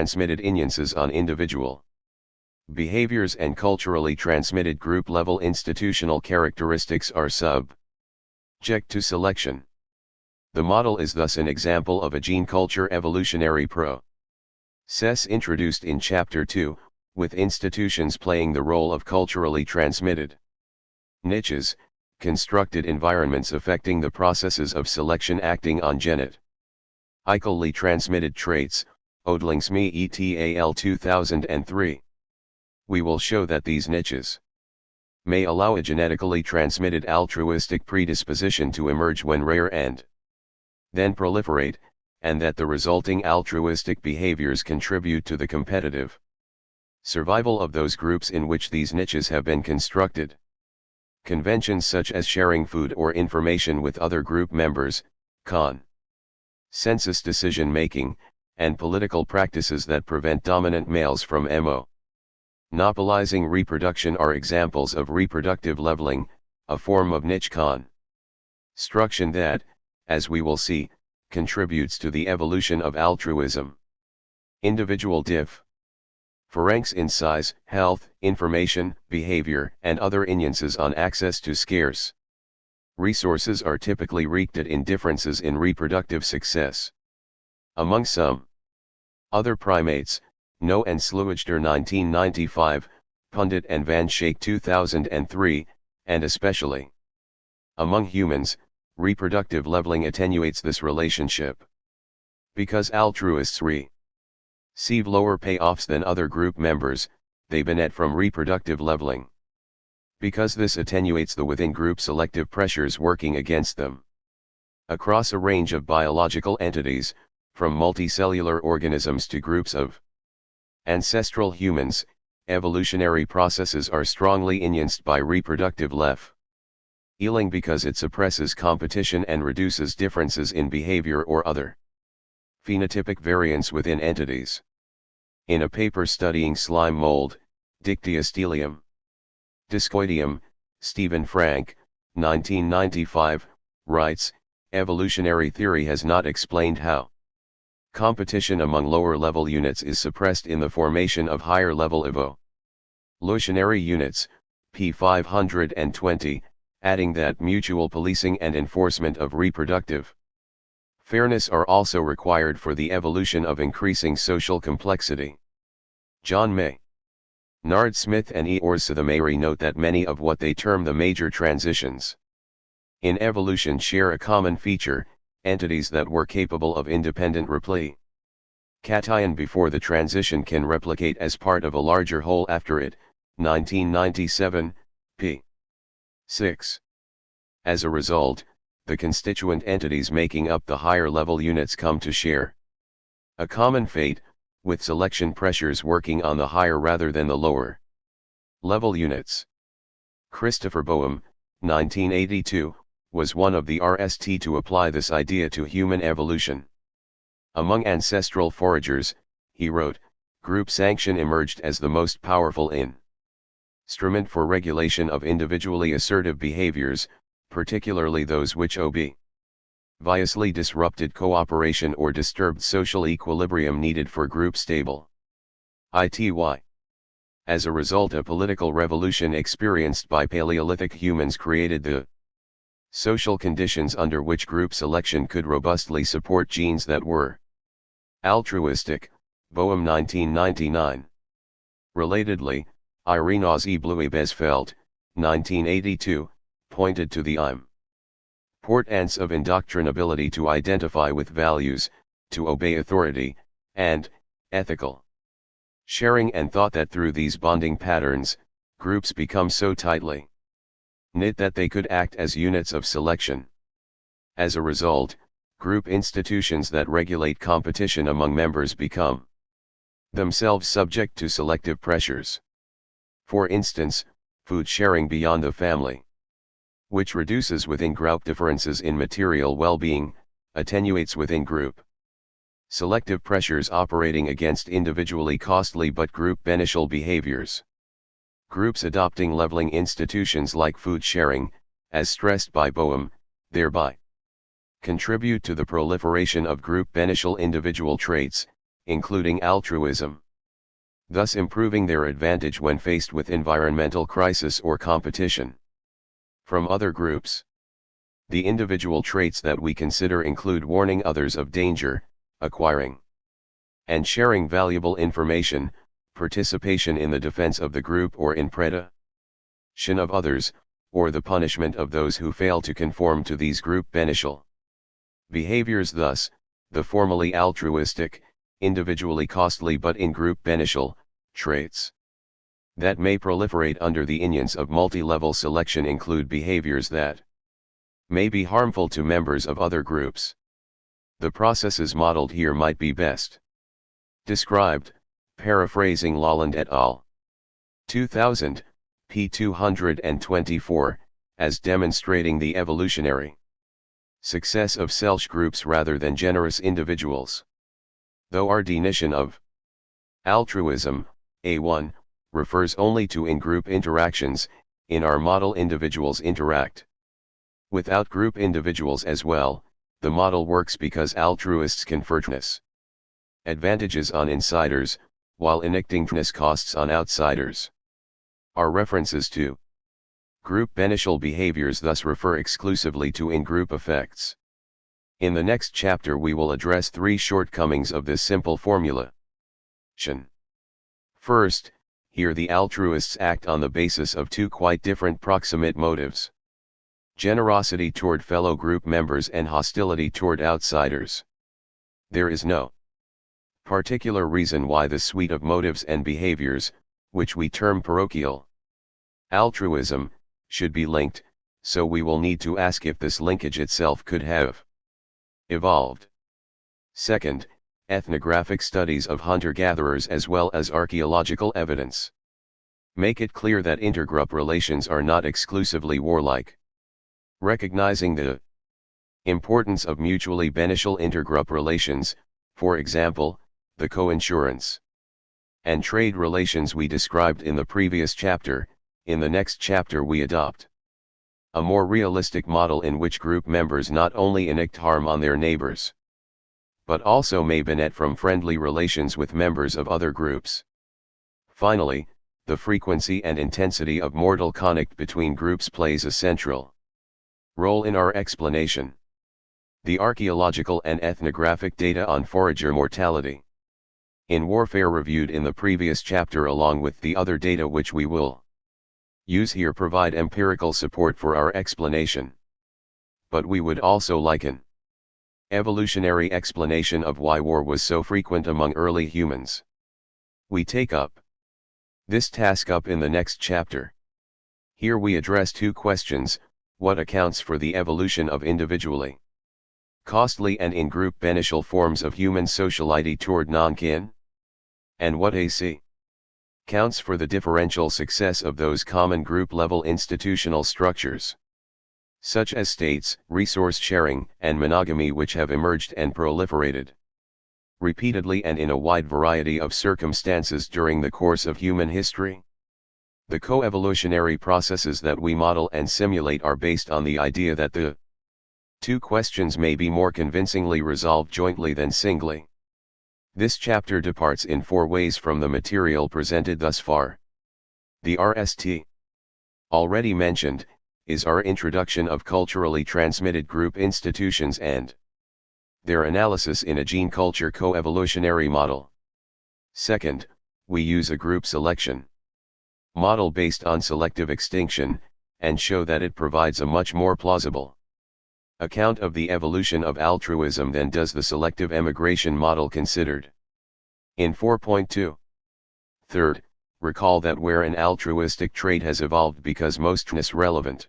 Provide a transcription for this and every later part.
transmitted influences on individual behaviors and culturally transmitted group-level institutional characteristics are subject to selection. The model is thus an example of a gene culture evolutionary process introduced in Chapter 2, with institutions playing the role of culturally transmitted niches, constructed environments affecting the processes of selection acting on genetically transmitted traits, Odlingsme et al. 2003. We will show that these niches may allow a genetically transmitted altruistic predisposition to emerge when rare and then proliferate, and that the resulting altruistic behaviors contribute to the competitive survival of those groups in which these niches have been constructed. Conventions such as sharing food or information with other group members, consensus decision-making, and political practices that prevent dominant males from monopolizing reproduction are examples of reproductive leveling, a form of niche construction that, as we will see, contributes to the evolution of altruism. Individual differences in size, health, information, behavior, and other influences on access to scarce resources are typically rooted in differences in reproductive success. Among some other primates, No and Sluiger 1995, Pundit and Van Schaik 2003, and especially among humans, reproductive leveling attenuates this relationship. Because altruists receive lower payoffs than other group members, they benefit from reproductive leveling. Because this attenuates the within-group selective pressures working against them. Across a range of biological entities, from multicellular organisms to groups of ancestral humans, evolutionary processes are strongly influenced by reproductive leveling because it suppresses competition and reduces differences in behavior or other phenotypic variance within entities. In a paper studying slime mold, Dictyostelium discoideum, Stephen Frank, 1995, writes, evolutionary theory has not explained how competition among lower-level units is suppressed in the formation of higher-level evolutionary units, p. 520, adding that mutual policing and enforcement of reproductive fairness are also required for the evolution of increasing social complexity. John Maynard Smith and E. Orsathamary note that many of what they term the major transitions in evolution share a common feature: entities that were capable of independent replication before the transition can replicate as part of a larger whole after it. 1997, p. 6. As a result, the constituent entities making up the higher-level units come to share a common fate, with selection pressures working on the higher rather than the lower-level units. Christopher Boehm, 1982, was one of the RST to apply this idea to human evolution. Among ancestral foragers, he wrote, group sanction emerged as the most powerful instrument for regulation of individually assertive behaviors, particularly those which obviously disrupted cooperation or disturbed social equilibrium needed for group stability. As a result, a political revolution experienced by Paleolithic humans created the social conditions under which group selection could robustly support genes that were altruistic, Boehm 1999. Relatedly, Irenaeus E. Bluey-Besfeld, 1982, pointed to the importance of indoctrinability to identify with values, to obey authority, and ethical sharing, and thought that through these bonding patterns, groups become so tightly knit that they could act as units of selection. As a result, group institutions that regulate competition among members become themselves subject to selective pressures. For instance, food sharing beyond the family, which reduces within-group differences in material well-being, attenuates within-group selective pressures operating against individually costly but group-beneficial behaviors. Groups adopting leveling institutions like food sharing, as stressed by Boehm, thereby contribute to the proliferation of group-beneficial individual traits, including altruism, thus improving their advantage when faced with environmental crisis or competition from other groups. The individual traits that we consider include warning others of danger, acquiring and sharing valuable information, participation in the defense of the group or in predation of others, or the punishment of those who fail to conform to these group beneficial behaviors. Thus, the formally altruistic, individually costly but in-group beneficial traits that may proliferate under the influence of multi-level selection include behaviors that may be harmful to members of other groups. The processes modeled here might be best described, paraphrasing Lalonde et al. 2000, p. 224, as demonstrating the evolutionary success of self groups rather than generous individuals. Though our definition of altruism, A1, refers only to in-group interactions, in our model individuals interact with out-group individuals as well. The model works because altruists confer advantages on insiders, while enacting costs on outsiders. Our references to group beneficial behaviors thus refer exclusively to in-group effects. In the next chapter we will address 3 shortcomings of this simple formula. First, here the altruists act on the basis of 2 quite different proximate motives: generosity toward fellow group members and hostility toward outsiders. There is no particular reason why the suite of motives and behaviors, which we term parochial altruism, should be linked, so we will need to ask if this linkage itself could have evolved. Second, ethnographic studies of hunter-gatherers as well as archaeological evidence make it clear that intergroup relations are not exclusively warlike. Recognizing the importance of mutually beneficial intergroup relations, for example, the co-insurance and trade relations we described in the previous chapter, in the next chapter we adopt a more realistic model in which group members not only enact harm on their neighbors, but also may benefit from friendly relations with members of other groups. Finally, the frequency and intensity of mortal conflict between groups plays a central role in our explanation. The archaeological and ethnographic data on forager mortality in warfare reviewed in the previous chapter along with the other data which we will use here provide empirical support for our explanation. But we would also like an evolutionary explanation of why war was so frequent among early humans. We take up this task in the next chapter. Here we address 2 questions: what accounts for the evolution of individually costly and in-group beneficial forms of human sociality toward non-kin? And what accounts for the differential success of those common group-level institutional structures, such as states, resource sharing, and monogamy, which have emerged and proliferated repeatedly and in a wide variety of circumstances during the course of human history? The co-evolutionary processes that we model and simulate are based on the idea that the 2 questions may be more convincingly resolved jointly than singly. This chapter departs in 4 ways from the material presented thus far. The RST already mentioned is our introduction of culturally transmitted group institutions and their analysis in a gene-culture co-evolutionary model. Second, we use a group selection model based on selective extinction, and show that it provides a much more plausible account of the evolution of altruism than does the selective emigration model considered in 4.2. Third, recall that where an altruistic trait has evolved because most relevant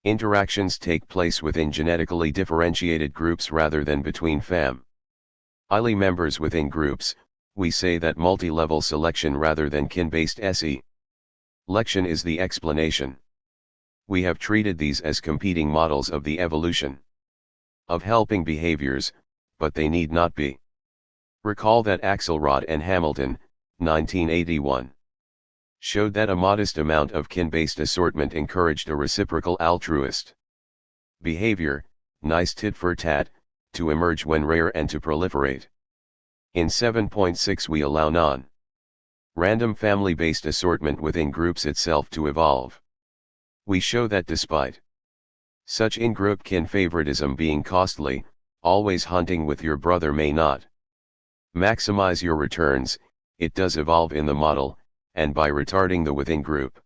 interactions take place within genetically differentiated groups rather than between family members within groups, we say that multi-level selection rather than kin-based selection is the explanation. We have treated these as competing models of the evolution of helping behaviors, but they need not be. Recall that Axelrod and Hamilton, 1981, showed that a modest amount of kin-based assortment encouraged a reciprocal altruist behavior, nice tit for tat, to emerge when rare and to proliferate. In 7.6 we allow non-random family-based assortment within groups itself to evolve. We show that despite such in-group kin favoritism being costly, always hunting with your brother may not maximize your returns. It does evolve in the model, and by retarding the within-group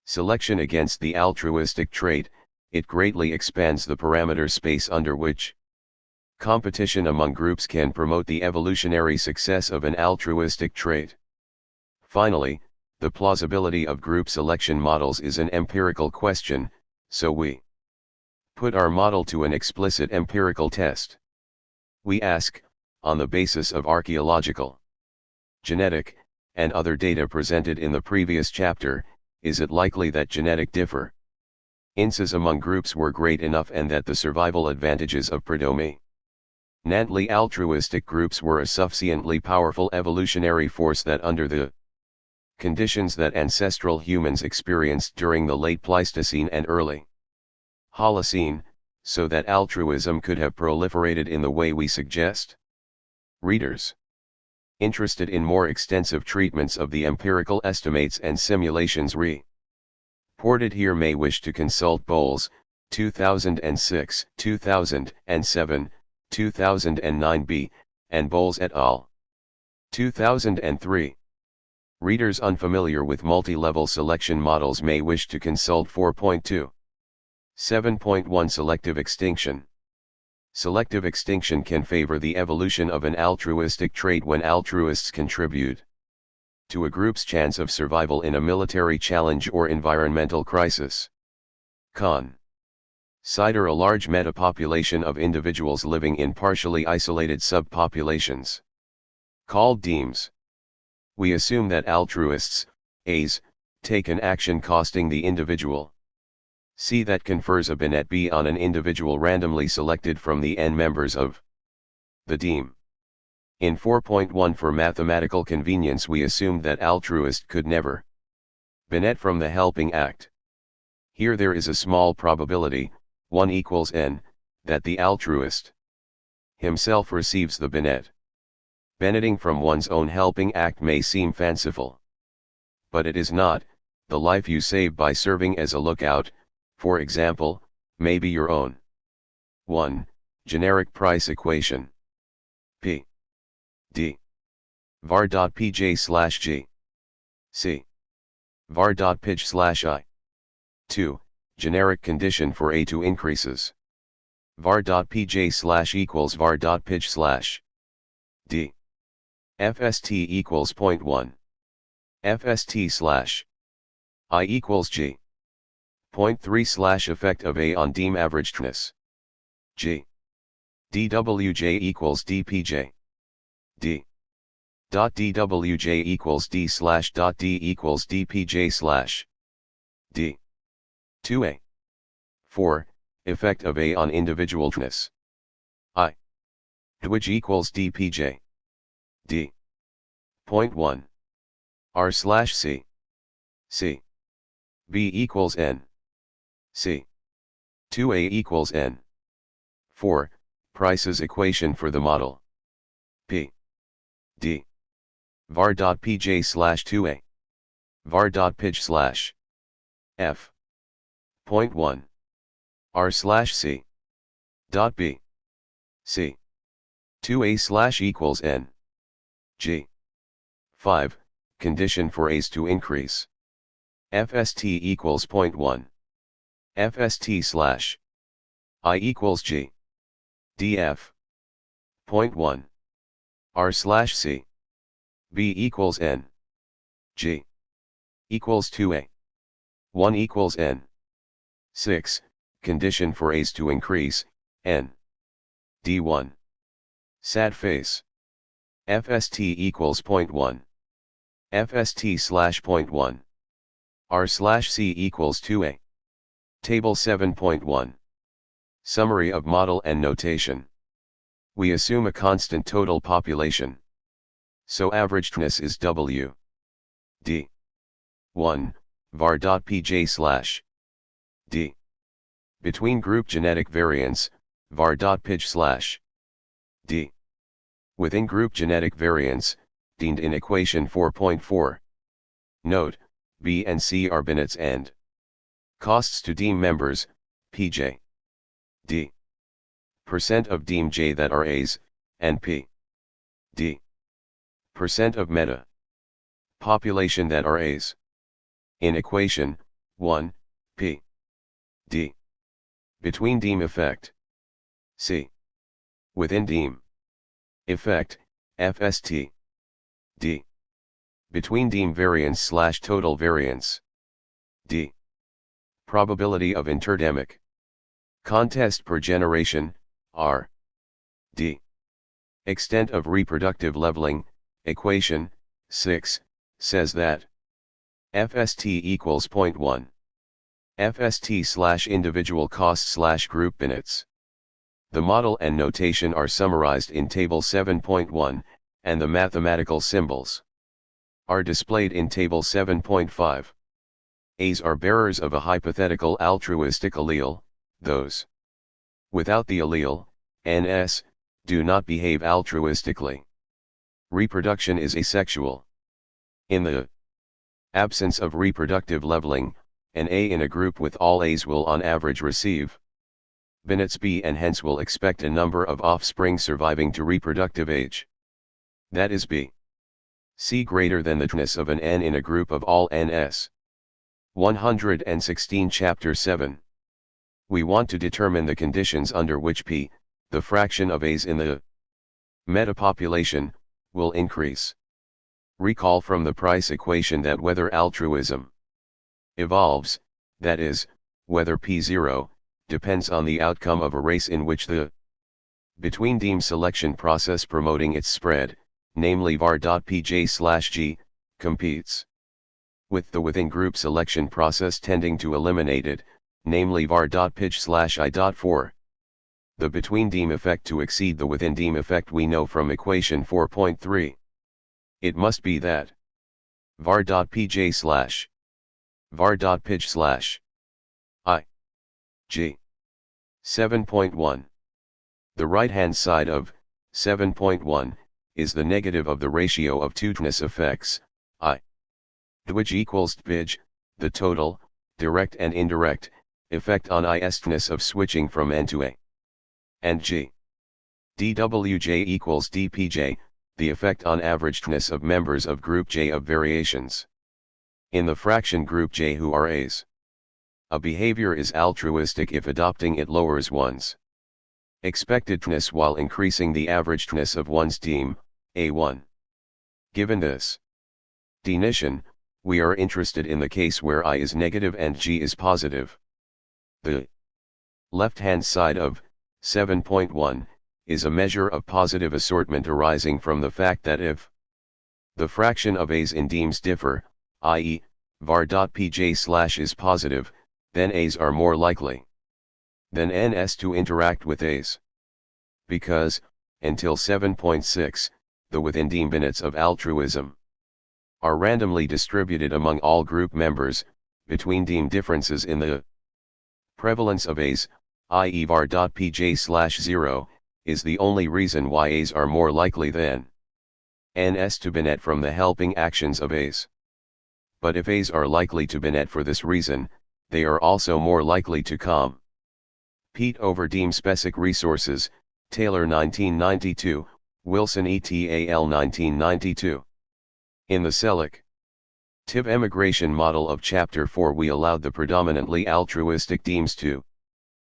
selection against the altruistic trait, it greatly expands the parameter space under which competition among groups can promote the evolutionary success of an altruistic trait. Finally, the plausibility of group selection models is an empirical question, so we put our model to an explicit empirical test. We ask, on the basis of archaeological, genetic, and other data presented in the previous chapter, is it likely that genetic differences among groups were great enough and that the survival advantages of predominantly altruistic groups were a sufficiently powerful evolutionary force that under the conditions that ancestral humans experienced during the late Pleistocene and early Holocene, so that altruism could have proliferated in the way we suggest? Readers interested in more extensive treatments of the empirical estimates and simulations reported here may wish to consult Bowles, 2006, 2007, 2009b, and Bowles et al. 2003. Readers unfamiliar with multi-level selection models may wish to consult 4.2. 7.1 Selective extinction. Selective extinction can favor the evolution of an altruistic trait when altruists contribute to a group's chance of survival in a military challenge or environmental crisis. Consider a large metapopulation of individuals living in partially isolated subpopulations, called demes. We assume that altruists, A's, take an action costing the individual C that confers a binet B on an individual randomly selected from the n members of the deme. In 4.1 for mathematical convenience we assumed that altruist could never binet from the helping act. Here there is a small probability, 1 equals n, that the altruist himself receives the binet. Beneting from one's own helping act may seem fanciful. But it is not. The life you save by serving as a lookout, for example, may be your own. 1. Generic price equation. P. D. var.pj/g. C. var.pij/I. 2. Generic condition for A to increases. var.pj/equals var.pij/d. FST equals 0.1. FST/I equals G. 0.3 effect of A on deme averagedness. G. dwj equals dpj. D. dwj equals d/d equals dpj/d. 2a. 4. Effect of A on individualness. I. Which equals dpj. D. 0.1. R/C. C. B equals n. C. 2a equals n. 4. Price's equation for the model. P. D. var.pj/2a. var.pij/f. 0.1. R/C. Dot B. C. 2a/ equals n. G. 5. Condition for A's to increase. FST equals 0.1. FST/I equals G. df. 0.1. R/C. B equals n. G. equals 2a. 1 equals n. 6. Condition for A's to increase, n. d1. Sad face. FST equals 0.1. FST/0.1. R/C equals 2a. Table 7.1. Summary of model and notation. We assume a constant total population. So averagedness is W. D. 1, var.pj/d. Between group genetic variance, var.pij/d. Within group genetic variance, deemed in equation 4.4. Note, B and C are binets and costs to deem members, Pj. D. Percent of deem J that are A's, and P. D. Percent of meta population that are A's. In equation 1, P. D. Between deem effect. C. Within deem effect, FST. D. Between deem variance / total variance. D. Probability of interdemic contest per generation, R. D. Extent of reproductive leveling, equation 6, says that FST equals 0.1. FST / individual cost / group binets. The model and notation are summarized in table 7.1, and the mathematical symbols are displayed in table 7.5. A's are bearers of a hypothetical altruistic allele. Those without the allele, NS, do not behave altruistically. Reproduction is asexual. In the absence of reproductive leveling, an A in a group with all A's will on average receive binets B and hence will expect a number of offspring surviving to reproductive age. That is B. C greater than the tness of an N in a group of all NS. 116 Chapter 7. We want to determine the conditions under which P, the fraction of A's in the metapopulation, will increase. Recall from the price equation that whether altruism evolves, that is, whether P0, depends on the outcome of a race in which the between deem selection process promoting its spread, namely var.pj/g, competes with the within group selection process tending to eliminate it, namely var.pij/i.4. The between deem effect to exceed the within deem effect we know from equation 4.3. It must be that var.pj/ var.pij/i g 7.1. The right-hand side of 7.1 is the negative of the ratio of two tness effects, I, which equals tpij, the total, direct and indirect, effect on istness of switching from N to A, and g. dwj equals dpj, the effect on averageness of members of group J of variations. In the fraction group J who are A's, a behavior is altruistic if adopting it lowers one's expectedness while increasing the averageness of one's deem, A1. Given this definition, we are interested in the case where I is negative and G is positive. The left-hand side of 7.1 is a measure of positive assortment arising from the fact that if the fraction of A's in deems differ, i.e., var.pj/ is positive, then A's are more likely than NS to interact with A's. Because, until 7.6, the within deem binets of altruism are randomly distributed among all group members, between deem differences in the prevalence of A's, i.e. var.pj/0, is the only reason why A's are more likely than NS to binet from the helping actions of A's. But if A's are likely to binet for this reason, they are also more likely to compete over deem specific resources, Taylor 1992, Wilson et al. 1992. In the selective emigration model of Chapter 4 we allowed the predominantly altruistic deems to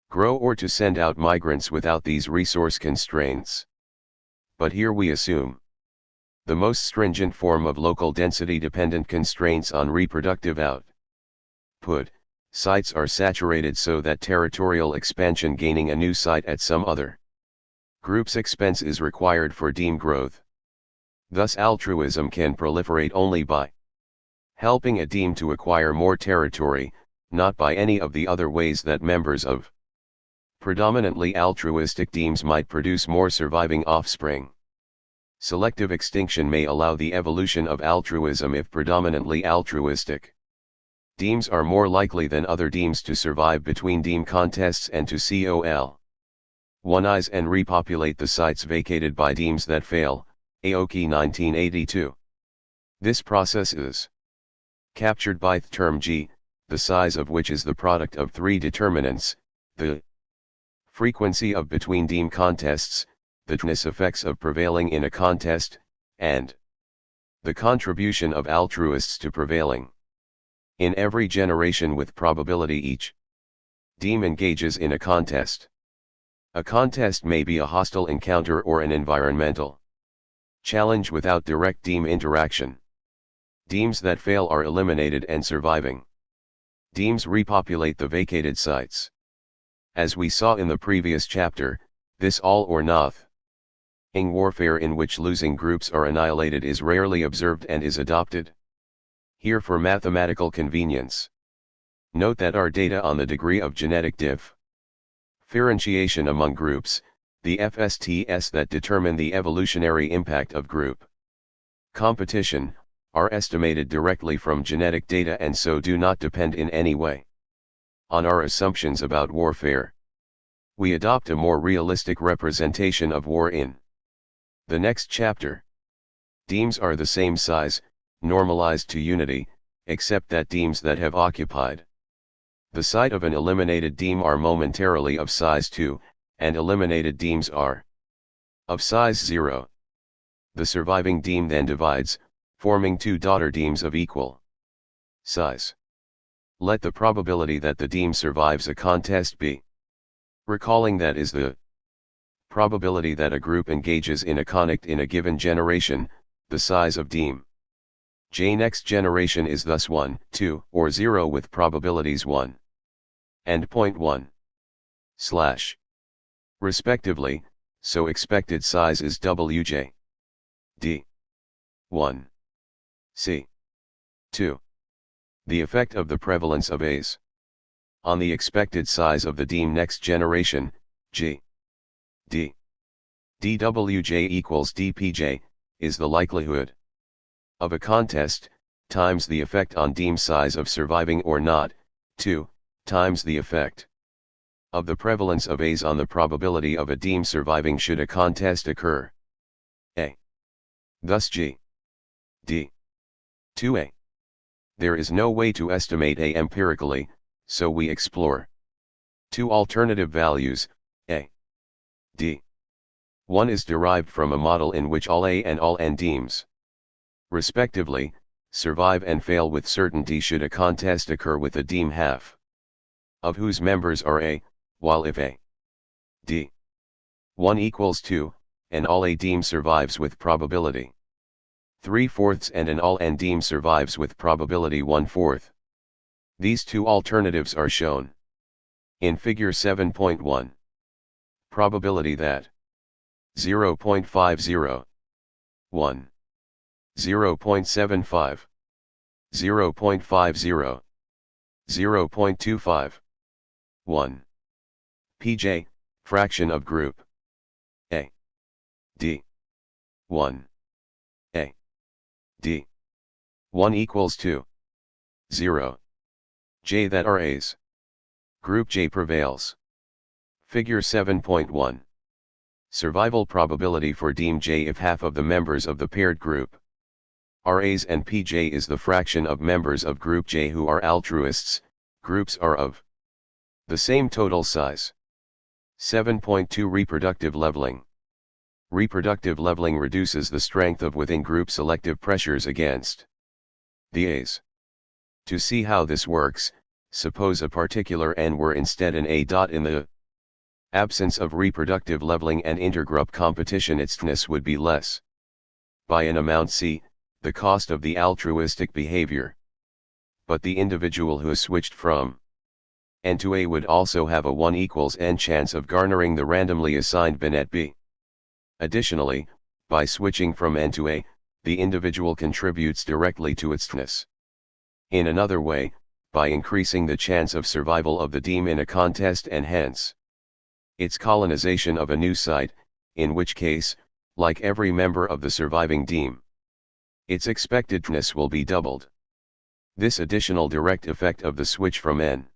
grow or to send out migrants without these resource constraints. But here we assume the most stringent form of local density-dependent constraints on reproductive output. Sites are saturated so that territorial expansion gaining a new site at some other group's expense is required for deem growth. Thus altruism can proliferate only by helping a deem to acquire more territory, not by any of the other ways that members of predominantly altruistic deems might produce more surviving offspring. Selective extinction may allow the evolution of altruism if predominantly altruistic deems are more likely than other deems to survive between deem contests and to col. 1is and repopulate the sites vacated by deems that fail, Aoki 1982. This process is captured by the term G, the size of which is the product of three determinants, the frequency of between-deem contests, the THIRD effects of prevailing in a contest, and the contribution of altruists to prevailing. In every generation with probability each deem engages in a contest. A contest may be a hostile encounter or an environmental challenge without direct deem interaction. Deems that fail are eliminated and surviving deems repopulate the vacated sites. As we saw in the previous chapter, this all or nothing warfare in which losing groups are annihilated is rarely observed and is adopted here for mathematical convenience. Note that our data on the degree of genetic differentiation among groups, the FSTs that determine the evolutionary impact of group competition, are estimated directly from genetic data and so do not depend in any way on our assumptions about warfare. We adopt a more realistic representation of war in the next chapter. Deems are the same size, normalized to unity, except that deems that have occupied the site of an eliminated deem are momentarily of size 2, and eliminated deems are of size 0. The surviving deem then divides, forming two daughter deems of equal size. Let the probability that the deem survives a contest be. Recalling that is the probability that a group engages in a conflict in a given generation, the size of deem J next generation is thus 1, 2, or 0 with probabilities 1 and 0.1/ respectively, so expected size is Wj d 1 c 2. The effect of the prevalence of A's on the expected size of the deem next generation, G d dwj equals dpj, is the likelihood of a contest, times the effect on deem size of surviving or not, 2, times the effect of the prevalence of A's on the probability of a deem surviving should a contest occur. A. Thus G d 2a. There is no way to estimate A empirically, so we explore two alternative values. A d 1 is derived from a model in which all A and all n deems, respectively, survive and fail with certainty should a contest occur with a deem half of whose members are A, while if A d 1 equals 2, and all A deem survives with probability 3/4 and an all n deem survives with probability 1/4. These two alternatives are shown in figure 7.1. Probability that 0.50, 1, 0.75, 0.50, 0.25, 1. Pj, fraction of group A d 1 A d 1 equals 2, 0. J that are A's. Group J prevails. Figure 7.1. Survival probability for deem J if half of the members of the paired group are A's and Pj is the fraction of members of group J who are altruists. Groups are of the same total size. 7.2 Reproductive leveling. Reproductive leveling reduces the strength of within-group selective pressures against the A's. To see how this works, suppose a particular N were instead an A. In the absence of reproductive leveling and intergroup competition, its thickness would be less by an amount C, the cost of the altruistic behavior. But the individual who switched from N to A would also have a 1 equals N chance of garnering the randomly assigned bin at B. Additionally, by switching from N to A, the individual contributes directly to its thickness. In another way, by increasing the chance of survival of the deem in a contest and hence its colonization of a new site, in which case, like every member of the surviving deem, its expected thickness will be doubled. This additional direct effect of the switch from N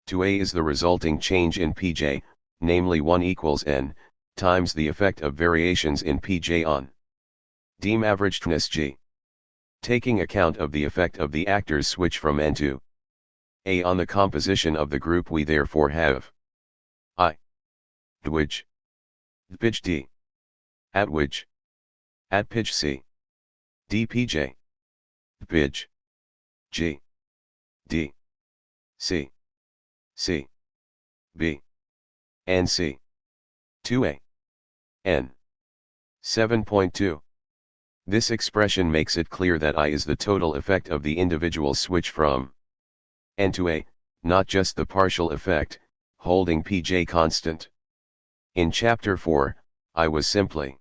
to A is the resulting change in Pj, namely 1 equals n, times the effect of variations in Pj on dim averagedness G. Taking account of the effect of the actors switch from n to a on the composition of the group, we therefore have I which pitch D at which at pitch C dpj pitch G D C C B and C 2a n 7.2. This expression makes it clear that I is the total effect of the individual switch from n to a, not just the partial effect, holding Pj constant. In chapter 4, I was simply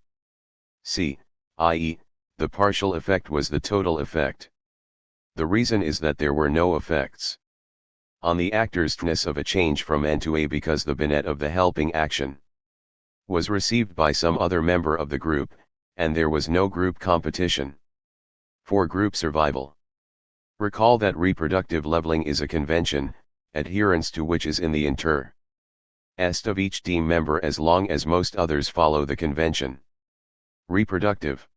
C, i.e., the partial effect was the total effect. The reason is that there were no effects on the actorsness of a change from n to a because the binet of the helping action was received by some other member of the group, and there was no group competition for group survival. Recall that reproductive leveling is a convention, adherence to which is in the interest of each team member as long as most others follow the convention. Reproductive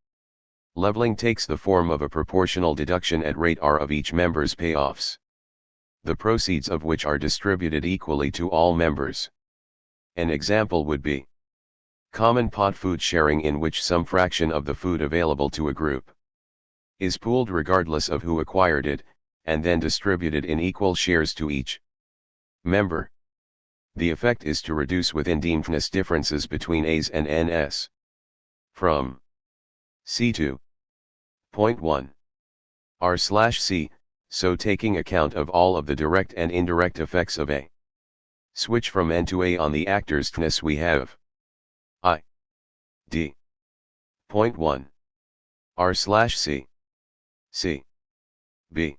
leveling takes the form of a proportional deduction at rate r of each member's payoffs, the proceeds of which are distributed equally to all members. An example would be common pot food sharing, in which some fraction of the food available to a group is pooled regardless of who acquired it, and then distributed in equal shares to each member. The effect is to reduce within deemedness differences between A's and N's from C to 0.1 R/C, so taking account of all of the direct and indirect effects of a switch from N to A on the actorsness, we have I D 0.1 R/C C B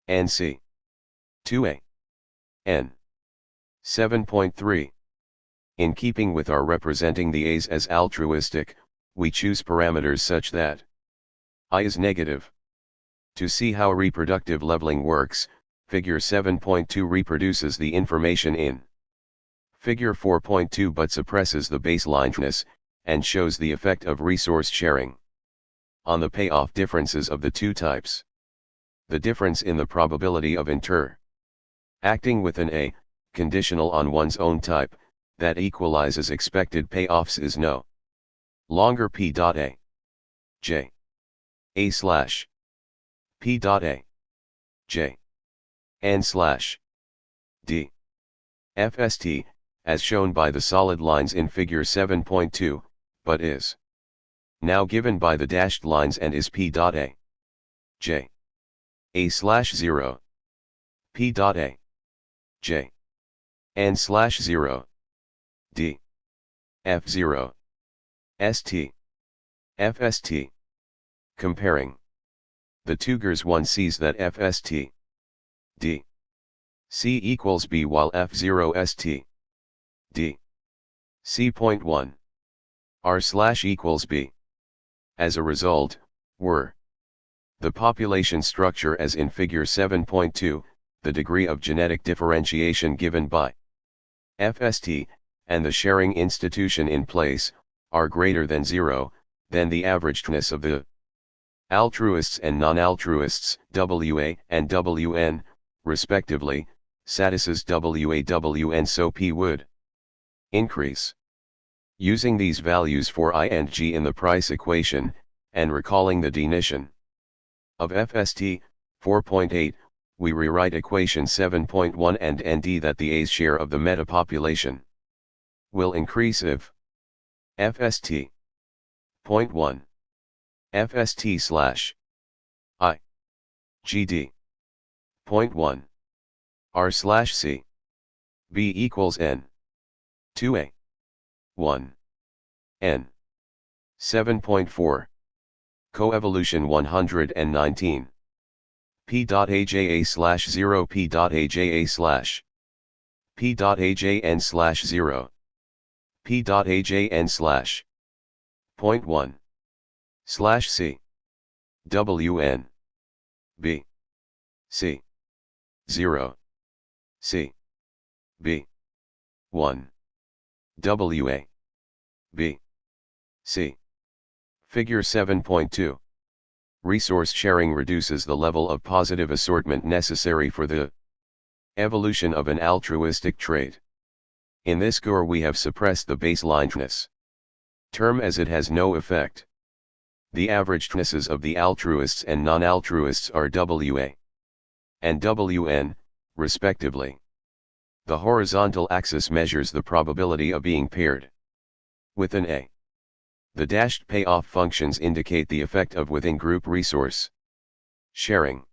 and C 2A N 7.3. In keeping with our representing the A's as altruistic, we choose parameters such that I is negative. To see how reproductive leveling works, Figure 7.2 reproduces the information in Figure 4.2 but suppresses the baselineness, and shows the effect of resource sharing on the payoff differences of the two types. The difference in the probability of acting with an A, conditional on one's own type, that equalizes expected payoffs is no longer P.A. J. A slash P.A. J. N slash D. FST, as shown by the solid lines in Figure 7.2, but is now given by the dashed lines and is P.A. J. A slash 0. P.A. J. N slash 0. D. F0. ST. FST. Comparing the two gers, one sees that FST D C equals B while F0 ST D C.1 R slash equals B. As a result, were the population structure as in Figure 7.2, the degree of genetic differentiation given by FST, and the sharing institution in place, are greater than 0, then the averagedness of the altruists and non-altruists, WA and WN, respectively, satisfies WAWN, so P would increase. Using these values for I and G in the price equation, and recalling the definition of FST, 4.8, we rewrite equation 7.1 and ND that the A's share of the metapopulation will increase if FST. 0.1 FST slash I GD. 0.1 R slash C B equals N 2A 1 N 7.4 Coevolution 119 P.AJA slash 0 P.AJA slash P.AJN slash 0 P.AJN slash 0.1 slash C WN B C 0 C B 1 WA, B, C. Figure 7.2. Resource sharing reduces the level of positive assortment necessary for the evolution of an altruistic trait. In this GUR we have suppressed the baseline-ness term as it has no effect. The averagednesses of the altruists and non-altruists are WA and WN, respectively. The horizontal axis measures the probability of being paired with an A. The dashed payoff functions indicate the effect of within-group resource sharing.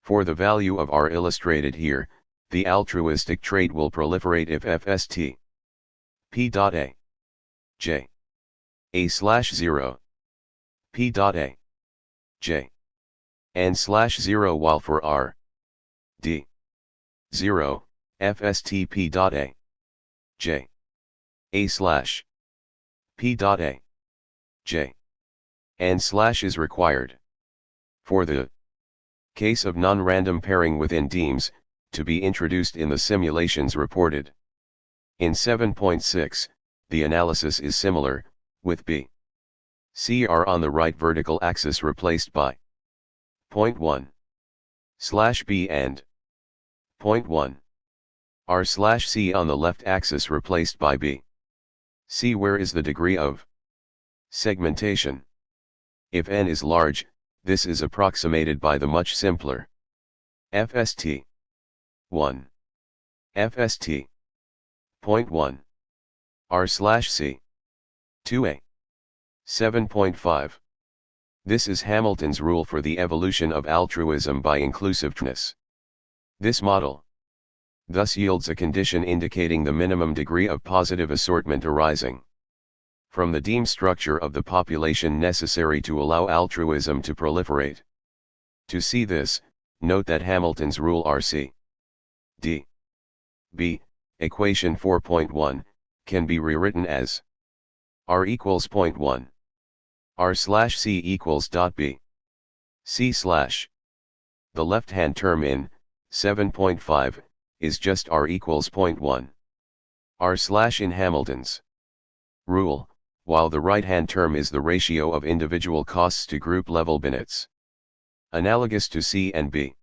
For the value of R illustrated here, the altruistic trait will proliferate if FST P.A. J. A/0 P.A. J. N/0 while for R D 0 FST P.A. J. A/P.A. J. N/ is required. For the case of non-random pairing within DEMS, to be introduced in the simulations reported. In 7.6, the analysis is similar, with B, C R on the right vertical axis replaced by point 1 / B and point 1 R / C on the left axis replaced by B. C. Where is the degree of segmentation? If n is large, this is approximated by the much simpler FST 1 FST point 1 R/C 2a 7.5. This is Hamilton's rule for the evolution of altruism by inclusiveness. This model thus yields a condition indicating the minimum degree of positive assortment arising from the DEM structure of the population necessary to allow altruism to proliferate. To see this, note that Hamilton's rule RC D B, equation 4.1, can be rewritten as R equals 0.1 R/C equals .B C/. The left-hand term in 7.5 is just R equals 0.1 R/ in Hamilton's rule, while the right-hand term is the ratio of individual costs to group-level bonnets. Analogous to C and B,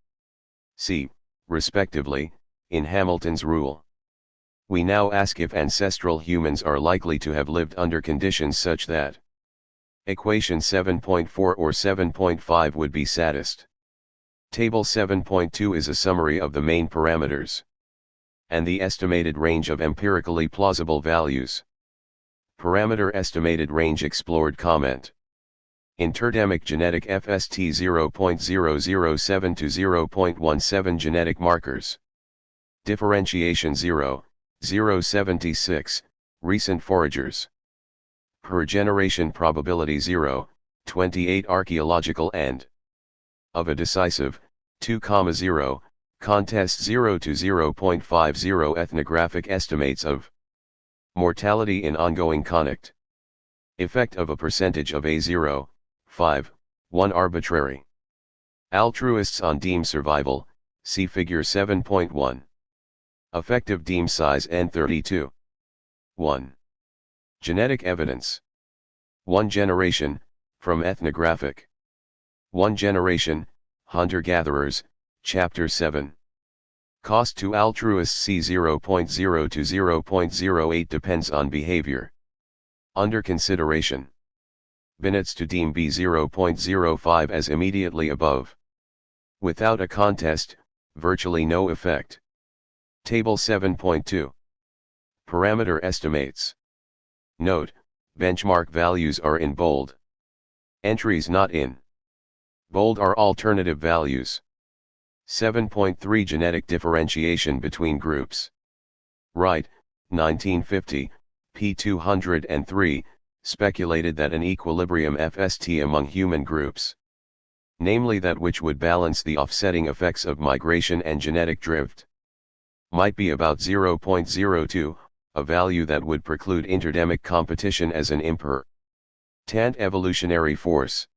C, respectively, in Hamilton's rule. We now ask if ancestral humans are likely to have lived under conditions such that equation 7.4 or 7.5 would be satisfied. Table 7.2 is a summary of the main parameters and the estimated range of empirically plausible values. Parameter estimated range explored. Comment. In THIRD-WORLDISM genetic FST 0.007 to 0.17 genetic markers. Differentiation 0.76, recent foragers. Per generation probability 0.28 archaeological and of a decisive 2,0, contest 0 to 0.50 ethnographic estimates of mortality in ongoing conflict. Effect of a percentage of A0.5, 1 arbitrary. Altruists on DEM survival, see figure 7.1. Effective DEM size N32. 1. Genetic evidence. 1 generation, from ethnographic. 1 generation, hunter-gatherers, Chapter 7. Cost to altruists C 0.0 to 0.08 depends on behavior. Under consideration. Bonnets to DEM B 0.05 as immediately above. Without a contest, virtually no effect. Table 7.2. Parameter estimates. Note, benchmark values are in bold. Entries not in bold are alternative values. 7.3 Genetic differentiation between groups. Wright, 1950, p. 203, speculated that an equilibrium FST among human groups, namely that which would balance the offsetting effects of migration and genetic drift, might be about 0.02, a value that would preclude interdemic competition as an important evolutionary force.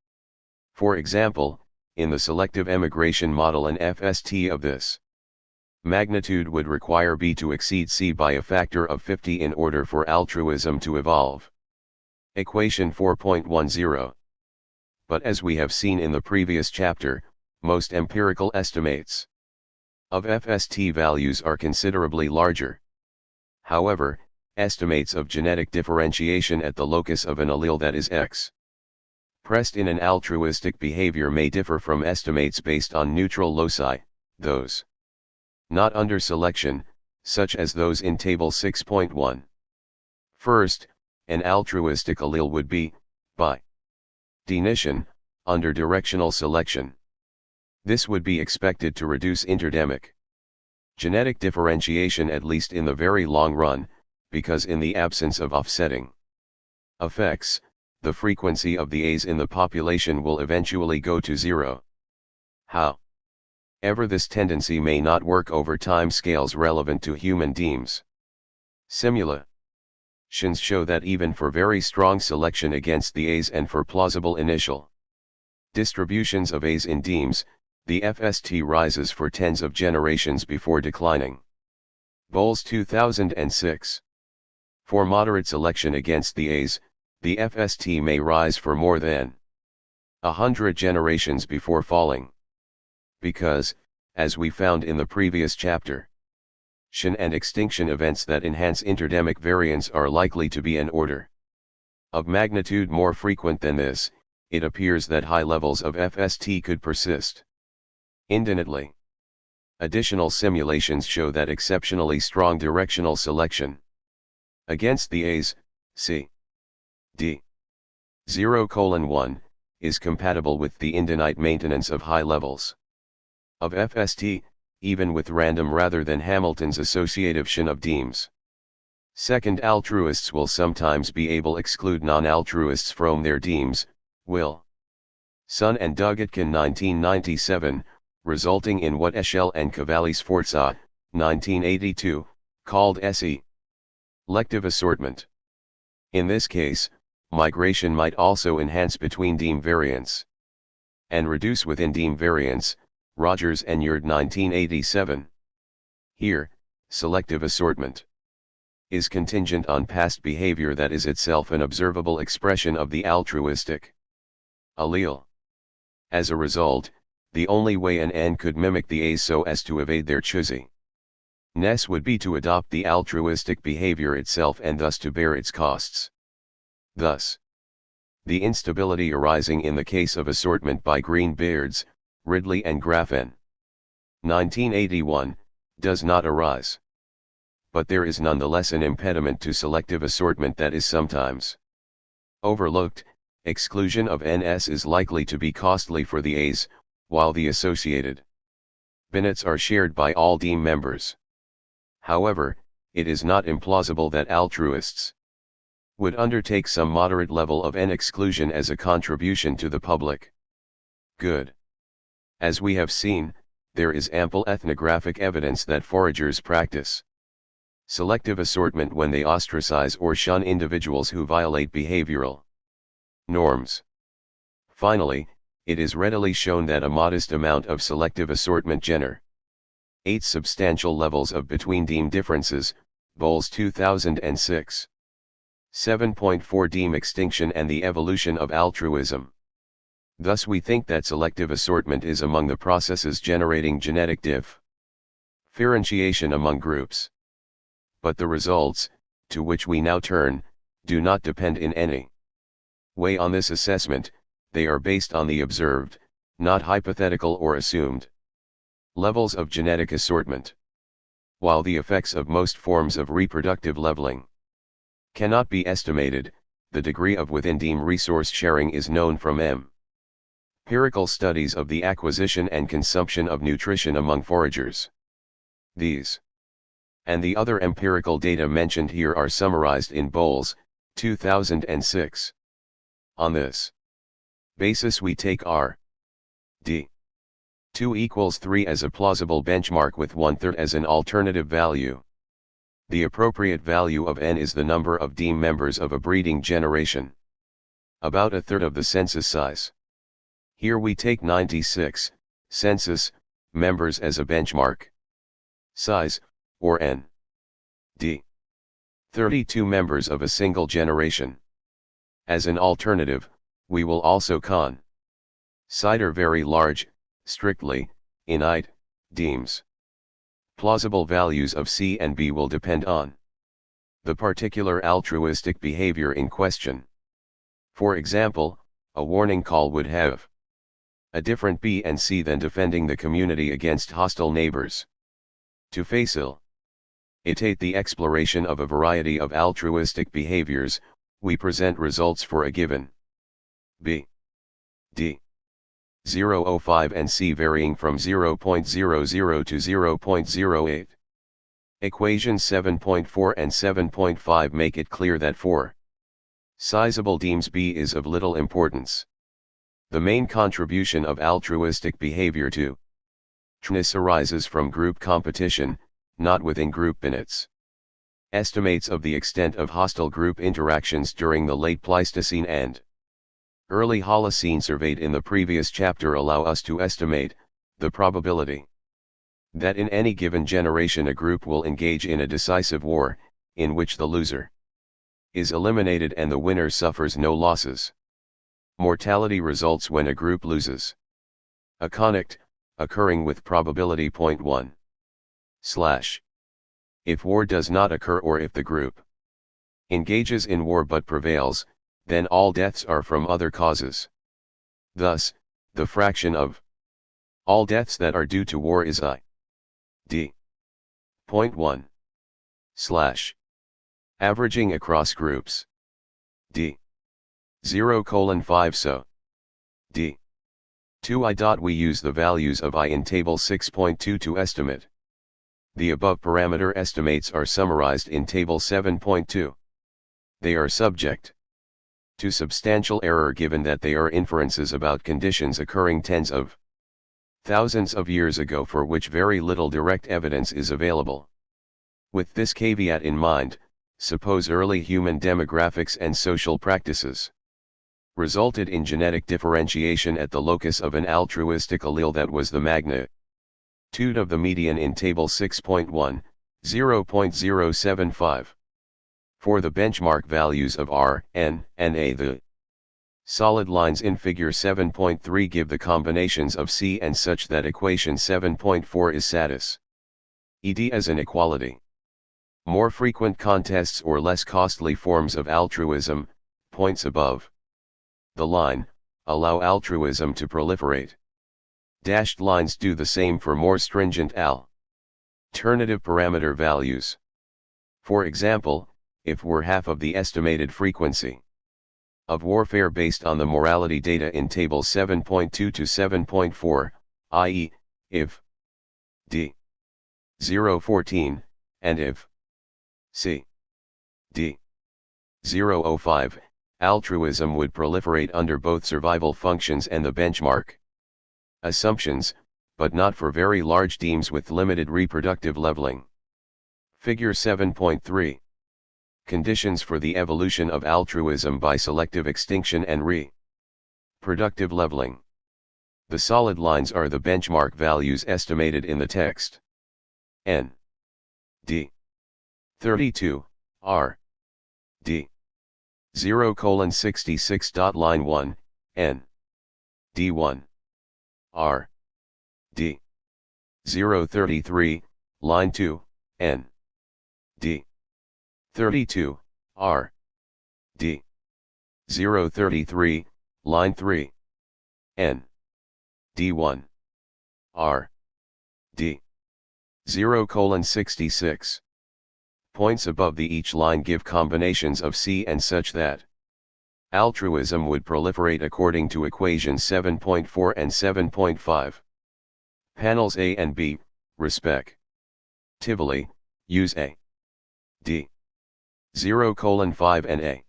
For example, in the selective emigration model an FST of this Magnitude would require B to exceed C by a factor of 50 in order for altruism to evolve. Equation 4.10. But as we have seen in the previous chapter, most empirical estimates of FST values are considerably larger. However, estimates of genetic differentiation at the locus of an allele that is X pressed in an altruistic behavior may differ from estimates based on neutral loci, those not under selection, such as those in Table 6.1. First, an altruistic allele would be, by definition, under directional selection. This would be expected to reduce interdemic genetic differentiation at least in the very long run, because in the absence of offsetting effects, the frequency of the A's in the population will eventually go to zero. However, this tendency may not work over time scales relevant to human demes. Simulations show that even for very strong selection against the A's and for plausible initial distributions of A's in demes, the FST rises for tens of generations before declining. Bowles 2006. For moderate selection against the A's, the FST may rise for more than 100 generations before falling. Because, as we found in the previous chapter, and extinction events that enhance interdemic variance are likely to be an order of magnitude more frequent than this, it appears that high levels of FST could persist indefinitely. Additional simulations show that exceptionally strong directional selection against the A's, C. D. 0:1, is compatible with the indefinite maintenance of high levels of FST, even with random rather than Hamilton's association of demes. Second, altruists will sometimes be able to exclude non-altruists from their demes, Wilson and Dugatkin 1997, resulting in what Eschel and Cavalli-Sforza, 1982, called selective assortment. In this case, migration might also enhance between deme variance and reduce within deme variance, Rogers and Yard 1987. Here, selective assortment is contingent on past behavior that is itself an observable expression of the altruistic allele. As a result, the only way an N could mimic the A's so as to evade their choosiness would be to adopt the altruistic behavior itself and thus to bear its costs. Thus, the instability arising in the case of assortment by Green-Beards, Ridley and Graffen 1981, does not arise. But there is nonetheless an impediment to selective assortment that is sometimes overlooked. Exclusion of NS is likely to be costly for the A's, while the associated benefits are shared by all deme members. However, it is not implausible that altruists would undertake some moderate level of N exclusion as a contribution to the public good. As we have seen, there is ample ethnographic evidence that foragers practice selective assortment when they ostracize or shun individuals who violate behavioral norms. Finally, it is readily shown that a modest amount of selective assortment generates substantial levels of between-deme differences, Bowles 2006. 7.4 Deme extinction and the evolution of altruism. Thus we think that selective assortment is among the processes generating genetic differentiation among groups. But the results, to which we now turn, do not depend in any way on this assessment. They are based on the observed, not hypothetical or assumed, levels of genetic assortment. While the effects of most forms of reproductive leveling cannot be estimated, the degree of within-deme resource sharing is known from empirical studies of the acquisition and consumption of nutrition among foragers. These and the other empirical data mentioned here are summarized in Bowles, 2006. On this basis we take R D 2 equals 3 as a plausible benchmark with 1/3 as an alternative value. The appropriate value of N is the number of deme members of a breeding generation, about 1/3 of the census size. Here we take 96 census members as a benchmark. size, or n. d. 32 members of a single generation. As an alternative, we will also consider very large, strictly, inite, deems. Plausible values of C and B will depend on the particular altruistic behavior in question. For example, a warning call would have a different B and C than defending the community against hostile neighbors. To facilitate the exploration of a variety of altruistic behaviors, we present results for a given B, D, 0.05 and C varying from 0.00 to 0.08. Equations 7.4 and 7.5 make it clear that for sizable deems B is of little importance. The main contribution of altruistic behavior to THIRD-WORLDISM arises from group competition, not within group minutes. Estimates of the extent of hostile group interactions during the late Pleistocene and early Holocene surveyed in the previous chapter allow us to estimate the probability that in any given generation a group will engage in a decisive war, in which the loser is eliminated and the winner suffers no losses. Mortality results when a group loses. A conflict, occurring with probability 0.1/. If war does not occur or if the group engages in war but prevails, then all deaths are from other causes. Thus, the fraction of all deaths that are due to war is d. 0.1/. Averaging across groups. d. 0:5 so. d. 2 We use the values of I in table 6.2 to estimate. The above parameter estimates are summarized in table 7.2. They are subject to substantial error given that they are inferences about conditions occurring tens of thousands of years ago for which very little direct evidence is available. With this caveat in mind, suppose early human demographics and social practices resulted in genetic differentiation at the locus of an altruistic allele that was the magnitude of the median in table 6.1, 0.075. For the benchmark values of R, N, and A, the solid lines in figure 7.3 give the combinations of C and such that equation 7.4 is satisfied as an equality. More frequent contests or less costly forms of altruism, points above the line, allow altruism to proliferate. Dashed lines do the same for more stringent alternative parameter values. For example, if we're half of the estimated frequency of warfare based on the morality data in table 7.2 to 7.4, i.e., if d. 0.14, and if c. d. 0.05, altruism would proliferate under both survival functions and the benchmark assumptions, but not for very large deems with limited reproductive leveling. Figure 7.3. Conditions for the evolution of altruism by selective extinction and reproductive leveling. The solid lines are the benchmark values estimated in the text. N. D. 32, R. D. 0:66. Line 1, N. D1. R. D. 0:33, line 2, N. D. 32, R. D. 0:33, line 3, N. D1. R. D. 0:66. Points above the each line give combinations of C and such that altruism would proliferate according to equations 7.4 and 7.5. Panels A and B, respectively, use A. D. 0:5 and A.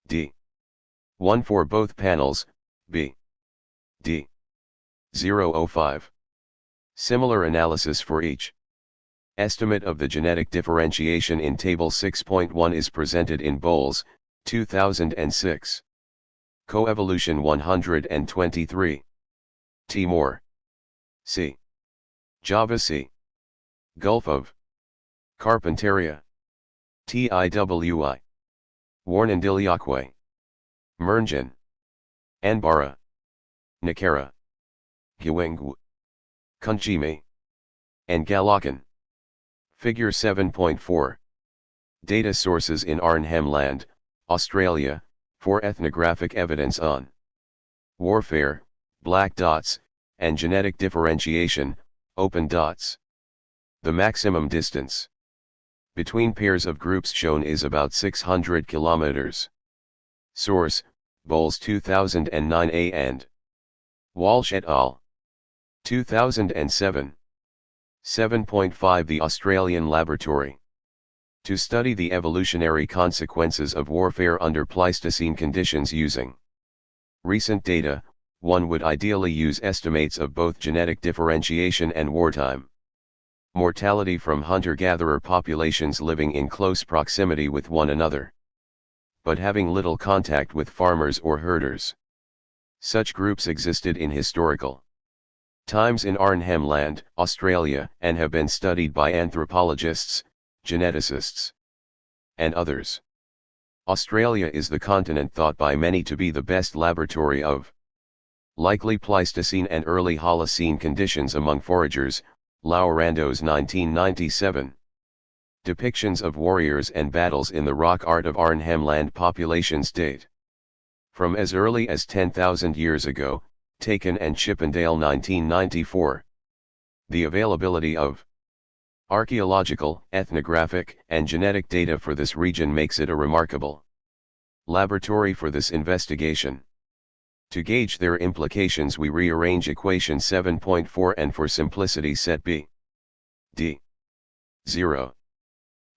D. 1 for both panels, B. D. 0.05. Similar analysis for each estimate of the genetic differentiation in table 6.1 is presented in Bowles, 2006. Coevolution 123. T. Moore. C. Java C. Gulf of Carpentaria, Tiwi, Warnandiliakwe, Mernjan, Anbara, Nakara, Gawangwu, Kunjimi, and Galakan. Figure 7.4. Data sources in Arnhem Land, Australia, for ethnographic evidence on warfare, black dots, and genetic differentiation, open dots. The maximum distance between pairs of groups shown is about 600 kilometers. Source, Bowles 2009a and Walsh et al. 2007. 7.5 The Australian Laboratory. To study the evolutionary consequences of warfare under Pleistocene conditions using recent data, one would ideally use estimates of both genetic differentiation and wartime mortality from hunter-gatherer populations living in close proximity with one another, but having little contact with farmers or herders. Such groups existed in historical times in Arnhem Land, Australia, and have been studied by anthropologists, geneticists, and others. Australia is the continent thought by many to be the best laboratory of likely Pleistocene and early Holocene conditions among foragers. Laurandos 1997. Depictions of warriors and battles in the rock art of Arnhem Land populations date from as early as 10,000 years ago, Taken and Chippendale 1994. The availability of archaeological, ethnographic, and genetic data for this region makes it a remarkable laboratory for this investigation. To gauge their implications, we rearrange equation 7.4 and for simplicity set b d 0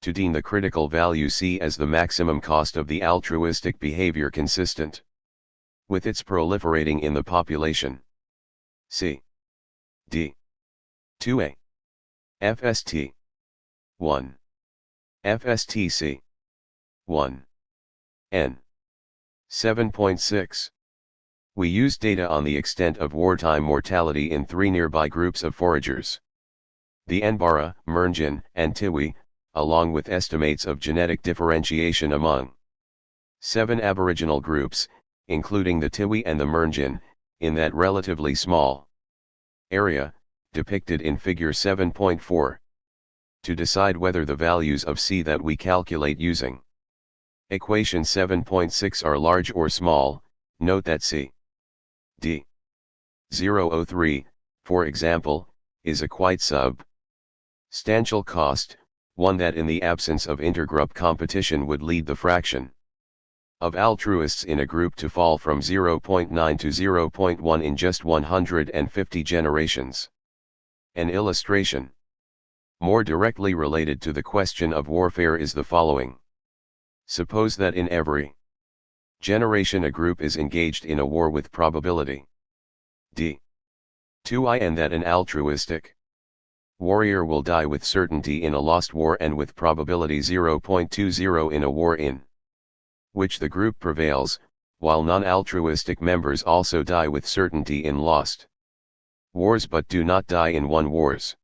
to deem the critical value c as the maximum cost of the altruistic behavior consistent with its proliferating in the population. C d 2a FST 1 FSTC 1 N 7.6. We use data on the extent of wartime mortality in 3 nearby groups of foragers: the Anbara, Mernjan, and Tiwi, along with estimates of genetic differentiation among 7 aboriginal groups, including the Tiwi and the Mernjan, in that relatively small area, depicted in figure 7.4. To decide whether the values of C that we calculate using equation 7.6 are large or small, note that C d 003, for example, is a quite substantial cost, one that in the absence of intergroup competition would lead the fraction of altruists in a group to fall from 0.9 to 0.1 in just 150 generations. An illustration more directly related to the question of warfare is the following. Suppose that in every generation a group is engaged in a war with probability d 2i, and that an altruistic warrior will die with certainty in a lost war and with probability 0.20 in a war in which the group prevails, while non-altruistic members also die with certainty in lost wars but do not die in won wars.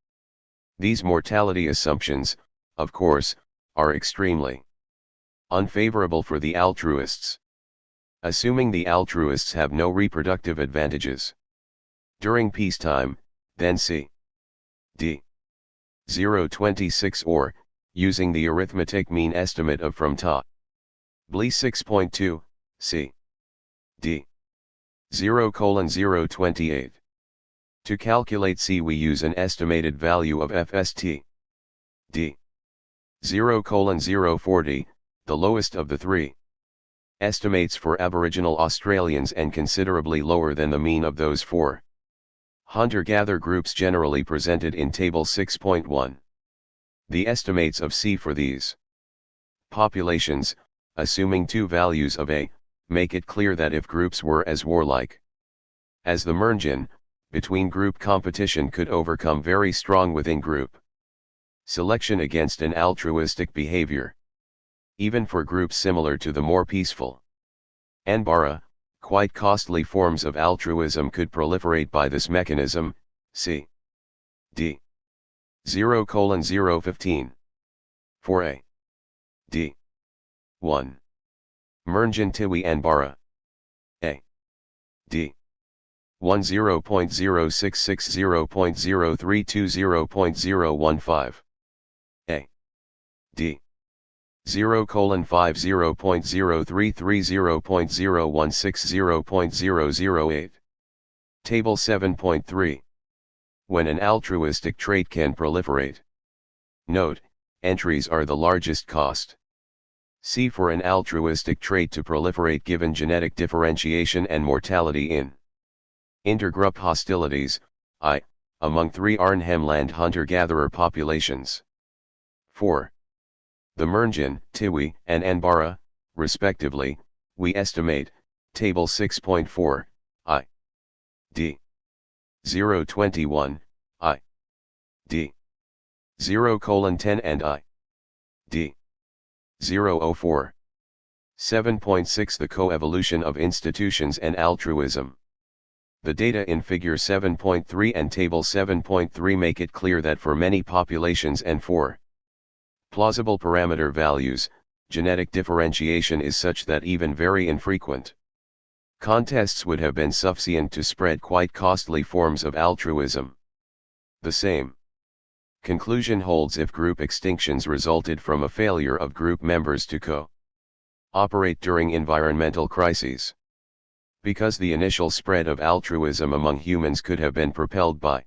These mortality assumptions, of course, are extremely unfavorable for the altruists. Assuming the altruists have no reproductive advantages during peacetime, then C d 0.26, or, using the arithmetic mean estimate of from Ta Bli 6.2, C d 0.028. To calculate C we use an estimated value of FST d 0.040, the lowest of the 3 estimates for Aboriginal Australians and considerably lower than the mean of those 4 hunter-gatherer groups generally presented in Table 6.1. The estimates of C for these populations, assuming 2 values of A, make it clear that if groups were as warlike as the Mernjan, between-group competition could overcome very strong within-group selection against an altruistic behavior. Even for groups similar to the more peaceful Anbara, quite costly forms of altruism could proliferate by this mechanism. C d 0:015. 4a. D. 1. Mernjan Tiwi and Bara. A. D. 10.066.0.032.0.015. A. D. 0:50.033.0.016.008. Table 7.3. When an altruistic trait can proliferate. Note, entries are the largest cost. See for an altruistic trait to proliferate given genetic differentiation and mortality in intergroup hostilities, I, among 3 Arnhem hunter-gatherer populations. 4. The Mernjan, Tiwi, and Anbara, respectively, we estimate, Table 6.4, I. D. 0:21, I. D. 0:10 and I. D. 0:04. 7.6 The coevolution of institutions and altruism. The data in Figure 7.3 and Table 7.3 make it clear that for many populations and for plausible parameter values, genetic differentiation is such that even very infrequent contests would have been sufficient to spread quite costly forms of altruism. The same conclusion holds if group extinctions resulted from a failure of group members to cooperate during environmental crises. Because the initial spread of altruism among humans could have been propelled by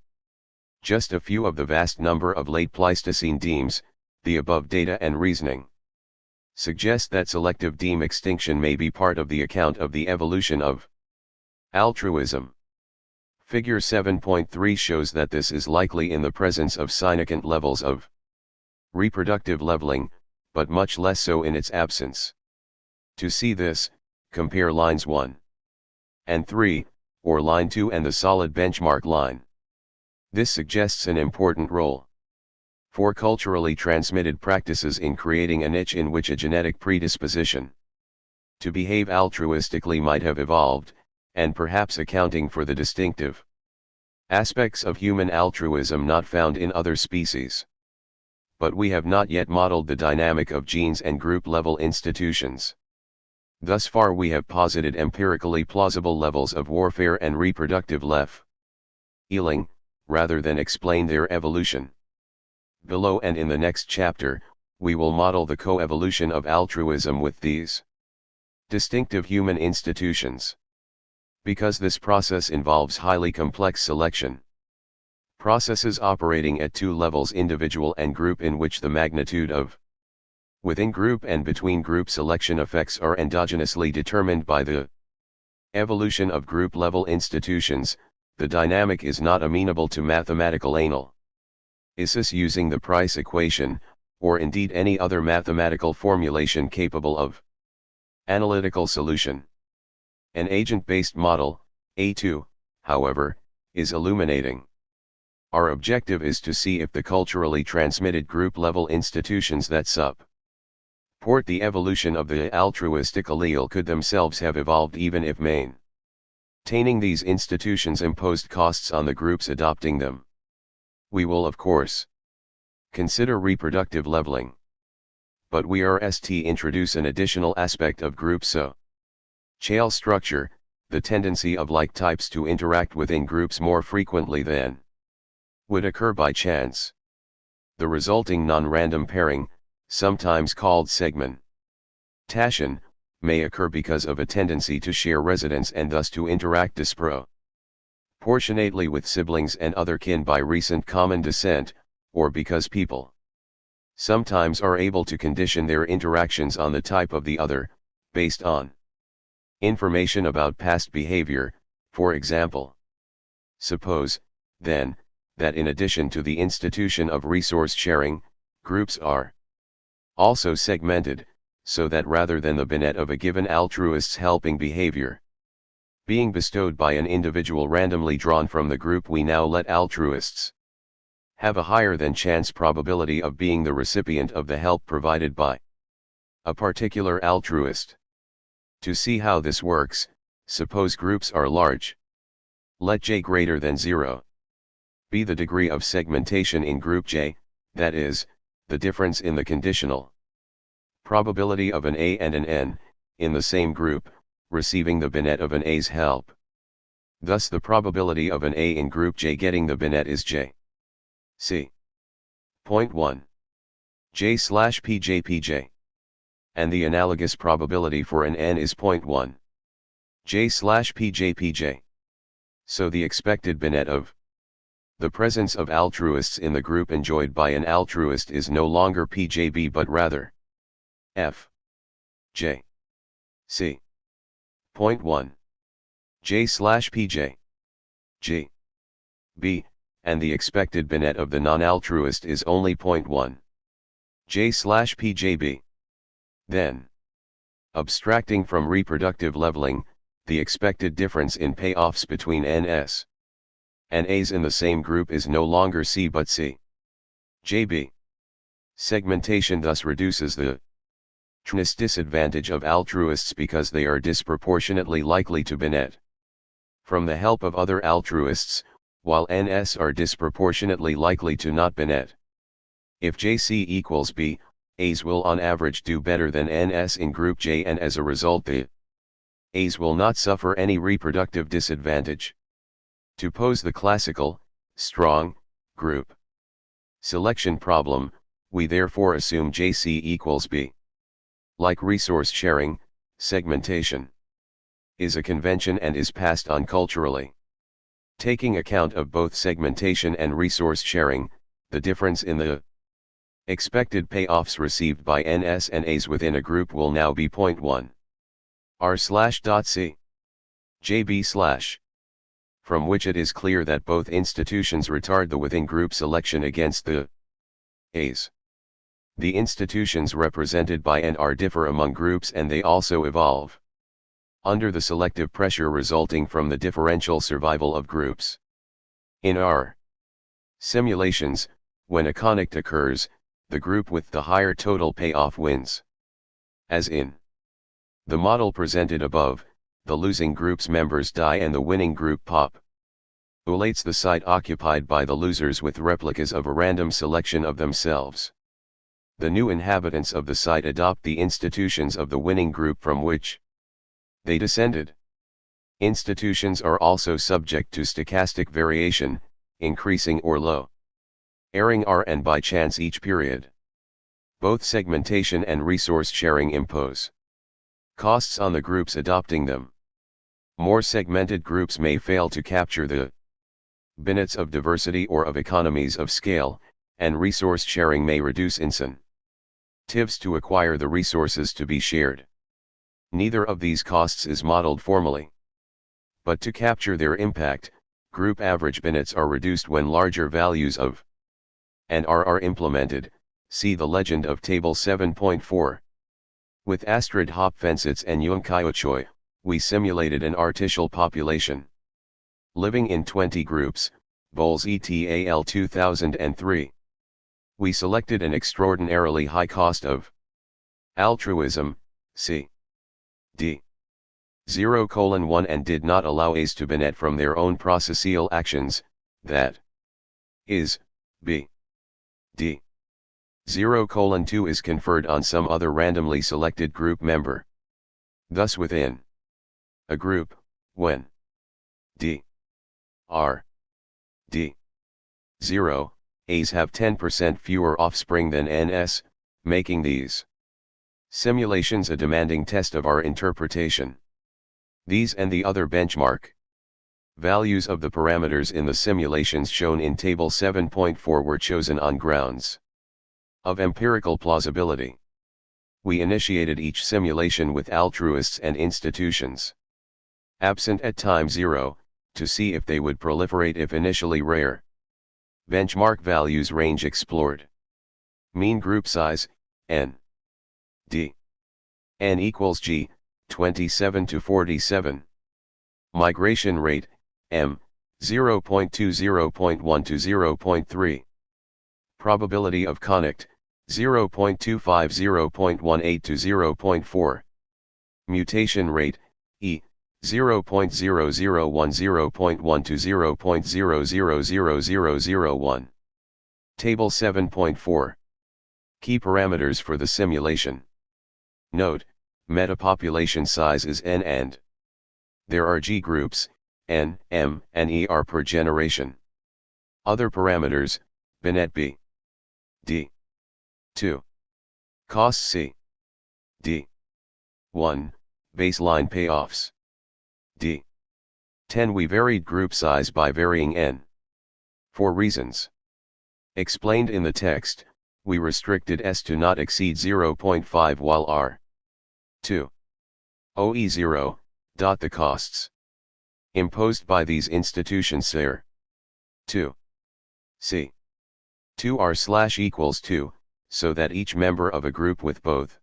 just a few of the vast number of late Pleistocene demes, the above data and reasoning suggest that selective deme extinction may be part of the account of the evolution of altruism. Figure 7.3 shows that this is likely in the presence of significant levels of reproductive leveling, but much less so in its absence. To see this, compare lines 1 and 3, or line 2 and the solid benchmark line. This suggests an important role for culturally transmitted practices in creating a niche in which a genetic predisposition to behave altruistically might have evolved, and perhaps accounting for the distinctive aspects of human altruism not found in other species. But we have not yet modeled the dynamic of genes and group-level institutions. Thus far we have posited empirically plausible levels of warfare and reproductive leveling, rather than explain their evolution. Below and in the next chapter, we will model the coevolution of altruism with these distinctive human institutions. Because this process involves highly complex selection processes operating at 2 levels, individual and group, in which the magnitude of within group and between group selection effects are endogenously determined by the evolution of group level institutions, the dynamic is not amenable to mathematical analysis using the price equation, or indeed any other mathematical formulation capable of analytical solution. An agent-based model, A2, however, is illuminating. Our objective is to see if the culturally transmitted group-level institutions that support the evolution of the altruistic allele could themselves have evolved even if maintaining these institutions imposed costs on the groups adopting them. We will of course consider reproductive leveling. But we are to introduce an additional aspect of group social structure, the tendency of like types to interact within groups more frequently than would occur by chance. The resulting non-random pairing, sometimes called segmentation, may occur because of a tendency to share residence and thus to interact disproportionately with siblings and other kin by recent common descent, or because people sometimes are able to condition their interactions on the type of the other, based on information about past behavior. For example, suppose, then, that in addition to the institution of resource sharing, groups are also segmented, so that rather than the benefit of a given altruist's helping behavior being bestowed by an individual randomly drawn from the group, we now let altruists have a higher than chance probability of being the recipient of the help provided by a particular altruist. To see how this works, suppose groups are large. Let J greater than 0. B. The degree of segmentation in group J, that is, the difference in the conditional probability of an A and an N, in the same group, receiving the binet of an A's help. Thus the probability of an A in group J getting the binet is J. C. Point 1. J/PJ. And the analogous probability for an N is 0.1. J/PJ. So the expected binet of the presence of altruists in the group enjoyed by an altruist is no longer PJB but rather F. J. C. Point 1. J/PJ. G. B, and the expected binet of the non-altruist is only 0.1. J/PJB. Then, abstracting from reproductive leveling, the expected difference in payoffs between NS and A's in the same group is no longer C but C. JB. Segmentation thus reduces the THIRD disadvantage of altruists because they are disproportionately likely to binet from the help of other altruists, while NS are disproportionately likely to not binet. If JC equals B, A's will on average do better than NS in group J, and as a result the A's will not suffer any reproductive disadvantage. To pose the classical, strong, group selection problem, we therefore assume JC equals B. Like resource sharing, segmentation is a convention and is passed on culturally. Taking account of both segmentation and resource sharing, the difference in the expected payoffs received by NS and A's within a group will now be 0.1. R/.C. JB/, from which it is clear that both institutions retard the within-group selection against the A's. The institutions represented by NR differ among groups and they also evolve under the selective pressure resulting from the differential survival of groups. In R simulations, when a connect occurs, the group with the higher total payoff wins. As in the model presented above, the losing group's members die and the winning group populates the site occupied by the losers with replicas of a random selection of themselves. The new inhabitants of the site adopt the institutions of the winning group from which they descended. Institutions are also subject to stochastic variation, increasing or lowering R and by chance each period. Both segmentation and resource sharing impose costs on the groups adopting them. More segmented groups may fail to capture the benefits of diversity or of economies of scale, and resource sharing may reduce incentives to acquire the resources to be shared. Neither of these costs is modeled formally. But to capture their impact, group average benefits are reduced when larger values of and R are implemented. See the legend of Table 7.4. With Astrid Hopfensitz and Jung Kyochoi, we simulated an artificial population living in 20 groups, Bowles et al. 2003. We selected an extraordinarily high cost of altruism, C. D. 0:1 and did not allow A's to binet from their own processual actions, that is, B. D. 0:2 is conferred on some other randomly selected group member. Thus within a group, when D. R. D. 0, A's have 10% fewer offspring than NS, making these simulations a demanding test of our interpretation. These and the other benchmark values of the parameters in the simulations shown in Table 7.4 were chosen on grounds of empirical plausibility. We initiated each simulation with altruists and institutions absent at time 0, to see if they would proliferate if initially rare. Benchmark values range explored. Mean group size, N. D. N equals G, 27 to 47. Migration rate, M, 0.2 0.1 to 0.3. Probability of connect, 0.25 0.18 to 0.4. Mutation rate, E, 0.0010.1 to 0.000001. Table 7.4. Key parameters for the simulation. Note, metapopulation size is n and there are G groups, N, M, and E are per generation. Other parameters, Binet B. D. 2. Cost C. D. 1. Baseline payoffs. D. 10. We varied group size by varying N. For reasons explained in the text, we restricted S to not exceed 0.5 while R. 2. OE0. The costs imposed by these institutions are 2. C. 2 R/equals 2, so that each member of a group with both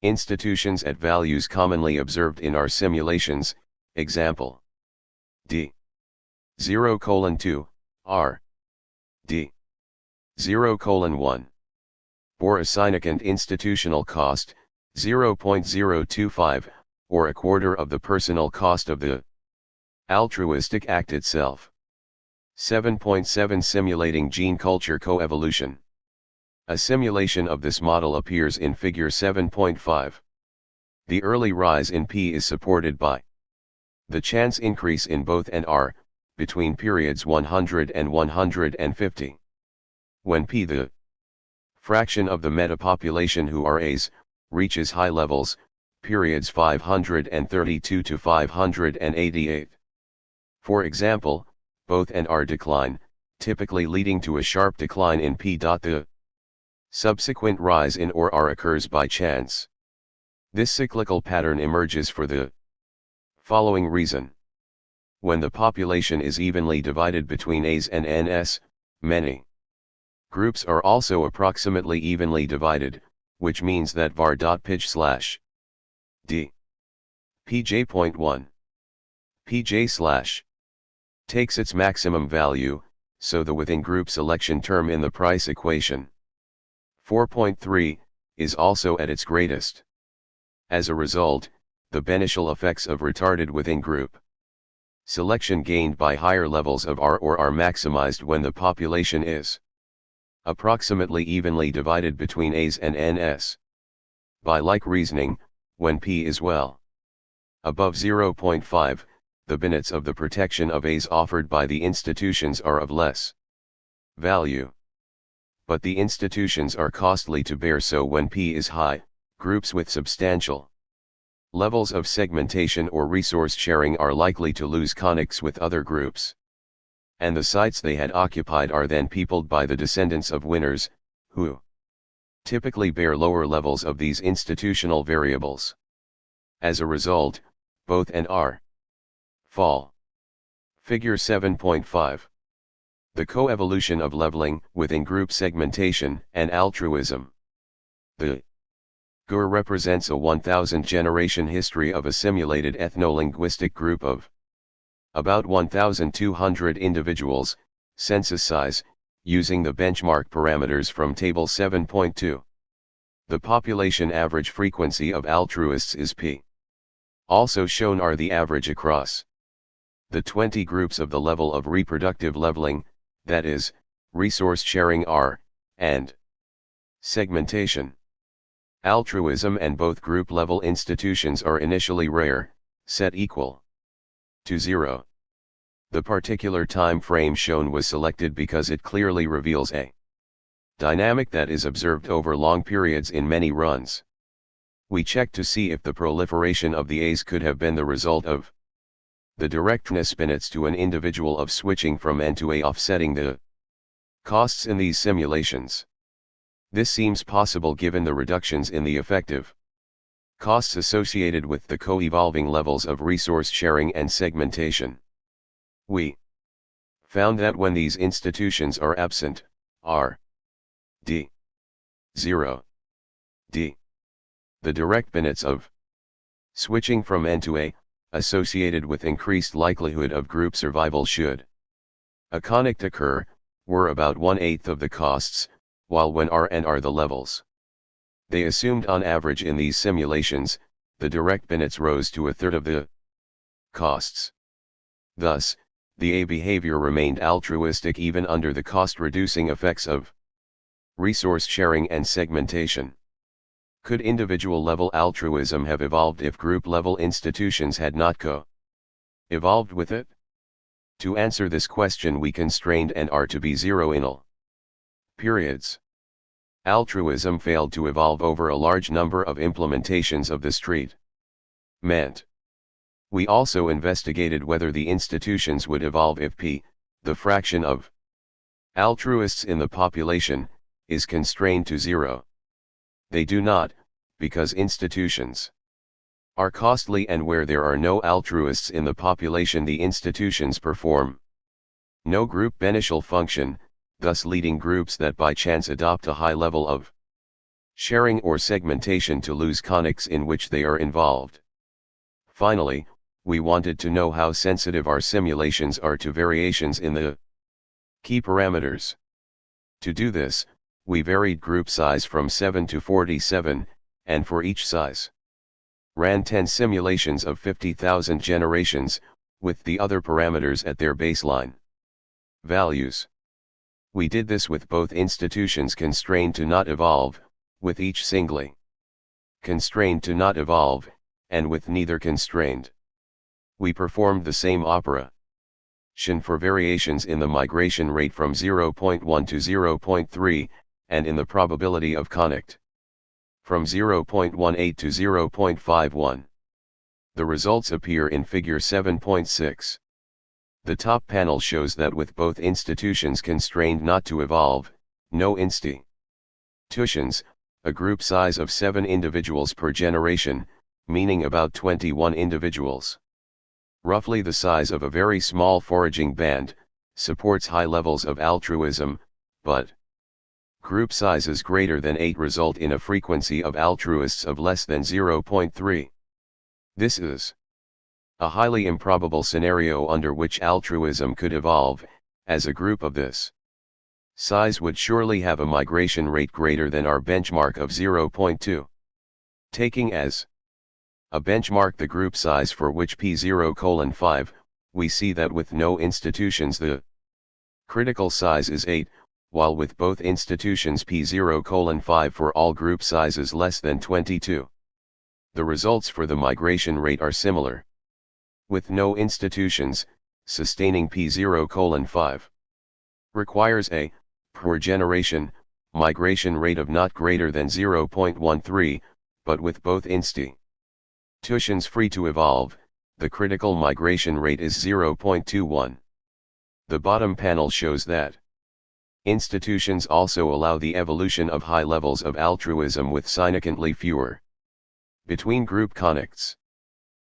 institutions at values commonly observed in our simulations, example D. 0:2, R. D. 0:1. For a significant institutional cost, 0.025, or a quarter of the personal cost of the altruistic act itself. 7.7 Simulating Gene Culture Coevolution. A simulation of this model appears in Figure 7.5. The early rise in P is supported by the chance increase in both N and R, between periods 100 and 150. When P, the fraction of the metapopulation who are A's, reaches high levels, periods 532 to 588. For example, both N and R decline, typically leading to a sharp decline in P. The subsequent rise in or R occurs by chance. This cyclical pattern emerges for the following reason. When the population is evenly divided between A's and NS, many groups are also approximately evenly divided, which means that var.pitch/d pj.1 pj/ takes its maximum value, so the within-group selection term in the price equation 4.3 is also at its greatest. As a result, the beneficial effects of retarded within-group selection gained by higher levels of R or are maximized when the population is approximately evenly divided between A's and NS. By like reasoning, when P is well above 0.5, the benefits of the protection of A's offered by the institutions are of less value. But the institutions are costly to bear, so when P is high, groups with substantial levels of segmentation or resource sharing are likely to lose connects with other groups. And the sites they had occupied are then peopled by the descendants of winners, who typically bear lower levels of these institutional variables. As a result, both N and R fall. Figure 7.5. The coevolution of leveling within group segmentation and altruism. The GUR represents a 1,000 generation history of a simulated ethno-linguistic group of about 1,200 individuals, census size, using the benchmark parameters from Table 7.2. The population average frequency of altruists is P. Also shown are the average across the 20 groups of the level of reproductive leveling, that is, resource sharing R, and segmentation. Altruism and both group level institutions are initially rare, set equal to 0. The particular time frame shown was selected because it clearly reveals a dynamic that is observed over long periods in many runs. We checked to see if the proliferation of the A's could have been the result of the directness benefits to an individual of switching from N to A, offsetting the costs in these simulations. This seems possible given the reductions in the effective costs associated with the co-evolving levels of resource sharing and segmentation. We found that when these institutions are absent, R, D, 0, D, the direct benefits of switching from N to A, associated with increased likelihood of group survival should a connect occur, were about 1/8 of the costs, while when R and R the levels they assumed on average in these simulations, the direct benefits rose to 1/3 of the costs. Thus, the A behavior remained altruistic even under the cost-reducing effects of resource sharing and segmentation. Could individual-level altruism have evolved if group-level institutions had not evolved with it? To answer this question we constrained and are to be zero in all periods. Altruism failed to evolve over a large number of implementations of the street meant. We also investigated whether the institutions would evolve if P, the fraction of altruists in the population, is constrained to zero. They do not, because institutions are costly, and where there are no altruists in the population the institutions perform no group beneficial function, thus leading groups that by chance adopt a high level of sharing or segmentation to lose connects in which they are involved. Finally, we wanted to know how sensitive our simulations are to variations in the key parameters. To do this, we varied group size from 7 to 47, and for each size ran 10 simulations of 50,000 generations, with the other parameters at their baseline values. We did this with both institutions constrained to not evolve, with each singly constrained to not evolve, and with neither constrained. We performed the same operation for variations in the migration rate from 0.1 to 0.3, and in the probability of connect from 0.18 to 0.51. The results appear in figure 7.6. The top panel shows that with both institutions constrained not to evolve, no institutions, a group size of 7 individuals per generation, meaning about 21 individuals, roughly the size of a very small foraging band, supports high levels of altruism, but group sizes greater than 8 result in a frequency of altruists of less than 0.3. This is a highly improbable scenario under which altruism could evolve, as a group of this size would surely have a migration rate greater than our benchmark of 0.2. Taking as a benchmark the group size for which P0:5, we see that with no institutions the critical size is 8, while with both institutions P0:5 for all group sizes less than 22. The results for the migration rate are similar. With no institutions, sustaining P0:5 requires a, per generation, migration rate of not greater than 0.13, but with both institutions free to evolve, the critical migration rate is 0.21. The bottom panel shows that institutions also allow the evolution of high levels of altruism with significantly fewer between group connects.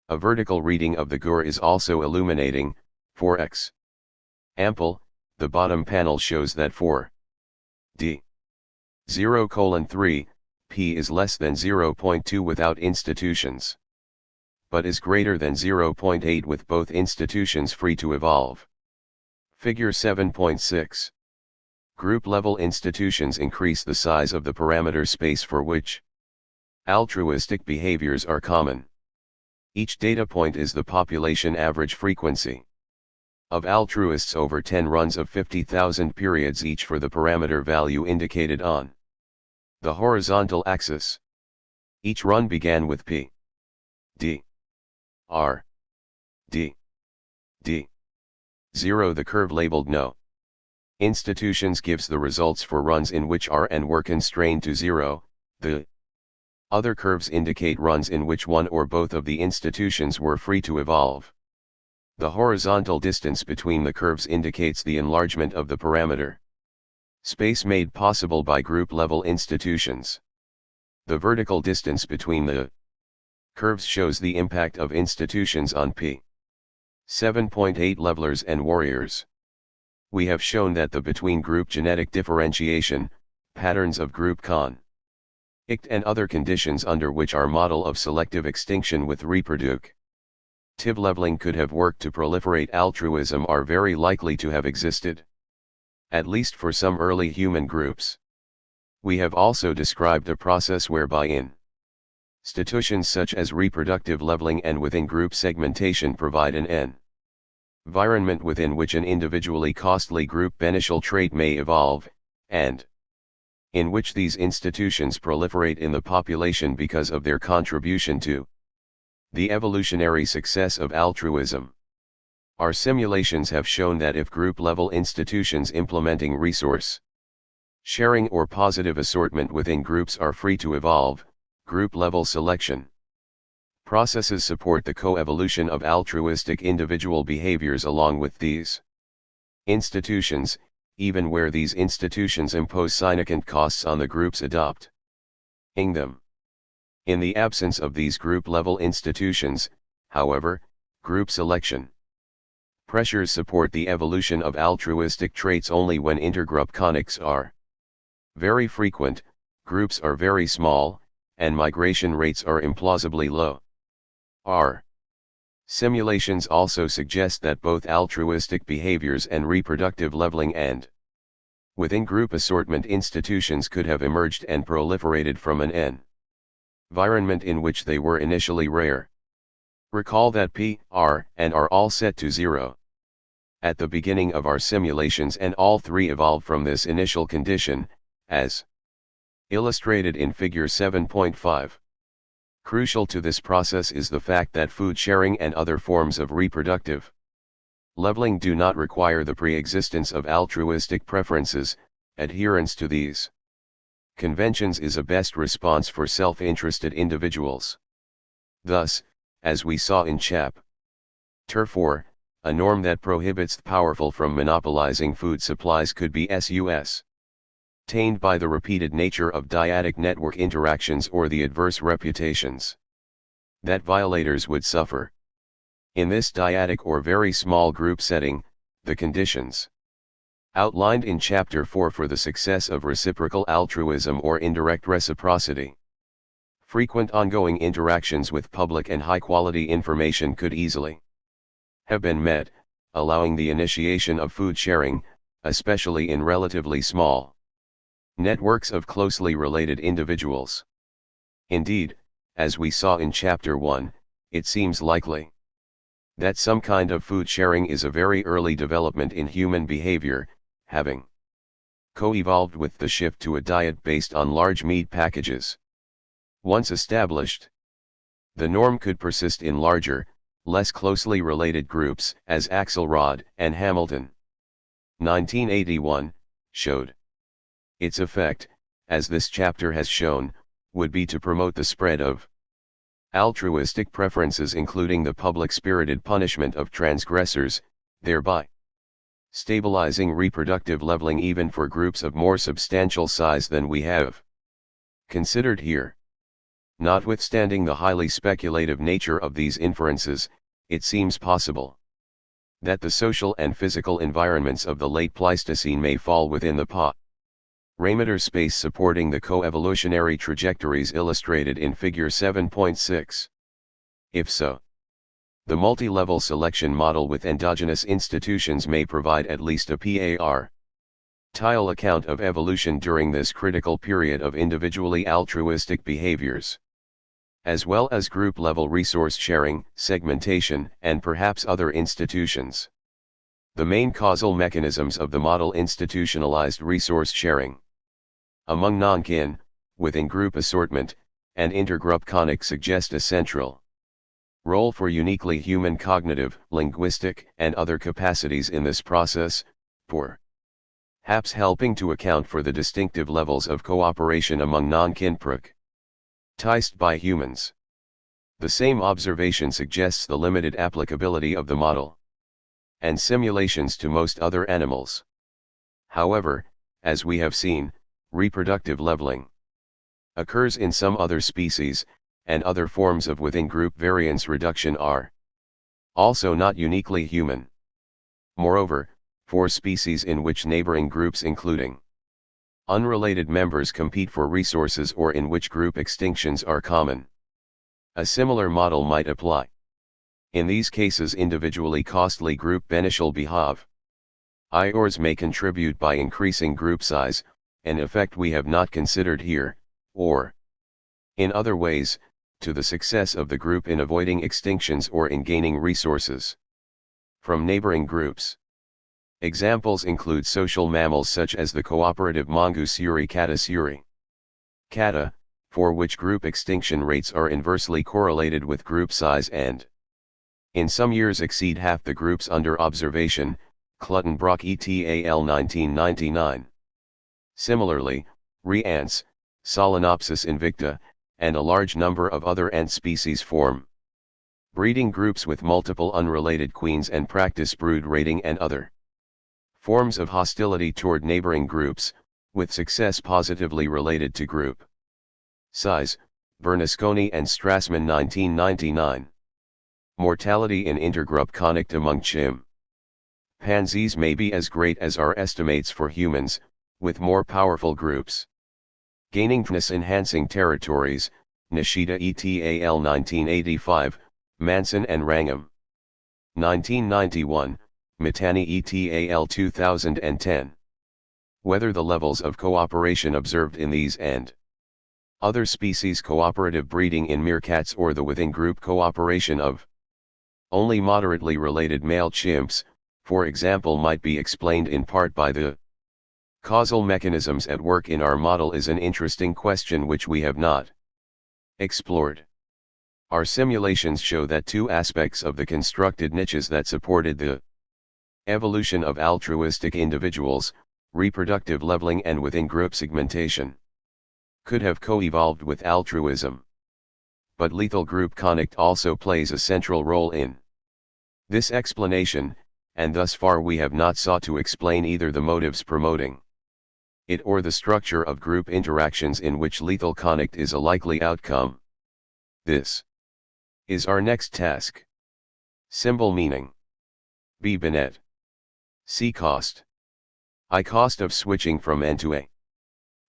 A vertical reading of the GUR is also illuminating. For example, the bottom panel shows that for D 0:3, P is less than 0.2 without institutions, but is greater than 0.8 with both institutions free to evolve. Figure 7.6. Group-level institutions increase the size of the parameter space for which altruistic behaviors are common. Each data point is the population average frequency of altruists over 10 runs of 50,000 periods each for the parameter value indicated on the horizontal axis. Each run began with P D R D D 0. The curve labeled no institutions gives the results for runs in which R and were constrained to 0. The other curves indicate runs in which one or both of the institutions were free to evolve. The horizontal distance between the curves indicates the enlargement of the parameter space made possible by group-level institutions. The vertical distance between the curves shows the impact of institutions on P 7.8 levelers and warriors. We have shown that the between-group genetic differentiation, patterns of group conduct and other conditions under which our model of selective extinction with reproductive leveling could have worked to proliferate altruism are very likely to have existed, at least for some early human groups. We have also described a process whereby in Institutions such as reproductive leveling and within-group segmentation provide an environment within which an individually costly group beneficial trait may evolve, and in which these institutions proliferate in the population because of their contribution to the evolutionary success of altruism. Our simulations have shown that if group-level institutions implementing resource sharing or positive assortment within groups are free to evolve, group-level selection processes support the coevolution of altruistic individual behaviors along with these institutions, even where these institutions impose significant costs on the groups adopting them. In the absence of these group-level institutions, however, group selection pressures support the evolution of altruistic traits only when intergroup conflicts are very frequent, groups are very small, and migration rates are implausibly low. Our simulations also suggest that both altruistic behaviors and reproductive leveling and within-group assortment institutions could have emerged and proliferated from an environment in which they were initially rare. Recall that P, R, and R all set to 0 at the beginning of our simulations, and all three evolved from this initial condition, as illustrated in Figure 7.5. Crucial to this process is the fact that food sharing and other forms of reproductive leveling do not require the pre-existence of altruistic preferences. Adherence to these conventions is a best response for self-interested individuals. Thus, as we saw in Chapter 4, a norm that prohibits the powerful from monopolizing food supplies could be tained by the repeated nature of dyadic network interactions or the adverse reputations that violators would suffer. In this dyadic or very small group setting, the conditions outlined in Chapter 4 for the success of reciprocal altruism or indirect reciprocity, frequent ongoing interactions with public and high-quality information could easily have been met, allowing the initiation of food sharing, especially in relatively small networks of closely related individuals. Indeed, as we saw in Chapter 1, it seems likely that some kind of food sharing is a very early development in human behavior, having co-evolved with the shift to a diet based on large meat packages. Once established, the norm could persist in larger, less closely related groups, as Axelrod and Hamilton, 1981, showed. Its effect, as this chapter has shown, would be to promote the spread of altruistic preferences, including the public-spirited punishment of transgressors, thereby stabilizing reproductive leveling even for groups of more substantial size than we have considered here. Notwithstanding the highly speculative nature of these inferences, it seems possible that the social and physical environments of the late Pleistocene may fall within the parameter space supporting the coevolutionary trajectories illustrated in Figure 7.6. If so, the multi-level selection model with endogenous institutions may provide at least a par-tile account of evolution during this critical period of individually altruistic behaviors, as well as group-level resource sharing, segmentation, and perhaps other institutions. The main causal mechanisms of the model institutionalized resource sharing among non-kin, within-group assortment, and intergroup conic suggest a central role for uniquely human cognitive, linguistic, and other capacities in this process, perhaps helping to account for the distinctive levels of cooperation among non-kin practiced by humans. The same observation suggests the limited applicability of the model and simulations to most other animals. However, as we have seen, reproductive leveling occurs in some other species, and other forms of within-group variance reduction are also not uniquely human. Moreover, for species in which neighboring groups including unrelated members compete for resources or in which group extinctions are common, a similar model might apply. In these cases, individually costly group beneficial behaviors may contribute by increasing group size, an effect we have not considered here, or, in other ways, to the success of the group in avoiding extinctions or in gaining resources from neighboring groups. Examples include social mammals such as the cooperative mongoose Uricata suri. Kata, for which group extinction rates are inversely correlated with group size and in some years exceed half the groups under observation, Clutton-Brock et al. 1999. Similarly, ants, Solenopsis invicta, and a large number of other ant species form breeding groups with multiple unrelated queens and practice brood raiding and other forms of hostility toward neighboring groups, with success positively related to group size. Bernasconi and Strassman 1999. Mortality in intergroup conflict among chimpanzees may be as great as our estimates for humans, with more powerful groups gaining enhancing territories. Nishida et al. 1985, Manson and Wrangham 1991, Mitani et al. 2010. Whether the levels of cooperation observed in these and other species cooperative breeding in meerkats or the within-group cooperation of only moderately related male chimps, for example, might be explained in part by the causal mechanisms at work in our model is an interesting question which we have not explored. Our simulations show that two aspects of the constructed niches that supported the evolution of altruistic individuals, reproductive leveling and within-group segmentation, could have co-evolved with altruism. But lethal group conflict also plays a central role in this explanation, and thus far we have not sought to explain either the motives promoting it or the structure of group interactions in which lethal conflict is a likely outcome. This is our next task. Symbol meaning. B. Binet. C. Cost. I. Cost of switching from N to A.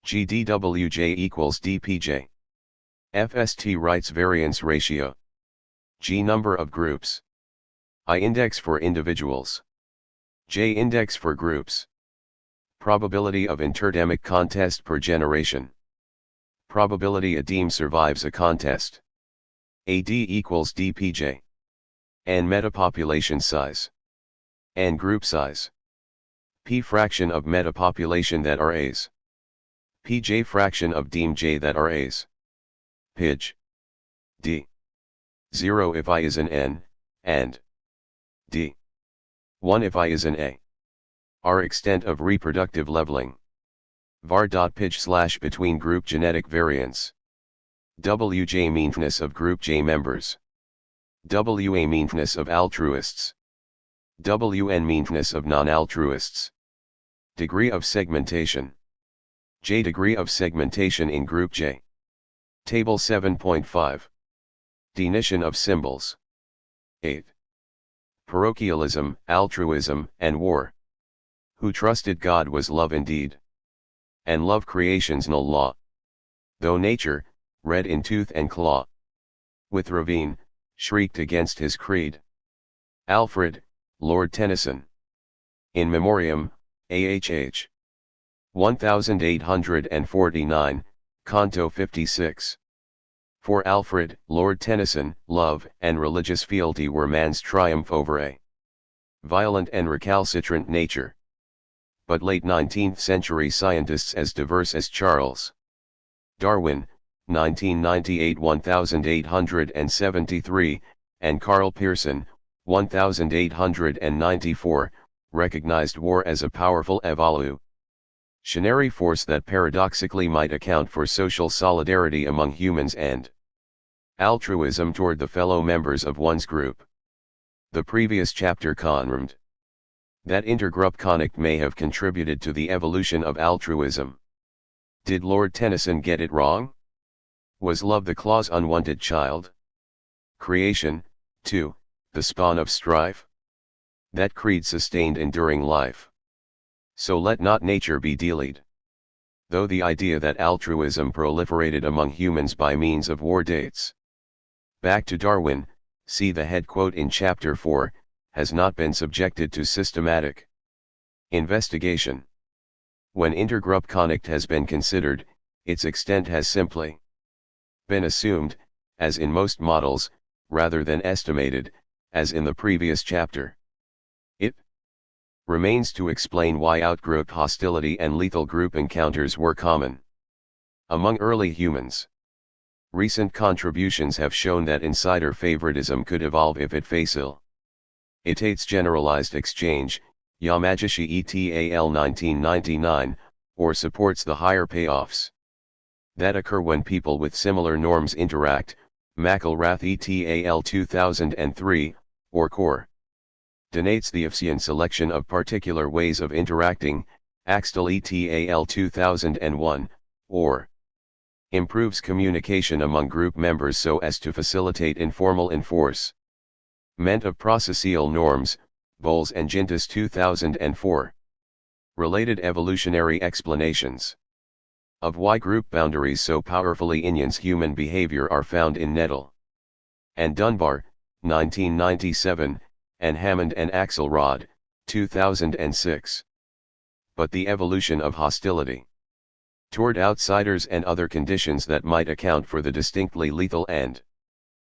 GDWJ equals DPJ. FST Wright's variance ratio. G. Number of groups. I. Index for individuals. J. Index for groups. Probability of interdemic contest per generation. Probability a deme survives a contest. AD equals DPJ. N. Metapopulation size. N. Group size. P. Fraction of metapopulation that are A's. PJ fraction of deme J that are A's. Pij. D. 0 if I is an N, and D. 1 if I is an A. R. Extent of reproductive leveling. var.pij/ between group genetic variance. WJ meanness of group J members. WA meanness of altruists. WN meanness of non-altruists. Degree of segmentation. J. Degree of segmentation in group J. Table 7.5. Definition of symbols. 8. Parochialism, altruism, and war. Who trusted God was love indeed. And love creation's null law. Though nature, red in tooth and claw, with ravine, shrieked against his creed. Alfred, Lord Tennyson. In Memoriam, AHH. 1849, Canto 56. For Alfred, Lord Tennyson, love and religious fealty were man's triumph over a violent and recalcitrant nature. But late 19th century scientists as diverse as Charles Darwin, 1998-1873, and Carl Pearson, 1894, recognized war as a powerful evolutionary force that paradoxically might account for social solidarity among humans and altruism toward the fellow members of one's group. The previous chapter confirmed that intergroup conflict may have contributed to the evolution of altruism. Did Lord Tennyson get it wrong? Was love the claw's unwanted child? Creation, too, the spawn of strife? That creed sustained enduring life. So let not nature be delayed. Though the idea that altruism proliferated among humans by means of war dates back to Darwin, see the head quote in Chapter 4, has not been subjected to systematic investigation. When intergroup conflict has been considered, its extent has simply been assumed, as in most models, rather than estimated, as in the previous chapter. It remains to explain why outgroup hostility and lethal group encounters were common among early humans. Recent contributions have shown that insider favoritism could evolve if it facilitates generalized exchange, Yamagishi et al. 1999, or supports the higher payoffs that occur when people with similar norms interact, McElrath et al. 2003, or coordinates the Ifsian selection of particular ways of interacting, Axtell et al. 2001, or improves communication among group members so as to facilitate informal enforcement of processual norms, Bowles and Gintis 2004. Related evolutionary explanations of why group boundaries so powerfully influence human behavior are found in Nettle and Dunbar, 1997, and Hammond and Axelrod, 2006. But the evolution of hostility toward outsiders and other conditions that might account for the distinctly lethal and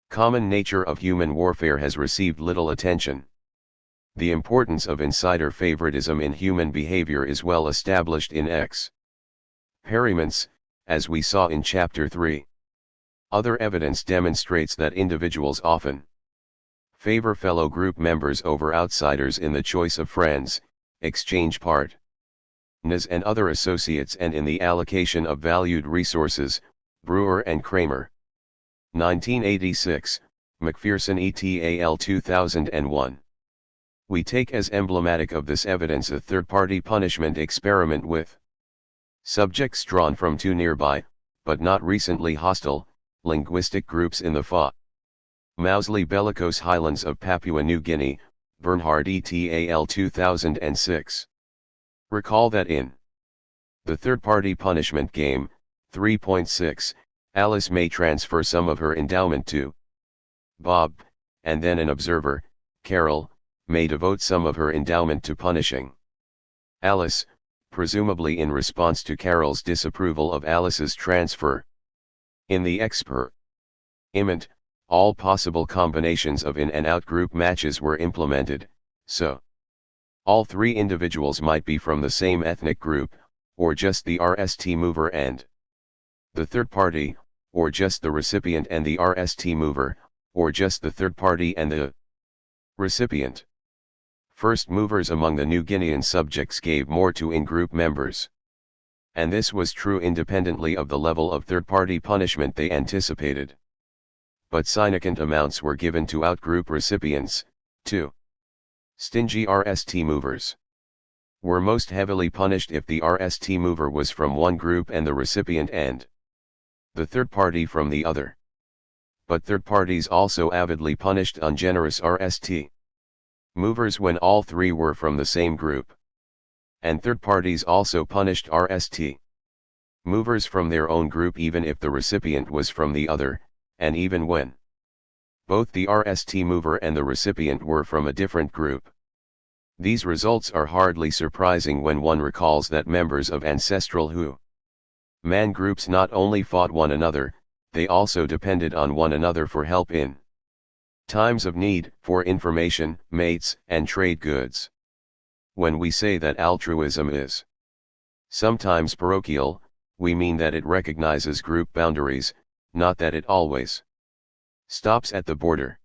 common nature of human warfare has received little attention. The importance of insider favoritism in human behavior is well established in experiments, as we saw in Chapter 3. Other evidence demonstrates that individuals often favor fellow group members over outsiders in the choice of friends, exchange partners and other associates, and in the allocation of valued resources, Brewer and Kramer. 1986, McPherson et al. 2001. We take as emblematic of this evidence a third-party punishment experiment with subjects drawn from two nearby, but not recently hostile, linguistic groups in the Mousley bellicose highlands of Papua New Guinea, Bernhard et al. 2006. Recall that in the third-party punishment game, 3.6, Alice may transfer some of her endowment to Bob, and then an observer, Carol, may devote some of her endowment to punishing Alice, presumably in response to Carol's disapproval of Alice's transfer. In the experiment, all possible combinations of in and out group matches were implemented, so all three individuals might be from the same ethnic group, or just the RST mover and the third party, or just the recipient and the RST mover, or just the third party and the recipient. First movers among the New Guinean subjects gave more to in-group members. And this was true independently of the level of third-party punishment they anticipated. But significant amounts were given to out-group recipients, too. Stingy RST movers were most heavily punished if the RST mover was from one group and the recipient and the third party from the other. But third parties also avidly punished ungenerous RST movers when all three were from the same group. And third parties also punished RST movers from their own group even if the recipient was from the other, and even when both the RST mover and the recipient were from a different group. These results are hardly surprising when one recalls that members of ancestral man groups not only fought one another, they also depended on one another for help in times of need, for information, mates, and trade goods. When we say that altruism is sometimes parochial, we mean that it recognizes group boundaries, not that it always stops at the border.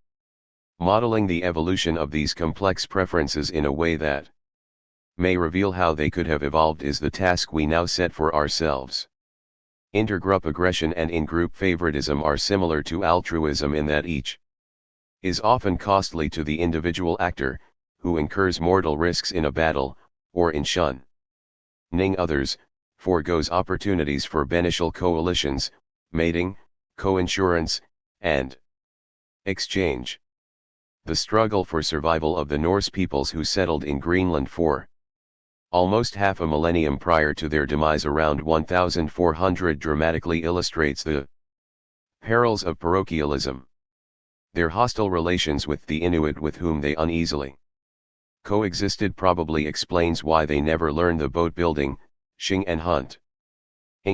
Modeling the evolution of these complex preferences in a way that may reveal how they could have evolved is the task we now set for ourselves. Intergroup aggression and in-group favoritism are similar to altruism in that each is often costly to the individual actor, who incurs mortal risks in a battle, or in shunning others, foregoes opportunities for beneficial coalitions, mating, co-insurance, and exchange. The struggle for survival of the Norse peoples who settled in Greenland for almost half a millennium prior to their demise around 1400 dramatically illustrates the perils of parochialism. Their hostile relations with the Inuit with whom they uneasily coexisted probably explains why they never learned the boat building, shing and hunt.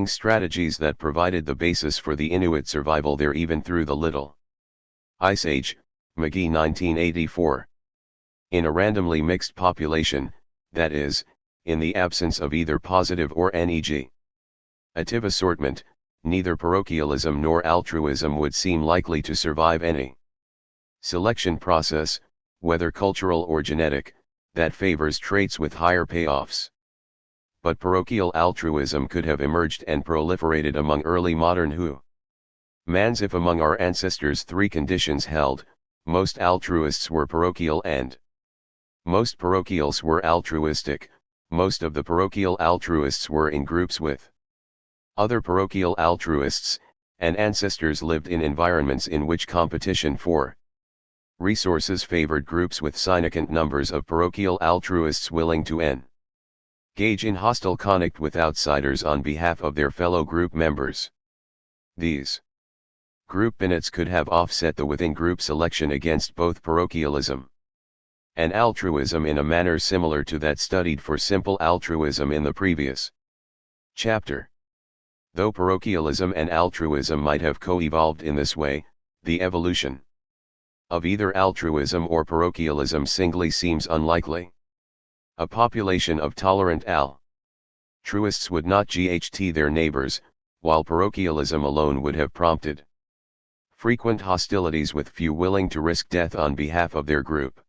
strategies that provided the basis for the Inuit survival there even through the Little Ice Age, McGee 1984. In a randomly mixed population, that is, in the absence of either positive or negative assortment, neither parochialism nor altruism would seem likely to survive any selection process, whether cultural or genetic, that favors traits with higher payoffs. But parochial altruism could have emerged and proliferated among early modern humans if among our ancestors three conditions held: most altruists were parochial and most parochials were altruistic. Most of the parochial altruists were in groups with other parochial altruists, and ancestors lived in environments in which competition for resources favored groups with significant numbers of parochial altruists willing to engage in hostile conflict with outsiders on behalf of their fellow group members. These group units could have offset the within-group selection against both parochialism and altruism in a manner similar to that studied for simple altruism in the previous chapter. Though parochialism and altruism might have co-evolved in this way, the evolution of either altruism or parochialism singly seems unlikely. A population of tolerant altruists would not GHT their neighbors, while parochialism alone would have prompted frequent hostilities with few willing to risk death on behalf of their group.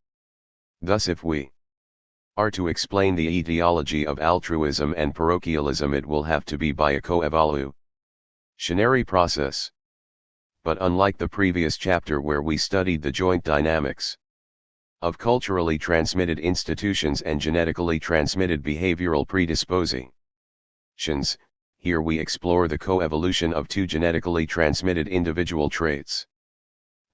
Thus, if we are to explain the etiology of altruism and parochialism, it will have to be by a co-evolutionary process. But unlike the previous chapter where we studied the joint dynamics of culturally transmitted institutions and genetically transmitted behavioral predispositions, here we explore the co-evolution of two genetically transmitted individual traits: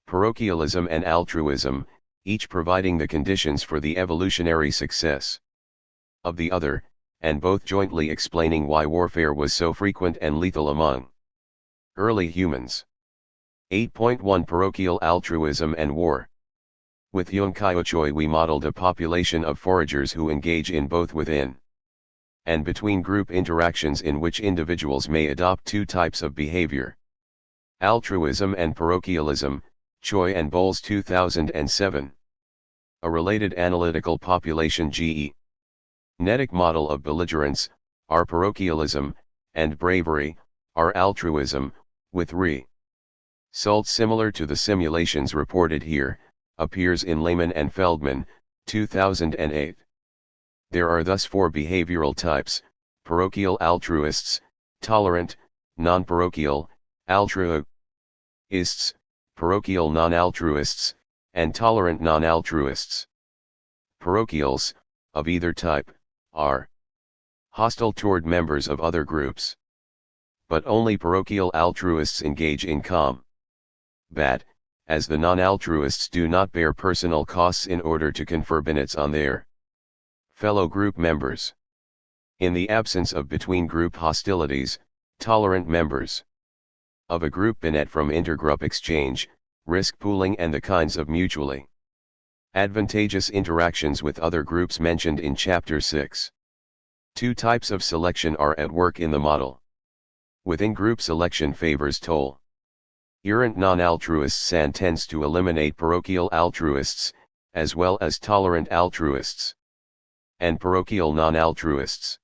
parochialism and altruism, each providing the conditions for the evolutionary success of the other, and both jointly explaining why warfare was so frequent and lethal among early humans. 8.1 Parochial altruism and war. With Yunkaiochoi we modeled a population of foragers who engage in both within and between group interactions in which individuals may adopt two types of behavior: altruism and parochialism, Choi and Bowles 2007. A related analytical population genetic model of belligerence, our parochialism, and bravery, our altruism, with results similar to the simulations reported here, appears in Lehman and Feldman, 2008. There are thus four behavioral types: parochial altruists, tolerant, non-parochial, altruists, parochial non-altruists, and tolerant non-altruists. Parochials, of either type, are hostile toward members of other groups. But only parochial altruists engage in combat, as the non-altruists do not bear personal costs in order to confer benefits on their fellow group members. In the absence of between-group hostilities, tolerant members of a group benefit from intergroup exchange, risk pooling, and the kinds of mutually advantageous interactions with other groups mentioned in Chapter 6. Two types of selection are at work in the model. Within-group selection favors tolerant non-altruists and tends to eliminate parochial altruists, as well as tolerant altruists and parochial non-altruists.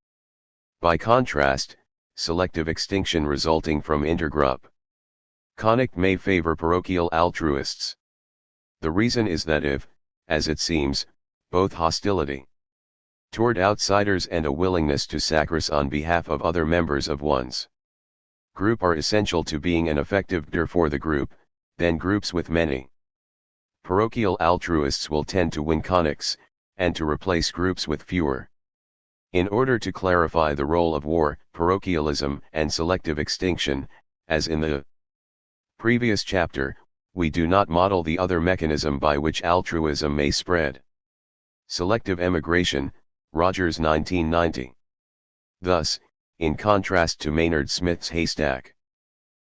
By contrast, selective extinction resulting from intergroup conflict may favor parochial altruists. The reason is that if, as it seems, both hostility toward outsiders and a willingness to sacrifice on behalf of other members of one's group are essential to being an effective leader for the group, then groups with many parochial altruists will tend to win conflicts, and to replace groups with fewer. In order to clarify the role of war, parochialism, and selective extinction, as in the previous chapter, we do not model the other mechanism by which altruism may spread: selective emigration, Rogers 1990. Thus, in contrast to Maynard Smith's haystack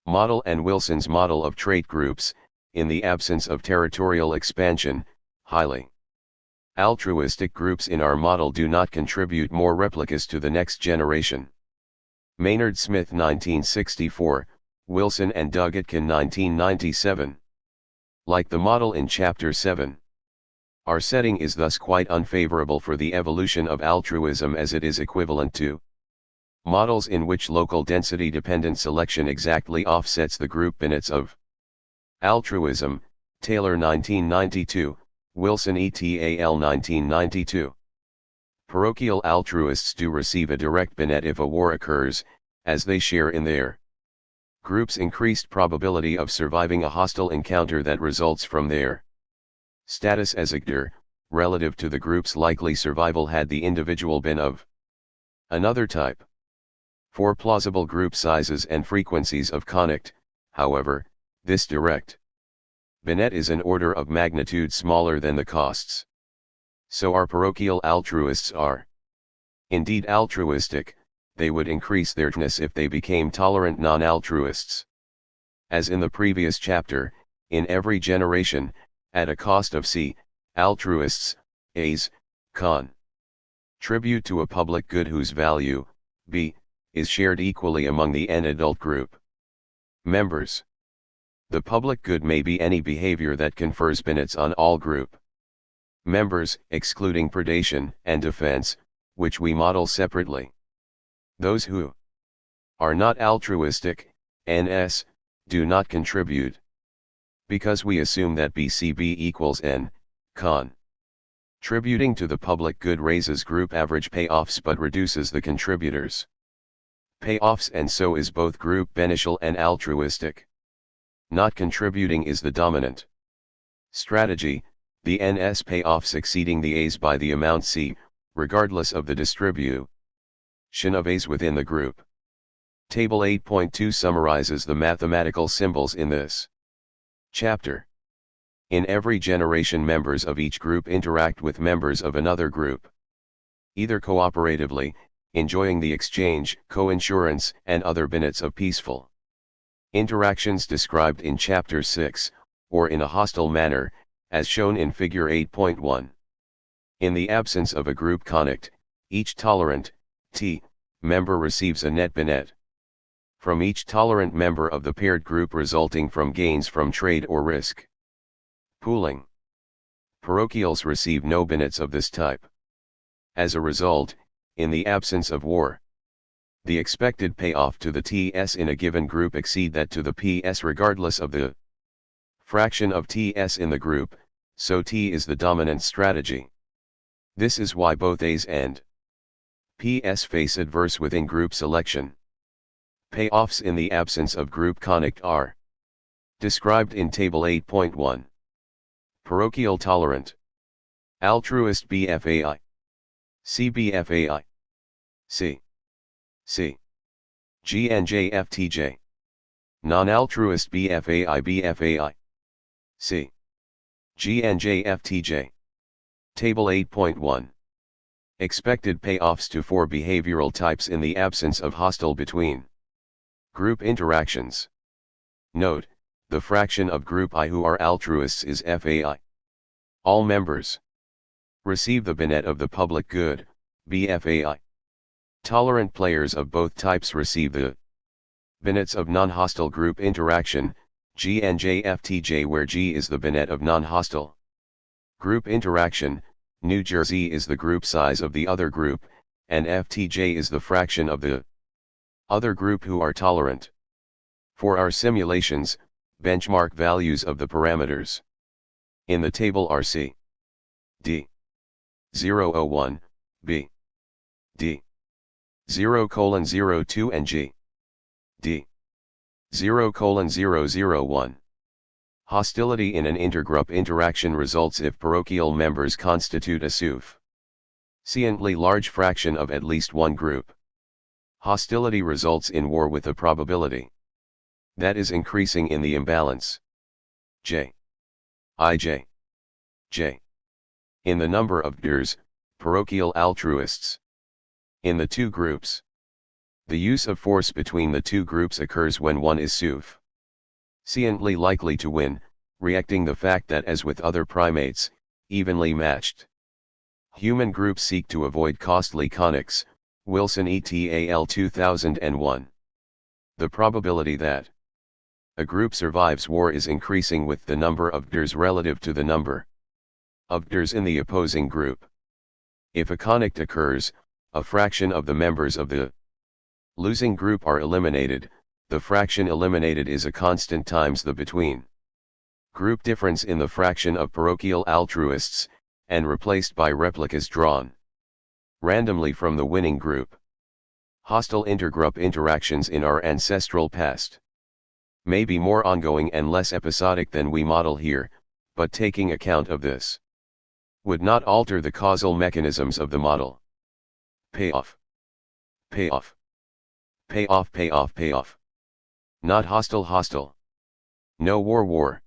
model and Wilson's model of trait groups, in the absence of territorial expansion, highly altruistic groups in our model do not contribute more replicas to the next generation. Maynard Smith 1964, Wilson and Dugatkin 1997. Like the model in Chapter 7. Our setting is thus quite unfavorable for the evolution of altruism, as it is equivalent to models in which local density-dependent selection exactly offsets the group benefits of altruism. Taylor 1992, Wilson et al. 1992. Parochial altruists do receive a direct benefit if a war occurs, as they share in their group's increased probability of surviving a hostile encounter that results from their status as actor, relative to the group's likely survival had the individual been of another type. For plausible group sizes and frequencies of conflict, however, this direct benefit is an order of magnitude smaller than the costs. So our parochial altruists are indeed altruistic, they would increase their tolerance if they became tolerant non-altruists. As in the previous chapter, in every generation, at a cost of c, altruists, a's, contribute to a public good whose value, b, is shared equally among the n adult group members. The public good may be any behavior that confers benefits on all group members, excluding predation and defense, which we model separately. Those who are not altruistic, NS, do not contribute. Because we assume that BCB equals N, contributing to the public good raises group average payoffs but reduces the contributors' payoffs, and so is both group beneficial and altruistic. Not contributing is the dominant strategy, the NS payoffs exceeding the A's by the amount C, regardless of the distribution of A's within the group. Table 8.2 summarizes the mathematical symbols in this chapter. In every generation, members of each group interact with members of another group, either cooperatively, enjoying the exchange, co-insurance, and other benefits of peaceful interactions described in Chapter 6, or in a hostile manner, as shown in Figure 8.1. In the absence of a group conflict, each tolerant, T, member receives a net benefit from each tolerant member of the paired group resulting from gains from trade or risk pooling. Parochials receive no benefits of this type. As a result, in the absence of war, the expected payoff to the TS in a given group exceed that to the PS regardless of the fraction of TS in the group, so T is the dominant strategy. This is why both A's and PS face adverse within group selection. Payoffs in the absence of group conflict are described in Table 8.1. Parochial tolerant. Altruist BFAI. CBFAI. C. C. GNJFTJ. Non-altruist BFAI BFAI. C. GNJFTJ. Table 8.1. Expected payoffs to four behavioral types in the absence of hostile between group interactions. Note, the fraction of group I who are altruists is FAI. All members receive the benefit of the public good, BFAI. Tolerant players of both types receive the benefits of non-hostile group interaction, G and JFTJ, where G is the benefit of non-hostile group interaction, New Jersey is the group size of the other group, and FTJ is the fraction of the other group who are tolerant. For our simulations, benchmark values of the parameters in the table are C, D, 001, B, D, 0:02 and G, D, 0:001. Hostility in an intergroup interaction results if parochial members constitute a sufficiently large fraction of at least one group. Hostility results in war with a probability that is increasing in the imbalance J, Ij, J. In the number of DERs, parochial altruists. In the two groups, the use of force between the two groups occurs when one is sufficiently likely to win, reacting the fact that, as with other primates, evenly matched human groups seek to avoid costly conflicts, Wilson et al. 2001. The probability that a group survives war is increasing with the number of THIRDs relative to the number of THIRDs in the opposing group. If a conflict occurs, a fraction of the members of the losing group are eliminated. The fraction eliminated is a constant times the between group difference in the fraction of parochial altruists, and replaced by replicas drawn randomly from the winning group. Hostile intergroup interactions in our ancestral past may be more ongoing and less episodic than we model here, but taking account of this would not alter the causal mechanisms of the model. Payoff. Payoff. Payoff, payoff, payoff. Not hostile, hostile. No war, war.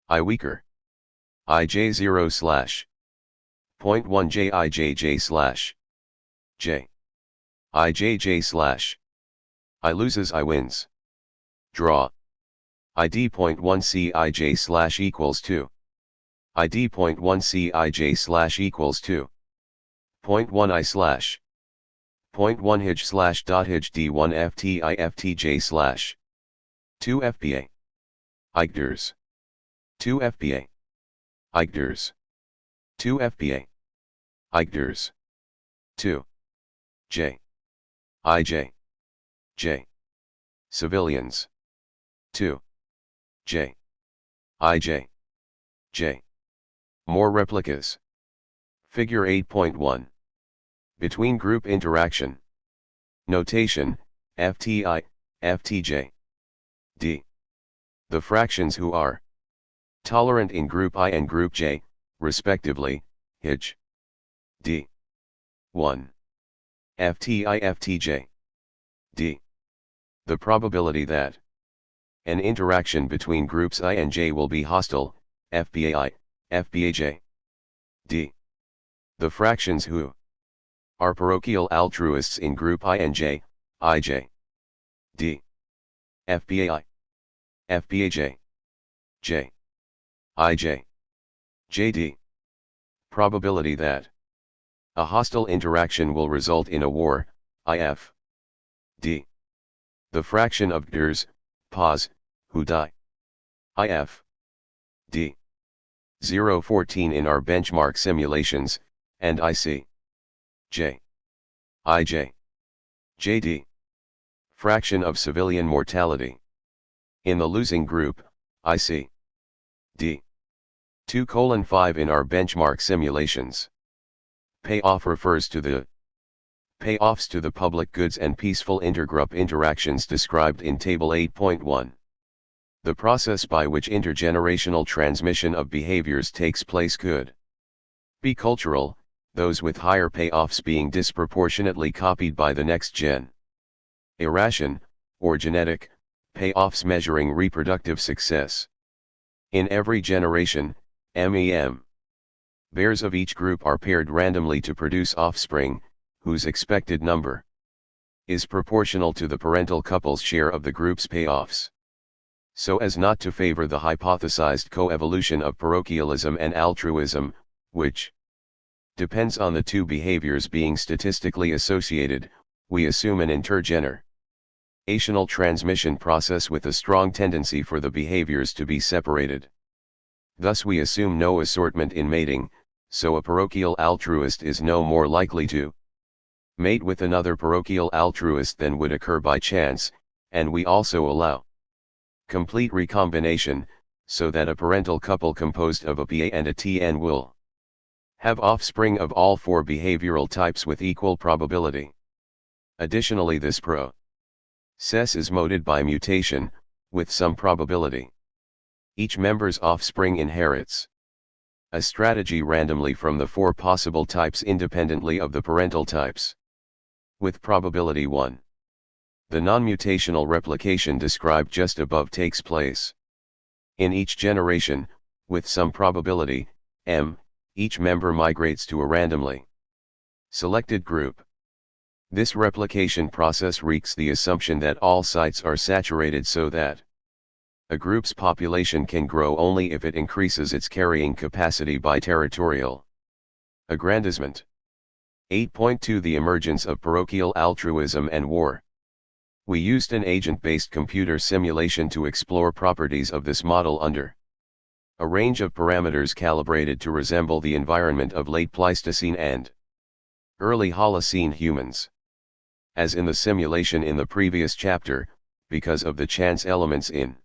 I weaker. IJ0 slash. 0.1 JIJJ slash. J. IJJ slash. I loses, I wins. Draw. ID.1 CIJ slash equals 2. ID.1 CIJ slash equals 2. 0.1 I slash. 0.1 Hij slash dot Hij D1 FTI FTJ slash. 2 FPA. Eichters. 2 FPA. Eichters. 2 FPA. Eichters. 2. J. IJ. J. Civilians. 2. J. IJ. J. More replicas. Figure 8.1. Between group interaction. Notation, FTI, FTJ. D. The fractions who are tolerant in group I and group J, respectively, Hij. D. 1. FTI FTJ. D. The probability that an interaction between groups I and J will be hostile, FPAI, FPAJ. D. The fractions who are parochial altruists in group I and J, IJ. D. FPAI, FPAJ. J. IJ. JD. Probability that a hostile interaction will result in a war, IF. D. The fraction of THIRDs, PAs, who die. IF. D. 0.14 in our benchmark simulations, and IC. J. IJ. JD. Fraction of civilian mortality. In the losing group, IC. D. 2:5 in our benchmark simulations. Payoff refers to the payoffs to the public goods and peaceful intergroup interactions described in Table 8.1. The process by which intergenerational transmission of behaviors takes place could be cultural, those with higher payoffs being disproportionately copied by the next gen. Irration, or genetic, payoffs measuring reproductive success. In every generation, MEM. Pairs of each group are paired randomly to produce offspring, whose expected number is proportional to the parental couple's share of the group's payoffs. So as not to favor the hypothesized coevolution of parochialism and altruism, which depends on the two behaviors being statistically associated, we assume an intergenerational transmission process with a strong tendency for the behaviors to be separated. Thus we assume no assortment in mating, so a parochial altruist is no more likely to mate with another parochial altruist than would occur by chance, and we also allow complete recombination, so that a parental couple composed of a PA and a TN will have offspring of all four behavioral types with equal probability. Additionally, this process is moded by mutation, with some probability. Each member's offspring inherits a strategy randomly from the four possible types independently of the parental types. With probability 1. The non-mutational replication described just above takes place. In each generation, with some probability, M, each member migrates to a randomly selected group. This replication process wreaks the assumption that all sites are saturated so that a group's population can grow only if it increases its carrying capacity by territorial aggrandizement. 8.2 The emergence of parochial altruism and war. We used an agent-based computer simulation to explore properties of this model under a range of parameters calibrated to resemble the environment of late Pleistocene and early Holocene humans. As in the simulation in the previous chapter, because of the chance elements in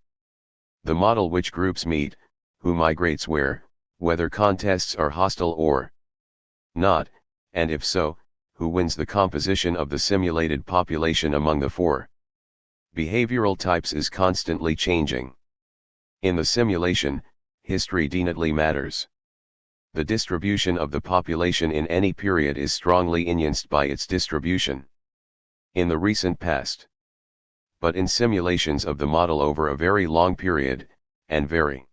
the model, which groups meet, who migrates where, whether contests are hostile or not, and if so, who wins the composition of the simulated population among the four behavioral types is constantly changing. In the simulation, history definitely matters. The distribution of the population in any period is strongly influenced by its distribution in the recent past. But in simulations of the model over a very long period, and very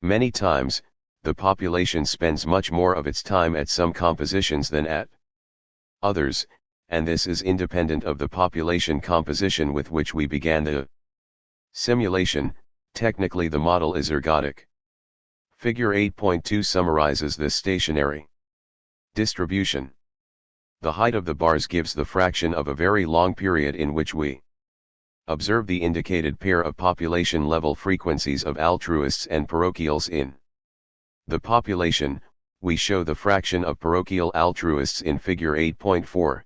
many times, the population spends much more of its time at some compositions than at others, and this is independent of the population composition with which we began the simulation. Technically the model is ergodic. Figure 8.2 summarizes this stationary distribution. The height of the bars gives the fraction of a very long period in which we observe the indicated pair of population level frequencies of altruists and parochials in the population. We show the fraction of parochial altruists in figure 8.4.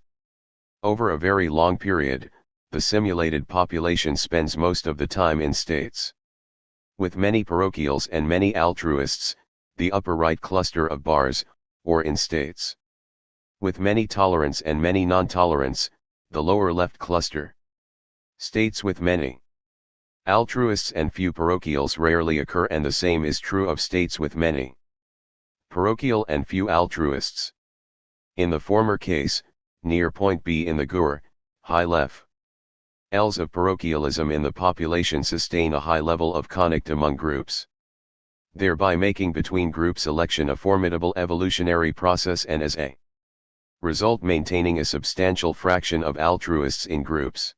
Over a very long period, the simulated population spends most of the time in states with many parochials and many altruists, the upper right cluster of bars, or in states with many tolerants and many non-tolerants, the lower left cluster. States with many altruists and few parochials rarely occur, and the same is true of states with many parochial and few altruists. In the former case, near point B in the GUR, high left Ls of parochialism in the population sustain a high level of connect among groups, thereby making between group selection a formidable evolutionary process, and as a result maintaining a substantial fraction of altruists in groups.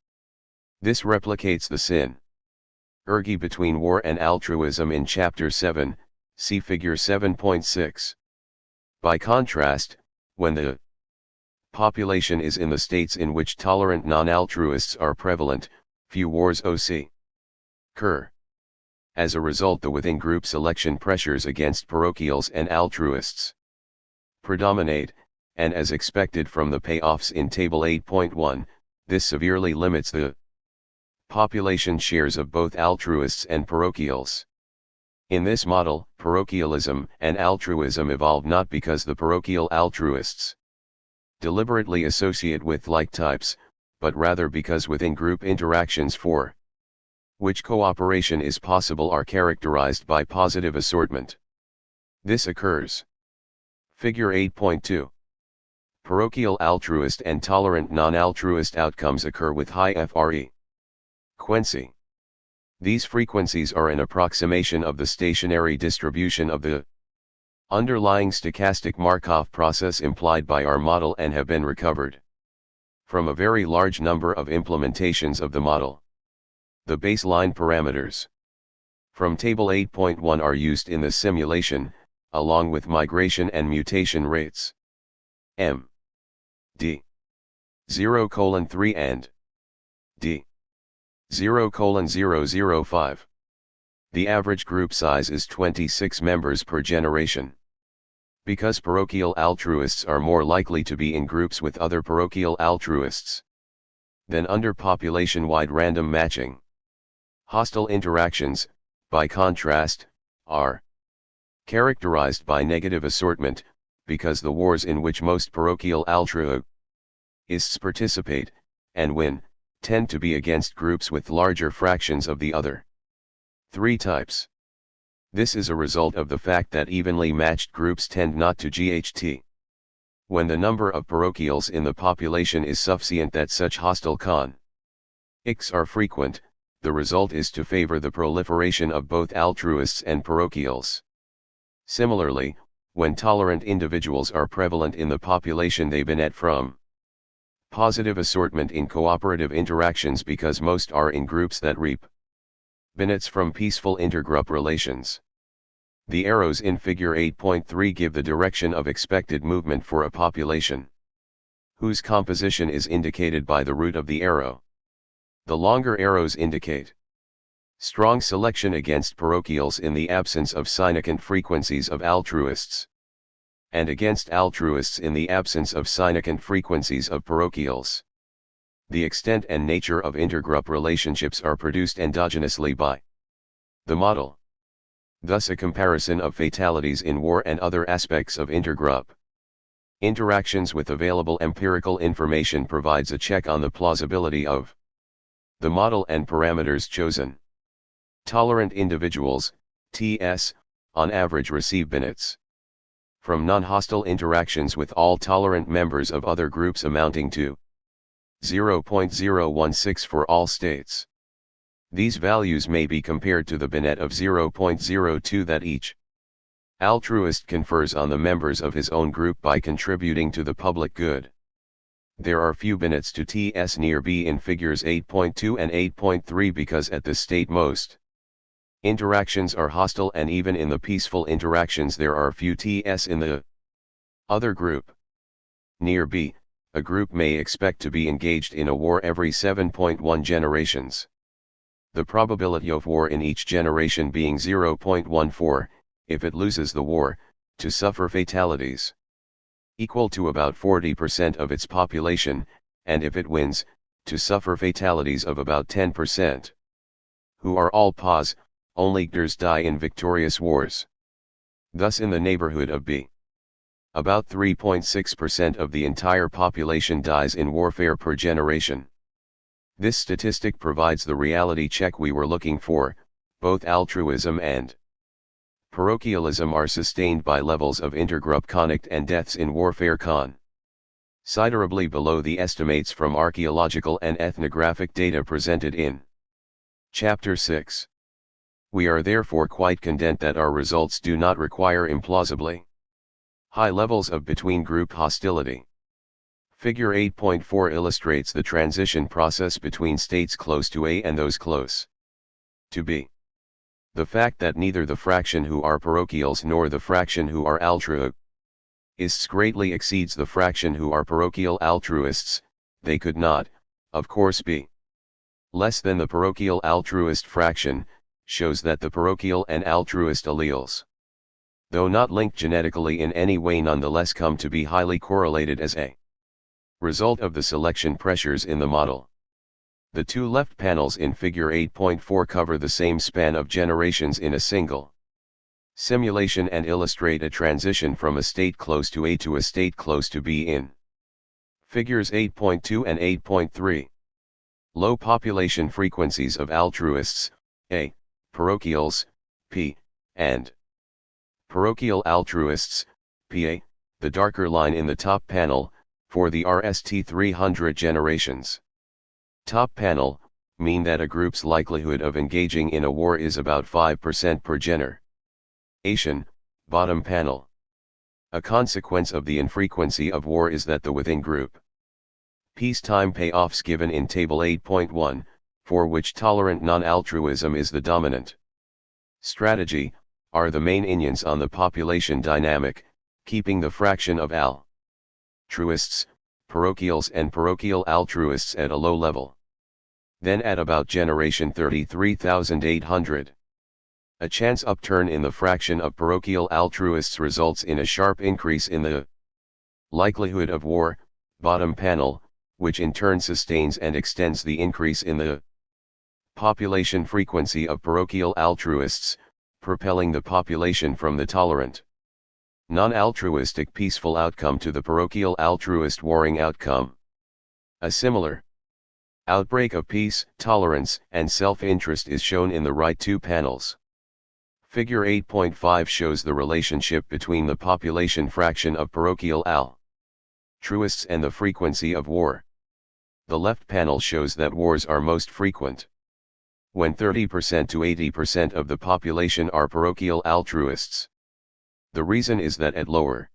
This replicates the synergy between war and altruism in Chapter 7, see Figure 7.6. By contrast, when the population is in the states in which tolerant non-altruists are prevalent, few wars occur. As a result, the within-group selection pressures against parochials and altruists predominate, and as expected from the payoffs in Table 8.1, this severely limits the population shares of both altruists and parochials. In this model, parochialism and altruism evolve not because the parochial altruists deliberately associate with like types, but rather because within group interactions for which cooperation is possible are characterized by positive assortment. This occurs. Figure 8.2. Parochial altruist and tolerant non-altruist outcomes occur with high frequency. These frequencies are an approximation of the stationary distribution of the underlying stochastic Markov process implied by our model and have been recovered from a very large number of implementations of the model. The baseline parameters from Table 8.1 are used in the simulation, along with migration and mutation rates M. D. 0:3 and D. 0:005. The average group size is 26 members per generation. Because parochial altruists are more likely to be in groups with other parochial altruists than under population-wide random matching. Hostile interactions, by contrast, are characterized by negative assortment, because the wars in which most parochial altruists participate, and win, tend to be against groups with larger fractions of the other three types. This is a result of the fact that evenly matched groups tend not to GHT. When the number of parochials in the population is sufficient that such hostile conflicts are frequent, the result is to favor the proliferation of both altruists and parochials. Similarly, when tolerant individuals are prevalent in the population, they benefit from positive assortment in cooperative interactions because most are in groups that reap benefits from peaceful intergroup relations. The arrows in Figure 8.3 give the direction of expected movement for a population. whose composition is indicated by the root of the arrow. The longer arrows indicate strong selection against parochials in the absence of significant frequencies of altruists, and against altruists in the absence of significant frequencies of parochials. The extent and nature of intergroup relationships are produced endogenously by the model. Thus a comparison of fatalities in war and other aspects of intergroup interactions with available empirical information provides a check on the plausibility of the model and parameters chosen. Tolerant individuals, TS, on average receive benefits from non-hostile interactions with all tolerant members of other groups amounting to 0.016 for all states. These values may be compared to the benet of 0.02 that each altruist confers on the members of his own group by contributing to the public good. There are few benets to TS near B in figures 8.2 and 8.3 because at this state most interactions are hostile, and even in the peaceful interactions there are few TS in the other group. Near B, a group may expect to be engaged in a war every 7.1 generations. The probability of war in each generation being 0.14, if it loses the war, to suffer fatalities equal to about 40% of its population, and if it wins, to suffer fatalities of about 10%. Who are all pause, only Gders die in victorious wars. Thus in the neighborhood of B, about 3.6% of the entire population dies in warfare per generation. This statistic provides the reality check we were looking for. Both altruism and parochialism are sustained by levels of intergroup conflict and deaths in warfare considerably below the estimates from archaeological and ethnographic data presented in Chapter 6. We are therefore quite content that our results do not require implausibly high levels of between-group hostility. Figure 8.4 illustrates the transition process between states close to A and those close to B. The fact that neither the fraction who are parochials nor the fraction who are altruists greatly exceeds the fraction who are parochial altruists, they could not, of course, be less than the parochial altruist fraction, shows that the parochial and altruist alleles, though not linked genetically in any way, nonetheless come to be highly correlated as a result of the selection pressures in the model. The two left panels in figure 8.4 cover the same span of generations in a single simulation and illustrate a transition from a state close to A to a state close to B in figures 8.2 and 8.3. Low population frequencies of altruists, A, parochials, P, and parochial altruists, PA, the darker line in the top panel, for the RST 300 generations. Top panel, mean that a group's likelihood of engaging in a war is about 5% per generation. Bottom panel. A consequence of the infrequency of war is that the within-group peacetime payoffs given in Table 8.1, for which tolerant non-altruism is the dominant strategy, are the main ingredient on the population dynamic, keeping the fraction of altruists, parochials and parochial altruists at a low level. Then at about generation 33,800. A chance upturn in the fraction of parochial altruists results in a sharp increase in the likelihood of war, bottom panel, which in turn sustains and extends the increase in the population frequency of parochial altruists, propelling the population from the tolerant, non-altruistic peaceful outcome to the parochial altruist warring outcome. A similar outbreak of peace, tolerance, and self-interest is shown in the right two panels. Figure 8.5 shows the relationship between the population fraction of parochial altruists and the frequency of war. The left panel shows that wars are most frequent when 30% to 80% of the population are parochial altruists. The reason is that at lower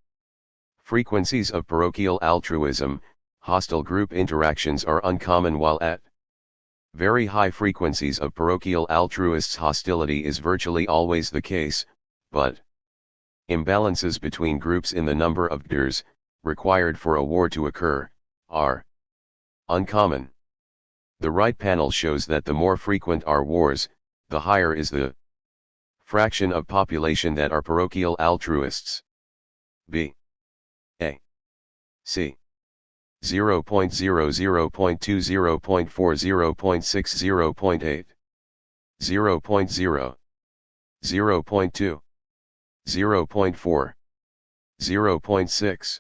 frequencies of parochial altruism, hostile group interactions are uncommon, while at very high frequencies of parochial altruists hostility is virtually always the case, but imbalances between groups in the number of Gders required for a war to occur are uncommon. The right panel shows that the more frequent are wars, the higher is the fraction of population that are parochial altruists. B. A. C. 0.00, 0.20, 0.40, 0.60, 0.8, 0.0, 0.2, 0.4, 0.6,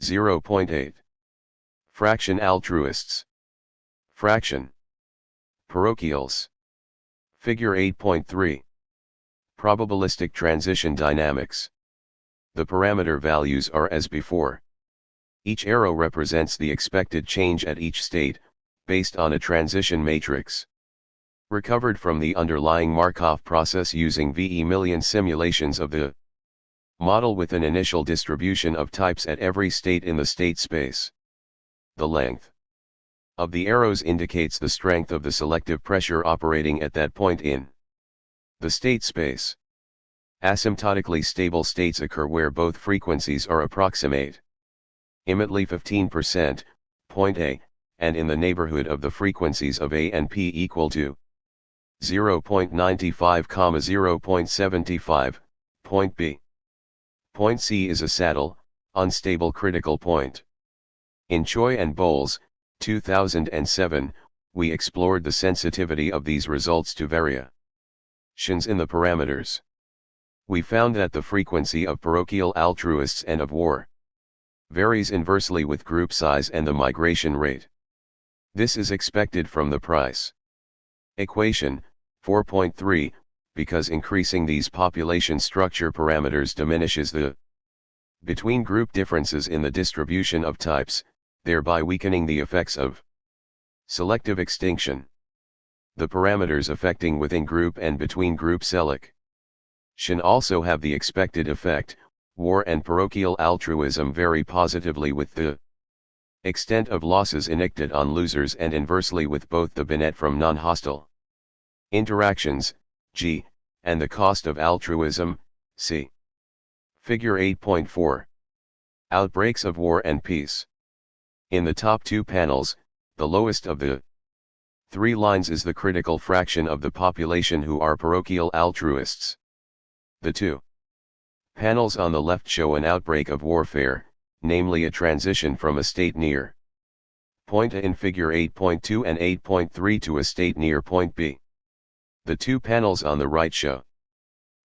0.8. Fraction altruists. Fraction. Parochials. Figure 8.3. Probabilistic transition dynamics. The parameter values are as before. Each arrow represents the expected change at each state, based on a transition matrix. Recovered from the underlying Markov process using VE million simulations of the model with an initial distribution of types at every state in the state space. The length of the arrows indicates the strength of the selective pressure operating at that point in the state space. Asymptotically stable states occur where both frequencies are approximate. Immediately 15%, point A, and in the neighborhood of the frequencies of A and P equal to 0.95, 0.75, point B. Point C is a saddle, unstable critical point. In Choi and Bowles, 2007, we explored the sensitivity of these results to variations in the parameters. We found that the frequency of parochial altruists and of war varies inversely with group size and the migration rate. This is expected from the price equation, 4.3, because increasing these population structure parameters diminishes the between group differences in the distribution of types, thereby weakening the effects of selective extinction. The parameters affecting within group and between group selection also have the expected effect. War and parochial altruism vary positively with the extent of losses enacted on losers and inversely with both the Binet from non-hostile interactions, G, and the cost of altruism, C. Figure 8.4. Outbreaks of war and peace. In the top two panels, the lowest of the three lines is the critical fraction of the population who are parochial altruists. The two panels on the left show an outbreak of warfare, namely a transition from a state near point A in figure 8.2 and 8.3 to a state near point B. The two panels on the right show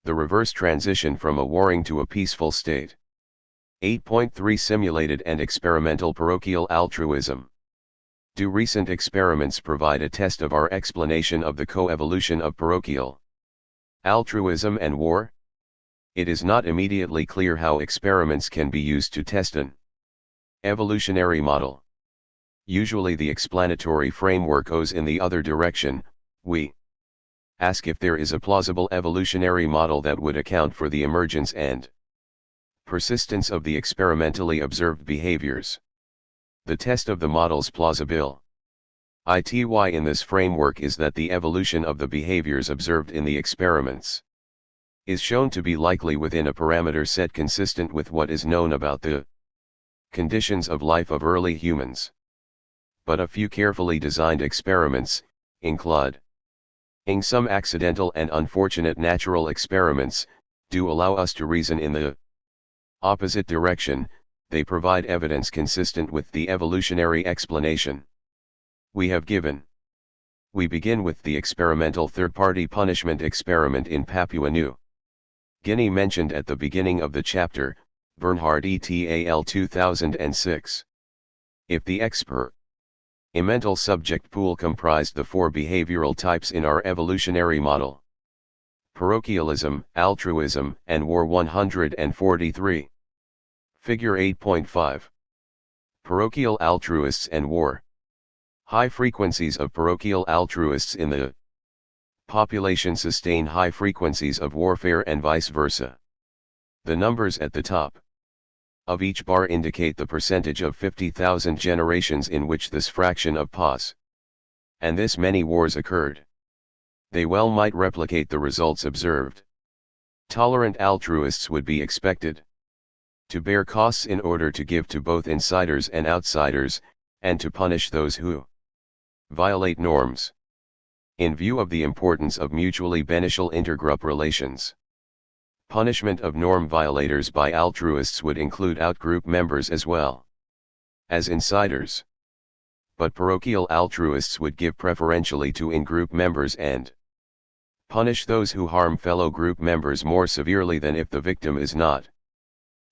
the reverse transition from a warring to a peaceful state. 8.3 Simulated and experimental parochial altruism. Do recent experiments provide a test of our explanation of the coevolution of parochial altruism and war? It is not immediately clear how experiments can be used to test an evolutionary model. Usually the explanatory framework goes in the other direction. We ask if there is a plausible evolutionary model that would account for the emergence and persistence of the experimentally observed behaviors. The test of the model's plausibility in this framework is that the evolution of the behaviors observed in the experiments is shown to be likely within a parameter set consistent with what is known about the conditions of life of early humans. But a few carefully designed experiments, including some accidental and unfortunate natural experiments, do allow us to reason in the opposite direction. They provide evidence consistent with the evolutionary explanation we have given. We begin with the experimental third-party punishment experiment in Papua New Guinea mentioned at the beginning of the chapter, Bernhard et al. 2006. If the experimental subject pool comprised the four behavioral types in our evolutionary model: parochialism, altruism, and war 143. Figure 8.5. Parochial altruists and war. High frequencies of parochial altruists in the population sustain high frequencies of warfare and vice versa. The numbers at the top of each bar indicate the percentage of 50,000 generations in which this fraction of POS and this many wars occurred. They well might replicate the results observed. Tolerant altruists would be expected to bear costs in order to give to both insiders and outsiders, and to punish those who violate norms. In view of the importance of mutually beneficial intergroup relations, punishment of norm violators by altruists would include outgroup members as well as insiders. But parochial altruists would give preferentially to in-group members and punish those who harm fellow group members more severely than if the victim is not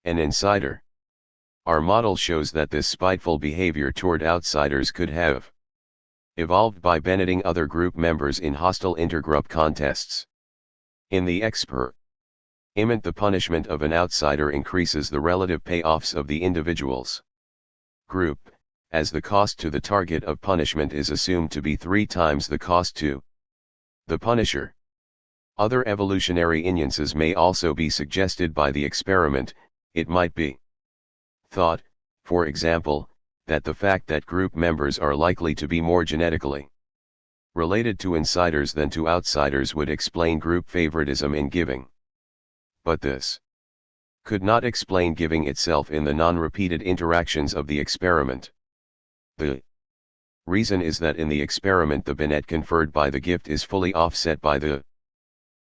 an insider. Our model shows that this spiteful behavior toward outsiders could have evolved by benefiting other group members in hostile intergroup contests. In the experiment, the punishment of an outsider increases the relative payoffs of the individual's group, as the cost to the target of punishment is assumed to be 3 times the cost to the punisher. Other evolutionary instances may also be suggested by the experiment. It might be thought, for example, that the fact that group members are likely to be more genetically related to insiders than to outsiders would explain group favoritism in giving. But this could not explain giving itself in the non-repeated interactions of the experiment. The reason is that in the experiment the benefit conferred by the gift is fully offset by the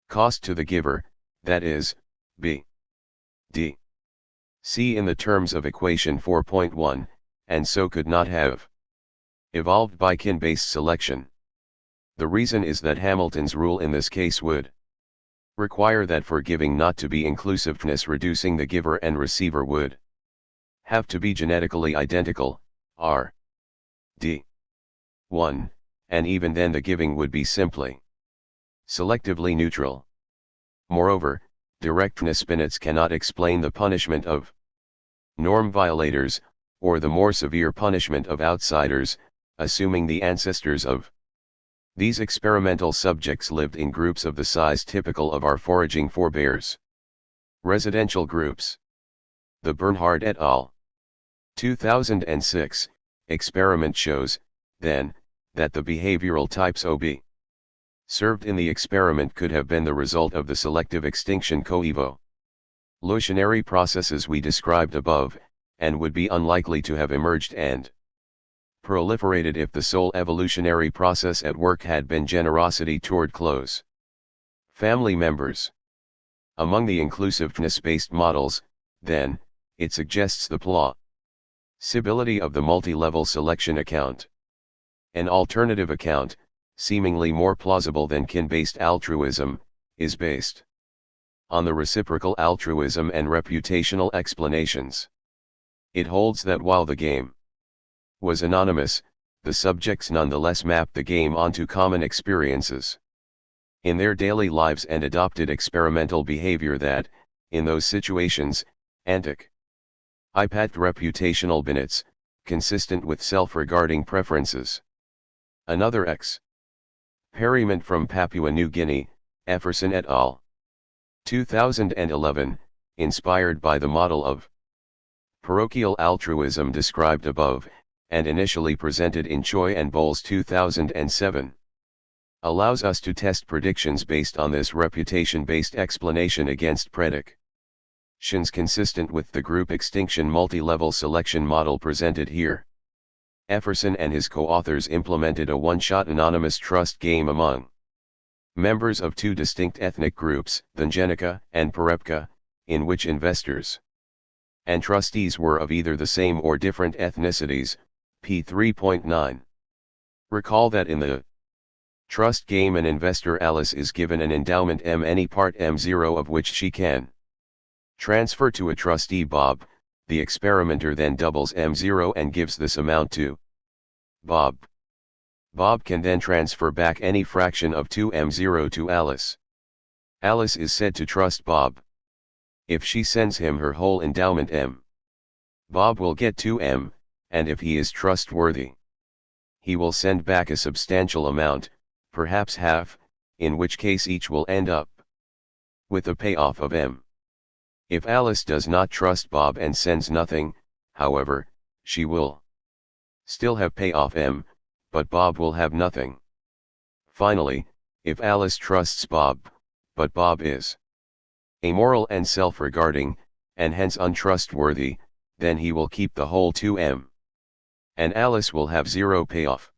cost to the giver, that is, b. d. c in the terms of equation 4.1, and so could not have evolved by kin-based selection. The reason is that Hamilton's rule in this case would require that for giving not to be inclusiveness reducing the giver and receiver would have to be genetically identical, r. d. 1, and even then the giving would be simply selectively neutral. Moreover, directness benefits cannot explain the punishment of norm violators, or the more severe punishment of outsiders, assuming the ancestors of these experimental subjects lived in groups of the size typical of our foraging forebears. Residential groups. The Bernhard et al. 2006 experiment shows, then, that the behavioral types OB served in the experiment could have been the result of the selective extinction coevolutionary processes we described above, and would be unlikely to have emerged and proliferated if the sole evolutionary process at work had been generosity toward close family members. Among the inclusiveness-based models, then, it suggests the plausibility of the multi-level selection account. An alternative account, seemingly more plausible than kin-based altruism, is based on the reciprocal altruism and reputational explanations. It holds that while the game was anonymous, the subjects nonetheless mapped the game onto common experiences in their daily lives and adopted experimental behavior that, in those situations, impact reputational benefits, consistent with self-regarding preferences. Another experiment from Papua New Guinea, Efferson et al. 2011, inspired by the model of parochial altruism described above, and initially presented in Choi and Bowles 2007. Allows us to test predictions based on this reputation-based explanation against predictions consistent with the group extinction multi-level selection model presented here. Efferson and his co-authors implemented a one-shot anonymous trust game among members of 2 distinct ethnic groups, the Njenica and Parepka, in which investors and trustees were of either the same or different ethnicities, p. 3.9. Recall that in the trust game an investor Alice is given an endowment M, any part M0 of which she can transfer to a trustee Bob. The experimenter then doubles M0 and gives this amount to Bob. Bob can then transfer back any fraction of 2M0 to Alice. Alice is said to trust Bob. If she sends him her whole endowment M, Bob will get 2M, and if he is trustworthy, he will send back a substantial amount, perhaps half, in which case each will end up with a payoff of M. If Alice does not trust Bob and sends nothing, however, she will still have payoff M, but Bob will have nothing. Finally, if Alice trusts Bob, but Bob is amoral and self-regarding, and hence untrustworthy, then he will keep the whole 2M. and Alice will have zero payoff.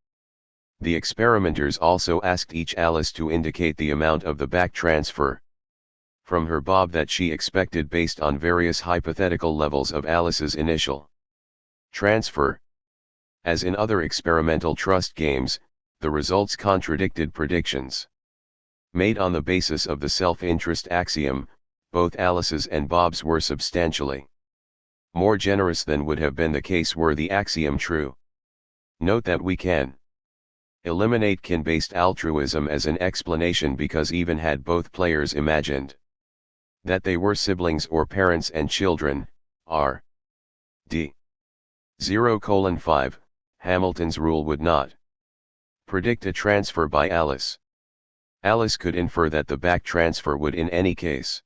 The experimenters also asked each Alice to indicate the amount of the back transfer from her Bob that she expected based on various hypothetical levels of Alice's initial transfer. As in other experimental trust games, the results contradicted predictions made on the basis of the self-interest axiom. Both Alice's and Bob's were substantially more generous than would have been the case were the axiom true. Note that we can eliminate kin-based altruism as an explanation because even had both players imagined that they were siblings or parents and children, r. d. 0:5, Hamilton's rule would not predict a transfer by Alice. Alice could infer that the back transfer would in any case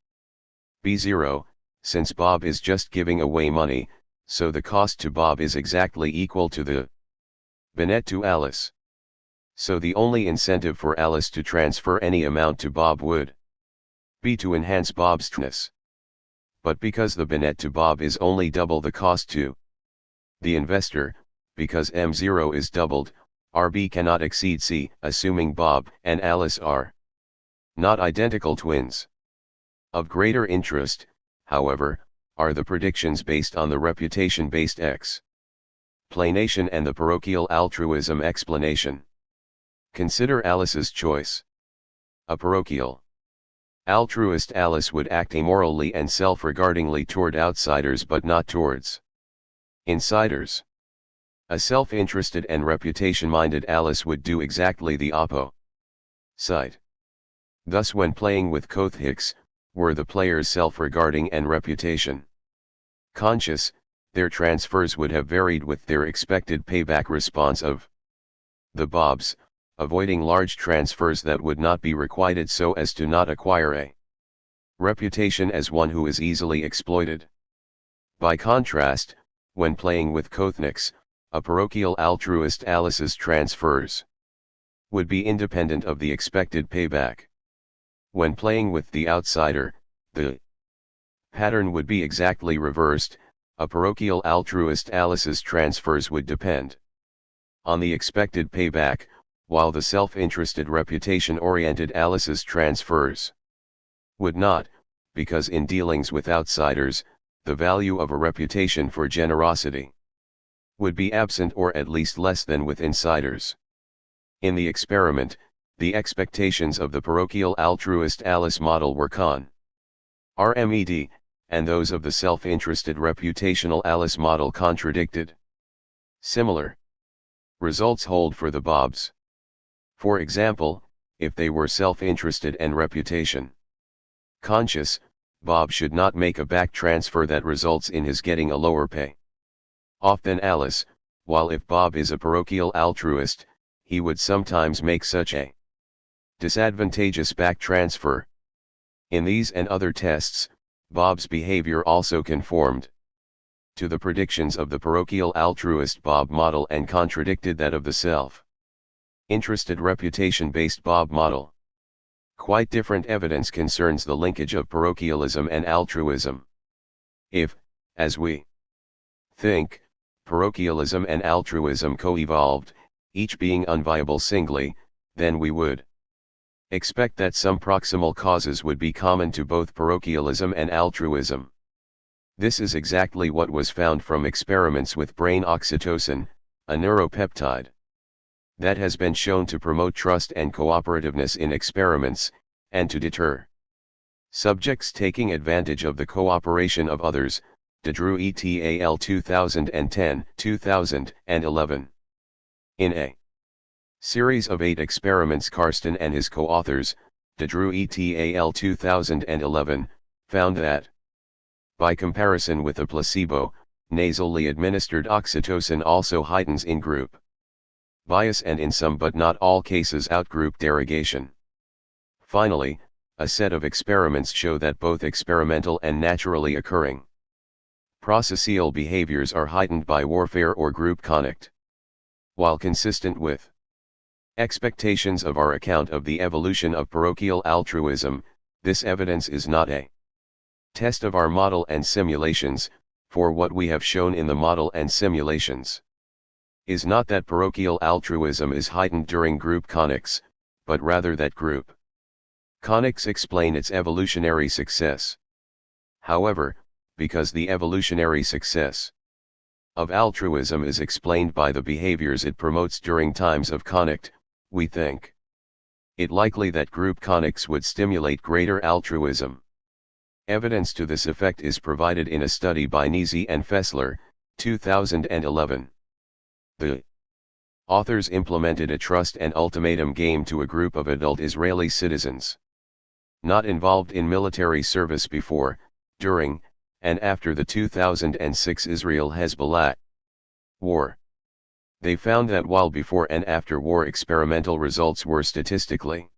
be zero, since Bob is just giving away money, so the cost to Bob is exactly equal to the net to Alice. So the only incentive for Alice to transfer any amount to Bob would be to enhance Bob's trust. But because the net to Bob is only double the cost to the investor, because M0 is doubled, RB cannot exceed C, assuming Bob and Alice are not identical twins. Of greater interest, however, are the predictions based on the reputation-based explanation and the parochial altruism explanation. Consider Alice's choice. A parochial altruist Alice would act amorally and self-regardingly toward outsiders but not towards insiders. A self-interested and reputation-minded Alice would do exactly the opposite. Thus when playing with cooperative, were the players self-regarding and reputation conscious, their transfers would have varied with their expected payback response of the Bobs, avoiding large transfers that would not be requited so as to not acquire a reputation as one who is easily exploited. By contrast, when playing with cooperative, a parochial altruist Alice's transfers would be independent of the expected payback. When playing with the outsider, the pattern would be exactly reversed. A parochial altruist Alice's transfers would depend on the expected payback, while the self-interested reputation-oriented Alice's transfers would not, because in dealings with outsiders, the value of a reputation for generosity would be absent or at least less than with insiders. In the experiment, the expectations of the parochial altruist Alice model were RMED, and those of the self-interested reputational Alice model contradicted. Similar results hold for the Bobs. For example, if they were self-interested and reputation conscious, Bob should not make a back transfer that results in his getting a lower pay off than Alice, while if Bob is a parochial altruist, he would sometimes make such a disadvantageous back transfer. In these and other tests, Bob's behavior also conformed to the predictions of the parochial altruist Bob model and contradicted that of the self-interested reputation-based Bob model. Quite different evidence concerns the linkage of parochialism and altruism. If, as we think, parochialism and altruism co-evolved, each being unviable singly, then we would expect that some proximal causes would be common to both parochialism and altruism. This is exactly what was found from experiments with brain oxytocin, a neuropeptide that has been shown to promote trust and cooperativeness in experiments, and to deter subjects taking advantage of the cooperation of others. DeDrew et al. 2010-2011. In a series of 8 experiments, Karsten and his co-authors, DeDrew et al. 2011, found that, by comparison with a placebo, nasally administered oxytocin also heightens in-group bias and in some but not all cases outgroup derogation. Finally, a set of experiments show that both experimental and naturally occurring processual behaviors are heightened by warfare or group conduct. While consistent with expectations of our account of the evolution of parochial altruism, this evidence is not a test of our model and simulations, for what we have shown in the model and simulations is not that parochial altruism is heightened during group conics, but rather that group conics explain its evolutionary success. However, because the evolutionary success of altruism is explained by the behaviors it promotes during times of conic, we think it likely that group conics would stimulate greater altruism. Evidence to this effect is provided in a study by Nisi and Fessler, 2011. The authors implemented a trust and ultimatum game to a group of adult Israeli citizens not involved in military service before, during, and after the 2006 Israel-Hezbollah war. They found that while before and after war experimental results were statistically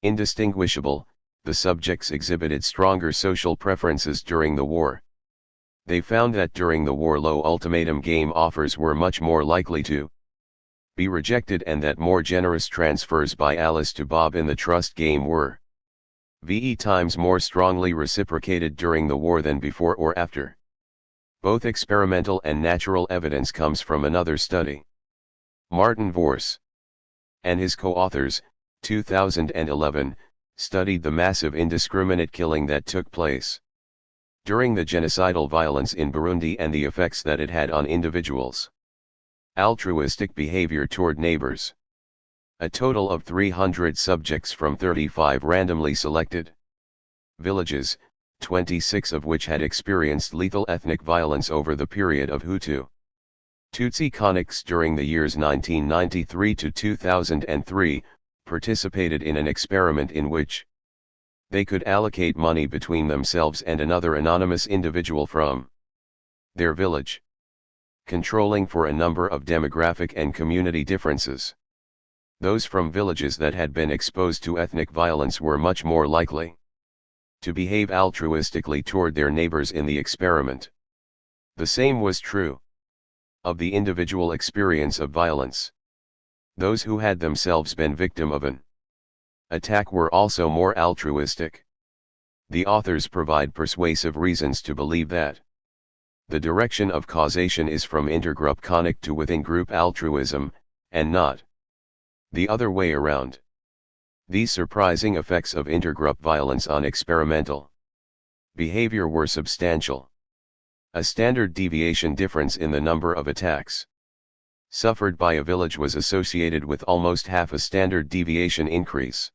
indistinguishable, the subjects exhibited stronger social preferences during the war. They found that during the war low ultimatum game offers were much more likely to be rejected and that more generous transfers by Alice to Bob in the trust game were VE times more strongly reciprocated during the war than before or after. Both experimental and natural evidence comes from another study. Martin Vorse and his co-authors, 2011, studied the massive indiscriminate killing that took place during the genocidal violence in Burundi and the effects that it had on individuals. Altruistic behavior toward neighbors. A total of 300 subjects from 35 randomly selected villages, 26 of which had experienced lethal ethnic violence over the period of Hutu-Tutsi conics during the years 1993 to 2003, participated in an experiment in which they could allocate money between themselves and another anonymous individual from their village, controlling for a number of demographic and community differences. Those from villages that had been exposed to ethnic violence were much more likely to behave altruistically toward their neighbors in the experiment. The same was true of the individual experience of violence. Those who had themselves been victim of an attack were also more altruistic. The authors provide persuasive reasons to believe that the direction of causation is from intergroup conic to within-group altruism, and not the other way around. These surprising effects of intergroup violence on experimental behavior were substantial. A standard deviation difference in the number of attacks suffered by a village was associated with almost half a standard deviation increase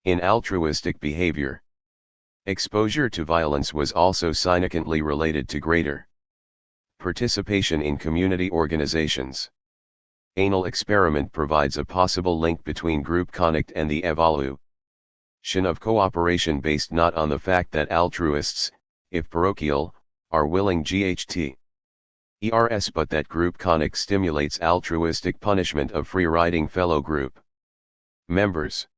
in altruistic behavior. Exposure to violence was also significantly related to greater participation in community organizations. Anal experiment provides a possible link between group conic and the evolution of cooperation based not on the fact that altruists, if parochial, are willing GHT-ERS but that group conic stimulates altruistic punishment of free-riding fellow group members.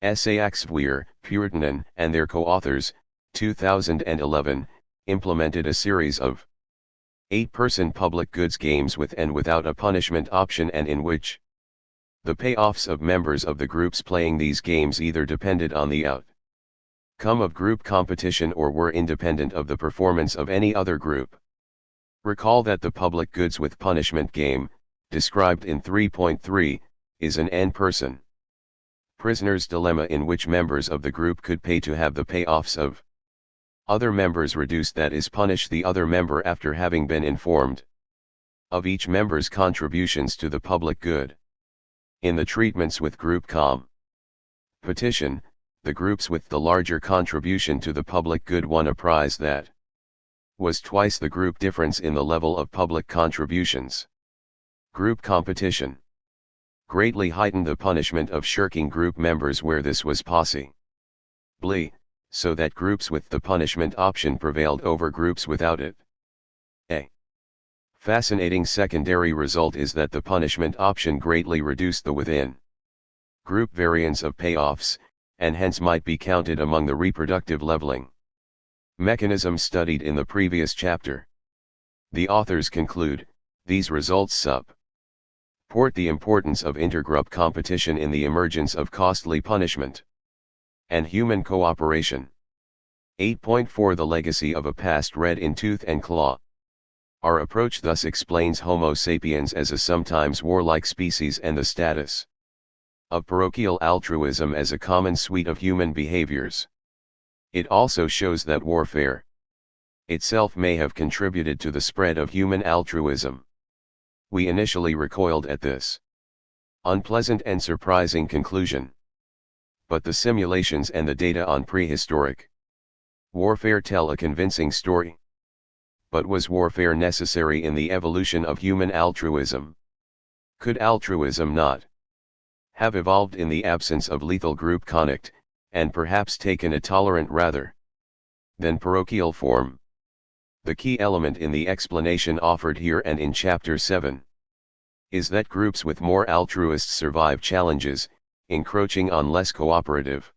Saxweir, Puritanen, and their co-authors, 2011, implemented a series of 8-person public goods games with and without a punishment option and in which the payoffs of members of the groups playing these games either depended on the outcome of group competition or were independent of the performance of any other group. Recall that the public goods with punishment game, described in 3.3, is an n-person prisoner's dilemma in which members of the group could pay to have the payoffs of other members reduced, that is, punish the other member after having been informed of each member's contributions to the public good. In the treatments with group competition, the groups with the larger contribution to the public good won a prize that was twice the group difference in the level of public contributions. Group competition greatly heightened the punishment of shirking group members where this was possible, so that groups with the punishment option prevailed over groups without it. A fascinating secondary result is that the punishment option greatly reduced the within-group variance of payoffs, and hence might be counted among the reproductive leveling mechanisms studied in the previous chapter. The authors conclude, these results support the importance of intergroup competition in the emergence of costly punishment and human cooperation. 8.4 The legacy of a past red in tooth and claw. Our approach thus explains Homo sapiens as a sometimes warlike species and the status of parochial altruism as a common suite of human behaviors. It also shows that warfare itself may have contributed to the spread of human altruism. We initially recoiled at this unpleasant and surprising conclusion. But the simulations and the data on prehistoric warfare tell a convincing story. But was warfare necessary in the evolution of human altruism? Could altruism not have evolved in the absence of lethal group conflict, and perhaps taken a tolerant rather than parochial form? The key element in the explanation offered here and in Chapter 7 is that groups with more altruists survive challenges, encroaching on less cooperative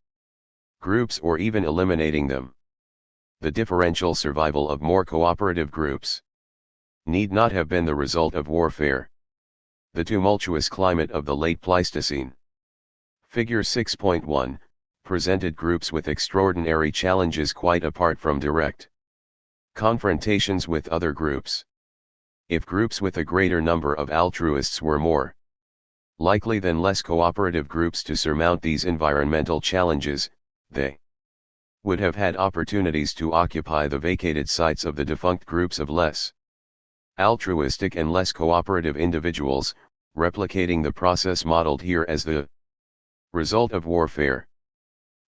groups or even eliminating them. The differential survival of more cooperative groups need not have been the result of warfare. The tumultuous climate of the late Pleistocene. Figure 6.1 presented groups with extraordinary challenges quite apart from direct confrontations with other groups. If groups with a greater number of altruists were more likely than less cooperative groups to surmount these environmental challenges, they would have had opportunities to occupy the vacated sites of the defunct groups of less altruistic and less cooperative individuals, replicating the process modeled here as the result of warfare.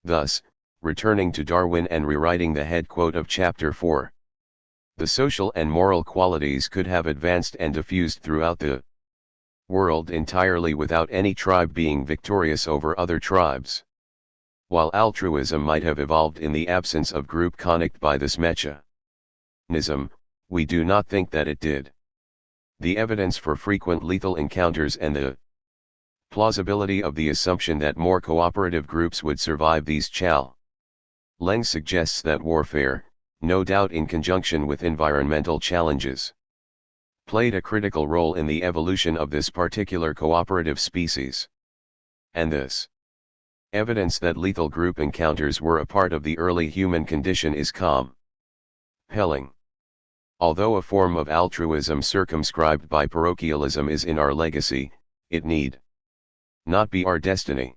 Thus, returning to Darwin and rewriting the head quote of Chapter 4, the social and moral qualities could have advanced and diffused throughout the world entirely without any tribe being victorious over other tribes. While altruism might have evolved in the absence of group conflict by this mechanism, we do not think that it did. The evidence for frequent lethal encounters and the plausibility of the assumption that more cooperative groups would survive these challenges suggests that warfare, no doubt in conjunction with environmental challenges, played a critical role in the evolution of this particular cooperative species. And this evidence that lethal group encounters were a part of the early human condition is compelling. Although a form of altruism circumscribed by parochialism is in our legacy, it need not be our destiny.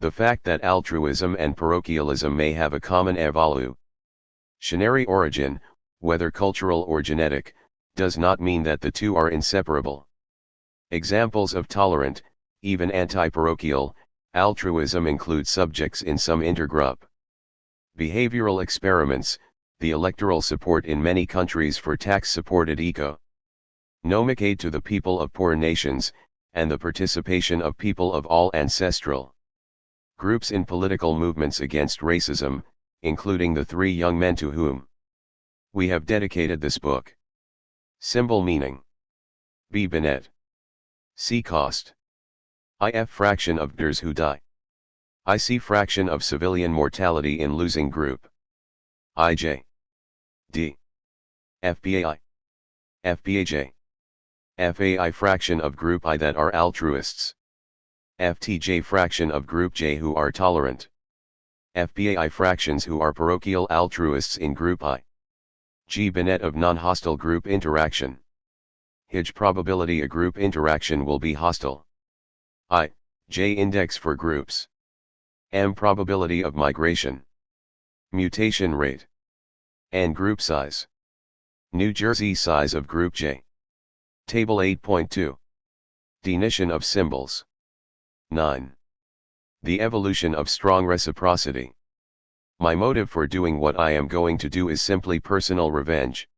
The fact that altruism and parochialism may have a common evolutionary origin, whether cultural or genetic, does not mean that the two are inseparable. Examples of tolerant, even anti-parochial, altruism include subjects in some intergroup behavioral experiments, the electoral support in many countries for tax-supported economic aid to the people of poor nations, and the participation of people of all ancestral groups in political movements against racism, including the three young men to whom we have dedicated this book. Symbol meaning. B. Binet. C. Cost. IF fraction of Ders who die. IC fraction of civilian mortality in losing group. IJ. D. FBAI. FBAJ. FAI fraction of group I that are altruists. FTJ fraction of group J who are tolerant. FBAI fractions who are parochial altruists in group I. G. Binet of non-hostile group interaction. Hij probability a group interaction will be hostile. I. J index for groups. M probability of migration. Mutation rate. N group size. New Jersey size of group J. Table 8.2. Definition of symbols. 9. The evolution of strong reciprocity. My motive for doing what I am going to do is simply personal revenge.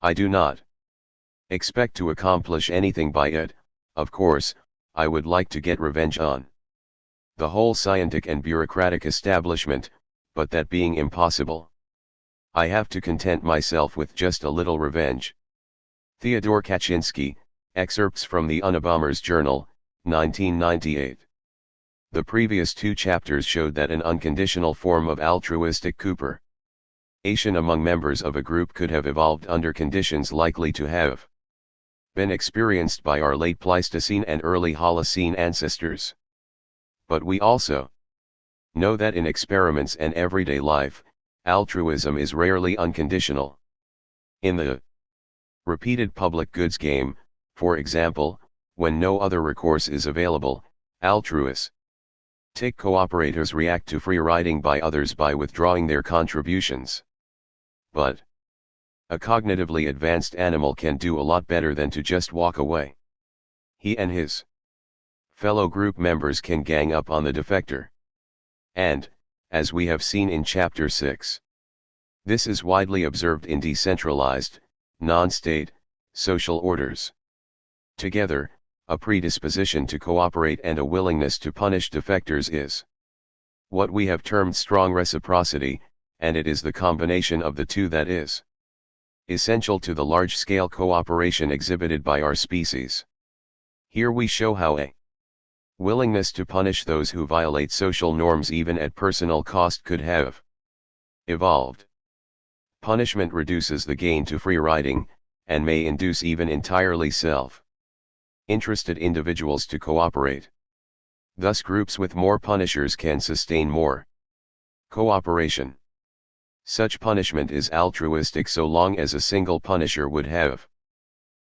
I do not expect to accomplish anything by it. Of course, I would like to get revenge on the whole scientific and bureaucratic establishment, but that being impossible, I have to content myself with just a little revenge. Theodore Kaczynski, excerpts from the Unabomber's Journal, 1998. The previous two chapters showed that an unconditional form of altruistic cooperation among members of a group could have evolved under conditions likely to have been experienced by our late Pleistocene and early Holocene ancestors. But we also know that in experiments and everyday life, altruism is rarely unconditional. In the Repeated public goods game, for example, when no other recourse is available, altruistic cooperators react to free riding by others by withdrawing their contributions. But a cognitively advanced animal can do a lot better than to just walk away. He and his fellow group members can gang up on the defector. And, as we have seen in Chapter 6, this is widely observed in decentralized, non-state, social orders. Together, a predisposition to cooperate and a willingness to punish defectors is what we have termed strong reciprocity, and it is the combination of the two that is essential to the large-scale cooperation exhibited by our species. Here we show how a willingness to punish those who violate social norms even at personal cost could have evolved. Punishment reduces the gain to free riding, and may induce even entirely self-interested individuals to cooperate. Thus groups with more punishers can sustain more cooperation. Such punishment is altruistic so long as a single punisher would have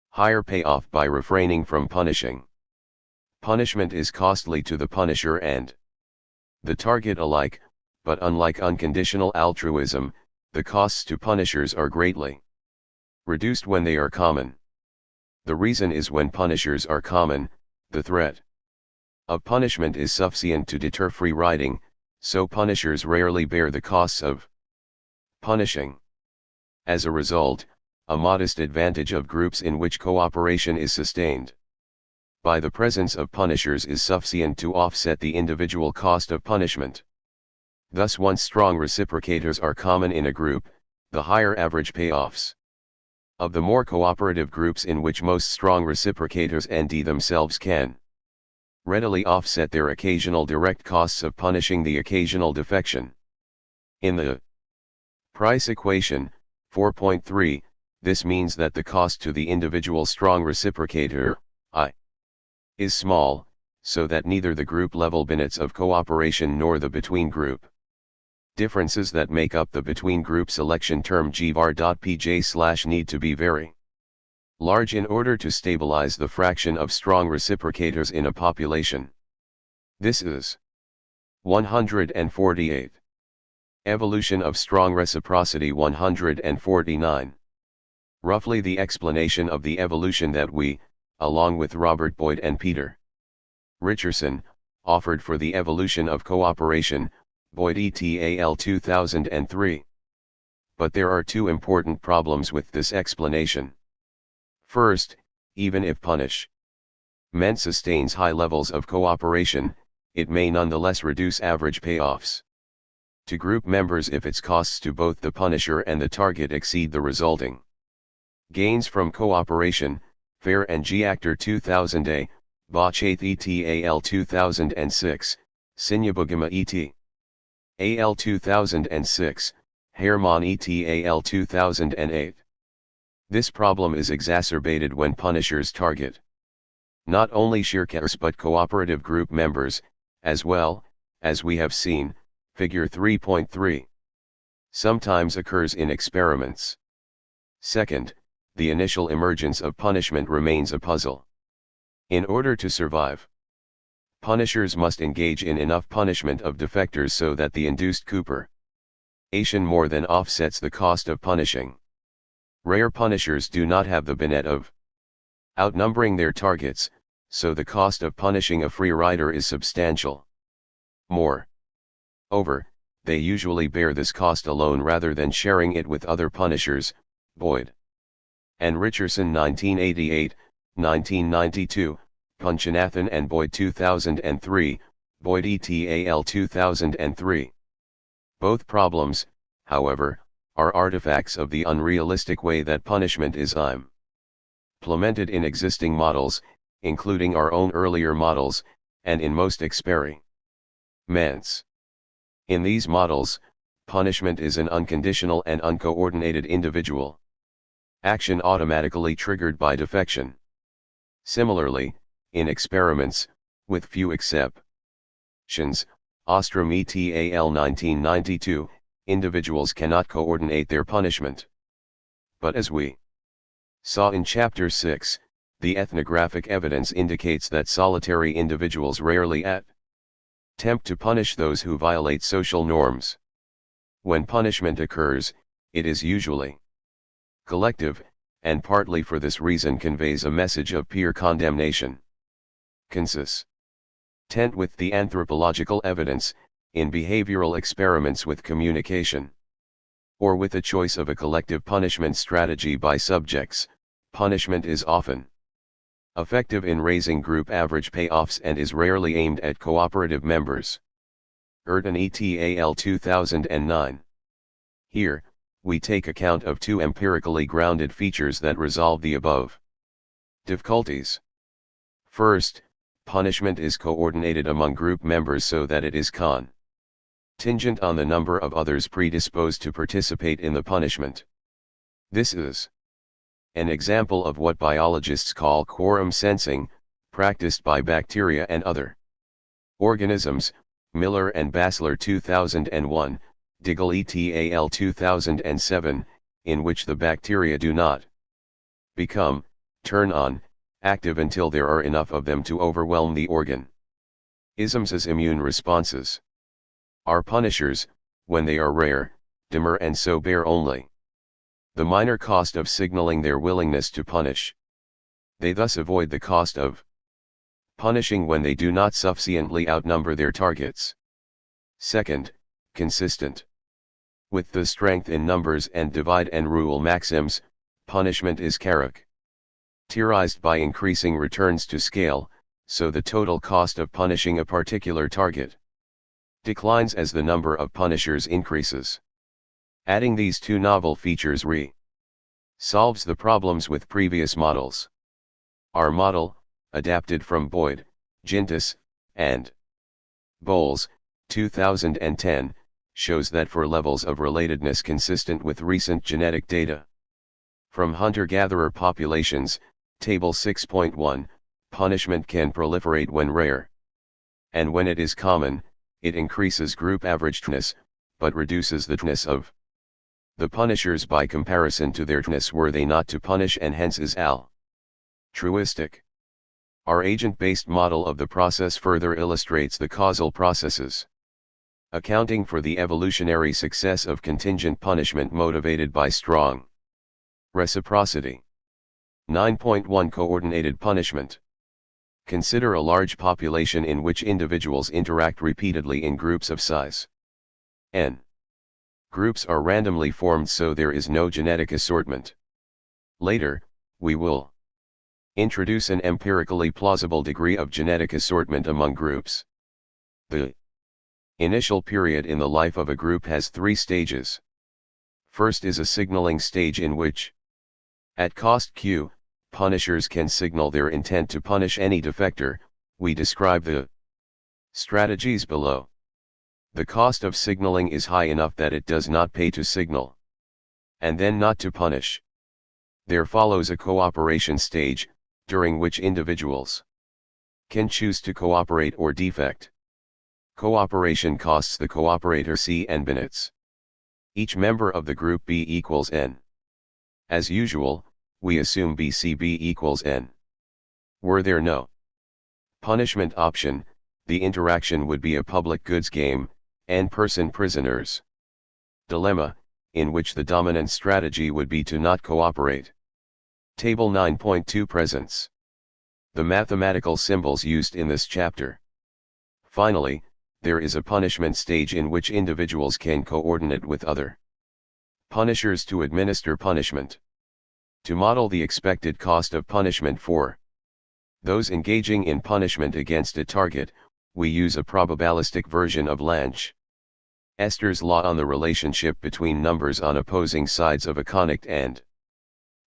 higher payoff by refraining from punishing. Punishment is costly to the punisher and the target alike, but unlike unconditional altruism, the costs to punishers are greatly reduced when they are common. The reason is when punishers are common, the threat of punishment is sufficient to deter free riding, so punishers rarely bear the costs of punishing. As a result, a modest advantage of groups in which cooperation is sustained by the presence of punishers is sufficient to offset the individual cost of punishment. Thus once strong reciprocators are common in a group, the higher average payoffs of the more cooperative groups in which most strong reciprocators and themselves can readily offset their occasional direct costs of punishing the occasional defection. In the price equation, 4.3, this means that the cost to the individual strong reciprocator, I, is small, so that neither the group level benefits of cooperation nor the between group differences that make up the between group selection term gvar.pj/ need to be very large in order to stabilize the fraction of strong reciprocators in a population. This is 148. Evolution of strong reciprocity 149. Roughly the explanation of the evolution that we, along with Robert Boyd and Peter Richardson, offered for the evolution of cooperation, Boyd et al. 2003. But there are two important problems with this explanation. First, even if punishment sustains high levels of cooperation, it may nonetheless reduce average payoffs to group members if its costs to both the punisher and the target exceed the resulting gains from cooperation. Fair and G. Actor 2000a, Bachath et al. 2006, Sinyabugama et al. 2006, Herman et al. 2008. This problem is exacerbated when punishers target not only shirkers but cooperative group members, as well, as we have seen, figure 3.3. Sometimes occurs in experiments. Second, the initial emergence of punishment remains a puzzle. In order to survive, punishers must engage in enough punishment of defectors so that the induced cooperation more than offsets the cost of punishing. Rare punishers do not have the benefit of outnumbering their targets, so the cost of punishing a free rider is substantial. Moreover, they usually bear this cost alone rather than sharing it with other punishers. Boyd and Richardson 1988, 1992, Punchanathan and Boyd 2003, Boyd et al. 2003. Both problems, however, are artifacts of the unrealistic way that punishment is implemented in existing models, including our own earlier models, and in most experiments. In these models, punishment is an unconditional and uncoordinated individual action automatically triggered by defection. Similarly, in experiments, with few exceptions, Ostrom et al. 1992, individuals cannot coordinate their punishment. But as we Saw in Chapter 6, the ethnographic evidence indicates that solitary individuals rarely attempt to punish those who violate social norms. When punishment occurs, it is usually collective, and partly for this reason conveys a message of peer condemnation. Consistent with the anthropological evidence, in behavioral experiments with communication, or with a choice of a collective punishment strategy by subjects, punishment is often effective in raising group average payoffs and is rarely aimed at cooperative members. Herbert et al. 2009. Here, we take account of two empirically grounded features that resolve the above difficulties. First, punishment is coordinated among group members so that it is contingent on the number of others predisposed to participate in the punishment. This is an example of what biologists call quorum sensing, practiced by bacteria and other organisms, Miller and Bassler 2001, Diggle et al. 2007, in which the bacteria do not turn on, active until there are enough of them to overwhelm the organism's immune responses. Our punishers, when they are rare, demur and so bear only the minor cost of signaling their willingness to punish. They thus avoid the cost of punishing when they do not sufficiently outnumber their targets. Second, consistent with the strength in numbers and divide and rule maxims, punishment is characterized by increasing returns to scale, so the total cost of punishing a particular target declines as the number of punishers increases. Adding these two novel features solves the problems with previous models. Our model, adapted from Boyd, Gintis, and Bowles, 2010, shows that for levels of relatedness consistent with recent genetic data from hunter-gatherer populations, Table 6.1, punishment can proliferate when rare. And when it is common, it increases group averagedness, but reduces the -ness of the punishers by comparison to their -ness were they not to punish, and hence is altruistic. Our agent-based model of the process further illustrates the causal processes accounting for the evolutionary success of contingent punishment motivated by strong reciprocity. 9.1 Coordinated punishment. Consider a large population in which individuals interact repeatedly in groups of size n. Groups are randomly formed so there is no genetic assortment. Later, we will introduce an empirically plausible degree of genetic assortment among groups. The initial period in the life of a group has three stages. First is a signaling stage in which, at cost Q, punishers can signal their intent to punish any defector. We describe the strategies below. The cost of signaling is high enough that it does not pay to signal, and then not to punish. There follows a cooperation stage, during which individuals can choose to cooperate or defect. Cooperation costs the cooperator C n minutes. Each member of the group B equals n. As usual, we assume BCB equals n. Were there no punishment option, the interaction would be a public goods game, n-person prisoners dilemma, in which the dominant strategy would be to not cooperate. Table 9.2 Presents the mathematical symbols used in this chapter. Finally, there is a punishment stage in which individuals can coordinate with other punishers to administer punishment. To model the expected cost of punishment for those engaging in punishment against a target, we use a probabilistic version of Lanchester's law on the relationship between numbers on opposing sides of a conic and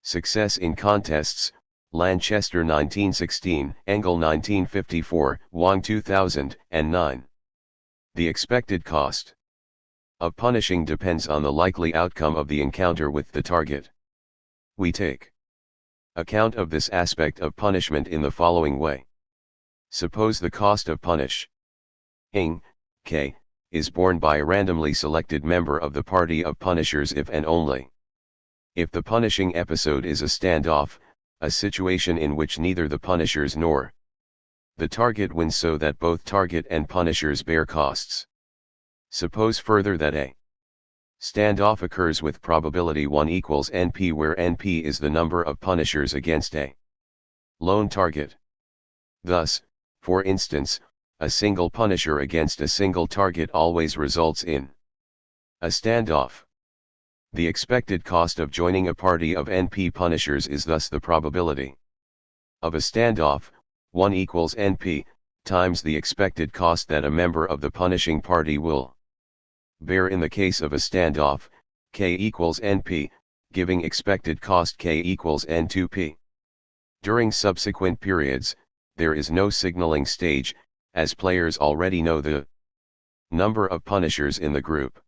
success in contests, Lanchester 1916, Engel 1954, Wang 2009. The expected cost of punishing depends on the likely outcome of the encounter with the target. We take account of this aspect of punishment in the following way. Suppose the cost of punishing K is borne by a randomly selected member of the party of punishers if and only If the punishing episode is a standoff, a situation in which neither the punishers nor the target wins so that both target and punishers bear costs. Suppose further that a standoff occurs with probability 1 equals NP, where NP is the number of punishers against a lone target. Thus, for instance, a single punisher against a single target always results in a standoff. The expected cost of joining a party of NP punishers is thus the probability of a standoff, 1 equals NP, times the expected cost that a member of the punishing party will bear in the case of a standoff, K equals NP, giving expected cost K equals N2P. During subsequent periods, there is no signaling stage, as players already know the number of punishers in the group.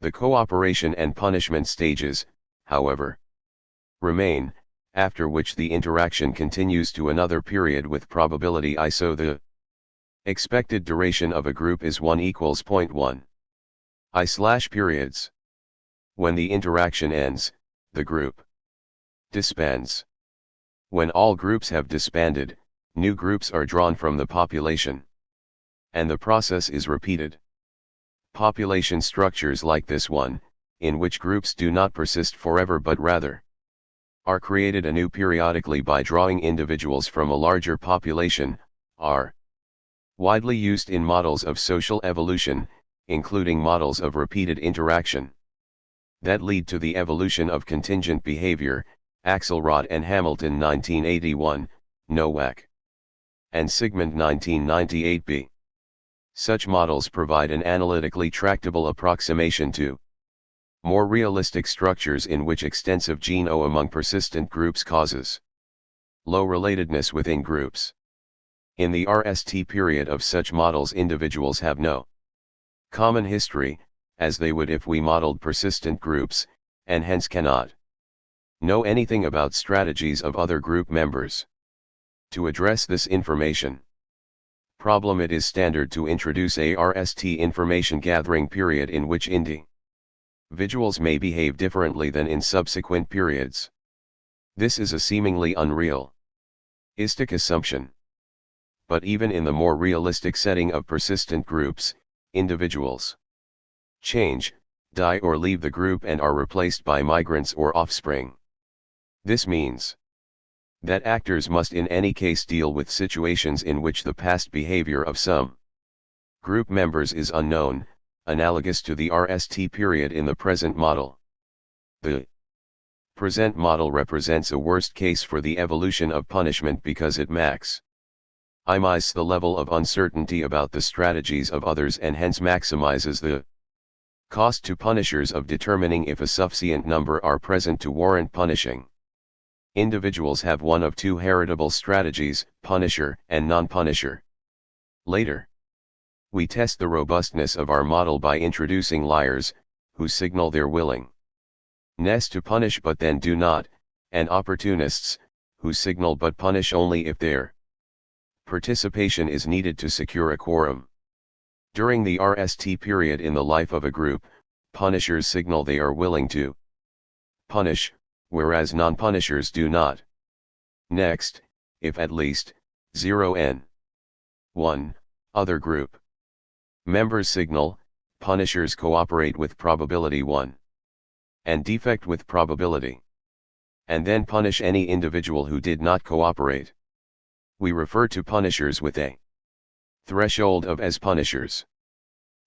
The cooperation and punishment stages, however, remain, after which the interaction continues to another period with probability I, so the expected duration of a group is 1 equals 0.1 I/periods. When the interaction ends, the group disbands. When all groups have disbanded, new groups are drawn from the population, and the process is repeated. Population structures like this one, in which groups do not persist forever but rather are created anew periodically by drawing individuals from a larger population, are widely used in models of social evolution, including models of repeated interaction that lead to the evolution of contingent behavior, Axelrod and Hamilton 1981, Nowak and Sigmund 1998b. Such models provide an analytically tractable approximation to more realistic structures in which extensive gene-o among persistent groups causes low relatedness within groups. In the RST period of such models, individuals have no common history, as they would if we modeled persistent groups, and hence cannot know anything about strategies of other group members. To address this information problem, it is standard to introduce a RST information gathering period in which individuals may behave differently than in subsequent periods. This is a seemingly unrealistic assumption. But even in the more realistic setting of persistent groups, individuals change, die or leave the group and are replaced by migrants or offspring. This means that actors must in any case deal with situations in which the past behavior of some group members is unknown, analogous to the RST period in the present model. The present model represents a worst case for the evolution of punishment because it maximizes the level of uncertainty about the strategies of others and hence maximizes the cost to punishers of determining if a sufficient number are present to warrant punishing. Individuals have one of two heritable strategies, punisher and non-punisher. Later, we test the robustness of our model by introducing liars, who signal their willingness to punish but then do not, and opportunists, who signal but punish only if their participation is needed to secure a quorum. During the RST period in the life of a group, punishers signal they are willing to punish, whereas non-punishers do not. Next, if at least 0n1 other group members signal, punishers cooperate with probability 1 and defect with probability, and then punish any individual who did not cooperate. We refer to punishers with a threshold of as punishers.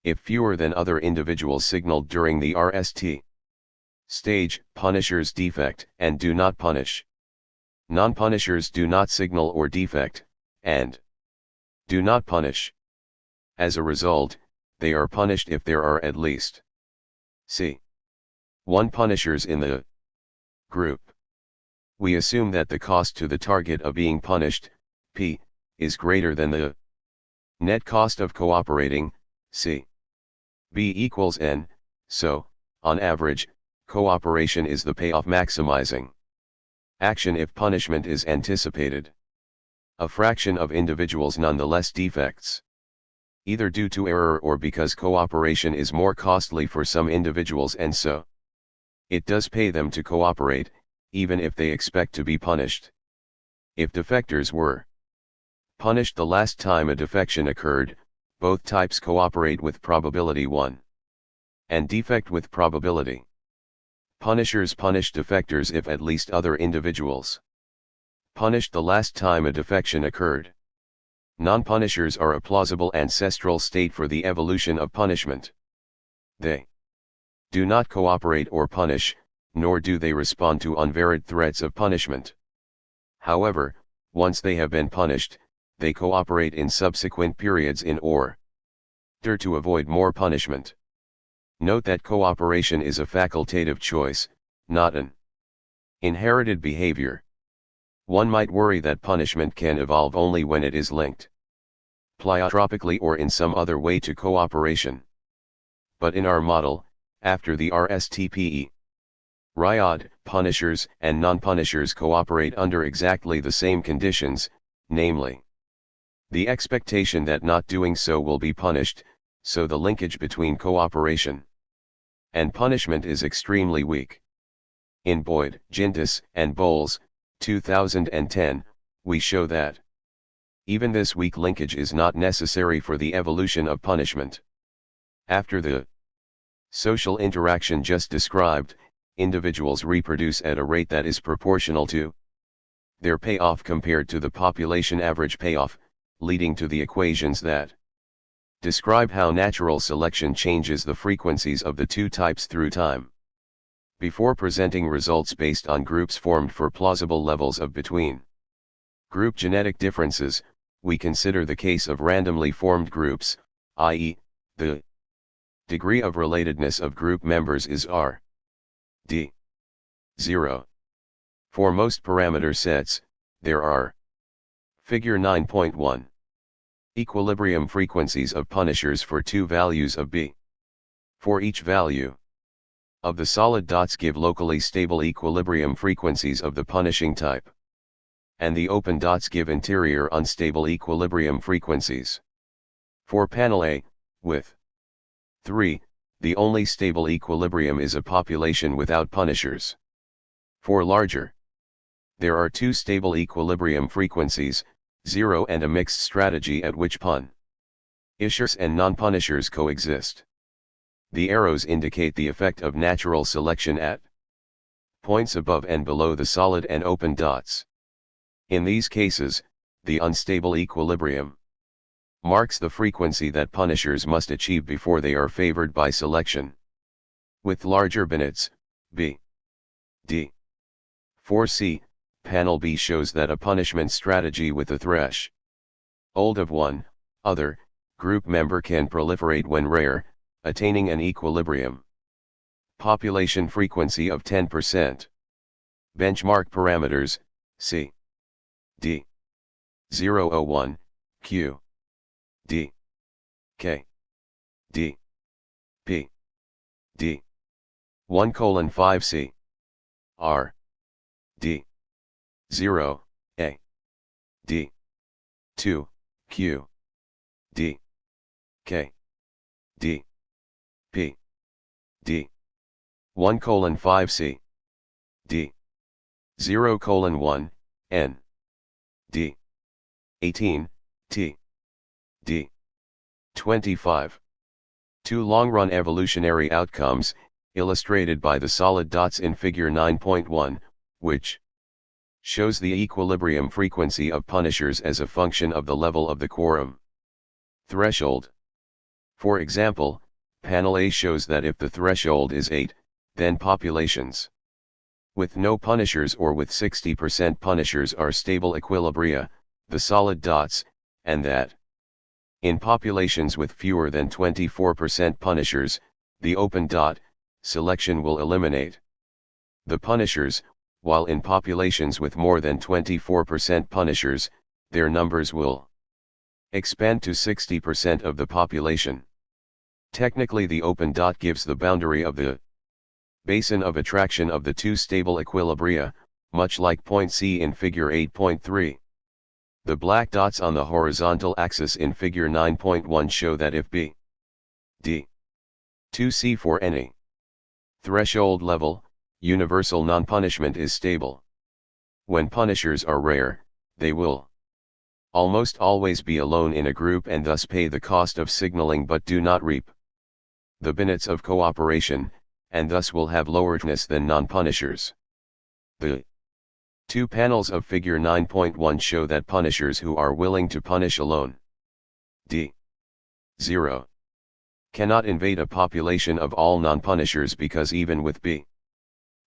If fewer than other individuals signaled during the RST stage, punishers defect and do not punish. Non-punishers do not signal or defect, and do not punish. As a result, they are punished if there are at least c1 punishers in the group. We assume that the cost to the target of being punished, P, is greater than the net cost of cooperating, C. B equals N, so, on average, cooperation is the payoff maximizing action if punishment is anticipated. A fraction of individuals nonetheless defects, either due to error or because cooperation is more costly for some individuals, and so It does pay them to cooperate, even if they expect to be punished. If defectors were punished the last time a defection occurred, both types cooperate with probability 1. And defect with probability. Punishers punish defectors if at least other individuals punished the last time a defection occurred. Non-punishers are a plausible ancestral state for the evolution of punishment. They do not cooperate or punish, nor do they respond to unverified threats of punishment. However, once they have been punished, they cooperate in subsequent periods in order to avoid more punishment. Note that cooperation is a facultative choice, not an inherited behavior. One might worry that punishment can evolve only when it is linked pleiotropically or in some other way to cooperation. But in our model, after the RSTPE, Ryad, punishers and non-punishers cooperate under exactly the same conditions, namely, the expectation that not doing so will be punished, so the linkage between cooperation and punishment is extremely weak. In Boyd, Gintis, and Bowles, 2010, we show that even this weak linkage is not necessary for the evolution of punishment. After the social interaction just described, individuals reproduce at a rate that is proportional to their payoff compared to the population average payoff, leading to the equations that describe how natural selection changes the frequencies of the two types through time. Before presenting results based on groups formed for plausible levels of between group genetic differences, we consider the case of randomly formed groups, i.e., the degree of relatedness of group members is R d 0. For most parameter sets, there are Figure 9.1 equilibrium frequencies of punishers for two values of B. For each value of the solid dots give locally stable equilibrium frequencies of the punishing type. And the open dots give interior unstable equilibrium frequencies. For panel A, with 3, the only stable equilibrium is a population without punishers. For larger, there are two stable equilibrium frequencies, 0 and a mixed strategy at which punishers and non-punishers coexist. The arrows indicate the effect of natural selection at points above and below the solid and open dots. In these cases, the unstable equilibrium marks the frequency that punishers must achieve before they are favored by selection. With larger bonnets, B, D, 4C, panel B shows that a punishment strategy with a threshold of 1, other, group member can proliferate when rare, attaining an equilibrium population frequency of 10%. Benchmark parameters, C, D, 001, Q, D, K, D, P, D, 1:5C, R, D, 0, A, D, 2, Q, D, K, D, P, D, 1:5C, D, 0:1, N, D, 18, T, D, 25. Two long-run evolutionary outcomes, illustrated by the solid dots in Figure 9.1, which shows the equilibrium frequency of punishers as a function of the level of the quorum threshold. For example, panel A shows that if the threshold is 8, then populations with no punishers or with 60% punishers are stable equilibria, the solid dots, and that in populations with fewer than 24% punishers, the open dot, selection will eliminate the punishers, while in populations with more than 24% punishers, their numbers will expand to 60% of the population. Technically, the open dot gives the boundary of the basin of attraction of the two stable equilibria, much like point C in Figure 8.3. The black dots on the horizontal axis in Figure 9.1 show that if B, D, 2C for any threshold level, universal non-punishment is stable. When punishers are rare, they will almost always be alone in a group and thus pay the cost of signaling but do not reap the benefits of cooperation, and thus will have lower toughness than non-punishers. The two panels of figure 9.1 show that punishers who are willing to punish alone D0 cannot invade a population of all non-punishers because even with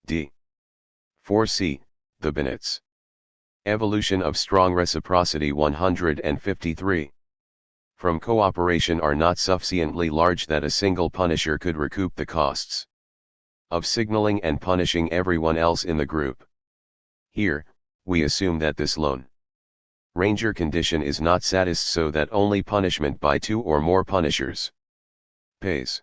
D4C, the benefits evolution of strong reciprocity 153 from cooperation are not sufficiently large that a single punisher could recoup the costs of signaling and punishing everyone else in the group. Here, we assume that this lone ranger condition is not satisfied so that only punishment by two or more punishers pays.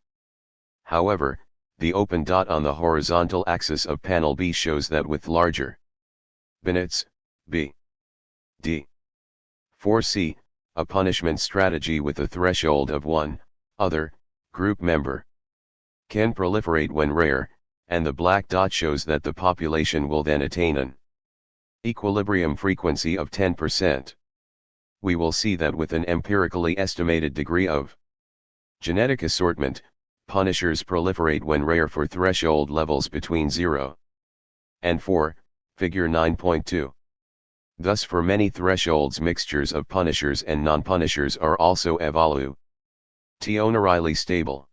However, the open dot on the horizontal axis of panel B shows that with larger benefits, D4C, a punishment strategy with a threshold of one other group member can proliferate when rare, and the black dot shows that the population will then attain an equilibrium frequency of 10%. We will see that with an empirically estimated degree of genetic assortment, punishers proliferate when rare for threshold levels between 0 and 4, figure 9.2. Thus for many thresholds mixtures of punishers and non-punishers are also evolutionarily stable.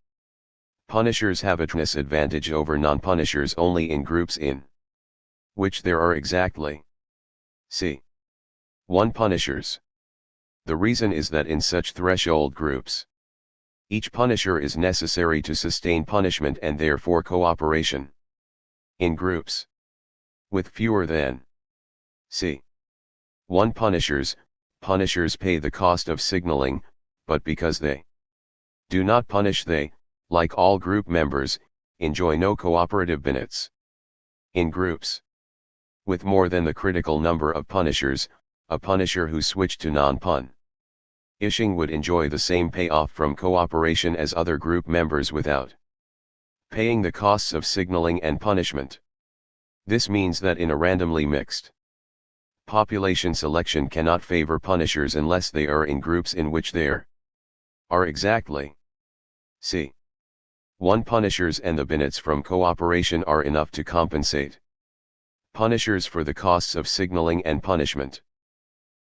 Punishers have a toughness advantage over non-punishers only in groups in which there are exactly C1 punishers. The reason is that in such threshold groups, each punisher is necessary to sustain punishment and therefore cooperation. In groups with fewer than C1 punishers pay the cost of signaling, but because they do not punish they, like all group members, enjoy no cooperative benefits. In groups with more than the critical number of punishers, a punisher who switched to non-punishing would enjoy the same payoff from cooperation as other group members without paying the costs of signaling and punishment. This means that in a randomly mixed population, selection cannot favor punishers unless they are in groups in which there are exactly C1 punishers and the benefits from cooperation are enough to compensate punishers for the costs of signaling and punishment.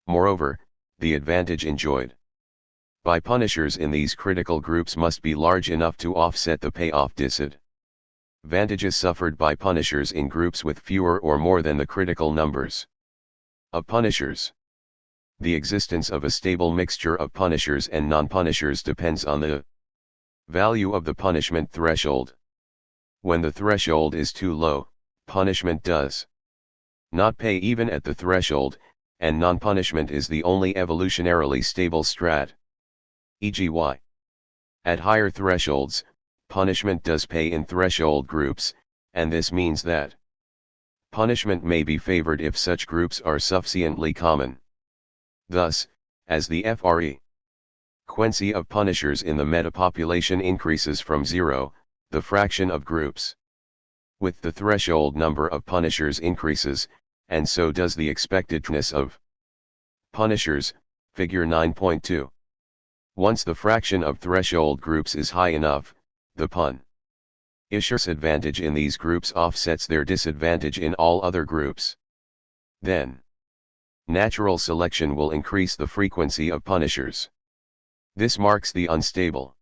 Moreover, the advantage enjoyed by punishers in these critical groups must be large enough to offset the payoff disadvantages suffered by punishers in groups with fewer or more than the critical numbers of punishers. The existence of a stable mixture of punishers and non-punishers depends on the value of the punishment threshold. When the threshold is too low, punishment does not pay even at the threshold, and non-punishment is the only evolutionarily stable strat. E.g. y. At higher thresholds, punishment does pay in threshold groups, and this means that punishment may be favored if such groups are sufficiently common. Thus, as the frequency of punishers in the metapopulation increases from 0, the fraction of groups with the threshold number of punishers increases, and so does the expectedness of punishers, figure 9.2. Once the fraction of threshold groups is high enough, the punisher's advantage in these groups offsets their disadvantage in all other groups. Then, natural selection will increase the frequency of punishers. This marks the unstable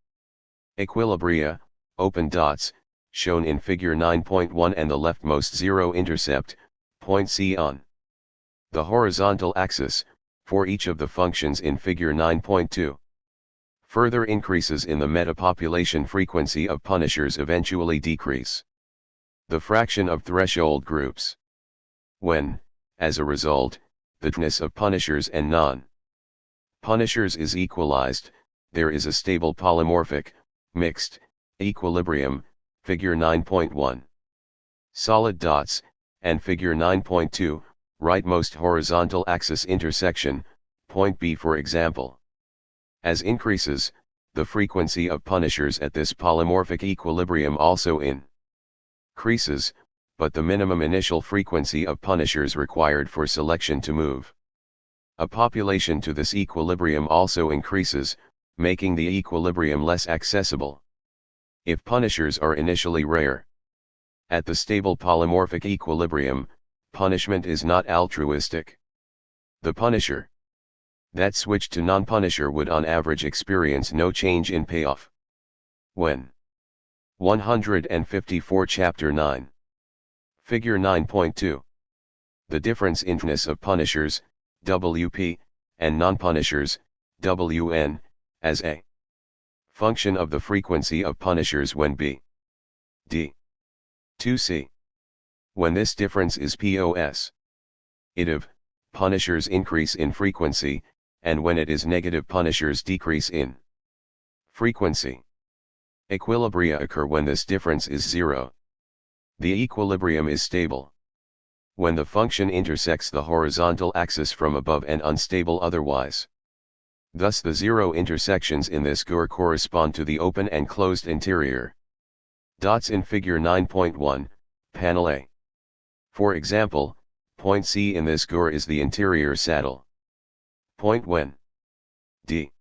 equilibria, open dots, shown in figure 9.1 and the leftmost zero-intercept point C on the horizontal axis, for each of the functions in figure 9.2. Further increases in the metapopulation frequency of punishers eventually decrease the fraction of threshold groups. When, as a result, the toughness of punishers and non-punishers is equalized, there is a stable polymorphic, mixed, equilibrium, figure 9.1. Solid dots, and figure 9.2, rightmost horizontal axis intersection, point B for example. As increases, the frequency of punishers at this polymorphic equilibrium also increases, but the minimum initial frequency of punishers required for selection to move a population to this equilibrium also increases, making the equilibrium less accessible. If punishers are initially rare, at the stable polymorphic equilibrium, punishment is not altruistic. The punisher that switched to non-punisher would on average experience no change in payoff. When 154 Chapter 9. Figure 9.2. The difference in toughness of punishers, WP, and non-punishers, WN, as a function of the frequency of punishers when B, D, 2C. When this difference is POS, punishers increase in frequency, and when it is negative punishers decrease in frequency. Equilibria occur when this difference is zero. The equilibrium is stable when the function intersects the horizontal axis from above and unstable otherwise. Thus the zero intersections in this GUR correspond to the open and closed interior dots in figure 9.1, panel A. For example, point C in this GUR is the interior saddle. Point when D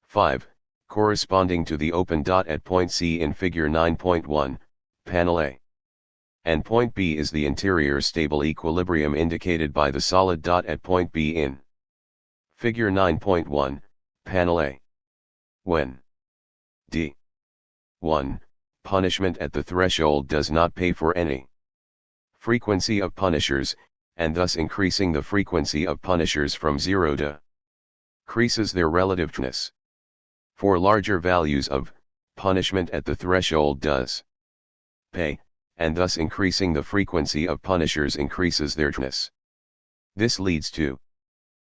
5, corresponding to the open dot at point C in figure 9.1, panel A. And point B is the interior stable equilibrium indicated by the solid dot at point B in figure 9.1, panel A. When D 1, punishment at the threshold does not pay for any frequency of punishers, and thus increasing the frequency of punishers from 0 to increases their relativeness. For larger values of punishment at the threshold does pay, and thus increasing the frequency of punishers increases their toughness. This leads to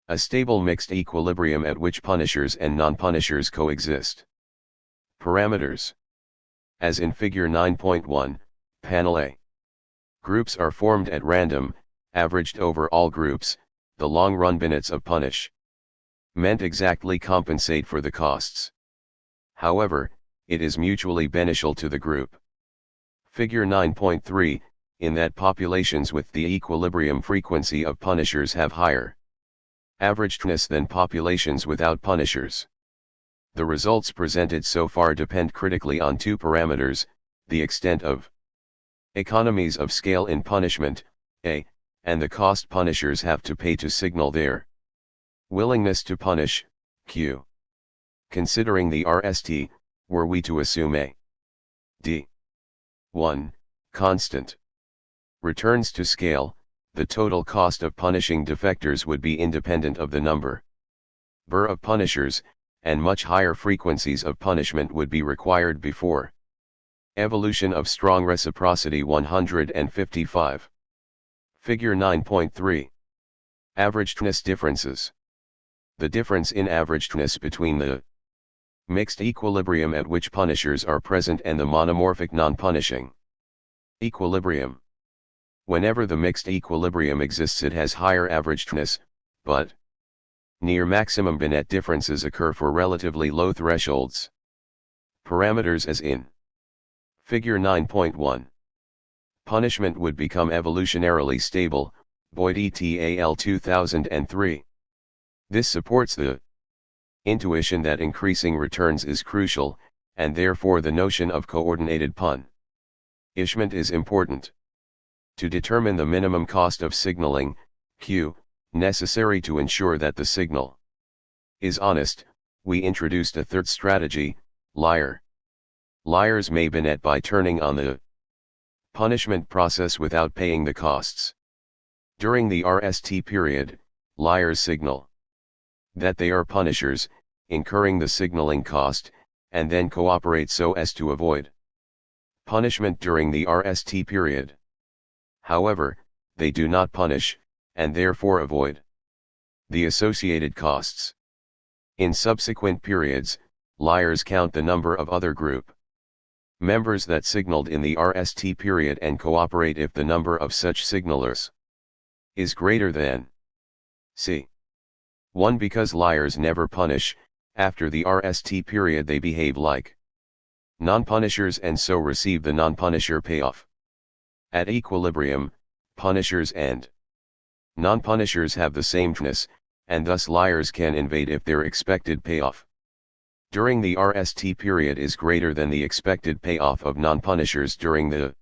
a stable mixed equilibrium at which punishers and non-punishers coexist. Parameters. As in figure 9.1, panel A. Groups are formed at random, averaged over all groups. The long-run minutes of punishment exactly compensate for the costs. However, it is mutually beneficial to the group. Figure 9.3, in that populations with the equilibrium frequency of punishers have higher average toughness than populations without punishers. The results presented so far depend critically on two parameters: the extent of economies of scale in punishment, A, and the cost punishers have to pay to signal their willingness to punish, Q. Considering the RST, were we to assume a D 1, constant returns to scale, the total cost of punishing defectors would be independent of the number of punishers, and much higher frequencies of punishment would be required before evolution of strong reciprocity. 155. Figure 9.3. Average toughness differences. The difference in average toughness between the mixed equilibrium at which punishers are present and the monomorphic non-punishing equilibrium. Whenever the mixed equilibrium exists, it has higher average toughness, but near maximum Binet differences occur for relatively low thresholds. Parameters as in figure 9.1. Punishment would become evolutionarily stable, Boyd et al. 2003. This supports the intuition that increasing returns is crucial, and therefore the notion of coordinated punishment is important. To determine the minimum cost of signaling, Q, necessary to ensure that the signal is honest, we introduced a third strategy: liar. Liars may Binet by turning on the punishment process without paying the costs. During the RST period, liars signal that they are punishers, incurring the signaling cost, and then cooperate so as to avoid punishment during the RST period. However, they do not punish, and therefore avoid the associated costs. In subsequent periods, liars count the number of other group members that signaled in the RST period and cooperate if the number of such signalers is greater than c. 1. Because liars never punish, after the RST period they behave like non-punishers and so receive the non-punisher payoff. At equilibrium, punishers and non-punishers have the same fitness, and thus liars can invade if their expected payoff during the RST period is greater than the expected payoff of non-punishers during the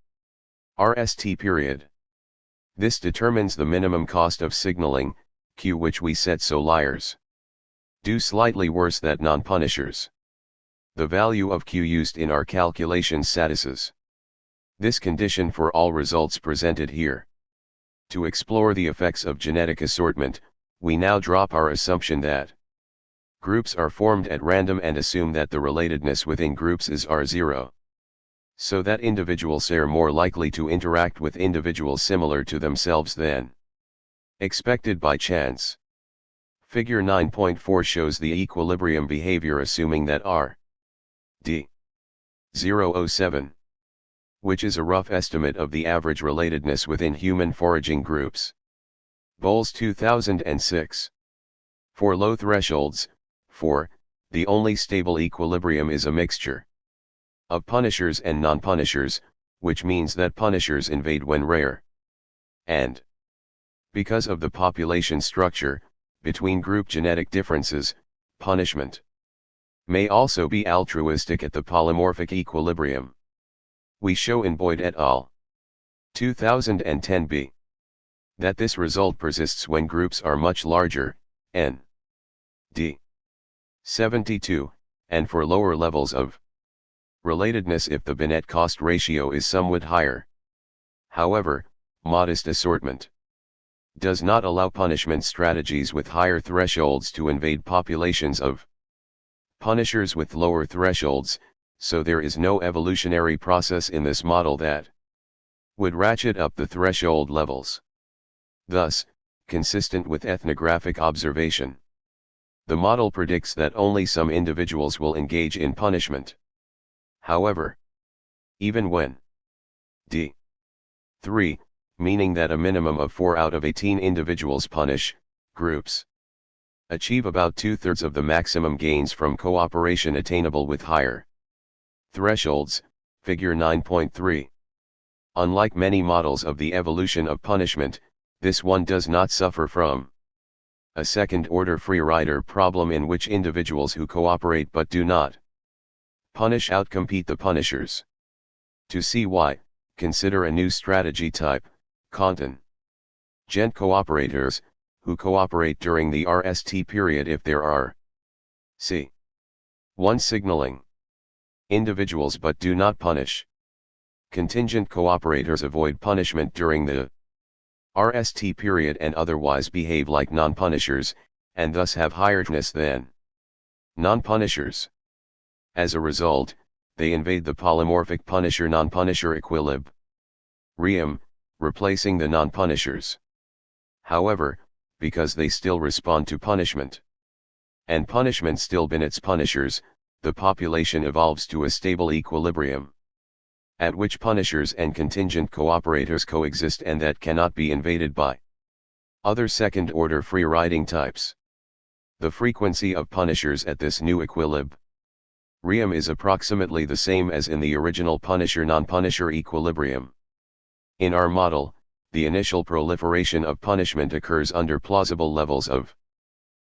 RST period. This determines the minimum cost of signaling, Q, which we set so liars do slightly worse than non-punishers. The value of Q used in our calculation satisfies this condition for all results presented here. To explore the effects of genetic assortment, we now drop our assumption that groups are formed at random and assume that the relatedness within groups is R0. So that individuals are more likely to interact with individuals similar to themselves than expected by chance. Figure 9.4 shows the equilibrium behavior assuming that R D 007, which is a rough estimate of the average relatedness within human foraging groups. Bowles 2006. For low thresholds, 4, the only stable equilibrium is a mixture of punishers and non-punishers, which means that punishers invade when rare. And because of the population structure, between group genetic differences, punishment may also be altruistic at the polymorphic equilibrium. We show in Boyd et al. 2010b that this result persists when groups are much larger, n. d. 72, and for lower levels of relatedness if the Binet cost ratio is somewhat higher. However, modest assortment does not allow punishment strategies with higher thresholds to invade populations of punishers with lower thresholds, so there is no evolutionary process in this model that would ratchet up the threshold levels. Thus, consistent with ethnographic observation, the model predicts that only some individuals will engage in punishment. However, even when D 3, meaning that a minimum of 4 out of 18 individuals punish, groups achieve about 2/3 of the maximum gains from cooperation attainable with higher thresholds, figure 9.3. Unlike many models of the evolution of punishment, this one does not suffer from a second-order free rider problem in which individuals who cooperate but do not punish outcompete the punishers. To see why, consider a new strategy type, contingent cooperators, who cooperate during the RST period if there are c. 1 signaling individuals but do not punish. Contingent cooperators avoid punishment during the RST period and otherwise behave like non-punishers, and thus have higher fitness than non-punishers. As a result, they invade the polymorphic punisher-non-punisher equilibrium, replacing the non-punishers. However, because they still respond to punishment, and punishment still benefits punishers, the population evolves to a stable equilibrium, at which punishers and contingent cooperators coexist and that cannot be invaded by other second-order free-riding types. The frequency of punishers at this new equilibrium is approximately the same as in the original punisher-non-punisher equilibrium. In our model, the initial proliferation of punishment occurs under plausible levels of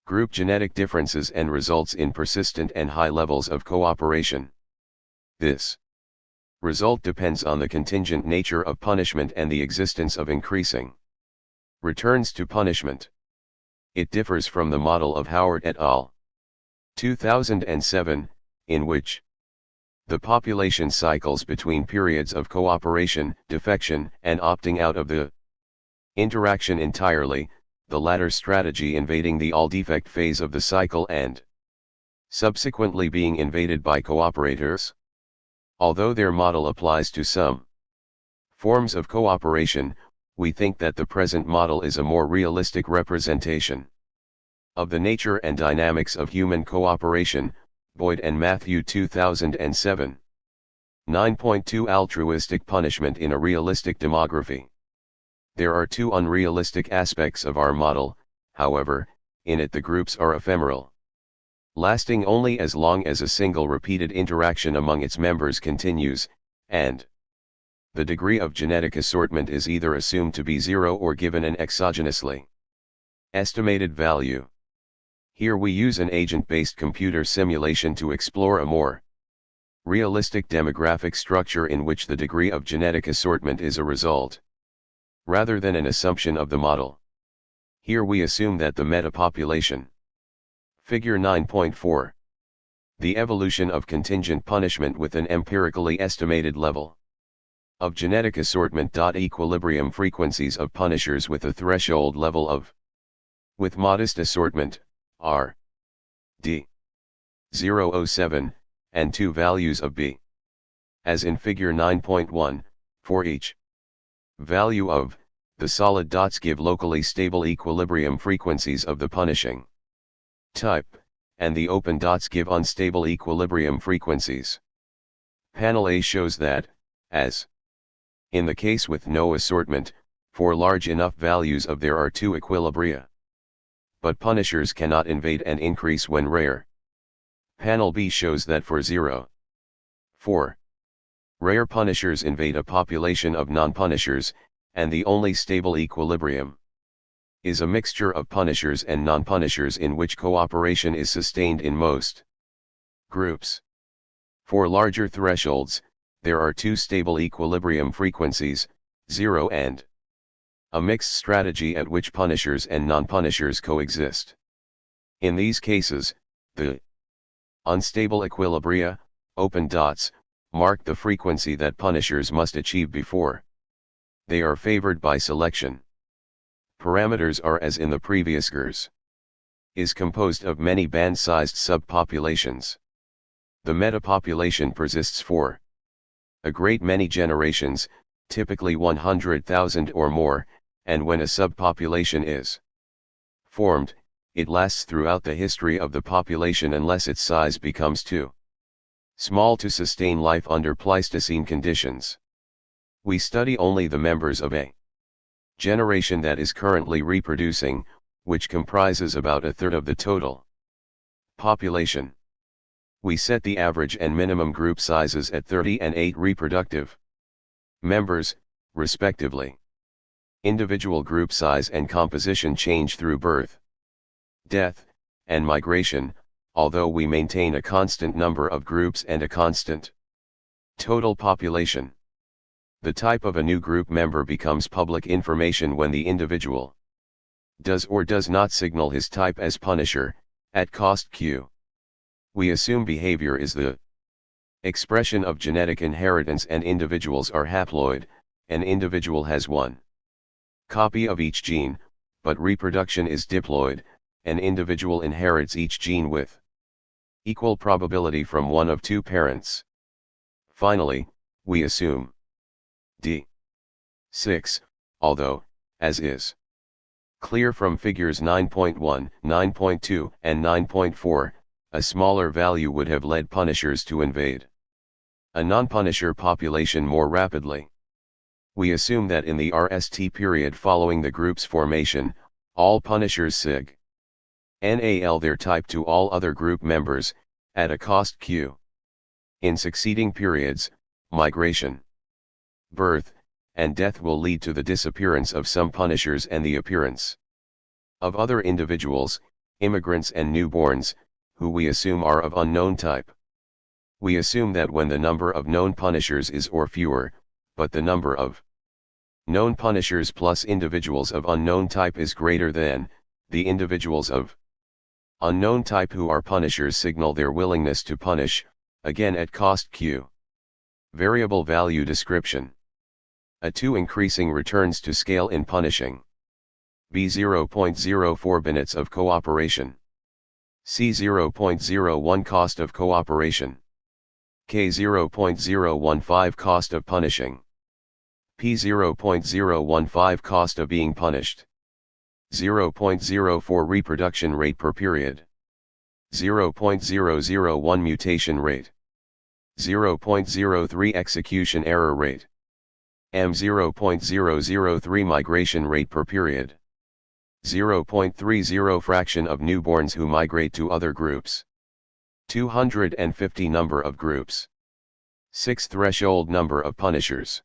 group genetic differences and results in persistent and high levels of cooperation. This result depends on the contingent nature of punishment and the existence of increasing returns to punishment. It differs from the model of Howard et al. 2007, in which the population cycles between periods of cooperation, defection, and opting out of the interaction entirely, the latter strategy invading the all-defect phase of the cycle and subsequently being invaded by cooperators. Although their model applies to some forms of cooperation, we think that the present model is a more realistic representation of the nature and dynamics of human cooperation. Boyd and Matthew 2007. 9.2 Altruistic punishment in a realistic demography. There are two unrealistic aspects of our model, however. In it the groups are ephemeral, lasting only as long as a single repeated interaction among its members continues, and the degree of genetic assortment is either assumed to be 0 or given an exogenously estimated value. Here we use an agent-based computer simulation to explore a more realistic demographic structure in which the degree of genetic assortment is a result, rather than an assumption of the model. Here we assume that the metapopulation. Figure 9.4. The evolution of contingent punishment with an empirically estimated level of genetic assortment. Equilibrium frequencies of punishers with a threshold level of with modest assortment, R, D, 007, and 2 values of B. As in figure 9.1, for each value of the solid dots give locally stable equilibrium frequencies of the punishing type, and the open dots give unstable equilibrium frequencies. Panel A shows that, as in the case with no assortment, for large enough values of there are 2 equilibria. But punishers cannot invade and increase when rare. Panel B shows that for 0, 4 rare punishers invade a population of non-punishers, and the only stable equilibrium is a mixture of punishers and non-punishers in which cooperation is sustained in most groups. For larger thresholds, there are 2 stable equilibrium frequencies, 0 and a mixed strategy at which punishers and non-punishers coexist. In these cases, the unstable equilibria, open dots, mark the frequency that punishers must achieve before they are favored by selection. Parameters are as in the previous GERS. Is composed of many band-sized subpopulations. The metapopulation persists for a great many generations, typically 100,000 or more, and when a subpopulation is formed, it lasts throughout the history of the population unless its size becomes too small to sustain life under Pleistocene conditions. We study only the members of a generation that is currently reproducing, which comprises about a third of the total population. We set the average and minimum group sizes at 30 and 8 reproductive members, respectively. Individual group size and composition change through birth, death, and migration, although we maintain a constant number of groups and a constant total population. The type of a new group member becomes public information when the individual does or does not signal his type as punisher, at cost Q. We assume behavior is the expression of genetic inheritance and individuals are haploid. An individual has one copy of each gene, but reproduction is diploid. An individual inherits each gene with equal probability from one of 2 parents. Finally, we assume D6, although, as is clear from figures 9.1, 9.2, and 9.4, a smaller value would have led punishers to invade a non-punisher population more rapidly. We assume that in the RST period following the group's formation, all punishers sig. NAL their type to all other group members, at a cost Q. In succeeding periods, migration, birth, and death will lead to the disappearance of some punishers and the appearance of other individuals, immigrants and newborns, who we assume are of unknown type. We assume that when the number of known punishers is or fewer, but the number of known punishers plus individuals of unknown type is greater than the individuals of unknown type who are punishers signal their willingness to punish, again at cost Q. Variable value description. A2 increasing returns to scale in punishing. B 0.04 minutes of cooperation. C 0.01 cost of cooperation. K 0.015 cost of punishing. P 0.015 cost of being punished. 0.04 reproduction rate per period. 0.001 mutation rate. 0.03 execution error rate. M 0.003 migration rate per period. 0.30 fraction of newborns who migrate to other groups. 250 number of groups. 6 threshold number of punishers.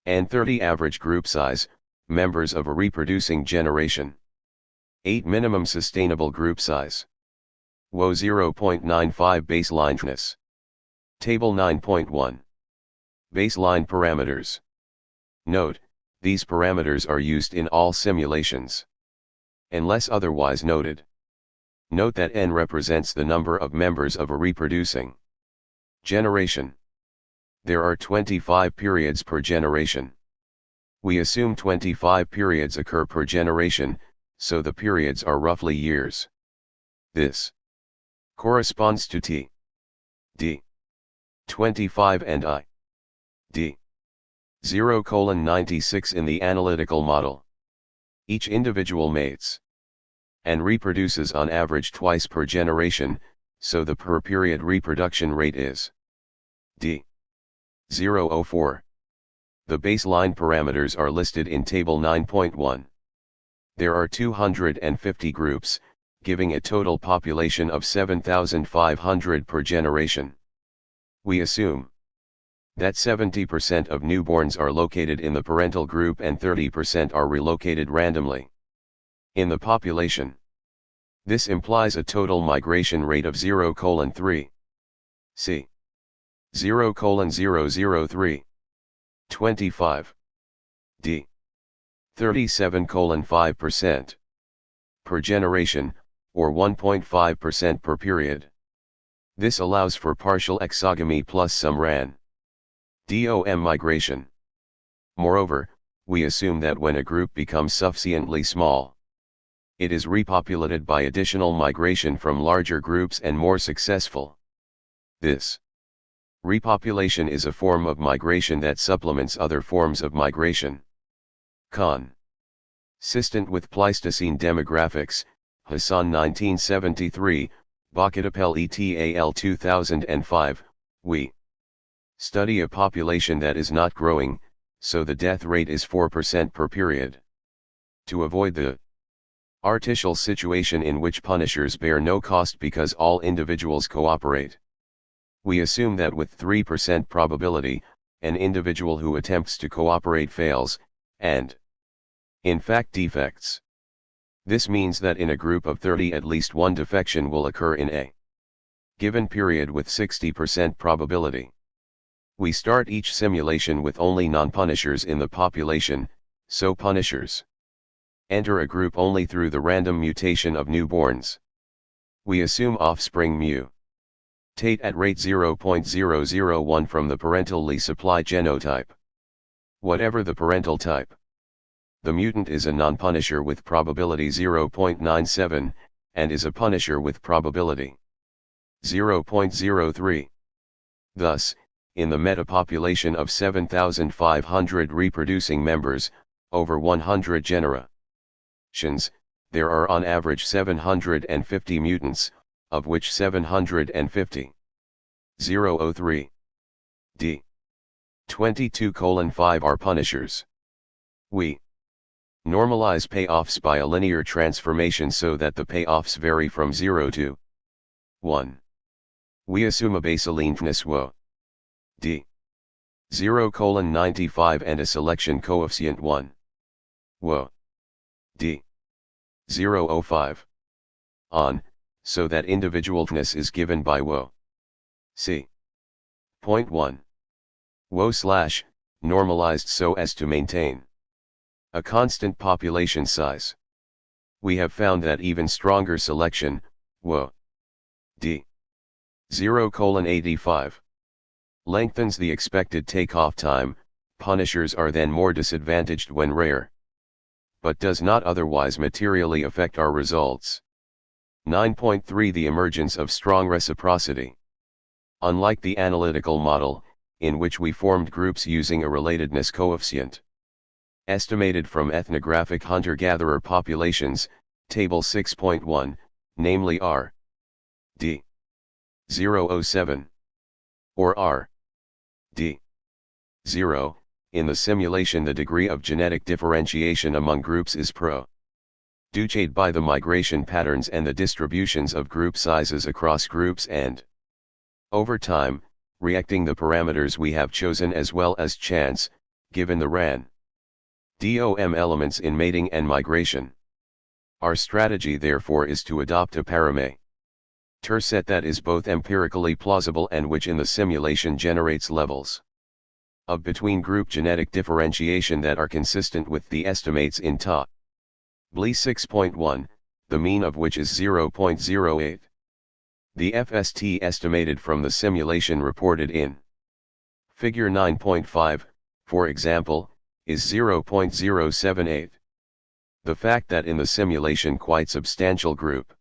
and 30 average group size, members of a reproducing generation. 8 minimum sustainable group size. WO 0.95 baselineNess. Table 9.1. Baseline parameters. Note, these parameters are used in all simulations. Unless otherwise noted. Note that n represents the number of members of a reproducing generation. There are 25 periods per generation. We assume 25 periods occur per generation, so the periods are roughly years. This corresponds to T, D, 25 and I, D, 0:96 in the analytical model. Each individual mates and reproduces on average twice per generation, so the per period reproduction rate is D, 0.04. The baseline parameters are listed in Table 9.1. There are 250 groups, giving a total population of 7,500 per generation. We assume that 70% of newborns are located in the parental group and 30% are relocated randomly in the population. This implies a total migration rate of 0:3. C. 0:003. 25. D. 37:5%. Per generation, or 1.5% per period. This allows for partial exogamy plus some random migration. Moreover, we assume that when a group becomes sufficiently small, it is repopulated by additional migration from larger groups and more successful. This repopulation is a form of migration that supplements other forms of migration. Consistent with Pleistocene demographics, Hassan 1973, Bakitapel et al. 2005, we study a population that is not growing, so the death rate is 4% per period. To avoid the artificial situation in which punishers bear no cost because all individuals cooperate, we assume that with 3% probability, an individual who attempts to cooperate fails, and in fact defects. This means that in a group of 30 at least one defection will occur in a given period with 60% probability. We start each simulation with only non-punishers in the population, so punishers enter a group only through the random mutation of newborns. We assume offspring mutate at rate 0.001 from the parentally supplied genotype. Whatever the parental type, the mutant is a non-punisher with probability 0.97, and is a punisher with probability 0.03. Thus, in the metapopulation of 7,500 reproducing members, over 100 generations, there are on average 750 mutants, of which 750 003 d 22:5 are punishers. We normalize payoffs by a linear transformation so that the payoffs vary from 0 to 1. We assume a baselineNess WO d 0:95 and a selection coefficient 1 WO d 0.05 on, so that individualness is given by WO c. 0.1 WO / normalized so as to maintain a constant population size. We have found that even stronger selection, WO d 0:85, lengthens the expected takeoff time. Punishers are then more disadvantaged when rare, but does not otherwise materially affect our results. 9.3 The emergence of strong reciprocity. Unlike the analytical model, in which we formed groups using a relatedness coefficient estimated from ethnographic hunter-gatherer populations, Table 6.1, namely R. D. 007, or R. D. 0, in the simulation the degree of genetic differentiation among groups is produced by the migration patterns and the distributions of group sizes across groups and, over time, reacting the parameters we have chosen as well as chance, given the DOM elements in mating and migration. Our strategy therefore is to adopt a parameter set that is both empirically plausible and which in the simulation generates levels of between-group genetic differentiation that are consistent with the estimates in THIRD-WORLDISM 6.1, the mean of which is 0.08. The FST estimated from the simulation reported in Figure 9.5, for example, is 0.078. The fact that in the simulation quite substantial group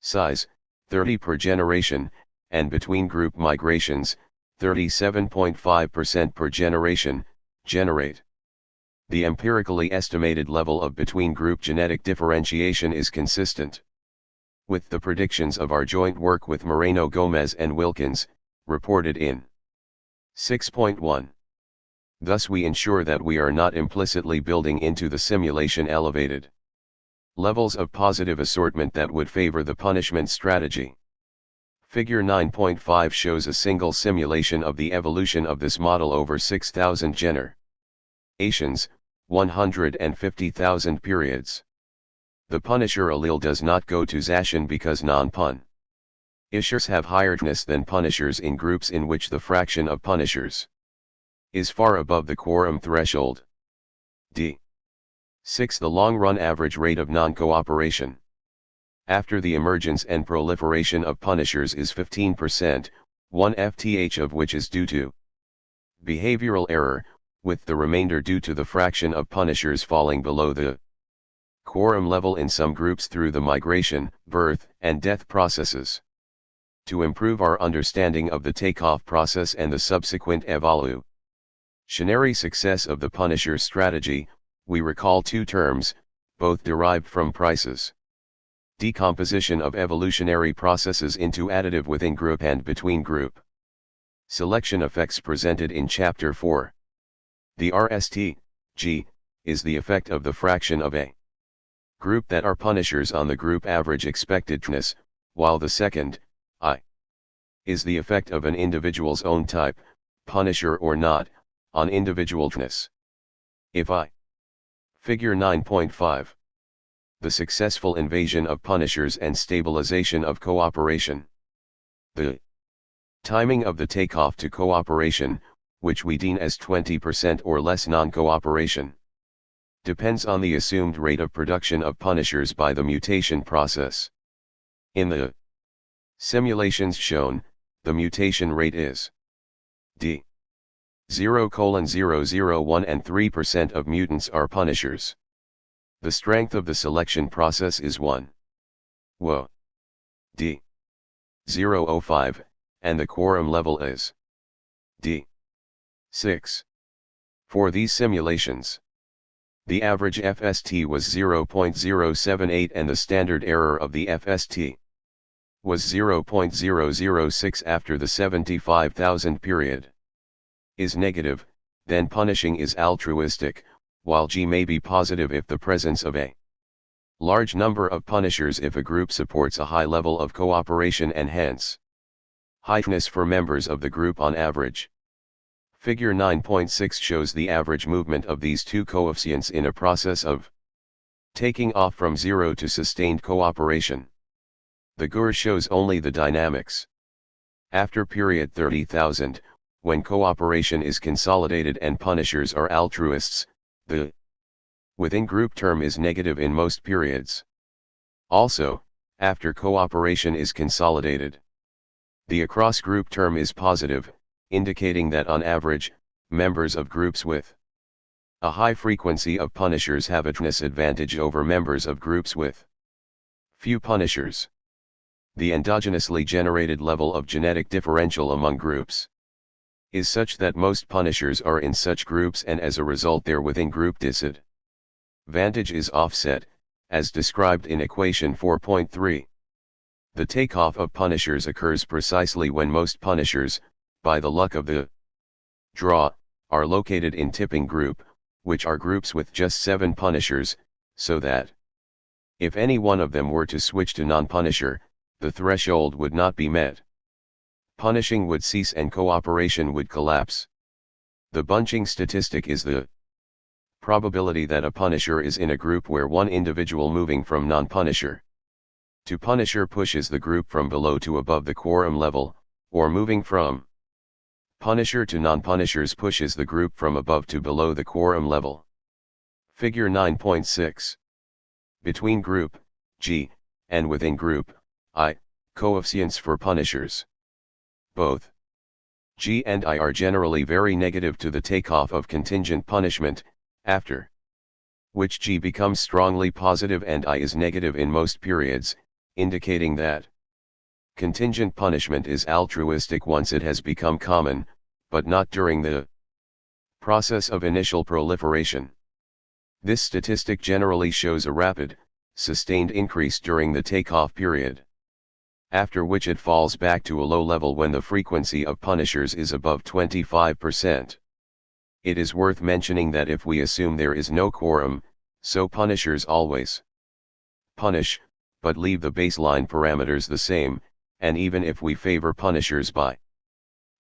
size, 30 per generation, and between group migrations, 37.5% per generation, generate the empirically estimated level of between group genetic differentiation is consistent with the predictions of our joint work with Moreno Gomez and Wilkins, reported in 6.1. Thus we ensure that we are not implicitly building into the simulation elevated levels of positive assortment that would favor the punishment strategy. Figure 9.5 shows a single simulation of the evolution of this model over 6,000 generations, 150,000 periods. The punisher allele does not go to Zashin because non-punishers have higher fitness than punishers in groups in which the fraction of punishers is far above the quorum threshold. D6. The long-run average rate of non-cooperation after the emergence and proliferation of punishers is 15%, 1 FTH of which is due to behavioral error, with the remainder due to the fraction of punishers falling below the quorum level in some groups through the migration, birth, and death processes. To improve our understanding of the takeoff process and the subsequent evolutionary success of the punisher strategy, we recall two terms, both derived from Price's decomposition of evolutionary processes into additive within group and between group selection effects presented in Chapter 4. The RST, is the effect of the fraction of a group that are punishers on the group average expectedness, while the second, I, is the effect of an individual's own type, punisher or not, on individualness. If I. Figure 9.5. The successful invasion of punishers and stabilization of cooperation. The timing of the takeoff to cooperation, which we deem as 20% or less non-cooperation, depends on the assumed rate of production of punishers by the mutation process. In the simulations shown, the mutation rate is d. 0,001 and 3% of mutants are punishers. The strength of the selection process is 1. Wo. D. 0.05, and the quorum level is d. 6. For these simulations, the average FST was 0.078 and the standard error of the FST was 0.006 after the 75,000 period is negative, then punishing is altruistic, while G may be positive if the presence of a large number of punishers if a group supports a high level of cooperation and hence highness for members of the group on average. Figure 9.6 shows the average movement of these two coefficients in a process of taking off from zero to sustained cooperation. The GUR shows only the dynamics. After period 30,000, when cooperation is consolidated and punishers are altruists, the within group term is negative in most periods. Also, after cooperation is consolidated, the across group term is positive, indicating that on average, members of groups with a high frequency of punishers have a fitness advantage over members of groups with few punishers. The endogenously generated level of genetic differential among groups is such that most punishers are in such groups and as a result their within group disadvantage is offset, as described in equation 4.3. The takeoff of punishers occurs precisely when most punishers, by the luck of the draw, are located in tipping group, which are groups with just 7 punishers, so that if any one of them were to switch to non-punisher, the threshold would not be met. Punishing would cease and cooperation would collapse. The bunching statistic is the probability that a punisher is in a group where one individual moving from non-punisher to punisher pushes the group from below to above the quorum level, or moving from punisher to non-punishers pushes the group from above to below the quorum level. Figure 9.6. Between group, G, and within group, I, coefficients for punishers. Both G and I are generally very negative to the takeoff of contingent punishment, after which G becomes strongly positive and I is negative in most periods, indicating that contingent punishment is altruistic once it has become common, but not during the process of initial proliferation. This statistic generally shows a rapid, sustained increase during the takeoff period, after which it falls back to a low level when the frequency of punishers is above 25%. It is worth mentioning that if we assume there is no quorum, so punishers always punish, but leave the baseline parameters the same, and even if we favor punishers by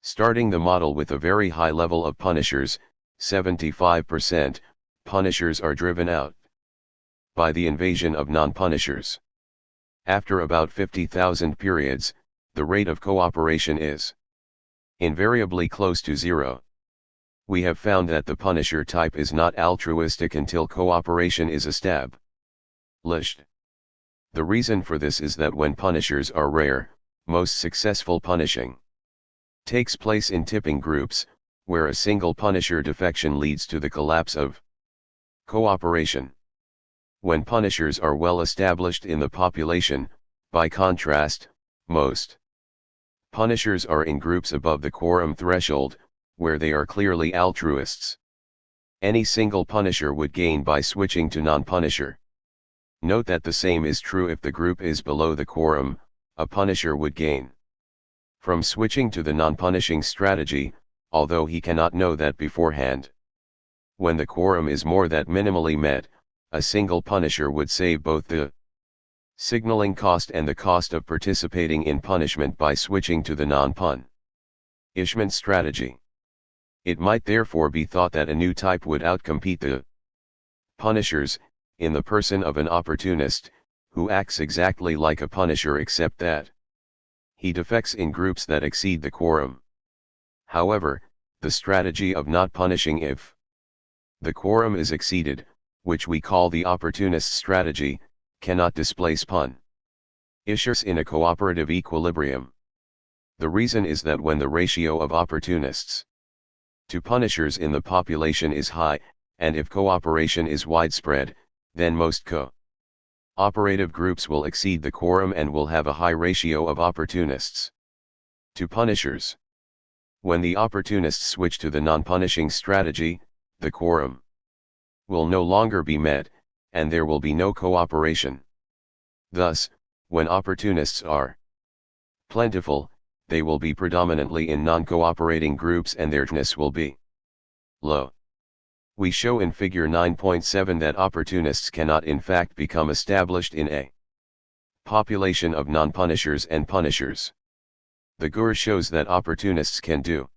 starting the model with a very high level of punishers, 75%, punishers are driven out by the invasion of non-punishers. After about 50,000 periods, the rate of cooperation is invariably close to zero. We have found that the punisher type is not altruistic until cooperation is established. The reason for this is that when punishers are rare, most successful punishing takes place in tipping groups, where a single punisher defection leads to the collapse of cooperation. When punishers are well established in the population, by contrast, most punishers are in groups above the quorum threshold, where they are clearly altruists. Any single punisher would gain by switching to non-punisher. Note that the same is true if the group is below the quorum, a punisher would gain from switching to the non-punishing strategy, although he cannot know that beforehand. When the quorum is more than minimally met, a single punisher would save both the signaling cost and the cost of participating in punishment by switching to the non-punishment strategy. It might therefore be thought that a new type would outcompete the punishers, in the person of an opportunist, who acts exactly like a punisher except that he defects in groups that exceed the quorum. However, the strategy of not punishing if the quorum is exceeded, which we call the opportunist strategy, cannot displace punishers in a cooperative equilibrium. The reason is that when the ratio of opportunists to punishers in the population is high, and if cooperation is widespread, then most cooperative groups will exceed the quorum and will have a high ratio of opportunists to punishers. When the opportunists switch to the non-punishing strategy, the quorum will no longer be met, and there will be no cooperation. Thus, when opportunists are plentiful, they will be predominantly in non-cooperating groups and their fitness will be low. We show in figure 9.7 that opportunists cannot in fact become established in a population of non-punishers and punishers. The GUR shows that opportunists can do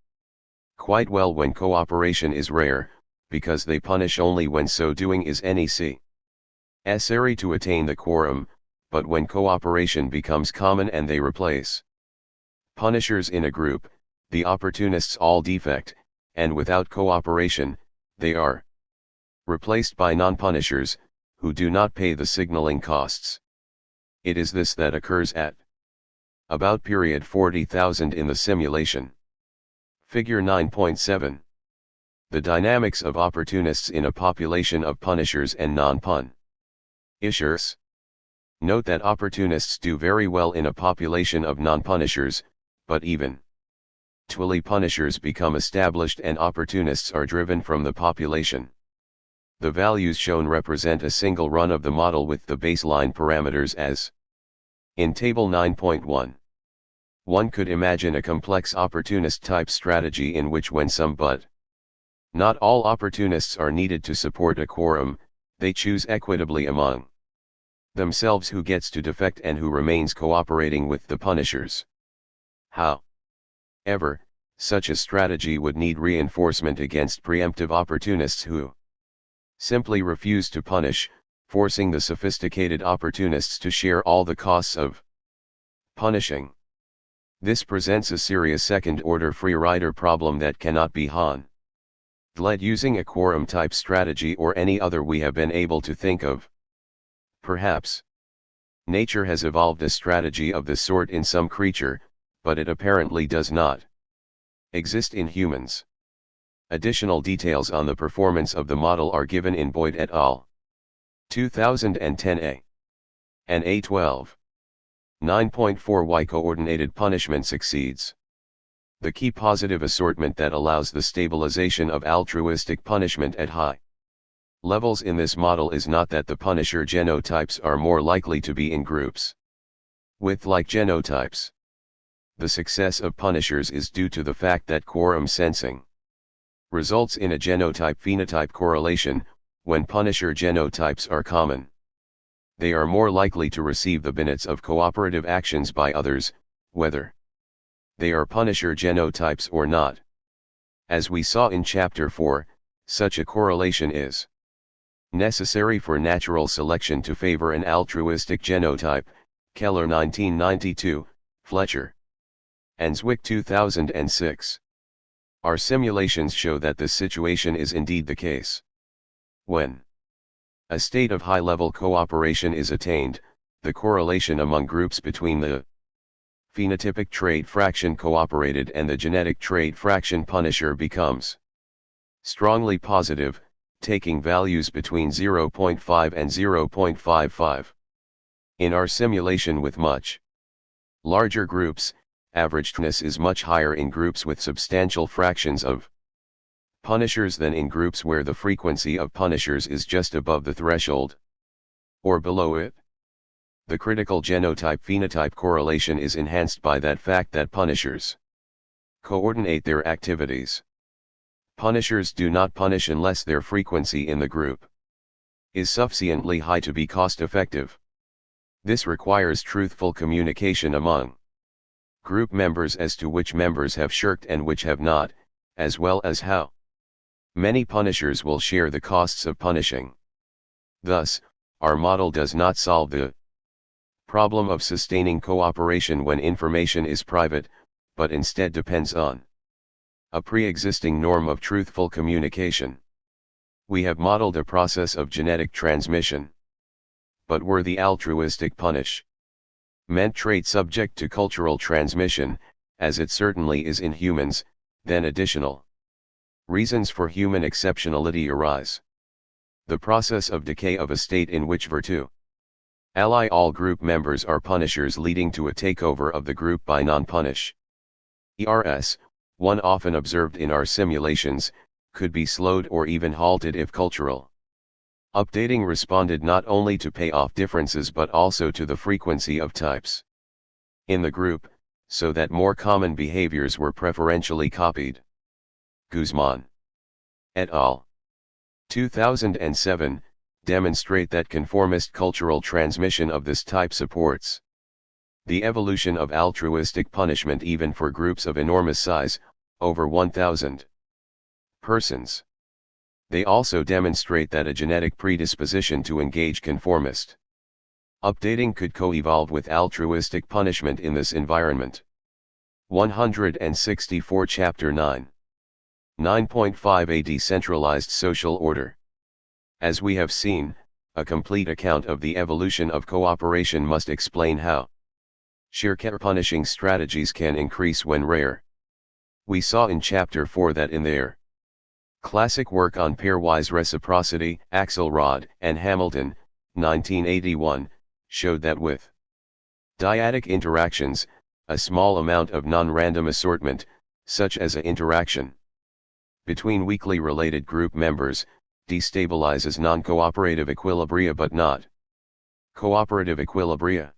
quite well when cooperation is rare, because they punish only when so doing is necessary to attain the quorum, but when cooperation becomes common and they replace punishers in a group, the opportunists all defect, and without cooperation, they are replaced by non-punishers, who do not pay the signaling costs. It is this that occurs at about period 40,000 in the simulation. Figure 9.7. The dynamics of opportunists in a population of punishers and non-punishers. Note that opportunists do very well in a population of non-punishers, but even eventually punishers become established and opportunists are driven from the population. The values shown represent a single run of the model with the baseline parameters as in Table 9.1. One could imagine a complex opportunist type strategy in which when some but not all opportunists are needed to support a quorum, they choose equitably among themselves who gets to defect and who remains cooperating with the punishers. However, Such a strategy would need reinforcement against preemptive opportunists who simply refuse to punish, forcing the sophisticated opportunists to share all the costs of punishing. This presents a serious second-order free rider problem that cannot be handled using a quorum-type strategy or any other we have been able to think of. Perhaps nature has evolved a strategy of this sort in some creature, but it apparently does not exist in humans. Additional details on the performance of the model are given in Boyd et al. 2010a. and A12. 9.4 Why coordinated punishment succeeds. The key positive assortment that allows the stabilization of altruistic punishment at high levels in this model is not that the punisher genotypes are more likely to be in groups with like genotypes. The success of punishers is due to the fact that quorum sensing results in a genotype-phenotype correlation. When punisher genotypes are common, they are more likely to receive the benefits of cooperative actions by others, whether they are punisher genotypes or not. As we saw in Chapter 4, such a correlation is necessary for natural selection to favor an altruistic genotype, Keller 1992, Fletcher and Zwick 2006. Our simulations show that this situation is indeed the case. When a state of high-level cooperation is attained, the correlation among groups between the phenotypic trait fraction cooperated and the genetic trait fraction punisher becomes strongly positive, taking values between 0.5 and 0.55. In our simulation with much larger groups, averagedness is much higher in groups with substantial fractions of punishers than in groups where the frequency of punishers is just above the threshold or below it. The critical genotype-phenotype correlation is enhanced by that fact that punishers coordinate their activities. Punishers do not punish unless their frequency in the group is sufficiently high to be cost-effective. This requires truthful communication among group members as to which members have shirked and which have not, as well as how many punishers will share the costs of punishing. Thus, our model does not solve the problem of sustaining cooperation when information is private, but instead depends on a pre-existing norm of truthful communication. We have modeled a process of genetic transmission. But were the altruistic punishment trait subject to cultural transmission, as it certainly is in humans, then additional reasons for human exceptionality arise. The process of decay of a state in which virtue ally all group members are punishers leading to a takeover of the group by non-punishers, one often observed in our simulations, could be slowed or even halted if cultural updating responded not only to payoff differences but also to the frequency of types in the group, so that more common behaviors were preferentially copied. Guzman et al. 2007, demonstrate that conformist cultural transmission of this type supports the evolution of altruistic punishment even for groups of enormous size, over 1,000 persons. They also demonstrate that a genetic predisposition to engage conformist updating could co-evolve with altruistic punishment in this environment. 164 Chapter 9. 9.5 A Decentralized Social Order. As we have seen, a complete account of the evolution of cooperation must explain how Shirker punishing strategies can increase when rare. We saw in Chapter 4 that in their classic work on pairwise reciprocity, Axelrod and Hamilton, 1981, showed that with dyadic interactions, a small amount of non-random assortment, such as an interaction between weakly related group members, destabilizes non-cooperative equilibria but not cooperative equilibria.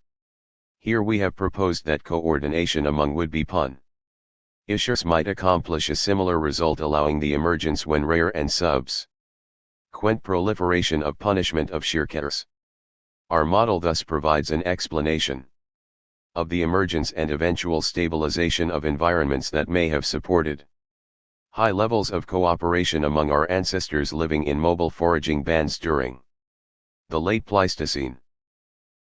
Here we have proposed that coordination among would-be punishers might accomplish a similar result, allowing the emergence when rare and subsequent proliferation of punishment of shirkers. Our model thus provides an explanation of the emergence and eventual stabilization of environments that may have supported high levels of cooperation among our ancestors living in mobile foraging bands during the late Pleistocene.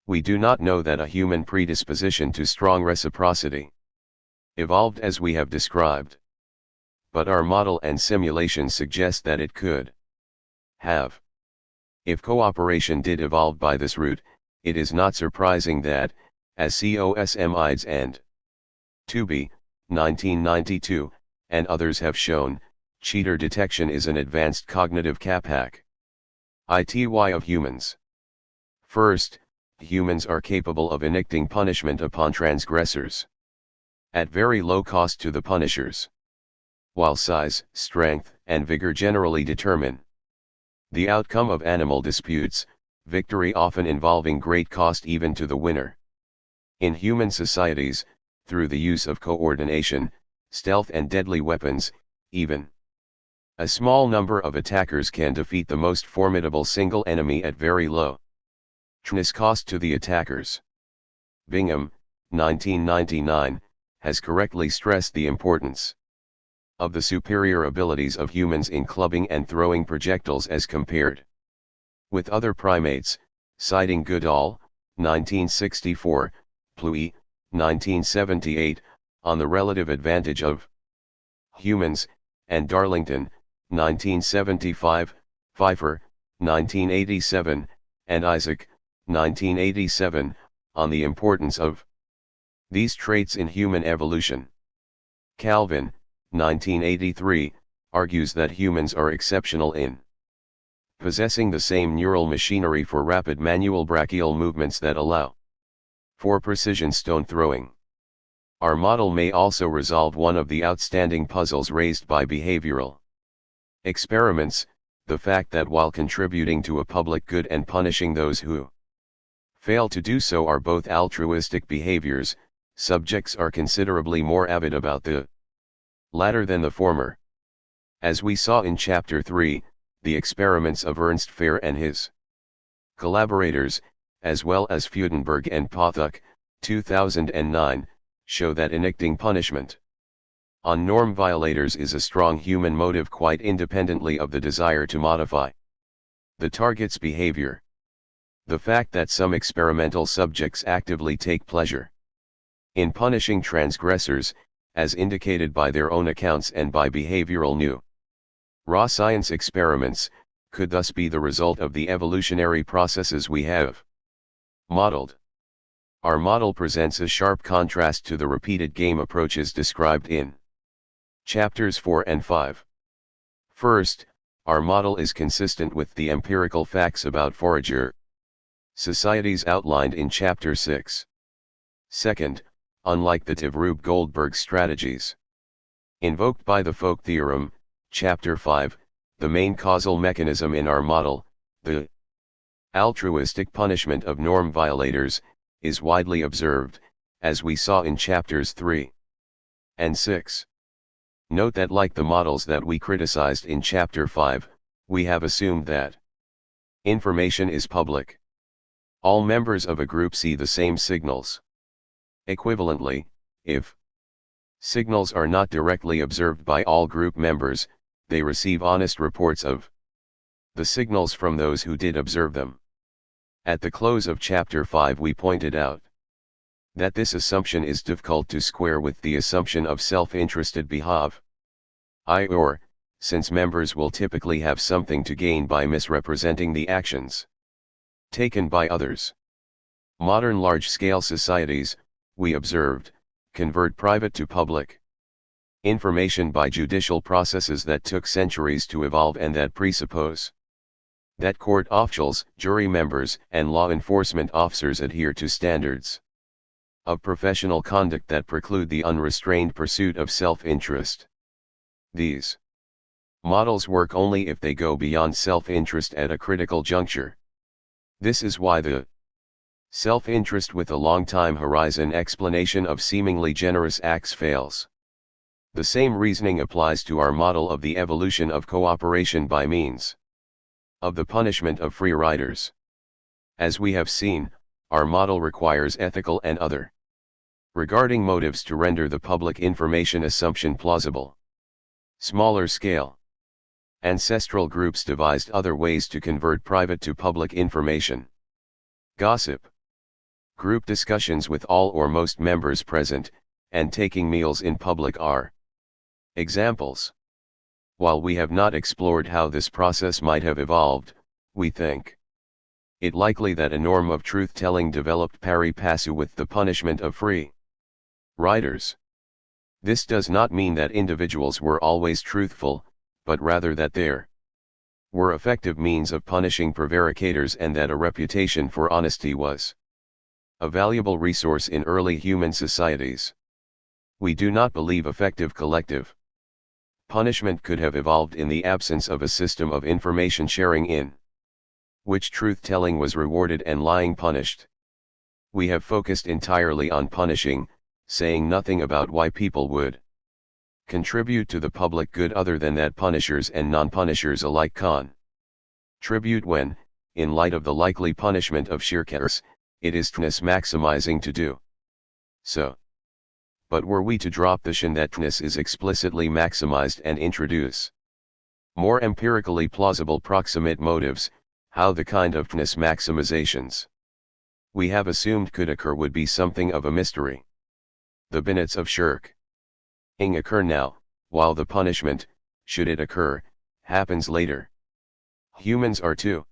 We do not know that a human predisposition to strong reciprocity evolved as we have described. But our model and simulation suggest that it could have. If cooperation did evolve by this route, it is not surprising that, as COSMIDES and Tooby, 1992, and others have shown, cheater detection is an advanced cognitive capac. ITY of humans. First, humans are capable of enacting punishment upon transgressors at very low cost to the punishers, while size, strength, and vigor generally determine the outcome of animal disputes, victory often involving great cost even to the winner. In human societies, through the use of coordination, stealth and deadly weapons, even a small number of attackers can defeat the most formidable single enemy at very low cost to the attackers. Bingham, 1999, has correctly stressed the importance of the superior abilities of humans in clubbing and throwing projectiles as compared with other primates, citing Goodall, 1964, Pluie, 1978, on the relative advantage of humans, and Darlington, 1975, Pfeiffer, 1987, and Isaac, 1987, on the importance of these traits in human evolution. Calvin, 1983, argues that humans are exceptional in possessing the same neural machinery for rapid manual brachial movements that allow for precision stone throwing. Our model may also resolve one of the outstanding puzzles raised by behavioral experiments, the fact that while contributing to a public good and punishing those who fail to do so are both altruistic behaviors, subjects are considerably more avid about the latter than the former. As we saw in Chapter 3, the experiments of Ernst Fehr and his collaborators, as well as Freudenberg and Pothuk, 2009, show that enacting punishment on norm violators is a strong human motive quite independently of the desire to modify the target's behavior. The fact that some experimental subjects actively take pleasure in punishing transgressors, as indicated by their own accounts and by behavioral raw science experiments, could thus be the result of the evolutionary processes we have modeled. Our model presents a sharp contrast to the repeated game approaches described in Chapters 4 and 5. First, our model is consistent with the empirical facts about forager societies outlined in Chapter 6. Second, unlike the Tvrub-Goldberg strategies invoked by the Folk theorem, Chapter 5, the main causal mechanism in our model, the altruistic punishment of norm violators, is widely observed, as we saw in Chapters 3 and 6. Note that like the models that we criticized in Chapter 5, we have assumed that information is public. All members of a group see the same signals. Equivalently, if signals are not directly observed by all group members, they receive honest reports of the signals from those who did observe them. At the close of Chapter 5 we pointed out that this assumption is difficult to square with the assumption of self-interested behavior. Since members will typically have something to gain by misrepresenting the actions taken by others. Modern large-scale societies, we observed, convert private to public information by judicial processes that took centuries to evolve and that presuppose that court officials, jury members, and law enforcement officers adhere to standards of professional conduct that preclude the unrestrained pursuit of self-interest. These models work only if they go beyond self-interest at a critical juncture. This is why the self-interest with a long time horizon explanation of seemingly generous acts fails. The same reasoning applies to our model of the evolution of cooperation by means of the punishment of free riders. As we have seen, our model requires ethical and other Regarding motives to render the public information assumption plausible. Smaller scale. Ancestral groups devised other ways to convert private to public information. Gossip. Group discussions with all or most members present, and taking meals in public are examples. While we have not explored how this process might have evolved, we think it likely that a norm of truth-telling developed pari passu with the punishment of free riders. This does not mean that individuals were always truthful, but rather that there were effective means of punishing prevaricators and that a reputation for honesty was a valuable resource in early human societies. We do not believe effective collective punishment could have evolved in the absence of a system of information sharing in which truth-telling was rewarded and lying punished. We have focused entirely on punishing, saying nothing about why people would contribute to the public good other than that punishers and non-punishers alike contribute when, in light of the likely punishment of shirkers, it is maximizing to do so. But were we to drop the notion that is explicitly maximized and introduce more empirically plausible proximate motives, how the kind of maximizations we have assumed could occur would be something of a mystery. The benefits of shirking occur now, while the punishment, should it occur, happens later. Humans are too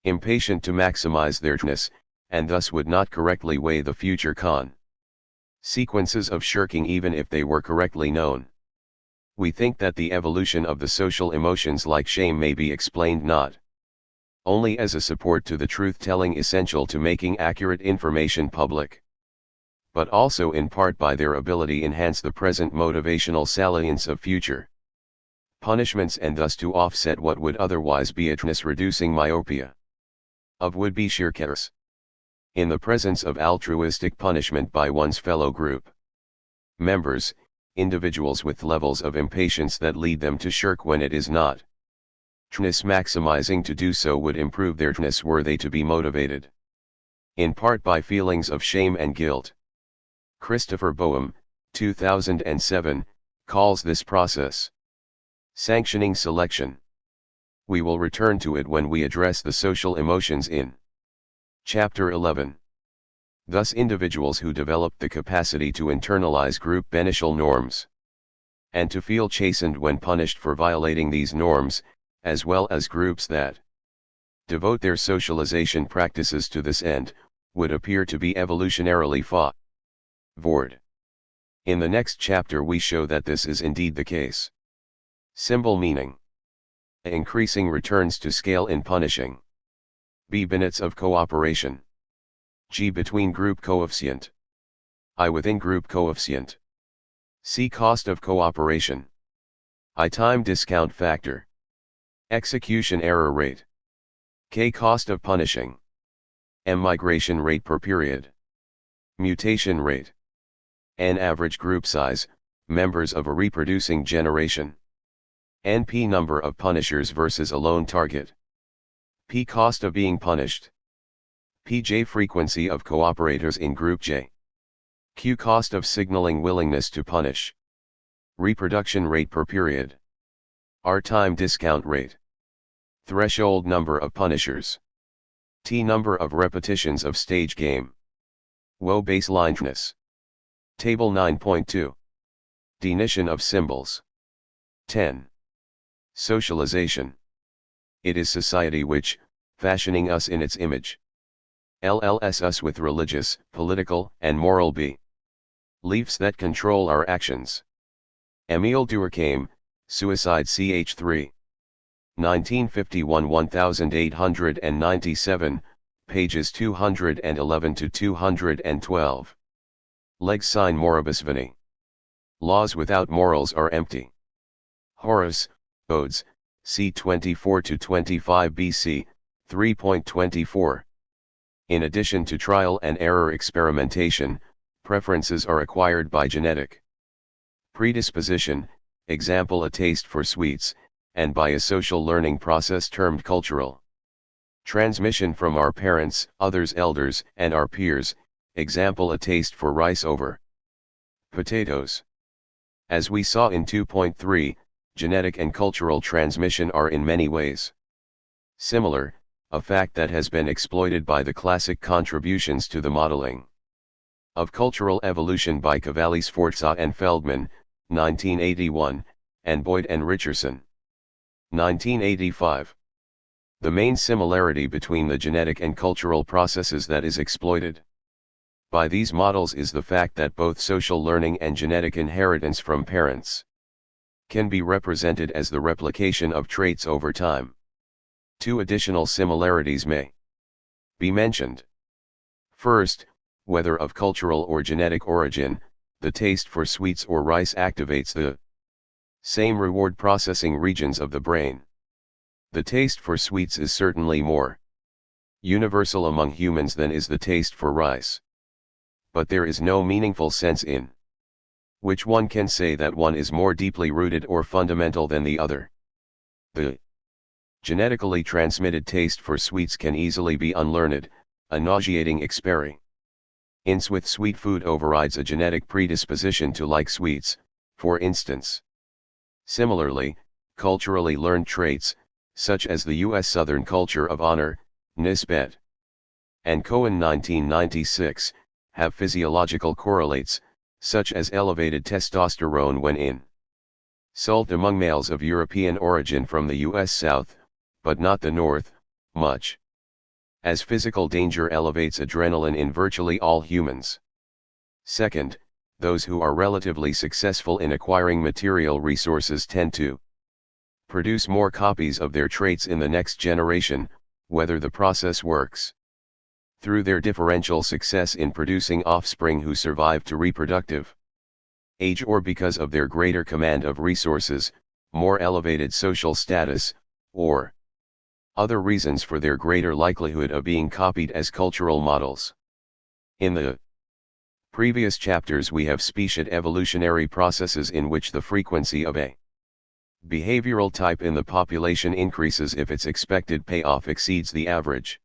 impatient to maximize their and thus would not correctly weigh the future consequences of shirking even if they were correctly known. We think that the evolution of the social emotions like shame may be explained not only as a support to the truth-telling essential to making accurate information public, but also in part by their ability to enhance the present motivational salience of future punishments and thus to offset what would otherwise be a reducing myopia of would-be shirkers in the presence of altruistic punishment by one's fellow group members. Individuals with levels of impatience that lead them to shirk when it is not maximizing to do so would improve their were they to be motivated in part by feelings of shame and guilt. Christopher Boehm, 2007, calls this process sanctioning selection. We will return to it when we address the social emotions in Chapter 11. Thus individuals who develop the capacity to internalize group beneficial norms and to feel chastened when punished for violating these norms, as well as groups that devote their socialization practices to this end, would appear to be evolutionarily favored. In the next chapter we show that this is indeed the case. Symbol meaning. A. Increasing returns to scale in punishing. B. Benefits of cooperation. G. Between group coefficient. I. Within group coefficient. C. Cost of cooperation. I. Time discount factor. Execution error rate. K. Cost of punishing. M. Migration rate per period. Mutation rate. N. Average group size, members of a reproducing generation. N. P. Number of punishers versus a lone target. P. Cost of being punished. P. J. Frequency of cooperators in group J. Q. Cost of signaling willingness to punish. Reproduction rate per period. R. Time discount rate. Threshold number of punishers. T. Number of repetitions of stage game. WO baselineess. Table 9.2. Definition of symbols. 10. Socialization. It is society which, fashioning us in its image, LLS us with religious, political, and moral beliefs that control our actions. Emile Durkheim, Suicide ch. 3. 1951 1897, pages 211 to 212. Legs sign moribus vini. Laws without morals are empty. Horace, Odes, c. 24 to 25 BC, 3.24. In addition to trial and error experimentation, preferences are acquired by genetic predisposition, example a taste for sweets, and by a social learning process termed cultural transmission from our parents, others elders, and our peers, example a taste for rice over potatoes. As we saw in 2.3, genetic and cultural transmission are in many ways similar, a fact that has been exploited by the classic contributions to the modeling of cultural evolution by Cavalli-Sforza and Feldman, 1981, and Boyd and Richardson, 1985. The main similarity between the genetic and cultural processes that is exploited by these models is the fact that both social learning and genetic inheritance from parents can be represented as the replication of traits over time. Two additional similarities may be mentioned. First, whether of cultural or genetic origin, the taste for sweets or rice activates the same reward processing regions of the brain. The taste for sweets is certainly more universal among humans than is the taste for rice. But there is no meaningful sense in which one can say that one is more deeply rooted or fundamental than the other. The genetically transmitted taste for sweets can easily be unlearned, a nauseating experience with sweet food overrides a genetic predisposition to like sweets, for instance. Similarly, culturally learned traits, such as the U.S. Southern culture of honor, Nisbet and Cohen 1996, have physiological correlates, such as elevated testosterone when in salt among males of European origin from the U.S. South, but not the North, much as physical danger elevates adrenaline in virtually all humans. Second, those who are relatively successful in acquiring material resources tend to produce more copies of their traits in the next generation, whether the process works through their differential success in producing offspring who survive to reproductive age or because of their greater command of resources, more elevated social status, or other reasons for their greater likelihood of being copied as cultural models. In the previous chapters we have specified evolutionary processes in which the frequency of a behavioral type in the population increases if its expected payoff exceeds the average.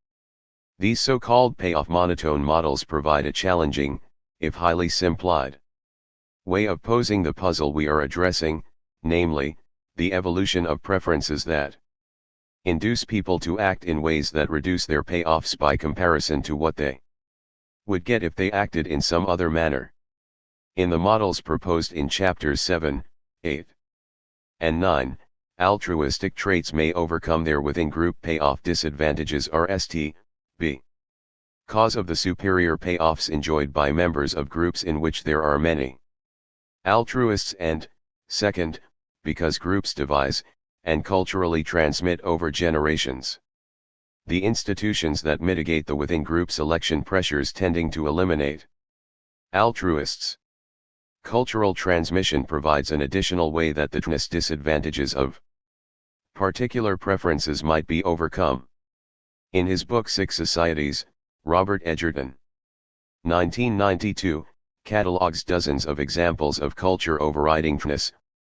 These so-called payoff monotone models provide a challenging, if highly simplified, way of posing the puzzle we are addressing, namely, the evolution of preferences that induce people to act in ways that reduce their payoffs by comparison to what they would get if they acted in some other manner. In the models proposed in chapters 7, 8, and 9, altruistic traits may overcome their within-group payoff disadvantages RST, b. cause of the superior payoffs enjoyed by members of groups in which there are many altruists and, second, because groups devise and culturally transmit over generations. The institutions that mitigate the within-group selection pressures tending to eliminate altruists. Cultural transmission provides an additional way that the disadvantages of particular preferences might be overcome. In his book Six Societies, Robert Edgerton, 1992, catalogs dozens of examples of culture overriding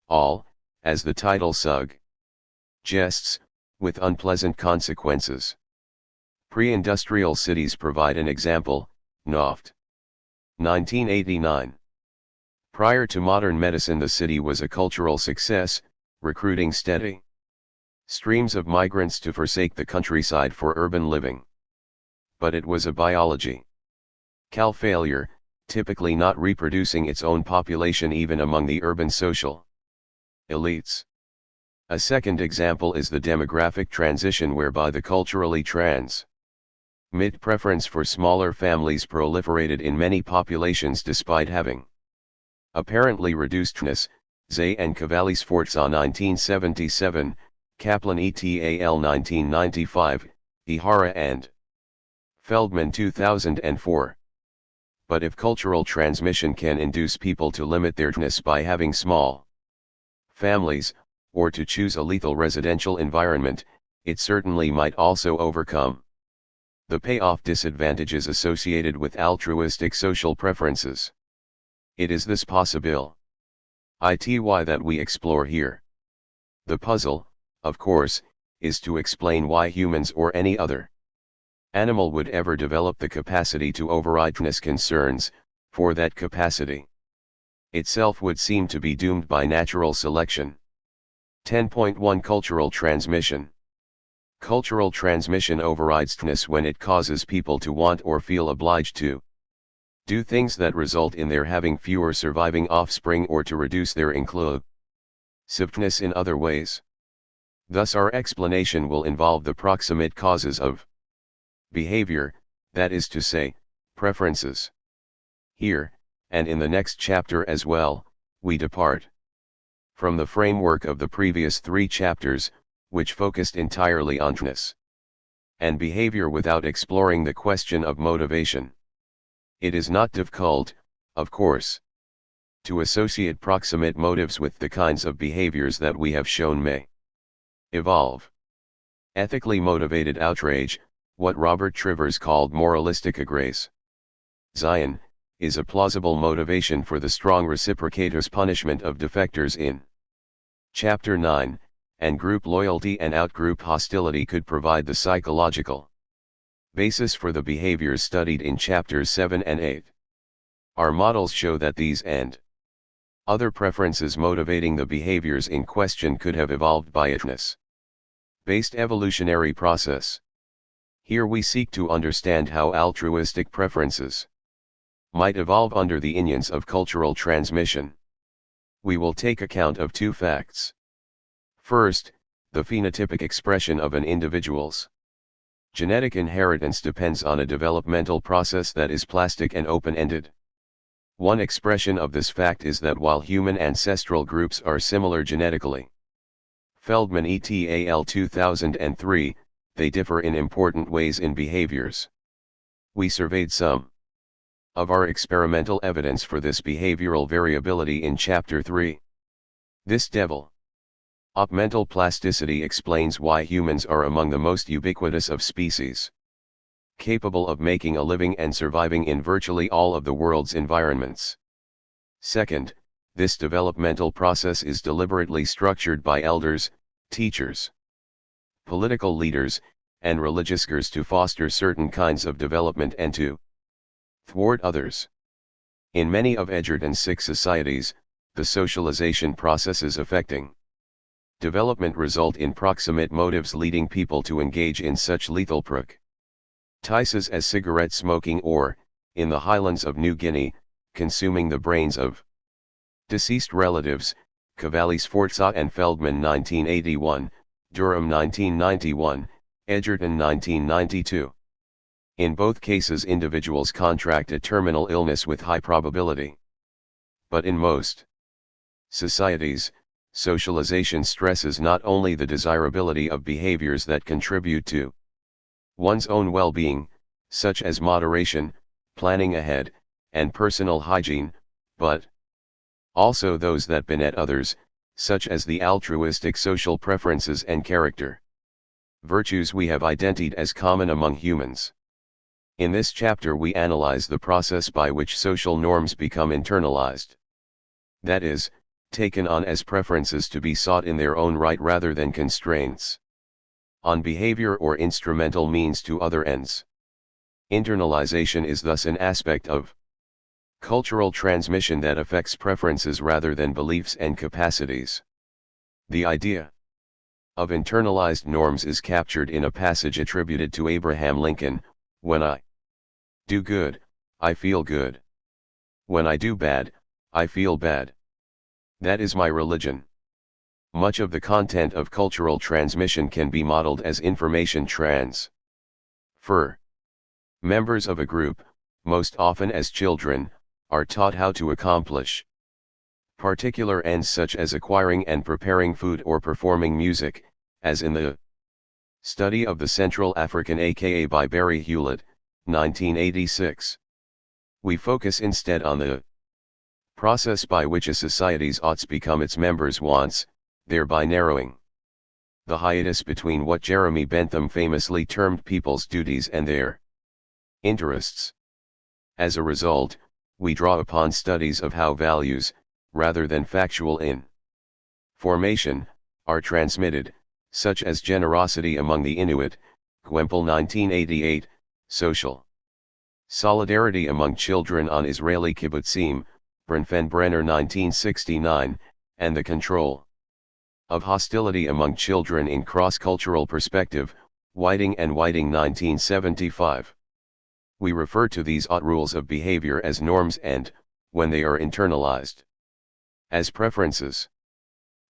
all, as the title suggests, with unpleasant consequences. Pre-industrial cities provide an example, Noft, 1989. Prior to modern medicine, the city was a cultural success, recruiting steady streams of migrants to forsake the countryside for urban living. But it was a biological failure, typically not reproducing its own population even among the urban social elites. A second example is the demographic transition whereby the culturally transmitted preference for smaller families proliferated in many populations despite having apparently reducedness. Zay and Cavalli-Sforza 1977, Kaplan et al. 1995, Ihara and Feldman 2004. But if cultural transmission can induce people to limit their by having small families, or to choose a lethal residential environment, it certainly might also overcome the payoff disadvantages associated with altruistic social preferences. It is this possibility that we explore here. The puzzle, of course, is to explain why humans or any other animal would ever develop the capacity to override THNS concerns, for that capacity itself would seem to be doomed by natural selection. 10.1 Cultural transmission. Cultural transmission overrides THNS when it causes people to want or feel obliged to do things that result in their having fewer surviving offspring or to reduce their inclusiveness in other ways. Thus our explanation will involve the proximate causes of behavior, that is to say, preferences. Here, and in the next chapter as well, we depart from the framework of the previous 3 chapters, which focused entirely on THNS and behavior without exploring the question of motivation. It is not difficult, of course, to associate proximate motives with the kinds of behaviors that we have shown may evolve. Ethically motivated outrage, what Robert Trivers called moralistic aggression, is a plausible motivation for the strong reciprocators' punishment of defectors in Chapter 9, and group loyalty and out-group hostility could provide the psychological basis for the behaviors studied in Chapters 7 and 8. Our models show that these and other preferences motivating the behaviors in question could have evolved by a THNS-based evolutionary process. Here we seek to understand how altruistic preferences might evolve under the influence of cultural transmission. We will take account of 2 facts. First, the phenotypic expression of an individual's genetic inheritance depends on a developmental process that is plastic and open-ended. One expression of this fact is that while human ancestral groups are similar genetically, Feldman et al. 2003, they differ in important ways in behaviors. We surveyed some of our experimental evidence for this behavioral variability in Chapter 3. This developmental plasticity explains why humans are among the most ubiquitous of species, capable of making a living and surviving in virtually all of the world's environments. Second, this developmental process is deliberately structured by elders, teachers, political leaders, and religious gurus to foster certain kinds of development and to thwart others. In many of Edgerton's 6 societies, the socialization processes affecting development result in proximate motives leading people to engage in such lethal practices as cigarette smoking or, in the highlands of New Guinea, consuming the brains of deceased relatives, Cavalli Sforza and Feldman 1981, Durham 1991, Edgerton 1992. In both cases individuals contract a terminal illness with high probability. But in most societies, socialization stresses not only the desirability of behaviors that contribute to one's own well-being, such as moderation, planning ahead, and personal hygiene, but also those that benet others, such as the altruistic social preferences and character virtues we have identified as common among humans. In this chapter we analyze the process by which social norms become internalized. That is, taken on as preferences to be sought in their own right rather than constraints on behavior or instrumental means to other ends. Internalization is thus an aspect of cultural transmission that affects preferences rather than beliefs and capacities. The idea of internalized norms is captured in a passage attributed to Abraham Lincoln: "When I do good, I feel good. When I do bad, I feel bad. That is my religion." Much of the content of cultural transmission can be modeled as information transfer. Members of a group, most often as children, are taught how to accomplish particular ends such as acquiring and preparing food or performing music, as in the study of the Central African aka by Barry Hewlett, 1986. We focus instead on the process by which a society's oughts become its members' wants, thereby narrowing the hiatus between what Jeremy Bentham famously termed people's duties and their interests. As a result, we draw upon studies of how values, rather than factual information, are transmitted, such as generosity among the Inuit, Gwempel 1988, Social solidarity among children on Israeli kibbutzim, Brenner 1969, and the control of hostility among children in cross-cultural perspective, Whiting and Whiting 1975. We refer to these rules of behavior as norms and, when they are internalized, as preferences.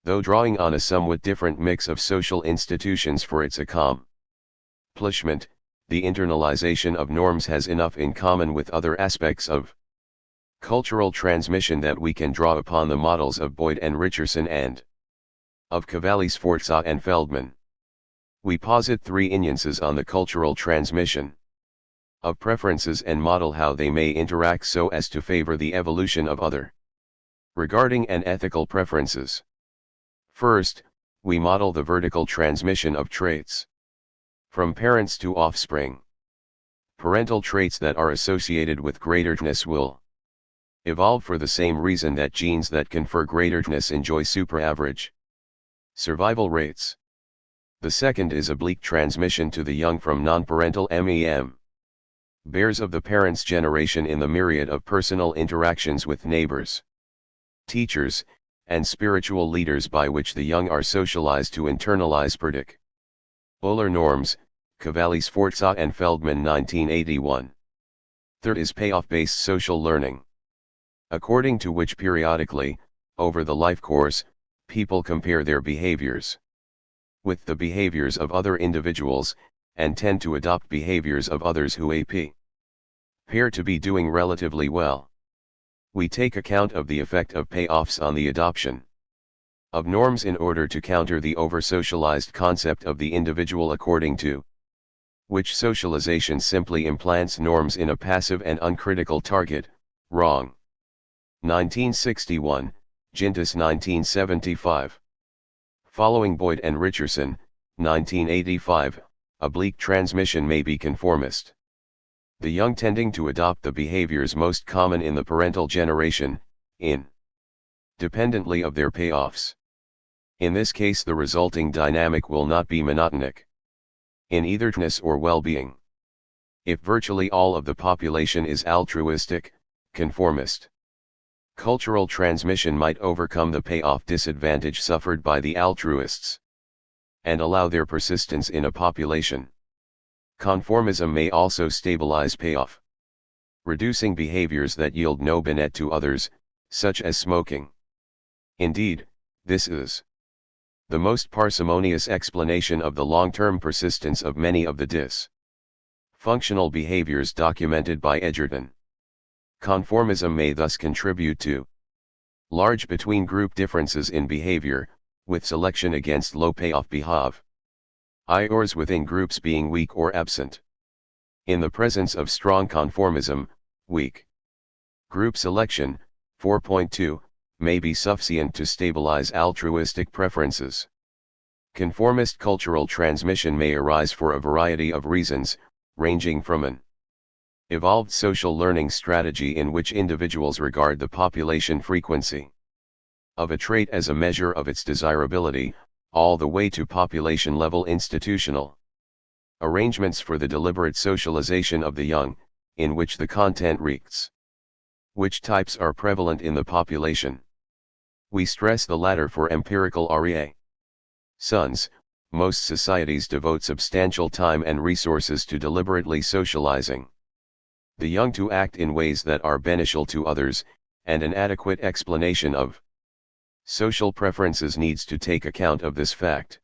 Though drawing on a somewhat different mix of social institutions for its accomplishment, the internalization of norms has enough in common with other aspects of cultural transmission that we can draw upon the models of Boyd and Richardson and of Cavalli, Sforza and Feldman. We posit three instances on the cultural transmission of preferences and model how they may interact so as to favor the evolution of other regarding and ethical preferences. First, we model the vertical transmission of traits from parents to offspring. Parental traits that are associated with greaterness will evolve for the same reason that genes that confer greaterness enjoy superaverage survival rates. The second is oblique transmission to the young from non-parental bears of the parents' generation in the myriad of personal interactions with neighbors, teachers, and spiritual leaders by which the young are socialized to internalize particular norms, Cavalli, Sforza and Feldman 1981. Third is payoff-based social learning, according to which periodically, over the life course, people compare their behaviors with the behaviors of other individuals, and tend to adopt behaviors of others who appear to be doing relatively well. We take account of the effect of payoffs on the adoption of norms in order to counter the over-socialized concept of the individual according to which socialization simply implants norms in a passive and uncritical target. Wrong. 1961, Gintis 1975. Following Boyd and Richardson, 1985, oblique transmission may be conformist. The young tending to adopt the behaviors most common in the parental generation, independently of their payoffs. In this case the resulting dynamic will not be monotonic in eitherness or well-being. If virtually all of the population is altruistic, conformist, cultural transmission might overcome the payoff disadvantage suffered by the altruists and allow their persistence in a population. Conformism may also stabilize payoff, reducing behaviors that yield no benefit to others, such as smoking. Indeed, this is the most parsimonious explanation of the long-term persistence of many of the dysfunctional behaviors documented by Edgerton. Conformism may thus contribute to large between-group differences in behavior, with selection against low payoff behaviors within groups being weak or absent. In the presence of strong conformism, weak group selection, 4.2, may be sufficient to stabilize altruistic preferences. Conformist cultural transmission may arise for a variety of reasons, ranging from an evolved social learning strategy in which individuals regard the population frequency of a trait as a measure of its desirability, all the way to population-level institutional arrangements for the deliberate socialization of the young, in which the content reeks which types are prevalent in the population. We stress the latter for empirical reasons. Most societies devote substantial time and resources to deliberately socializing the young to act in ways that are beneficial to others, and an adequate explanation of social preferences needs to take account of this fact.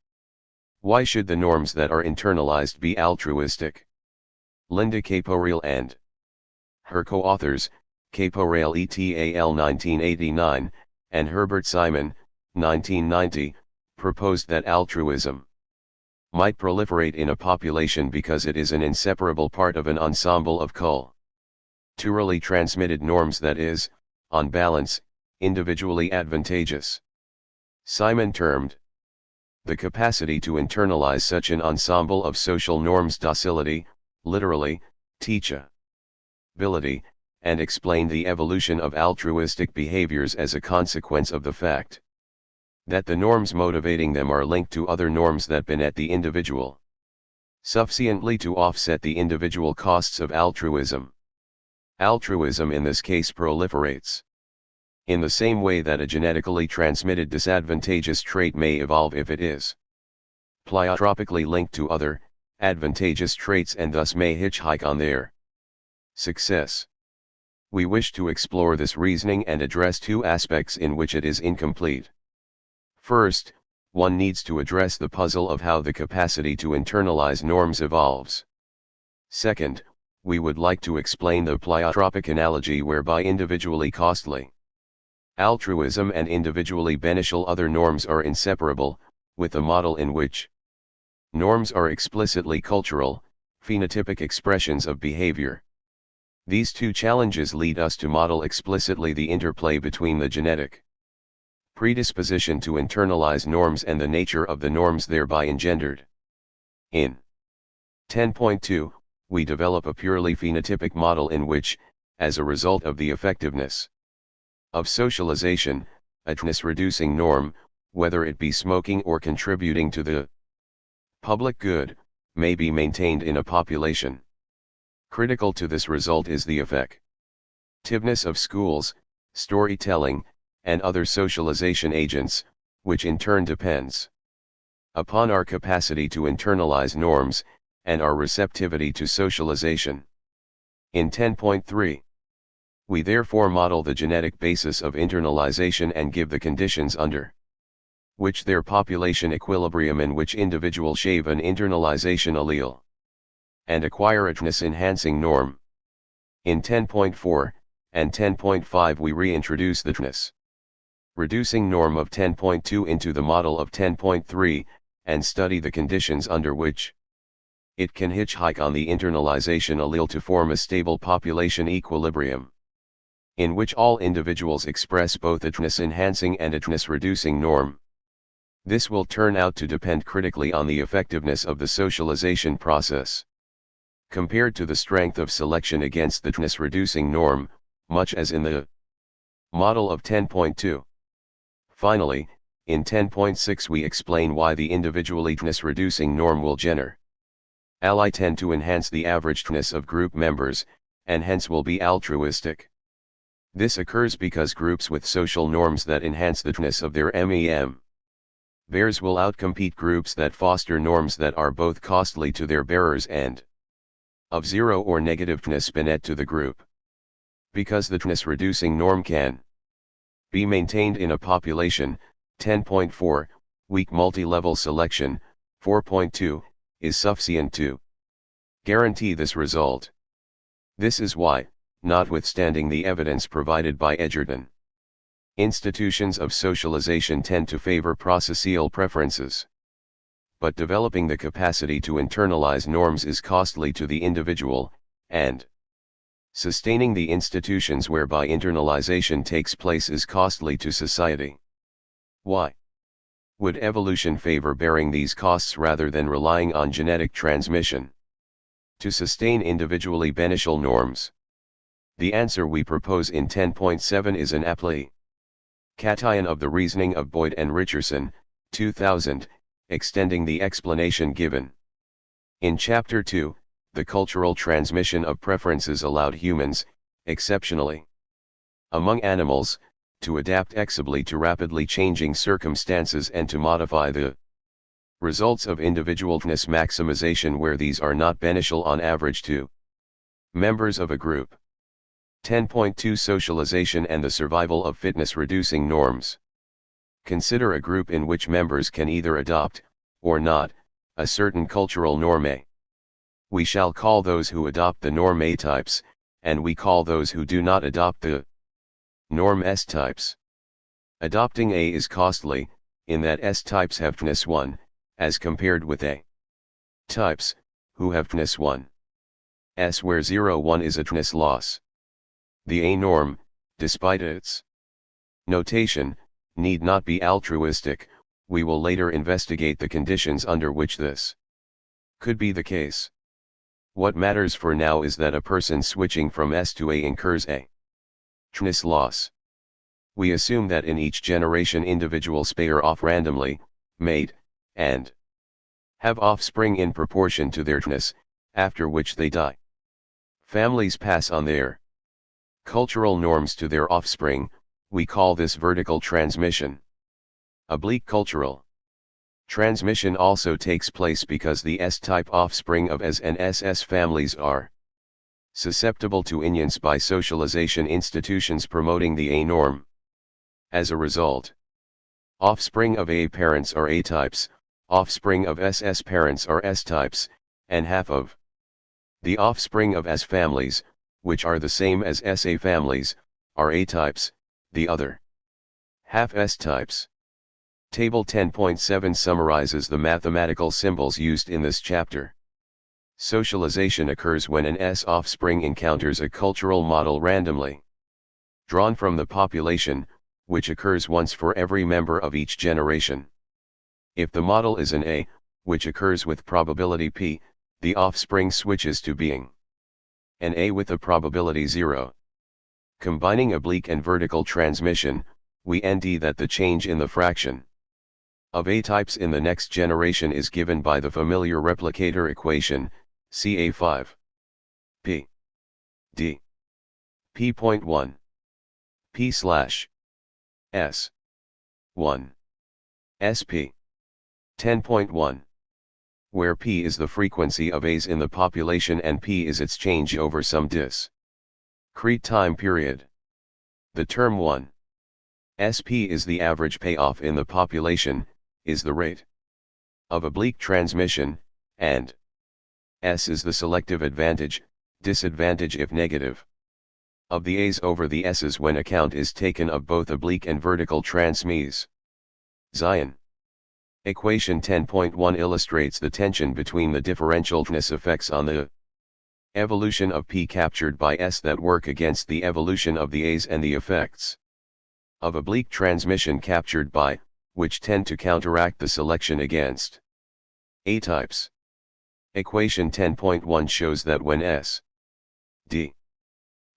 Why should the norms that are internalized be altruistic? Linda Caporeal and her co-authors, Caporeal et al. 1989, and Herbert Simon, 1990, proposed that altruism might proliferate in a population because it is an inseparable part of an ensemble of culturally transmitted norms that is, on balance, individually advantageous. Simon termed the capacity to internalize such an ensemble of social norms docility, literally, teachability, and explained the evolution of altruistic behaviors as a consequence of the fact that the norms motivating them are linked to other norms that benefit the individual. sufficiently to offset the individual costs of altruism. Altruism in this case proliferates. In the same way that a genetically transmitted disadvantageous trait may evolve if it is pleiotropically linked to other, advantageous traits and thus may hitchhike on their success. We wish to explore this reasoning and address two aspects in which it is incomplete. First, one needs to address the puzzle of how the capacity to internalize norms evolves. Second, we would like to explain the pleiotropic analogy whereby individually costly altruism and individually beneficial other norms are inseparable, with a model in which norms are explicitly cultural, phenotypic expressions of behavior. These two challenges lead us to model explicitly the interplay between the genetic predisposition to internalize norms and the nature of the norms thereby engendered. In 10.2, we develop a purely phenotypic model in which, as a result of the effectiveness of socialization, a THIRD-reducing norm, whether it be smoking or contributing to the public good, may be maintained in a population. Critical to this result is the effectiveness of schools, storytelling, and other socialization agents, which in turn depends upon our capacity to internalize norms, and our receptivity to socialization. In 10.3, we therefore model the genetic basis of internalization and give the conditions under which their population equilibrium in which individuals shave an internalization allele and acquire a THIRD-enhancing norm. In 10.4 and 10.5 we reintroduce the THIRD-reducing norm of 10.2 into the model of 10.3, and study the conditions under which it can hitchhike on the internalization allele to form a stable population equilibrium, in which all individuals express both a THIRD-enhancing and a THIRD-reducing norm. This will turn out to depend critically on the effectiveness of the socialization process, compared to the strength of selection against the THIRD-reducing norm, much as in the model of 10.2. Finally, in 10.6 we explain why the individually THIRD-reducing norm will generally tend to enhance the averageness of group members, and hence will be altruistic. This occurs because groups with social norms that enhance the THIRD of their bears will outcompete groups that foster norms that are both costly to their bearers and of zero or negative THIRD to the group. Because the THIRD-reducing norm can be maintained in a population, 10.4, weak multi-level selection, 4.2, is sufficient to guarantee this result. This is why, notwithstanding the evidence provided by Egerton, institutions of socialization tend to favor processual preferences. But developing the capacity to internalize norms is costly to the individual, and sustaining the institutions whereby internalization takes place is costly to society. Why would evolution favor bearing these costs rather than relying on genetic transmission to sustain individually beneficial norms? The answer we propose in 10.7 is an application of the reasoning of Boyd and Richardson, 2000, extending the explanation given in Chapter 2. The cultural transmission of preferences allowed humans, exceptionally among animals, to adapt flexibly to rapidly changing circumstances and to modify the results of individualness maximization where these are not beneficial on average to members of a group. 10.2 Socialization and the survival of fitness-reducing norms. Consider a group in which members can either adopt, or not, a certain cultural norm A. We shall call those who adopt the norm A types, and we call those who do not adopt the norm S types. Adopting A is costly, in that S types have THIRD-1, as compared with A types, who have THIRD-1. S where 0-1 is a THIRD loss. The A norm, despite its notation, need not be altruistic. We will later investigate the conditions under which this could be the case. What matters for now is that a person switching from S to A incurs a THIRD loss. We assume that in each generation individuals pair off randomly, mate, and have offspring in proportion to their THNess, after which they die. Families pass on their cultural norms to their offspring, we call this vertical transmission. Oblique cultural transmission also takes place because the S-type offspring of S and SS families are susceptible to unions by socialization institutions promoting the A norm. As a result, offspring of A parents are A types, offspring of SS parents are S types, and half of the offspring of S families, which are the same as SA families, are A types, the other half S types. Table 10.7 summarizes the mathematical symbols used in this chapter. Socialization occurs when an S offspring encounters a cultural model randomly drawn from the population, which occurs once for every member of each generation. If the model is an A, which occurs with probability P, the offspring switches to being an A with a probability 0. Combining oblique and vertical transmission, we ND that the change in the fraction of A types in the next generation is given by the familiar replicator equation, CA5. P. D. P.1. P slash S. 1. SP. 10.1. Where P is the frequency of A's in the population and P is its change over some discrete time period. The term 1. SP is the average payoff in the population, is the rate of oblique transmission, and S is the selective advantage, disadvantage if negative, of the A's over the S's when account is taken of both oblique and vertical transmise. Zion. Equation 10.1 illustrates the tension between the differential THNess effects on the evolution of P captured by S that work against the evolution of the A's and the effects of oblique transmission captured by, which tend to counteract the selection against A types. Equation 10.1 shows that when S, D,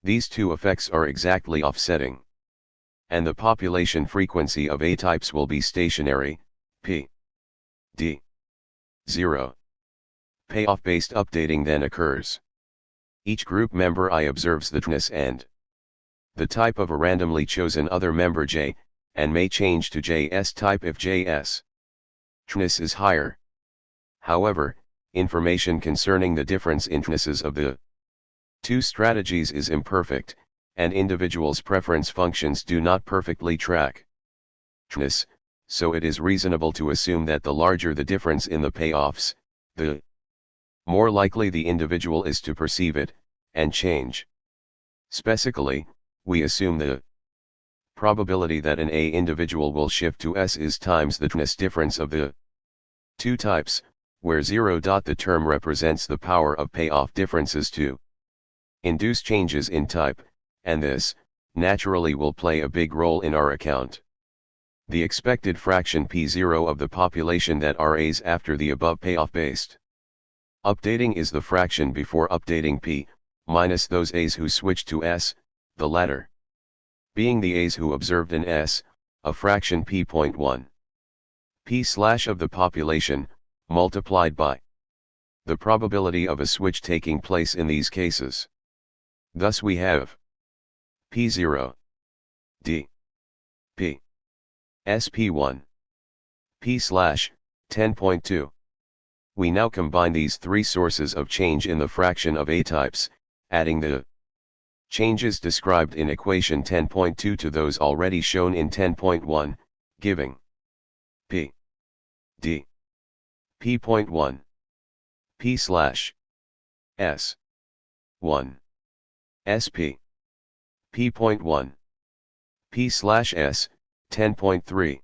these two effects are exactly offsetting, and the population frequency of A types will be stationary, P, D, 0. Payoff-based updating then occurs. Each group member I observes the THNess and the type of a randomly chosen other member J, and may change to JS type if JS THNess is higher. However, information concerning the difference in THNesses of the two strategies is imperfect, and individuals' preference functions do not perfectly track THNess, so it is reasonable to assume that the larger the difference in the payoffs, the more likely the individual is to perceive it, and change. Specifically, we assume the probability that an A individual will shift to S is times the THNess difference of the two types, where 0. The term represents the power of payoff differences to induce changes in type, and this, naturally, will play a big role in our account. The expected fraction P0 of the population that are A's after the above payoff-based updating is the fraction before updating P, minus those A's who switch to S, the latter being the A's who observed an S, a fraction P.1. P slash of the population, multiplied by the probability of a switch taking place in these cases. Thus we have P0, D, P, SP1, P slash, 10.2. We now combine these three sources of change in the fraction of A types, adding the changes described in equation 10.2 to those already shown in 10.1, giving P, D, P.1, P slash, S, 1, SP, P.1, P slash S, 10.3.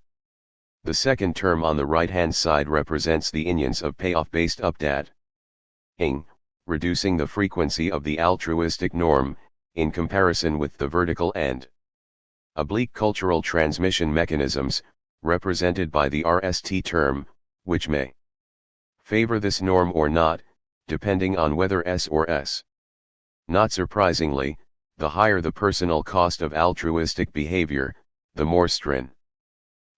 The second term on the right-hand side represents the unions of payoff-based updating, reducing the frequency of the altruistic norm, in comparison with the vertical and oblique cultural transmission mechanisms, represented by the RST term, which may favor this norm or not, depending on whether S or S. Not surprisingly, the higher the personal cost of altruistic behavior, the more stringent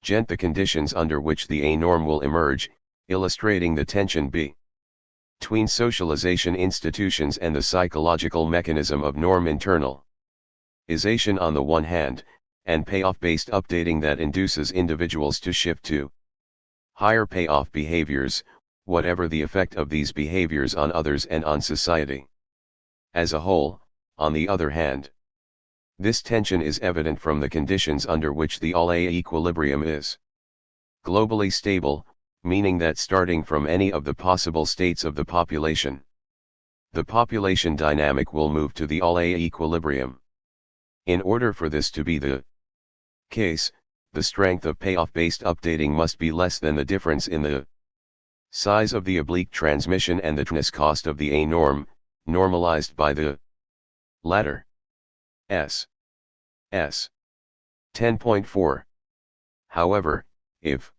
the conditions under which the A norm will emerge, illustrating the tension between socialization institutions and the psychological mechanism of norm internalization on the one hand, and payoff-based updating that induces individuals to shift to higher payoff behaviors, whatever the effect of these behaviors on others and on society as a whole. On the other hand, this tension is evident from the conditions under which the all-A equilibrium is globally stable, meaning that starting from any of the possible states of the population, the population dynamic will move to the all-A equilibrium. In order for this to be the case, the strength of payoff-based updating must be less than the difference in the size of the oblique transmission and the THIRD cost of the A norm, normalized by the latter. S. 10.4. However, if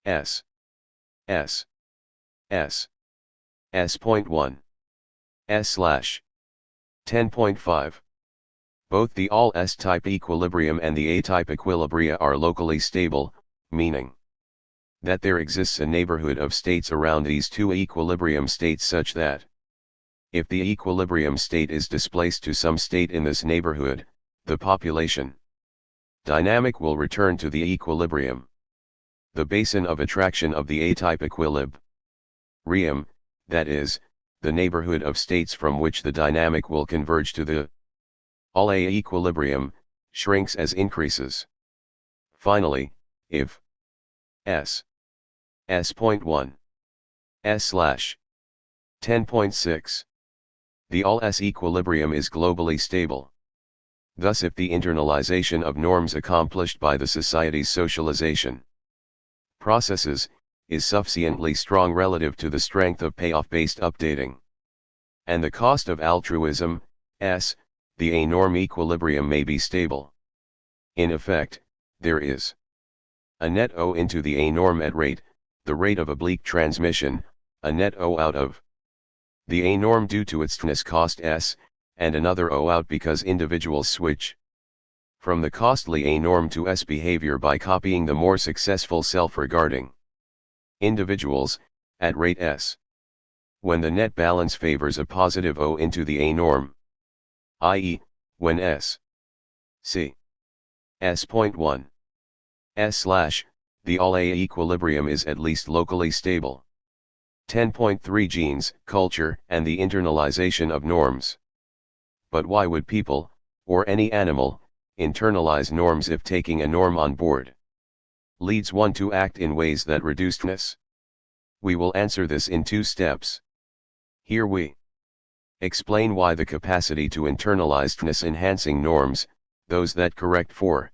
S.1 S/10.5 both the all S-type equilibrium and the A-type equilibria are locally stable, meaning that there exists a neighborhood of states around these two equilibrium states such that if the equilibrium state is displaced to some state in this neighborhood, the population dynamic will return to the equilibrium. The basin of attraction of the A-type equilibrium, that is, the neighborhood of states from which the dynamic will converge to the all-A equilibrium, shrinks as increases. Finally, if S.1 S/10.6 the all-S equilibrium is globally stable. Thus if the internalization of norms accomplished by the society's socialization processes is sufficiently strong relative to the strength of payoff-based updating and the cost of altruism, S, the A norm equilibrium may be stable. In effect, there is a net O into the A norm at the rate of oblique transmission, a net O out of the A norm due to its THIRD cost S, and another O out because individuals switch from the costly A norm to S behavior by copying the more successful self-regarding individuals, at rate S. When the net balance favors a positive O into the A norm, i.e., when S. C. S.1 S/ the all-A equilibrium is at least locally stable. 10.3 Genes, culture, and the internalization of norms. But why would people, or any animal, internalize norms if taking a norm on board leads one to act in ways that reduce THIRD? We will answer this in 2 steps. Here we explain why the capacity to internalize THIRD-enhancing norms, those that correct for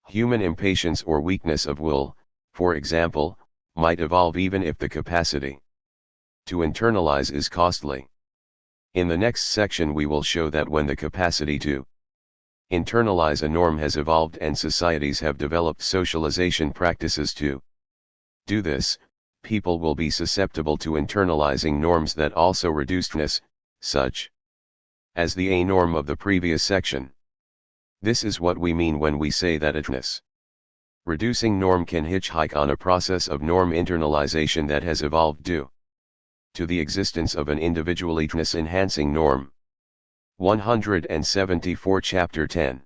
human impatience or weakness of will, for example, might evolve even if the capacity to internalize is costly. In the next section we will show that when the capacity to internalize a norm has evolved and societies have developed socialization practices to do this, people will be susceptible to internalizing norms that also reduce THIRD, such as the A norm of the previous section. This is what we mean when we say that a THIRD reducing norm can hitchhike on a process of norm internalization that has evolved due to the existence of an individually THIRD-enhancing norm. 174 Chapter 10.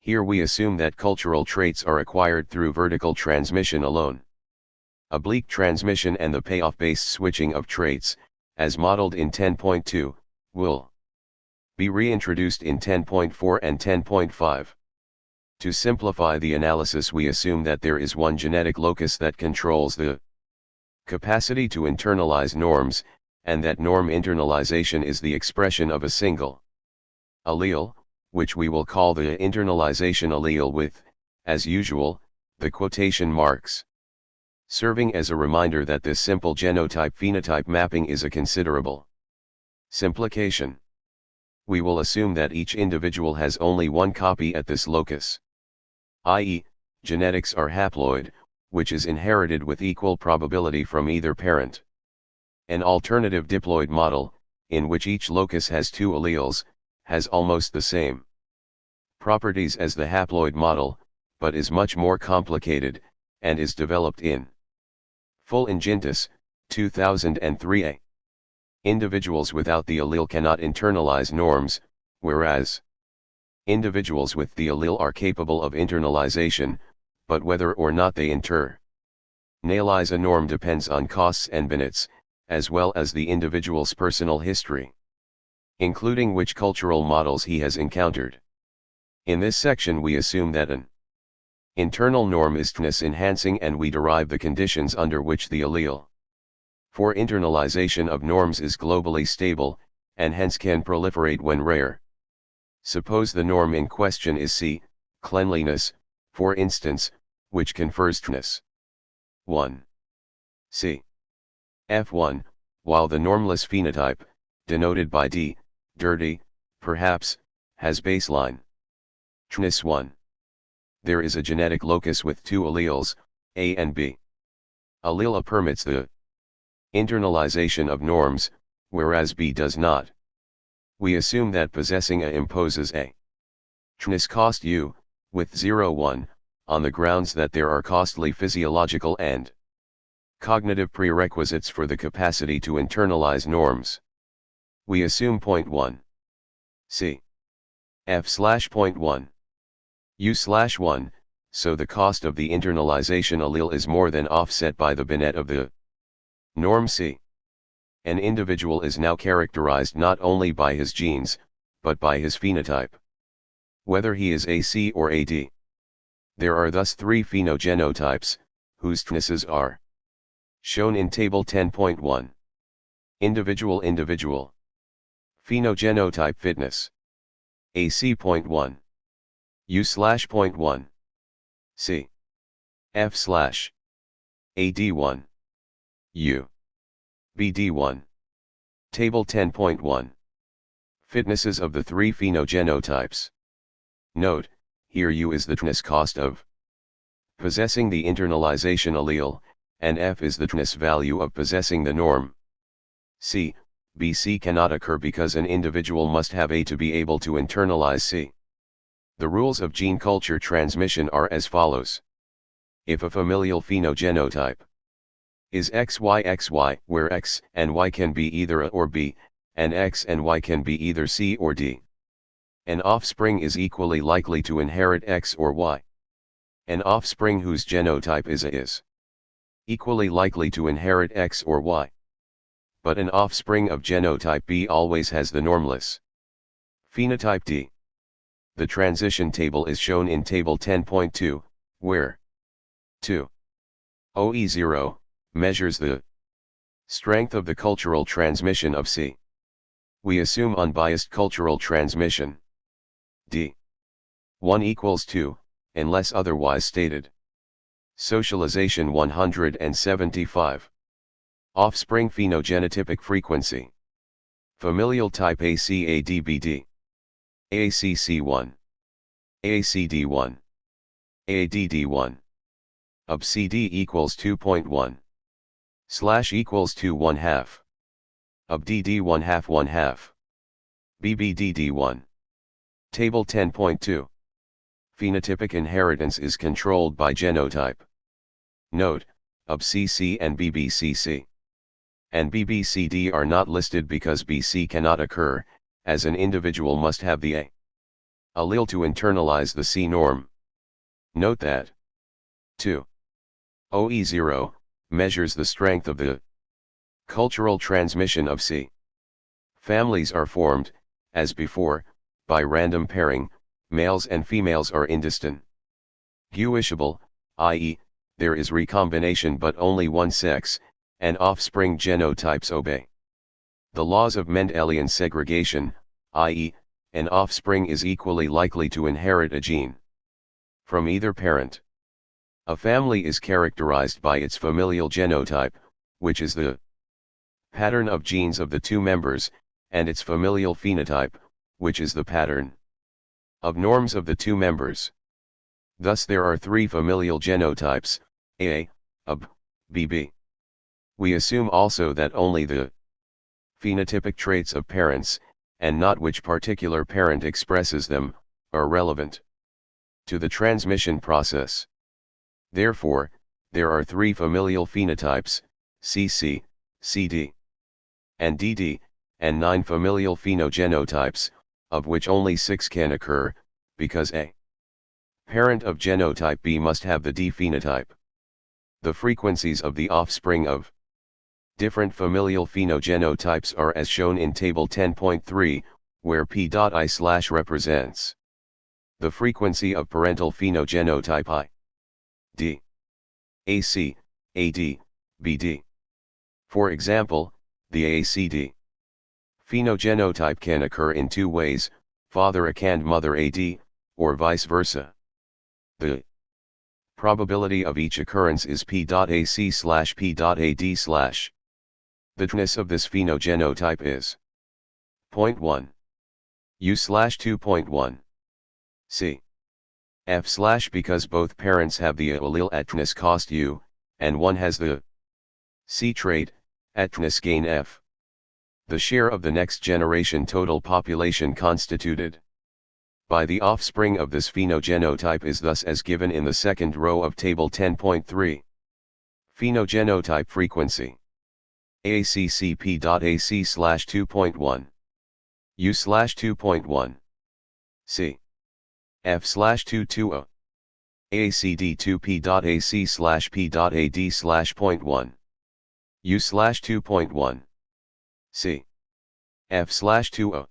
Here we assume that cultural traits are acquired through vertical transmission alone. Oblique transmission and the payoff-based switching of traits, as modeled in 10.2, will be reintroduced in 10.4 and 10.5. To simplify the analysis, we assume that there is one genetic locus that controls the capacity to internalize norms, and that norm internalization is the expression of a single allele, which we will call the internalization allele with, as usual, the quotation marks, serving as a reminder that this simple genotype-phenotype mapping is a considerable simplification. We will assume that each individual has only one copy at this locus, i.e., genetics are haploid, which is inherited with equal probability from either parent. An alternative diploid model, in which each locus has 2 alleles, has almost the same properties as the haploid model, but is much more complicated, and is developed in Full in Gintis, 2003a. Individuals without the allele cannot internalize norms, whereas individuals with the allele are capable of internalization, but whether or not they internalize a norm depends on costs and benefits, as well as the individual's personal history, including which cultural models he has encountered. In this section we assume that an internal norm is THNIS enhancing, and we derive the conditions under which the allele for internalization of norms is globally stable, and hence can proliferate when rare. Suppose the norm in question is C, cleanliness, for instance, which confers THNIS 1. C. F1, while the normless phenotype, denoted by D, dirty, perhaps, has baseline THNIS 1. There is a genetic locus with two alleles, A and B. Allele A permits the internalization of norms, whereas B does not. We assume that possessing A imposes a THNIS cost U, with 0,1, on the grounds that there are costly physiological and cognitive prerequisites for the capacity to internalize norms. We assume point 1. C. F/point 1. U/1, so the cost of the internalization allele is more than offset by the benet of the norm C. An individual is now characterized not only by his genes, but by his phenotype, whether he is AC or AD. There are thus three phenogenotypes, whose THNISes are shown in Table 10.1. Individual Phenogenotype fitness. AC.1. U/.1. C. F/AD1. U. BD1. Table 10.1. Fitnesses of the three phenogenotypes. Note, here U is the THNIS cost of possessing the internalization allele, and F is the THNIS value of possessing the norm. C, BC cannot occur because an individual must have A to be able to internalize C. The rules of gene culture transmission are as follows. If a familial phenogenotype is XY, where X and Y can be either A or B, and X and Y can be either C or D, an offspring is equally likely to inherit X or Y. An offspring whose genotype is A is equally likely to inherit X or Y. But an offspring of genotype B always has the normless phenotype D. The transition table is shown in Table 10.2, where 2. OE0 measures the strength of the cultural transmission of C. We assume unbiased cultural transmission. D. 1 equals 2, unless otherwise stated. Socialization 175. Offspring phenogenetypic frequency. Familial type ACADBD. AACC1. AACD1. AADD1. Ob CD equals 2.1. / equals 2 1/2. Ob DD 1/2 1/2. BBDD1. Table 10.2. Phenotypic inheritance is controlled by genotype. Note, Ob CC and BBCC and BBCD are not listed because BC cannot occur, as an individual must have the A allele to internalize the C norm. Note that 2. OE0 measures the strength of the cultural transmission of C. Families are formed, as before, by random pairing. Males and females are indistinguishable, i.e., there is recombination but only one sex, and offspring genotypes obey the laws of Mendelian segregation, i.e., an offspring is equally likely to inherit a gene from either parent. A family is characterized by its familial genotype, which is the pattern of genes of the two members, and its familial phenotype, which is the pattern of norms of the two members. Thus there are three familial genotypes, AA, AB, BB. We assume also that only the phenotypic traits of parents, and not which particular parent expresses them, are relevant to the transmission process. Therefore, There are 3 familial phenotypes, CC, CD, and DD, and 9 familial phenogenotypes, of which only 6 can occur, because a parent of genotype B must have the D phenotype. The frequencies of the offspring of different familial phenogenotypes are as shown in Table 10.3, where P.I/ represents the frequency of parental phenogenotype I, D, AC, AD, BD. For example, the ACD phenogenotype can occur in 2 ways, father AC and mother AD, or vice versa. The probability of each occurrence is P.AC/P.AD/. The THIRD-WORLDism of this phenogenotype is 0.1 U/2.1 C. F/ because both parents have the A allele at THIRD-WORLDism cost U, and one has the C trait, at THIRD-WORLDism gain F. The share of the next generation total population constituted by the offspring of this phenogenotype is thus as given in the second row of Table 10.3. Phenogenotype frequency AACCP.AC/2.1 U/2.1 C. F/220 AACD2P.AC/P.AD/0.1 U/2.1 C. F/20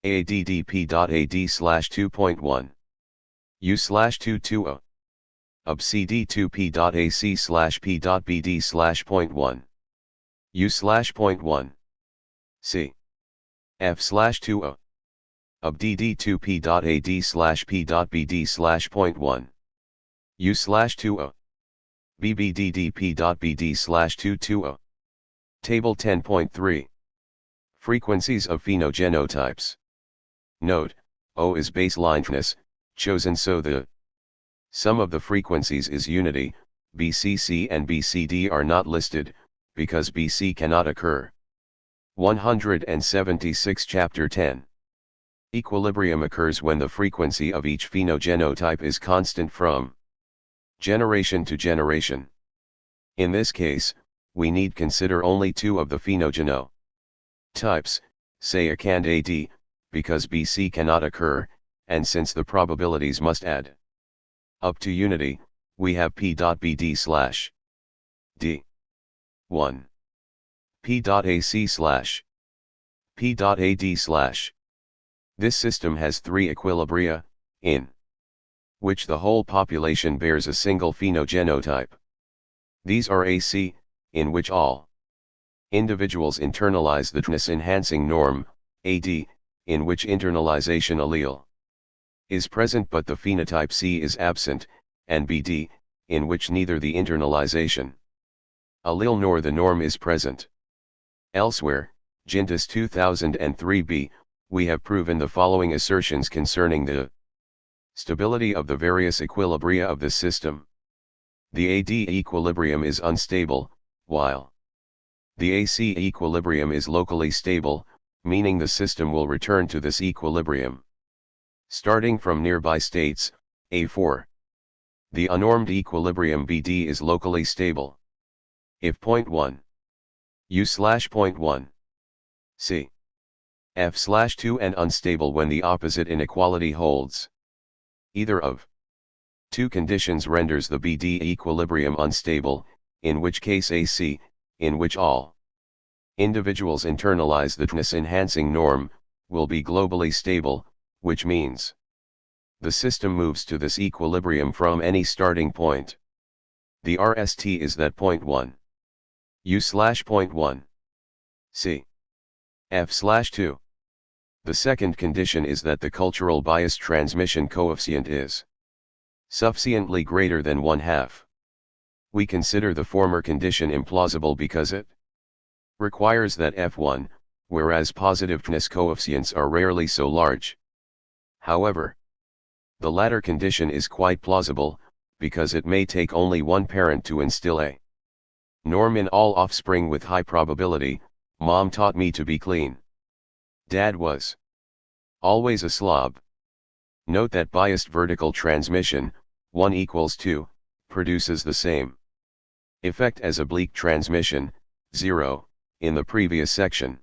AADDP.AD/2.1 U/220 UBCD2P.AC/P.BD/0.1 U/0.1 C. F/20 UBDD2P.AD/P.BD/0.1 U/20 BBDDP.BD/220. Table 10.3. Frequencies of phenogenotypes. Note, O is baselineness, chosen so the sum of the frequencies is unity. BCC and BCD are not listed, because BC cannot occur. 176 Chapter 10. Equilibrium occurs when the frequency of each phenogenotype is constant from generation to generation. In this case, we need consider only 2 of the phenotypes, say AC and AD, because BC cannot occur, and since the probabilities must add up to unity, we have P.BD/D 1 P.AC/P.AD/. This system has 3 equilibria, in which the whole population bears a single phenogenotype. These are AC, in which all individuals internalize the THIRD-WORLDism-enhancing norm, AD, in which internalization allele is present but the phenotype C is absent, and BD, in which neither the internalization allele nor the norm is present. Elsewhere, Gintis 2003b, we have proven the following assertions concerning the stability of the various equilibria of this system. The AD equilibrium is unstable, while the AC equilibrium is locally stable, meaning the system will return to this equilibrium starting from nearby states, A4. The unnormed equilibrium BD is locally stable if 0.1 U/0.1 C. F/2 and unstable when the opposite inequality holds. Either of 2 conditions renders the BD equilibrium unstable, in which case AC, in which all individuals internalize the THIRD-WORLDism-enhancing norm, will be globally stable, which means the system moves to this equilibrium from any starting point. The RST is that 0.1 U/0.1 C. F/2. The second condition is that the cultural bias transmission coefficient is sufficiently greater than 1/2. We consider the former condition implausible because it requires that F1, whereas positive THIRD-WORLDism coefficients are rarely so large. However, the latter condition is quite plausible, because it may take only one parent to instill a norm in all offspring with high probability. Mom taught me to be clean. Dad was always a slob. Note that biased vertical transmission, 1 = 2, produces the same Effect as oblique transmission, 0, in the previous section.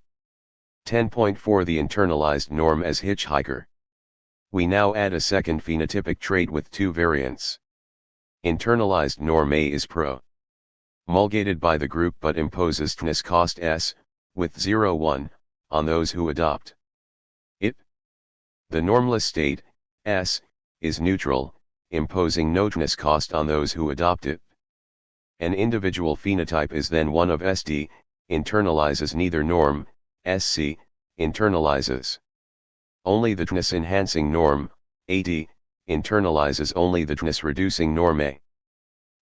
10.4 The internalized norm as hitchhiker. We now add a second phenotypic trait with two variants. Internalized norm A is promulgated by the group but imposes THNS cost S, with 0,1, on those who adopt it. The normless state, S, is neutral, imposing no THNS cost on those who adopt it. An individual phenotype is then one of SD, internalizes neither norm, SC, internalizes only the THNS enhancing norm, AD, internalizes only the THNS reducing norm A.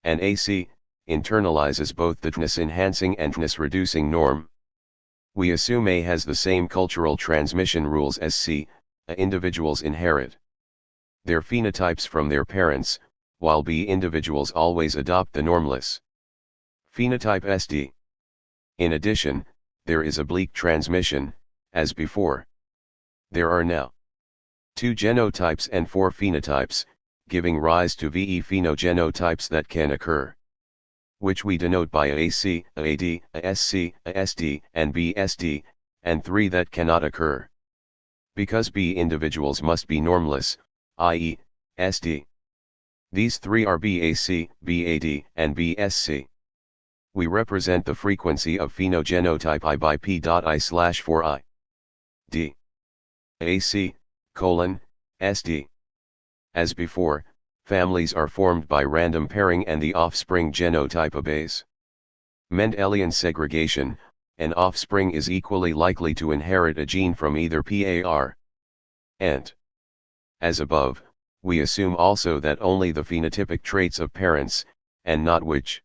And AC, internalizes both the THNS enhancing and THNS reducing norm. We assume A has the same cultural transmission rules as C, individuals inherit their phenotypes from their parents, while B individuals always adopt the normless phenotype SD. In addition, there is oblique transmission, as before. There are now 2 genotypes and 4 phenotypes, giving rise to VE phenogenotypes that can occur, which we denote by AC, AD, SC, SD, and BSD, and 3 that cannot occur, because B individuals must be normless, i.e., SD. These 3 are BAC, BAD, and BSC. We represent the frequency of phenogenotype I by P.I/4I. D. AC, SD. As before, families are formed by random pairing and the offspring genotype obeys Mendelian segregation. An offspring is equally likely to inherit a gene from either PAR and. As above, we assume also that only the phenotypic traits of parents, and not which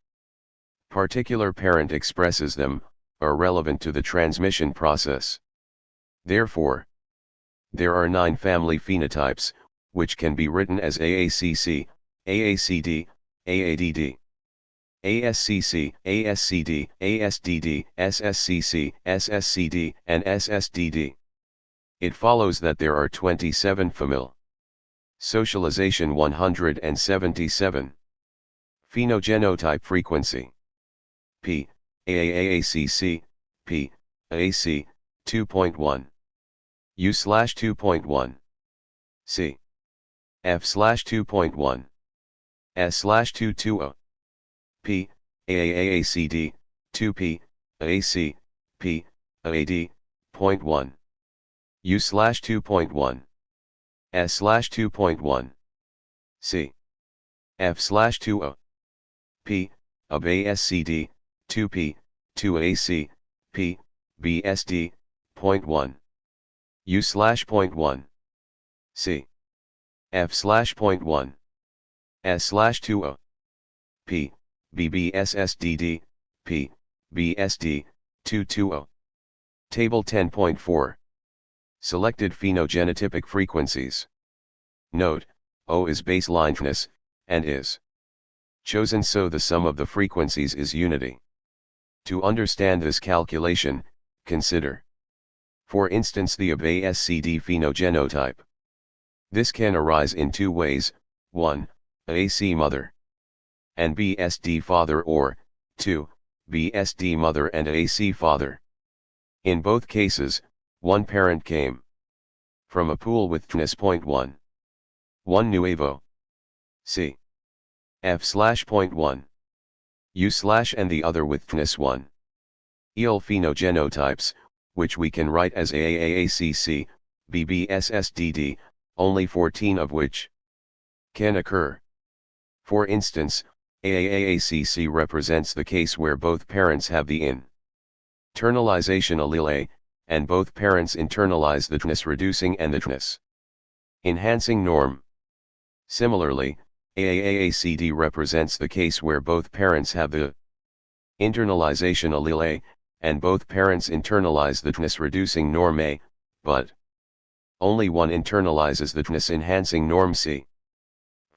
particular parent expresses them, are relevant to the transmission process. Therefore, there are 9 family phenotypes, which can be written as AACC, AACD, AADD, ASCC, ASCD, ASDD, SSCC, SSCD, and SSDD. It follows that there are 27 familial. Socialization 177. Phenogenotype frequency. P, AAACC, P, AC, 2.1. U/2.1. C. F/2.1. S/220. P, AAACD, 2P, AC, P, AD.1. U/2.1. S/2.1. C. F/20. P, of ASCD, 2P, 2AC, P, BSD.1. U/.1. C. F/.1. S/20. P, BBSSDD, P, BSD, 220. Table 10.4. Selected phenogenotypic frequencies. Note, O is baseline THNS, and is chosen so the sum of the frequencies is unity. To understand this calculation, consider, for instance, the ABSCD phenogenotype. This can arise in 2 ways: 1, AC mother and BSD father, or 2, BSD mother and AC father. In both cases, one parent came from a pool with THNS.1. One nuevo. C. F/.1. U/ and the other with THNS1. EL phenogenotypes, which we can write as AAACC, BBSSDD, only 14 of which can occur. For instance, AAACC represents the case where both parents have the internalization allele A, and both parents internalize the THNS reducing and the THNS enhancing norm. Similarly, AAACD represents the case where both parents have the internalization allele A, and both parents internalize the THNS reducing norm A, but only one internalizes the THNS enhancing norm C.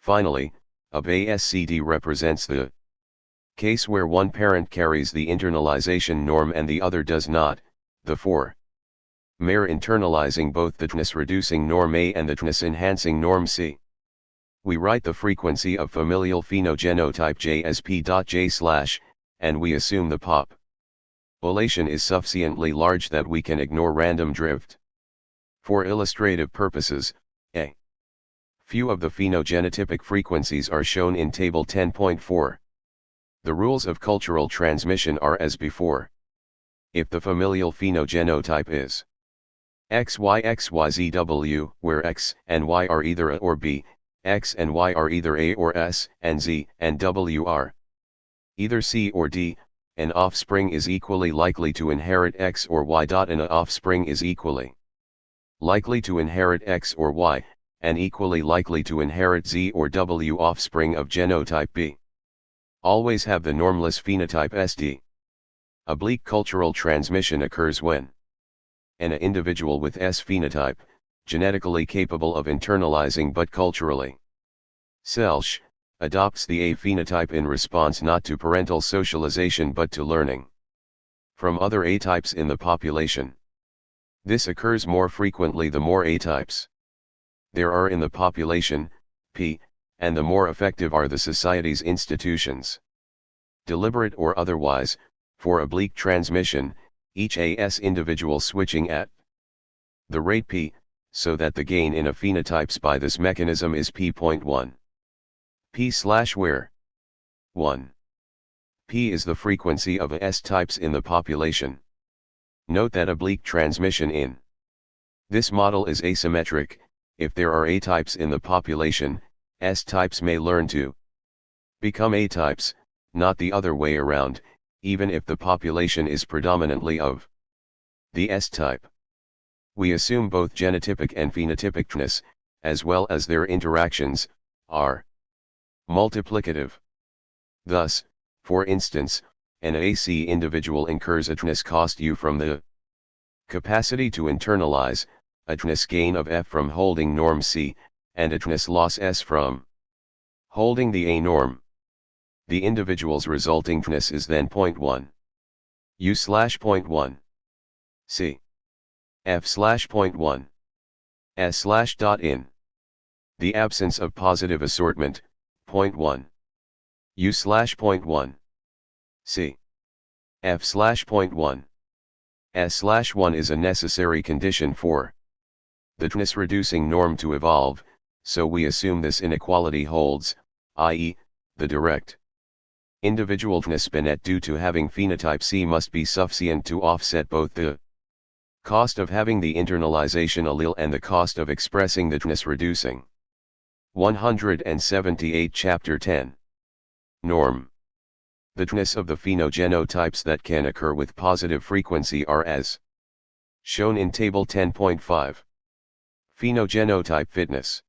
Finally, ABSCD represents the case where one parent carries the internalization norm and the other does not, the former internalizing both the THNS reducing norm A and the THNS enhancing norm C. We write the frequency of familial phenotype J as P.J/ and we assume the population is sufficiently large that we can ignore random drift. For illustrative purposes, a few of the phenogenotypic frequencies are shown in Table 10.4. The rules of cultural transmission are as before. If the familial phenogenotype is XYXYZW, where X and Y are either A or B, X and Y are either A or S, and Z and W are either C or D, an offspring is equally likely to inherit X or Y. An offspring is equally likely to inherit X or Y, and equally likely to inherit Z or W. Offspring of genotype B always have the normless phenotype SD. Oblique cultural transmission occurs when an individual with S phenotype, genetically capable of internalizing but culturally selfish, adopts the A phenotype in response not to parental socialization but to learning from other A types in the population. This occurs more frequently the more A types there are in the population, P, and the more effective are the society's institutions. Deliberate or otherwise, for oblique transmission, each AS individual switching at the rate P, so that the gain in a phenotypes by this mechanism is P.1. P/where 1. P is the frequency of S types in the population. Note that oblique transmission in this model is asymmetric. If there are A types in the population, S types may learn to become A types, not the other way around, even if the population is predominantly of the S type. We assume both genotypic and phenotypicness, as well as their interactions, are multiplicative. Thus, for instance, an AC individual incurs a tness cost U from the capacity to internalize, a tness gain of F from holding norm C, and a tness loss S from holding the A norm. The individual's resulting tness is then 0.1 U/0.1 C F/0.1 S/in. The absence of positive assortment, 0.1 U/0.1 C F/0.1 S/1 is a necessary condition for the tness reducing norm to evolve, so we assume this inequality holds, i.e., the direct individual tness binet due to having phenotype C must be sufficient to offset both the cost of having the internalization allele and the cost of expressing the tness reducing. 178 Chapter 10. Norm. The tness of the phenogenotypes that can occur with positive frequency are as shown in Table 10.5. Phenogenotype fitness.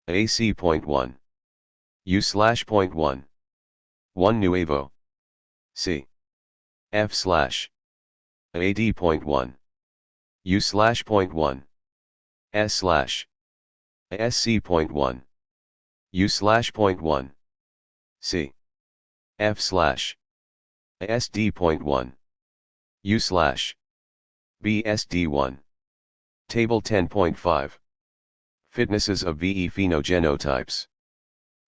AC.1 U/0.1 1 nuevo. C F/AD.1 U/0.1 S/ASC.1 U/0.1 C F/ASD.1 U/BSD1. Table 10.5. Fitnesses of VE phenogenotypes.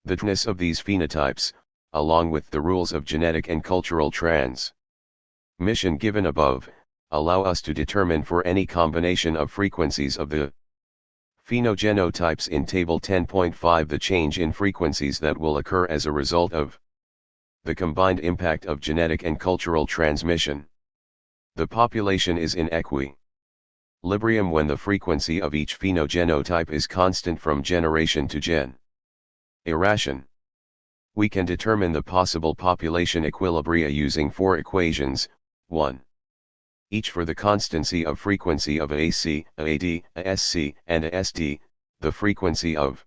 The tness of these phenotypes, along with the rules of genetic and cultural transmission given above, allow us to determine for any combination of frequencies of the phenogenotypes in Table 10.5 the change in frequencies that will occur as a result of the combined impact of genetic and cultural transmission. The population is in equilibrium when the frequency of each phenogenotype is constant from generation to generation. We can determine the possible population equilibria using four equations, 1. Each for the constancy of frequency of AC, AD, ASC, and ASD, the frequency of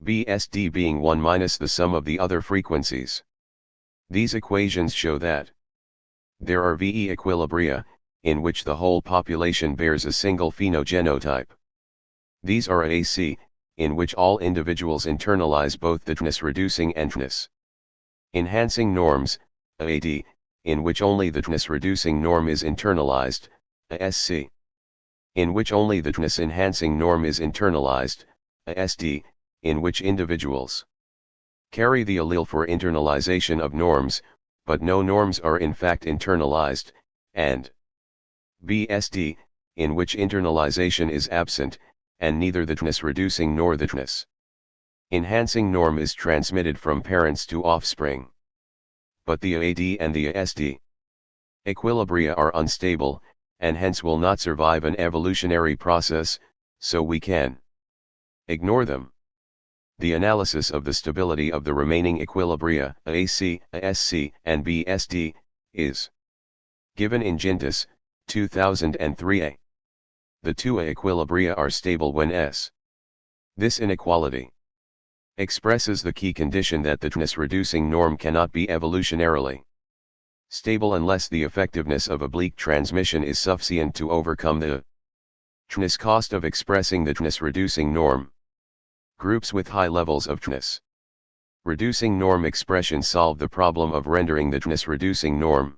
BSD being 1 minus the sum of the other frequencies. These equations show that there are VE equilibria, in which the whole population bears a single phenogenotype. These are AC, in which all individuals internalize both the tness-reducing and tness-enhancing norms, AD, in which only the tness-reducing norm is internalized, ASC, in which only the tness-enhancing norm is internalized, ASD, in which individuals carry the allele for internalization of norms, but no norms are in fact internalized, and BSD, in which internalization is absent, and neither the THNIS-reducing nor the THNIS-enhancing norm is transmitted from parents to offspring. But the AD and the ASD equilibria are unstable, and hence will not survive an evolutionary process, so we can ignore them. The analysis of the stability of the remaining equilibria, AC, ASC, and BSD, is given in Gintis, 2003a. The two equilibria are stable when S. This inequality expresses the key condition that the THNIS-reducing norm cannot be evolutionarily stable unless the effectiveness of oblique transmission is sufficient to overcome the THNIS cost of expressing the THNIS-reducing norm. Groups with high levels of THNIS-reducing norm expression solve the problem of rendering the THNIS-reducing norm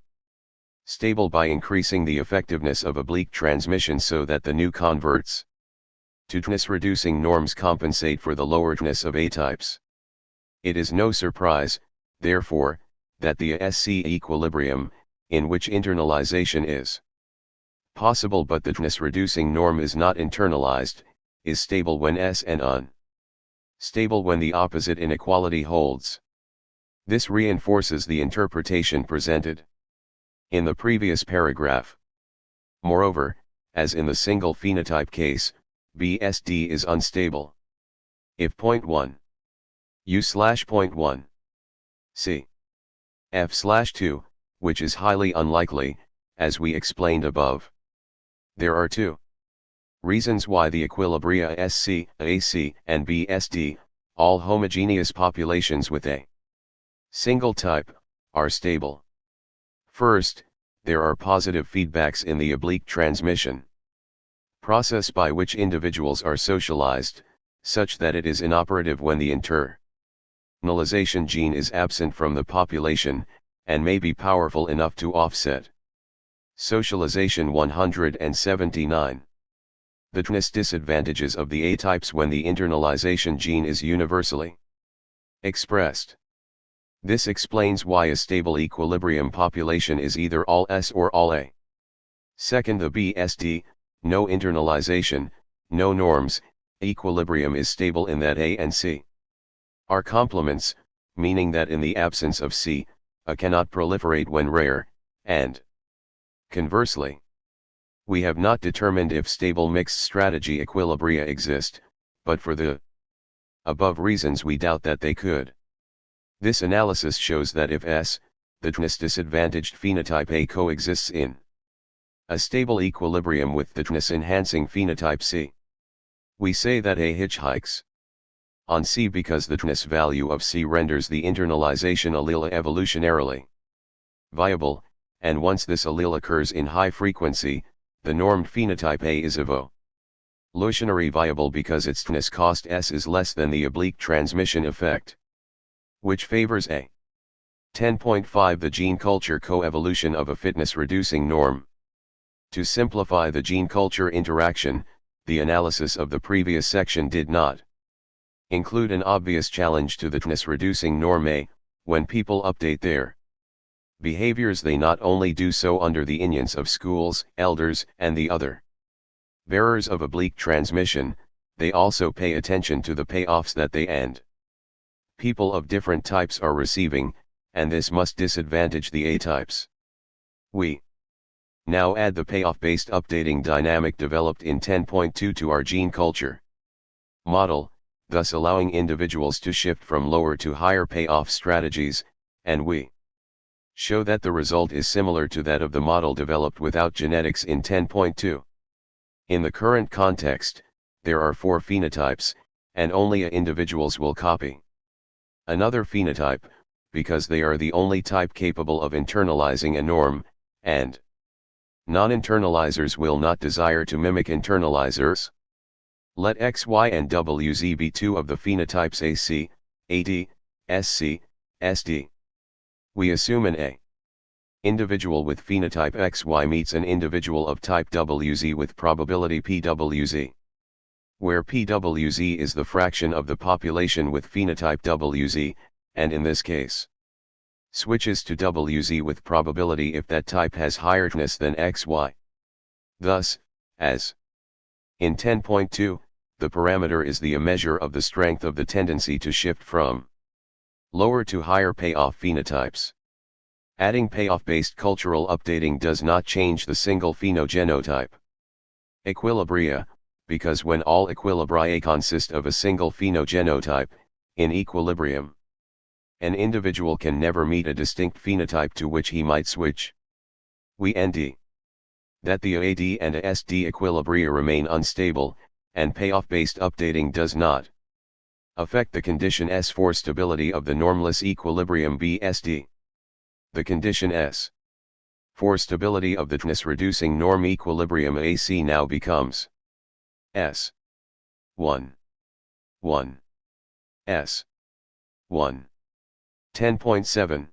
stable by increasing the effectiveness of oblique transmission so that the new converts to THNIS-reducing norms compensate for the lower THNIS of A-types. It is no surprise, therefore, that the ASC equilibrium, in which internalization is possible but the THNIS-reducing norm is not internalized, is stable when S and unstable when the opposite inequality holds. This reinforces the interpretation presented in the previous paragraph. Moreover, as in the single phenotype case, BSD is unstable if 0.1 U/0.1 C F/2, which is highly unlikely, as we explained above. There are two reasons why the equilibria SC, AC, and BSD, all homogeneous populations with a single type, are stable. First, there are positive feedbacks in the oblique transmission process by which individuals are socialized, such that it is inoperative when the internalization gene is absent from the population, and may be powerful enough to offset socialization. 179. The THNIS disadvantages of the A-types when the internalization gene is universally expressed. This explains why a stable equilibrium population is either all S or all A. Second, the BSD, no internalization, no norms, equilibrium is stable in that A and C are complements, meaning that in the absence of C, A cannot proliferate when rare, and conversely. We have not determined if stable mixed strategy equilibria exist, but for the above reasons we doubt that they could. This analysis shows that if S, the THNIS disadvantaged phenotype A coexists in a stable equilibrium with the THNIS enhancing phenotype C, we say that A hitchhikes on C because the THNIS value of C renders the internalization allele evolutionarily viable, and once this allele occurs in high frequency, the normed phenotype A is evolutionarily viable because its THNIS cost S is less than the oblique transmission effect, which favors A. 10.5 The gene culture coevolution of a fitness-reducing norm. To simplify the gene culture interaction, the analysis of the previous section did not include an obvious challenge to the THNIS-reducing norm A. When people update their behaviors, they not only do so under the influence of schools, elders, and the other bearers of oblique transmission, they also pay attention to the payoffs that they and people of different types are receiving, and this must disadvantage the A-types. We now add the payoff-based updating dynamic developed in 10.2 to our gene culture model, thus allowing individuals to shift from lower to higher payoff strategies, and we show that the result is similar to that of the model developed without genetics in 10.2. In the current context, there are 4 phenotypes, and only A individuals will copy another phenotype, because they are the only type capable of internalizing a norm, and non-internalizers will not desire to mimic internalizers. Let X, Y, and WZ be 2 of the phenotypes AC, AD, SC, SD. We assume an A individual with phenotype XY meets an individual of type WZ with probability PWZ, where PWZ is the fraction of the population with phenotype WZ, and in this case, switches to WZ with probability if that type has higher THNS than XY. Thus, as in 10.2, the parameter is the measure of the strength of the tendency to shift from lower to higher payoff phenotypes. Adding payoff-based cultural updating does not change the single phenogenotype. Equilibria, because when all equilibria consist of a single phenogenotype, in equilibrium, an individual can never meet a distinct phenotype to which he might switch. We nd that the AD and SD equilibria remain unstable, and payoff-based updating does not affect the condition S for stability of the normless equilibrium BSD. The condition S for stability of the THNS-reducing norm equilibrium AC now becomes S 1 1 S 1. 10.7.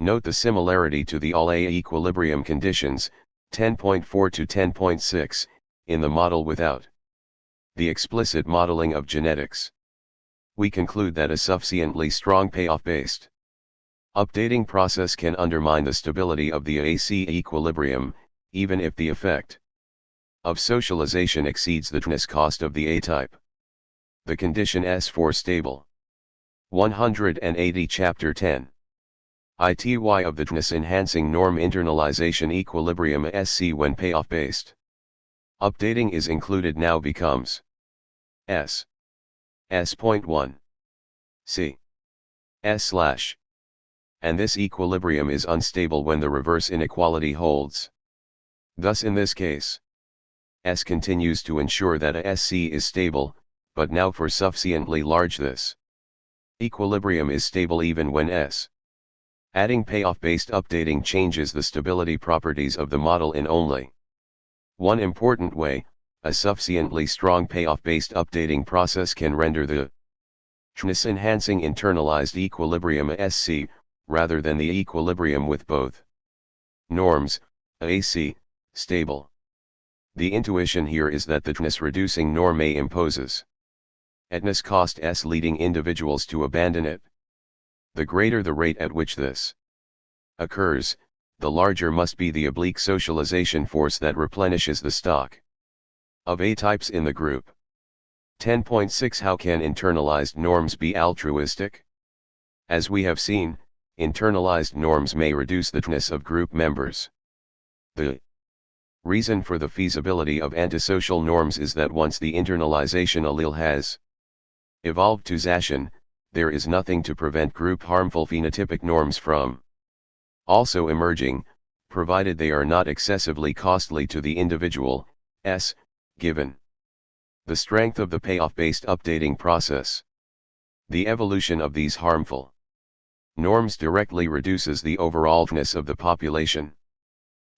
Note the similarity to the all A equilibrium conditions, 10.4 to 10.6, in the model without the explicit modeling of genetics. We conclude that a sufficiently strong payoff-based updating process can undermine the stability of the AC equilibrium, even if the effect of socialization exceeds the THNS cost of the A-type. The condition S for stable. 180 Chapter 10. ITY of the THNS enhancing norm internalization equilibrium SC when payoff-based updating is included now becomes S. S.1. C. S/. And this equilibrium is unstable when the reverse inequality holds. Thus in this case, S continues to ensure that a SC is stable, but now for sufficiently large this equilibrium is stable even when S. Adding payoff-based updating changes the stability properties of the model in only one important way. A sufficiently strong payoff-based updating process can render the THNS-enhancing internalized equilibrium SC, rather than the equilibrium with both norms, AC, stable. The intuition here is that the THNS-reducing norm A imposes THNS cost S, leading individuals to abandon it. The greater the rate at which this occurs, the larger must be the oblique socialization force that replenishes the stock of A-types in the group. 10.6 How can internalized norms be altruistic? As we have seen, internalized norms may reduce the THNS of group members. The reason for the feasibility of antisocial norms is that once the internalization allele has evolved to Zaschen, there is nothing to prevent group harmful phenotypic norms from also emerging, provided they are not excessively costly to the individual, S, given the strength of the payoff-based updating process. The evolution of these harmful norms directly reduces the overall THNS of the population.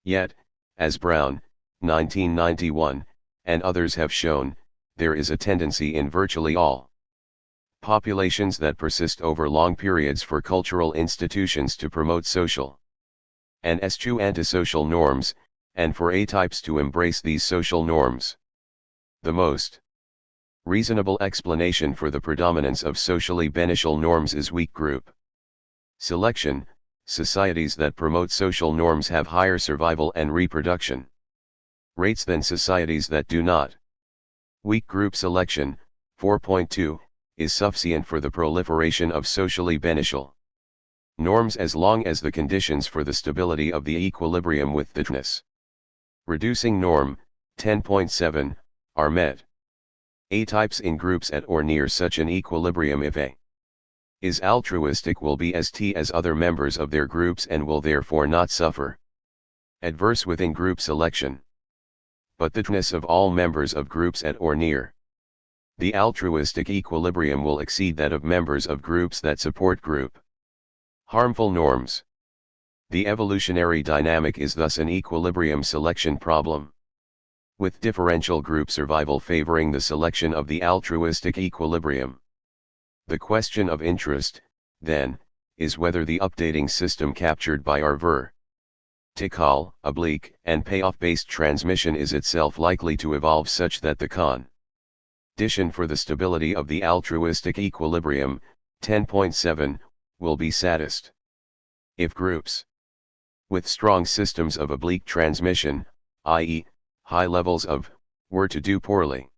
Yet, as Brown, 1991, and others have shown, there is a tendency in virtually all populations that persist over long periods for cultural institutions to promote social and eschew antisocial norms, and for A-types to embrace these social norms. The most reasonable explanation for the predominance of socially beneficial norms is weak group selection. Societies that promote social norms have higher survival and reproduction rates than societies that do not. Weak group selection, 4.2, is sufficient for the proliferation of socially beneficial norms as long as the conditions for the stability of the equilibrium with the THNS reducing norm, 10.7, are met. A-types in groups at or near such an equilibrium, if A is altruistic, will be as T as other members of their groups and will therefore not suffer adverse within group selection. But the THNS of all members of groups at or near the altruistic equilibrium will exceed that of members of groups that support group harmful norms. The evolutionary dynamic is thus an equilibrium selection problem, with differential group survival favoring the selection of the altruistic equilibrium. The question of interest, then, is whether the updating system captured by our vertical, oblique, and payoff-based transmission is itself likely to evolve such that the condition for the stability of the altruistic equilibrium, 10.7, will be satisfied. If groups with strong systems of oblique transmission, i.e., high levels of, were to do poorly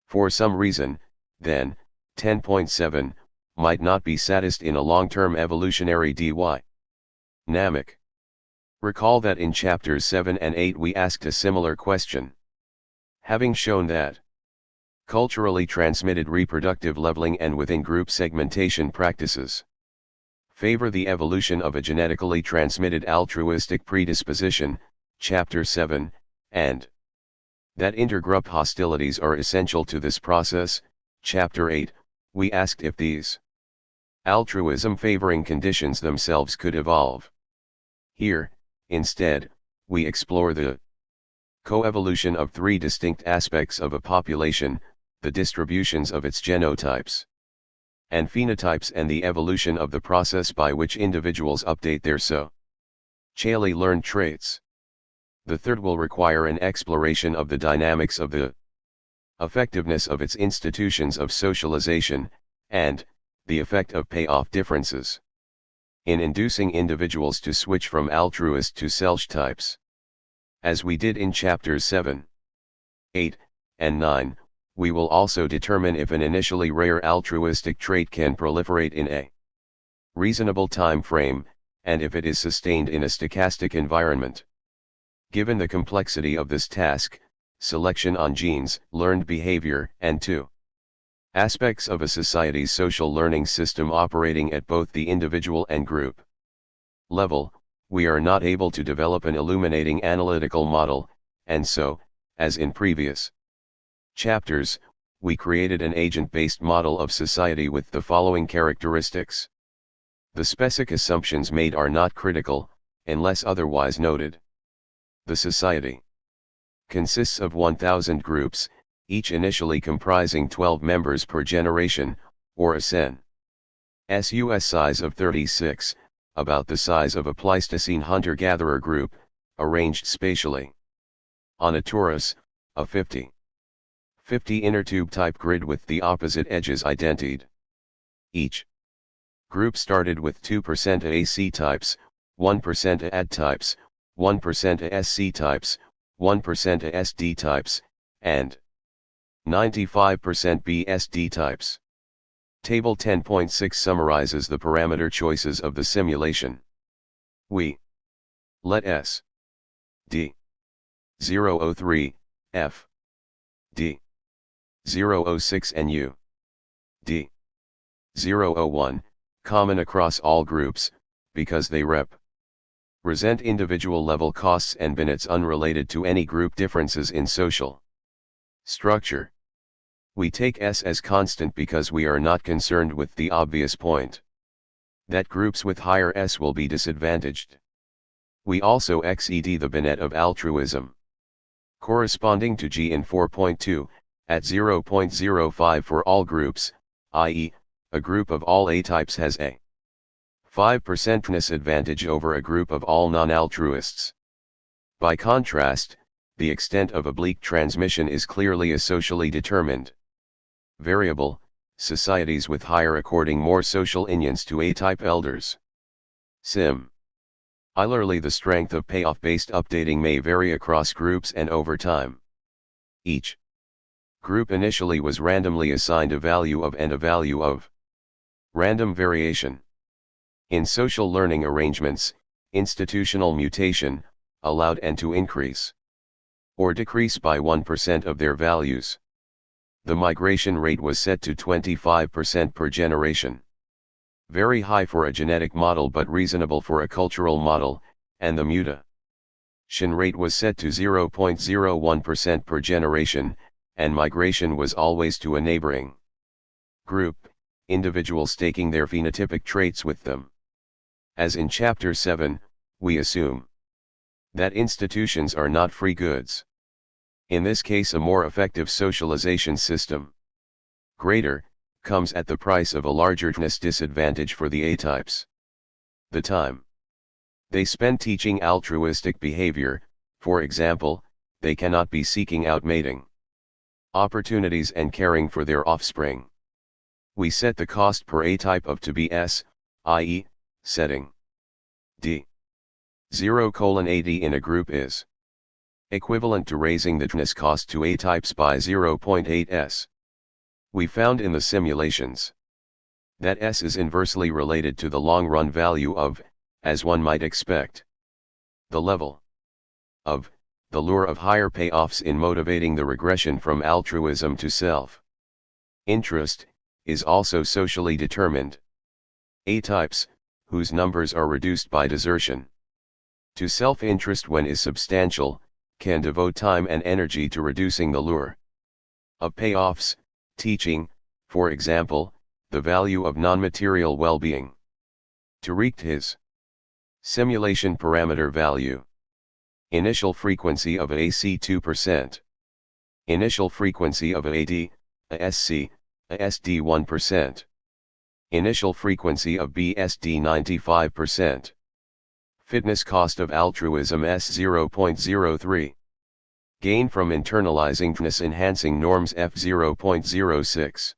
for some reason, then, 10.7, might not be satisfied in a long-term evolutionary dynamic. Recall that in chapters 7 and 8 we asked a similar question. Having shown that culturally transmitted reproductive leveling and within-group segmentation practices favor the evolution of a genetically transmitted altruistic predisposition, chapter 7, and that intergroup hostilities are essential to this process, chapter 8, we asked if these altruism-favoring conditions themselves could evolve. Here, instead, we explore the coevolution of three distinct aspects of a population, the distributions of its genotypes and phenotypes and the evolution of the process by which individuals update their socially learned traits. The third will require an exploration of the dynamics of the effectiveness of its institutions of socialization, and the effect of payoff differences in inducing individuals to switch from altruist to selfish types. As we did in chapters 7, 8, and 9, we will also determine if an initially rare altruistic trait can proliferate in a reasonable time frame, and if it is sustained in a stochastic environment. Given the complexity of this task, selection on genes, learned behavior, and two aspects of a society's social learning system operating at both the individual and group level, we are not able to develop an illuminating analytical model, and so, as in previous chapters, we created an agent-based model of society with the following characteristics. The specific assumptions made are not critical, unless otherwise noted. The society consists of 1,000 groups, each initially comprising 12 members per generation, or a census size of 36, about the size of a Pleistocene hunter-gatherer group, arranged spatially on a torus, a 50 inner tube type grid with the opposite edges identified. Each group started with 2% AC types, 1% AD types, 1% SC types, 1% SD types, and 95% BSD types. Table 10.6 summarizes the parameter choices of the simulation. We let S D 003, F D 006 and U D 001, common across all groups, because they represent individual level costs and benefits unrelated to any group differences in social structure. We take S as constant because we are not concerned with the obvious point that groups with higher S will be disadvantaged. We also XED the Binet of altruism, corresponding to G in 4.2, at 0.05 for all groups, i.e., a group of all A types has a 5% advantage over a group of all non-altruists. By contrast, the extent of oblique transmission is clearly a socially determined variable, societies with higher according more social unions to A-type elders. Similarly, the strength of payoff-based updating may vary across groups and over time. Each group initially was randomly assigned a value of and a value of random variation. In social learning arrangements, institutional mutation allowed n to increase or decrease by 1% of their values. The migration rate was set to 25% per generation. Very high for a genetic model but reasonable for a cultural model, and the mutation rate was set to 0.01% per generation, and migration was always to a neighboring group, individuals taking their phenotypic traits with them. As in Chapter 7, we assume that institutions are not free goods. In this case, a more effective socialization system, greater, comes at the price of a larger disadvantage for the A-types. The time they spend teaching altruistic behavior, for example, they cannot be seeking out mating opportunities and caring for their offspring. We set the cost per A-type of to be S, i.e., setting d. 0:80 in a group is equivalent to raising the THIRD cost to A types by 0.8 s. We found in the simulations that s is inversely related to the long-run value of, as one might expect, the level of the lure of higher payoffs in motivating the regression from altruism to self-interest, is also socially determined. A types, whose numbers are reduced by desertion to self-interest when is substantial, can devote time and energy to reducing the lure of payoffs, teaching, for example, the value of non-material well-being to reach his simulation parameter value. Initial frequency of AC 2%. Initial frequency of AD, ASC, ASD 1%. Initial frequency of BSD 95%. Fitness cost of altruism S 0.03. Gain from internalizing fitness enhancing norms F 0.06.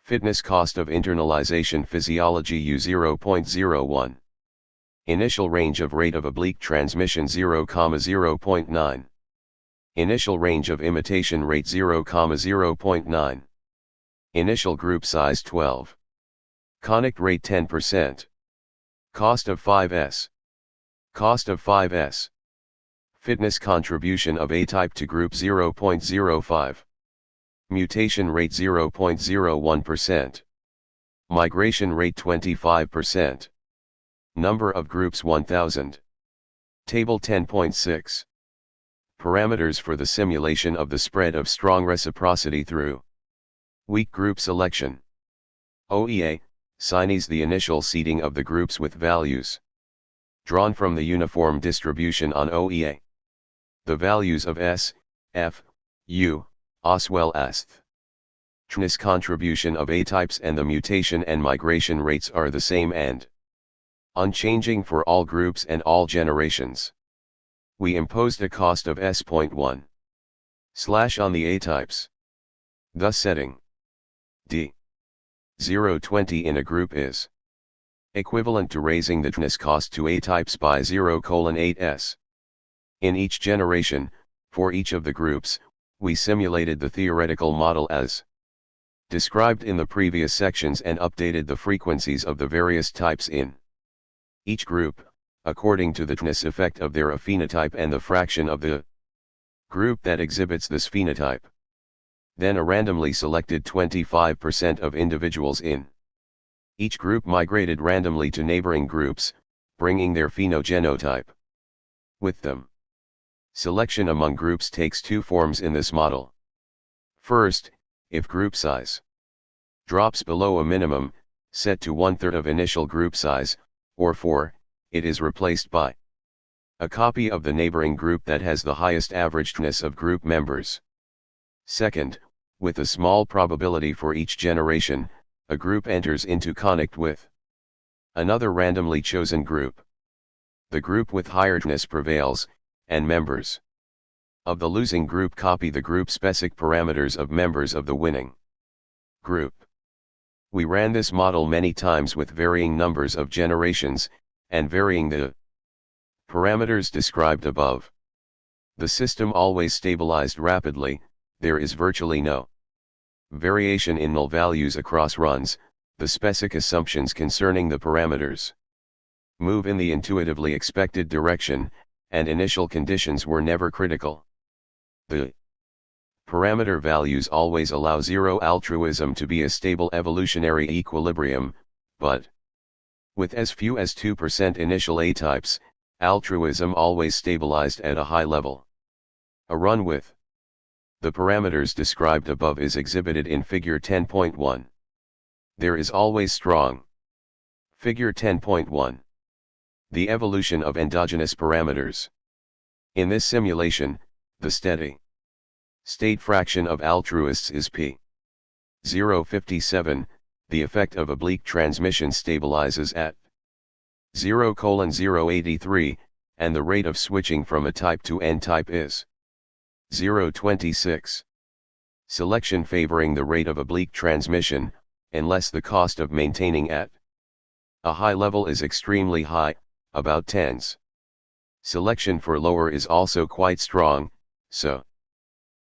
Fitness cost of internalization physiology U 0.01. Initial range of rate of oblique transmission 0,0.9. Initial range of imitation rate 0,0.9. Initial group size 12. Connect rate 10%. Cost of 5s. Cost of 5s. Fitness contribution of A type to group 0.05. Mutation rate 0.01%. Migration rate 25%. Number of groups 1000. Table 10.6. Parameters for the simulation of the spread of strong reciprocity through weak group selection. OEA, signees the initial seeding of the groups with values drawn from the uniform distribution on OEA. The values of S, F, U, as well as THIRD contribution of A types and the mutation and migration rates are the same and unchanging for all groups and all generations. We imposed a cost of S.1 / on the A types. Thus setting d. 0.20 in a group is equivalent to raising the THIRD cost to A types by 0.8 s. In each generation, for each of the groups, we simulated the theoretical model as described in the previous sections and updated the frequencies of the various types in each group, according to the THIRD effect of their phenotype and the fraction of the group that exhibits this phenotype. Then a randomly selected 25% of individuals in each group migrated randomly to neighboring groups, bringing their phenotype with them. Selection among groups takes two forms in this model. First, if group size drops below a minimum, set to 1/3 of initial group size, or 4, it is replaced by a copy of the neighboring group that has the highest averagedness of group members. Second, with a small probability for each generation, a group enters into connect with another randomly chosen group. The group with higher-ness prevails, and members of the losing group copy the group-specific parameters of members of the winning group. We ran this model many times with varying numbers of generations, and varying the parameters described above. The system always stabilized rapidly, there is virtually no variation in null values across runs, the specific assumptions concerning the parameters move in the intuitively expected direction, and initial conditions were never critical. The parameter values always allow zero altruism to be a stable evolutionary equilibrium, but with as few as 2% initial A types, altruism always stabilized at a high level. A run with the parameters described above is exhibited in Figure 10.1. There is always strong. Figure 10.1. The evolution of endogenous parameters. In this simulation, the steady state fraction of altruists is p. 0.57, the effect of oblique transmission stabilizes at 0,083, and the rate of switching from a type to n-type is 0.26. Selection favoring the rate of oblique transmission, unless the cost of maintaining at a high level is extremely high, about tens. Selection for lower is also quite strong, so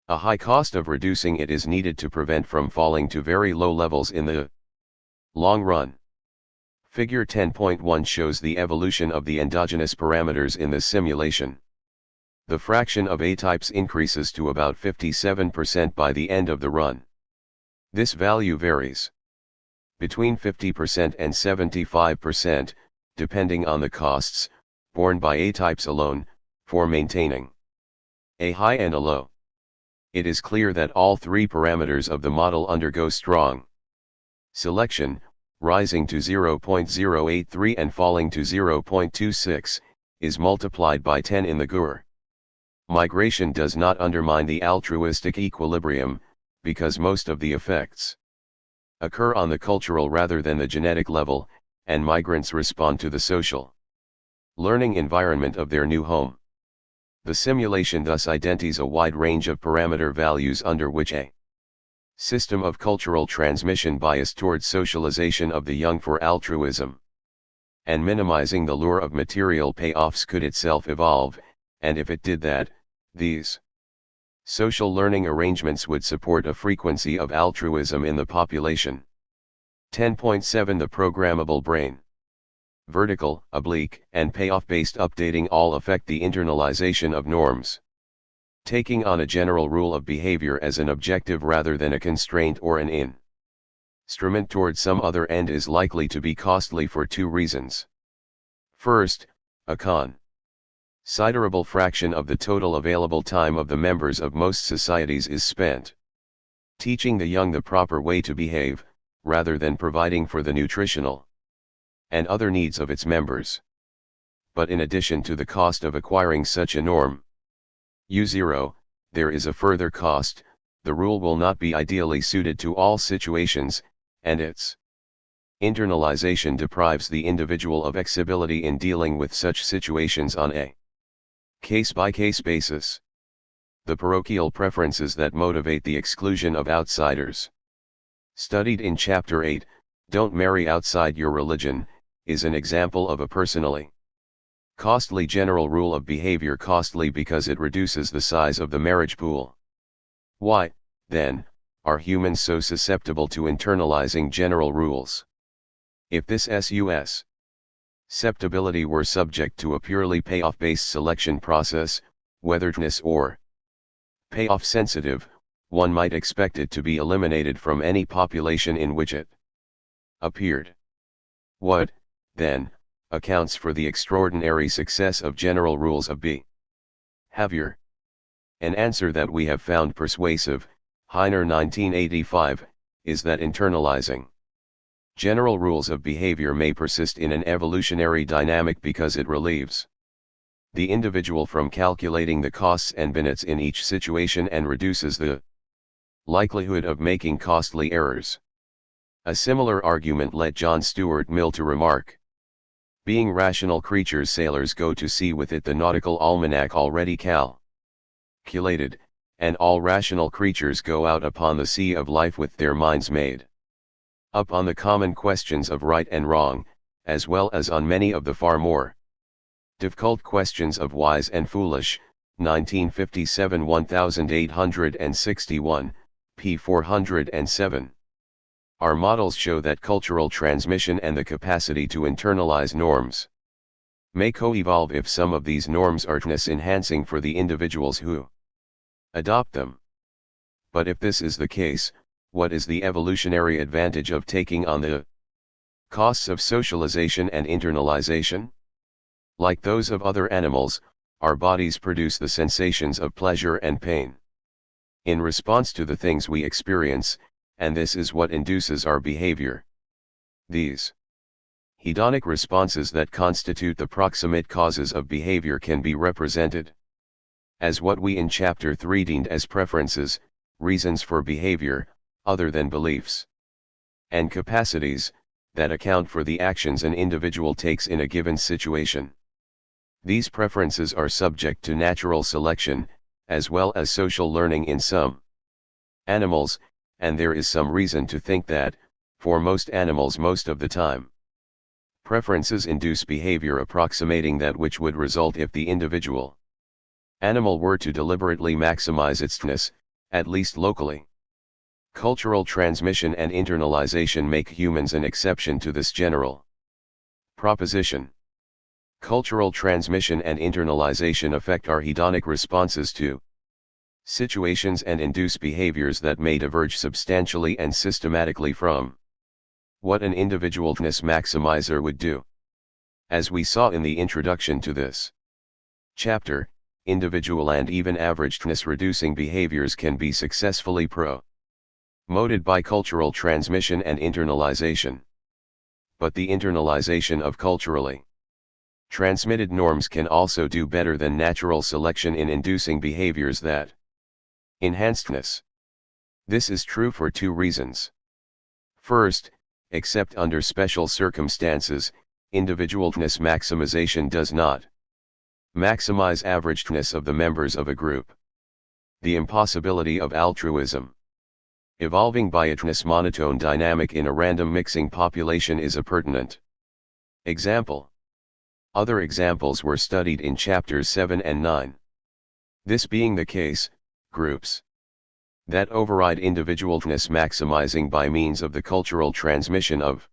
a high cost of reducing it is needed to prevent from falling to very low levels in the long run. Figure 10.1 shows the evolution of the endogenous parameters in this simulation. The fraction of A-types increases to about 57% by the end of the run. This value varies between 50% and 75%, depending on the costs borne by A-types alone for maintaining a high and a low. It is clear that all three parameters of the model undergo strong selection, rising to 0.083 and falling to 0.26, is multiplied by 10 in the GUR. Migration does not undermine the altruistic equilibrium, because most of the effects occur on the cultural rather than the genetic level, and migrants respond to the social learning environment of their new home. The simulation thus identifies a wide range of parameter values under which a system of cultural transmission biased towards socialization of the young for altruism and minimizing the lure of material payoffs could itself evolve, and if it did that, these social learning arrangements would support a frequency of altruism in the population. 10.7 The programmable brain. Vertical, oblique, and payoff-based updating all affect the internalization of norms. Taking on a general rule of behavior as an objective rather than a constraint or an instrument toward some other end is likely to be costly for two reasons. First, a considerable fraction of the total available time of the members of most societies is spent teaching the young the proper way to behave, rather than providing for the nutritional and other needs of its members. But in addition to the cost of acquiring such a norm, U0, there is a further cost. The rule will not be ideally suited to all situations, and its internalization deprives the individual of flexibility in dealing with such situations on a case-by-case basis. The parochial preferences that motivate the exclusion of outsiders, studied in Chapter 8, Don't Marry Outside Your Religion, is an example of a personally costly general rule of behavior, costly because it reduces the size of the marriage pool. Why, then, are humans so susceptible to internalizing general rules? If this susceptibility were subject to a purely payoff-based selection process, weatheredness or payoff sensitive, one might expect it to be eliminated from any population in which it appeared. What, then, accounts for the extraordinary success of general rules of behavior? An answer that we have found persuasive, Heiner 1985, is that internalizing general rules of behavior may persist in an evolutionary dynamic because it relieves the individual from calculating the costs and benefits in each situation and reduces the likelihood of making costly errors. A similar argument led John Stuart Mill to remark, "Being rational creatures, sailors go to sea with it the nautical almanac already calculated, and all rational creatures go out upon the sea of life with their minds made up on the common questions of right and wrong, as well as on many of the far more difficult questions of wise and foolish." 1957 1861, p. 407. Our models show that cultural transmission and the capacity to internalize norms may co-evolve if some of these norms are enhancing for the individuals who adopt them. But if this is the case, what is the evolutionary advantage of taking on the costs of socialization and internalization? Like those of other animals, our bodies produce the sensations of pleasure and pain in response to the things we experience, and this is what induces our behavior. These hedonic responses that constitute the proximate causes of behavior can be represented as what we in Chapter 3 deemed as preferences, reasons for behavior, other than beliefs, and capacities, that account for the actions an individual takes in a given situation. These preferences are subject to natural selection, as well as social learning in some animals, and there is some reason to think that, for most animals most of the time, Preferences induce behavior approximating that which would result if the individual animal were to deliberately maximize its tness, at least locally. Cultural transmission and internalization make humans an exception to this general proposition. Cultural transmission and internalization affect our hedonic responses to situations and induce behaviors that may diverge substantially and systematically from what an individualness maximizer would do. As we saw in the introduction to this chapter, individual and even averagedness reducing behaviors can be successfully promoted by cultural transmission and internalization. But the internalization of culturally transmitted norms can also do better than natural selection in inducing behaviors that enhancedness. This is true for two reasons. First, except under special circumstances, individualness maximization does not maximize averagedness of the members of a group. The impossibility of altruism evolving by a tness monotone dynamic in a random mixing population is a pertinent example. Other examples were studied in chapters 7 and 9. This being the case, groups that override individualness maximizing by means of the cultural transmission of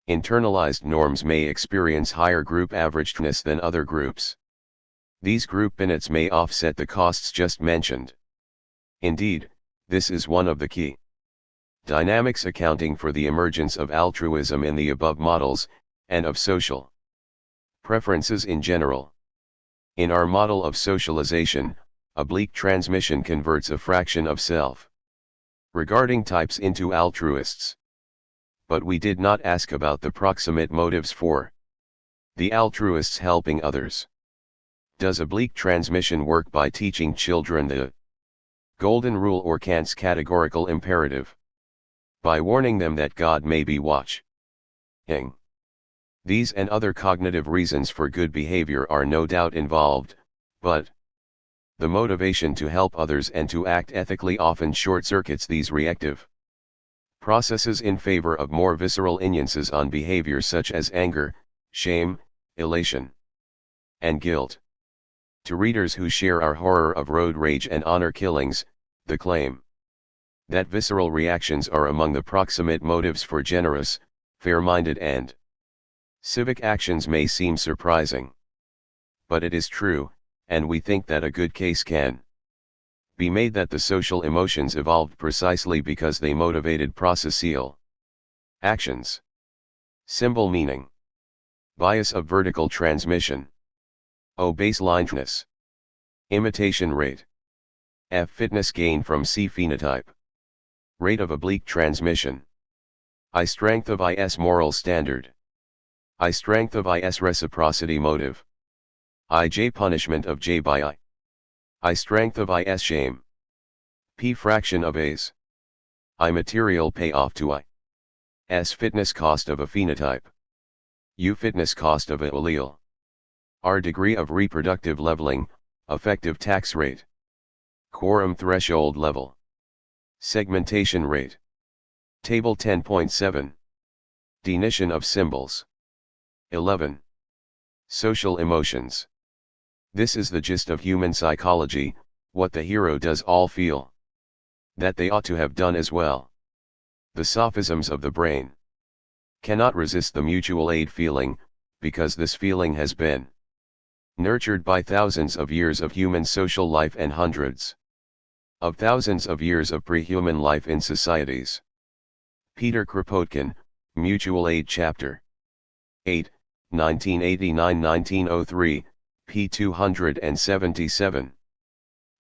internalized norms may experience higher group averagedness than other groups. These group benefits may offset the costs just mentioned. Indeed, this is one of the key dynamics accounting for the emergence of altruism in the above models, and of social preferences in general. In our model of socialization, oblique transmission converts a fraction of self-regarding types into altruists. But we did not ask about the proximate motives for the altruists helping others. Does oblique transmission work by teaching children the golden rule or Kant's categorical imperative? By warning them that God may be watching. These and other cognitive reasons for good behavior are no doubt involved, but the motivation to help others and to act ethically often short-circuits these reactive processes in favor of more visceral influences on behavior such as anger, shame, elation, and guilt. To readers who share our horror of road rage and honor killings, the claim that visceral reactions are among the proximate motives for generous, fair-minded and civic actions may seem surprising. But it is true, and we think that a good case can be made that the social emotions evolved precisely because they motivated processual actions. Symbol meaning. Bias of vertical transmission. O baselineness. Imitation rate. F fitness gain from C phenotype. Rate of oblique transmission. I strength of IS moral standard. I strength of IS reciprocity motive. IJ punishment of J by I. I strength of IS shame. P fraction of A's. I material payoff to I. S fitness cost of a phenotype. U fitness cost of a allele. R degree of reproductive leveling, effective tax rate. Quorum threshold level. Segmentation rate. Table 10.7. Definition of symbols. 11. Social emotions. This is the gist of human psychology, what the hero does all feel that they ought to have done as well. The sophisms of the brain cannot resist the mutual aid feeling, because this feeling has been nurtured by thousands of years of human social life and hundreds of thousands of years of pre-human life in societies. Peter Kropotkin, Mutual Aid Chapter 8, 1989-1903, p. 277.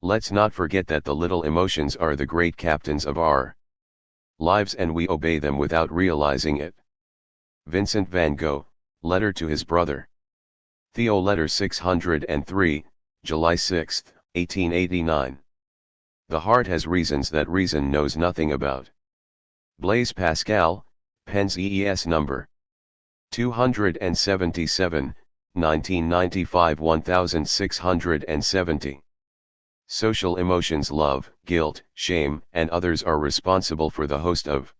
Let's not forget that the little emotions are the great captains of our lives and we obey them without realizing it. Vincent van Gogh, Letter to his brother. Theo Letter 603, July 6, 1889. The heart has reasons that reason knows nothing about. Blaise Pascal, Penn's EES number 277, 1995 1670. Social emotions love, guilt, shame, and others are responsible for the host of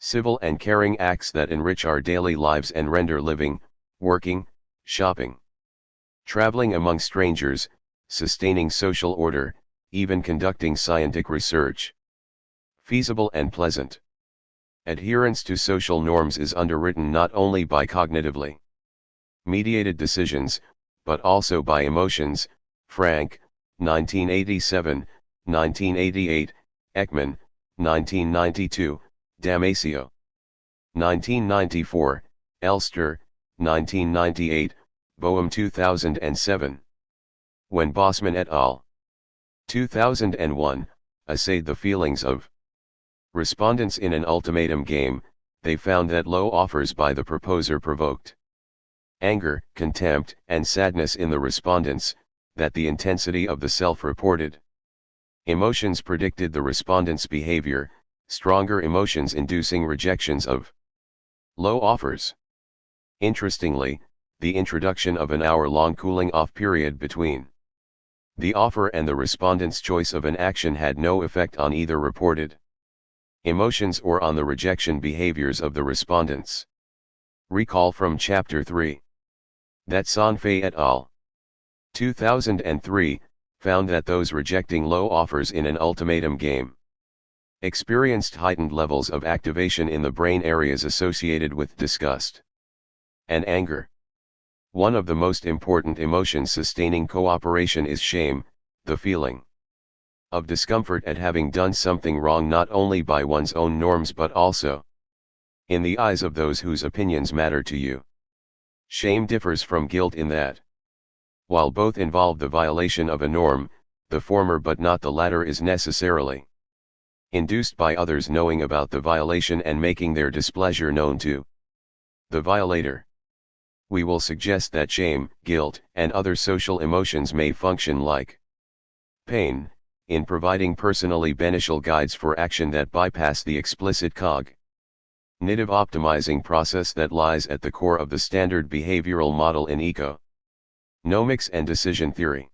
Civil and caring acts that enrich our daily lives and render living, working, shopping, traveling among strangers, sustaining social order, even conducting scientific research, feasible and pleasant. Adherence to social norms is underwritten not only by cognitively mediated decisions, but also by emotions. Frank, 1987, 1988, Ekman, 1992, Damasio, 1994, Elster, 1998, Boehm 2007. When Bosman et al. 2001, assayed the feelings of respondents in an ultimatum game, they found that low offers by the proposer provoked anger, contempt, and sadness in the respondents, that the intensity of the self-reported emotions predicted the respondent's behavior, stronger emotions inducing rejections of low offers. Interestingly, the introduction of an hour-long cooling-off period between the offer and the respondent's choice of an action had no effect on either reported emotions or on the rejection behaviors of the respondents. Recall from Chapter 3 that Sanfei et al. 2003, found that those rejecting low offers in an ultimatum game experienced heightened levels of activation in the brain areas associated with disgust and anger. One of the most important emotions sustaining cooperation is shame, the feeling of discomfort at having done something wrong not only by one's own norms but also in the eyes of those whose opinions matter to you. Shame differs from guilt in that, while both involve the violation of a norm, the former but not the latter is necessarily induced by others knowing about the violation and making their displeasure known to the violator. We will suggest that shame, guilt, and other social emotions may function like pain, in providing personally beneficial guides for action that bypass the explicit cognitive optimizing process that lies at the core of the standard behavioral model in economics and decision theory.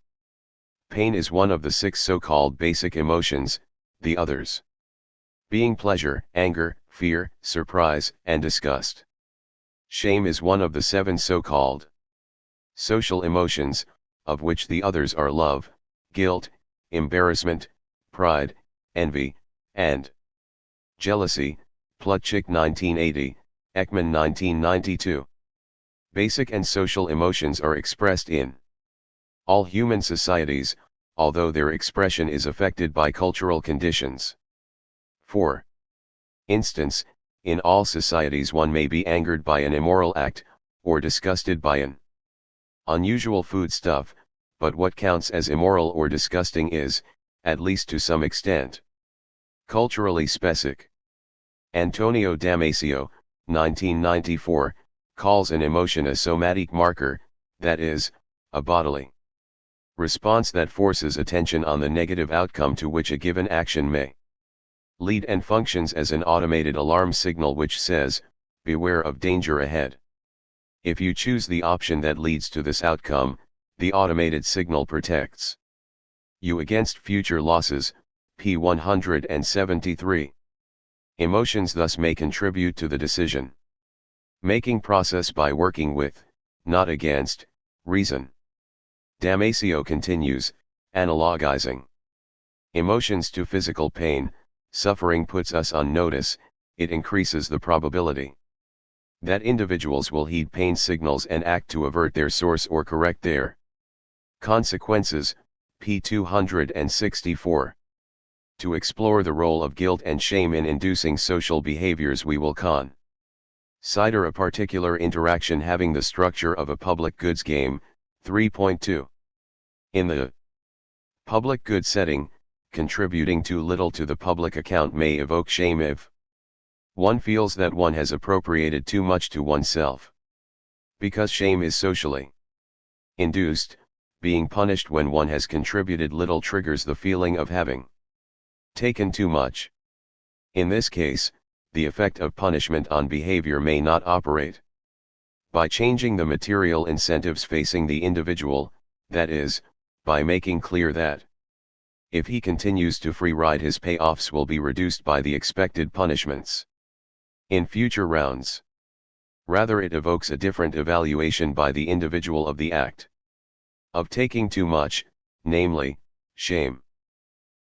Pain is one of the 6 so-called basic emotions, the others being pleasure, anger, fear, surprise, and disgust. Shame is one of the 7 so-called social emotions, of which the others are love, guilt, embarrassment, pride, envy, and jealousy. Plutchik 1980, Ekman 1992. Basic and social emotions are expressed in all human societies, although their expression is affected by cultural conditions. For instance, in all societies one may be angered by an immoral act, or disgusted by an unusual foodstuff, but what counts as immoral or disgusting is, at least to some extent, culturally specific. Antonio Damasio, 1994, calls an emotion a somatic marker, that is, a bodily response that forces attention on the negative outcome to which a given action may lead and functions as an automated alarm signal which says, beware of danger ahead. If you choose the option that leads to this outcome, the automated signal protects you against future losses. P 173. Emotions thus may contribute to the decision-making process by working with, not against, reason. Damasio continues, analogizing emotions to physical pain. Suffering puts us on notice, it increases the probability that individuals will heed pain signals and act to avert their source or correct their consequences. P 264. To explore the role of guilt and shame in inducing social behaviors, we will consider a particular interaction having the structure of a public goods game. 3.2. In the public good setting, contributing too little to the public account may evoke shame if one feels that one has appropriated too much to oneself. Because shame is socially induced, being punished when one has contributed little triggers the feeling of having taken too much. In this case, the effect of punishment on behavior may not operate by changing the material incentives facing the individual, that is, by making clear that if he continues to free ride his payoffs will be reduced by the expected punishments. in future rounds. Rather, it evokes a different evaluation by the individual of the act of taking too much, namely, shame.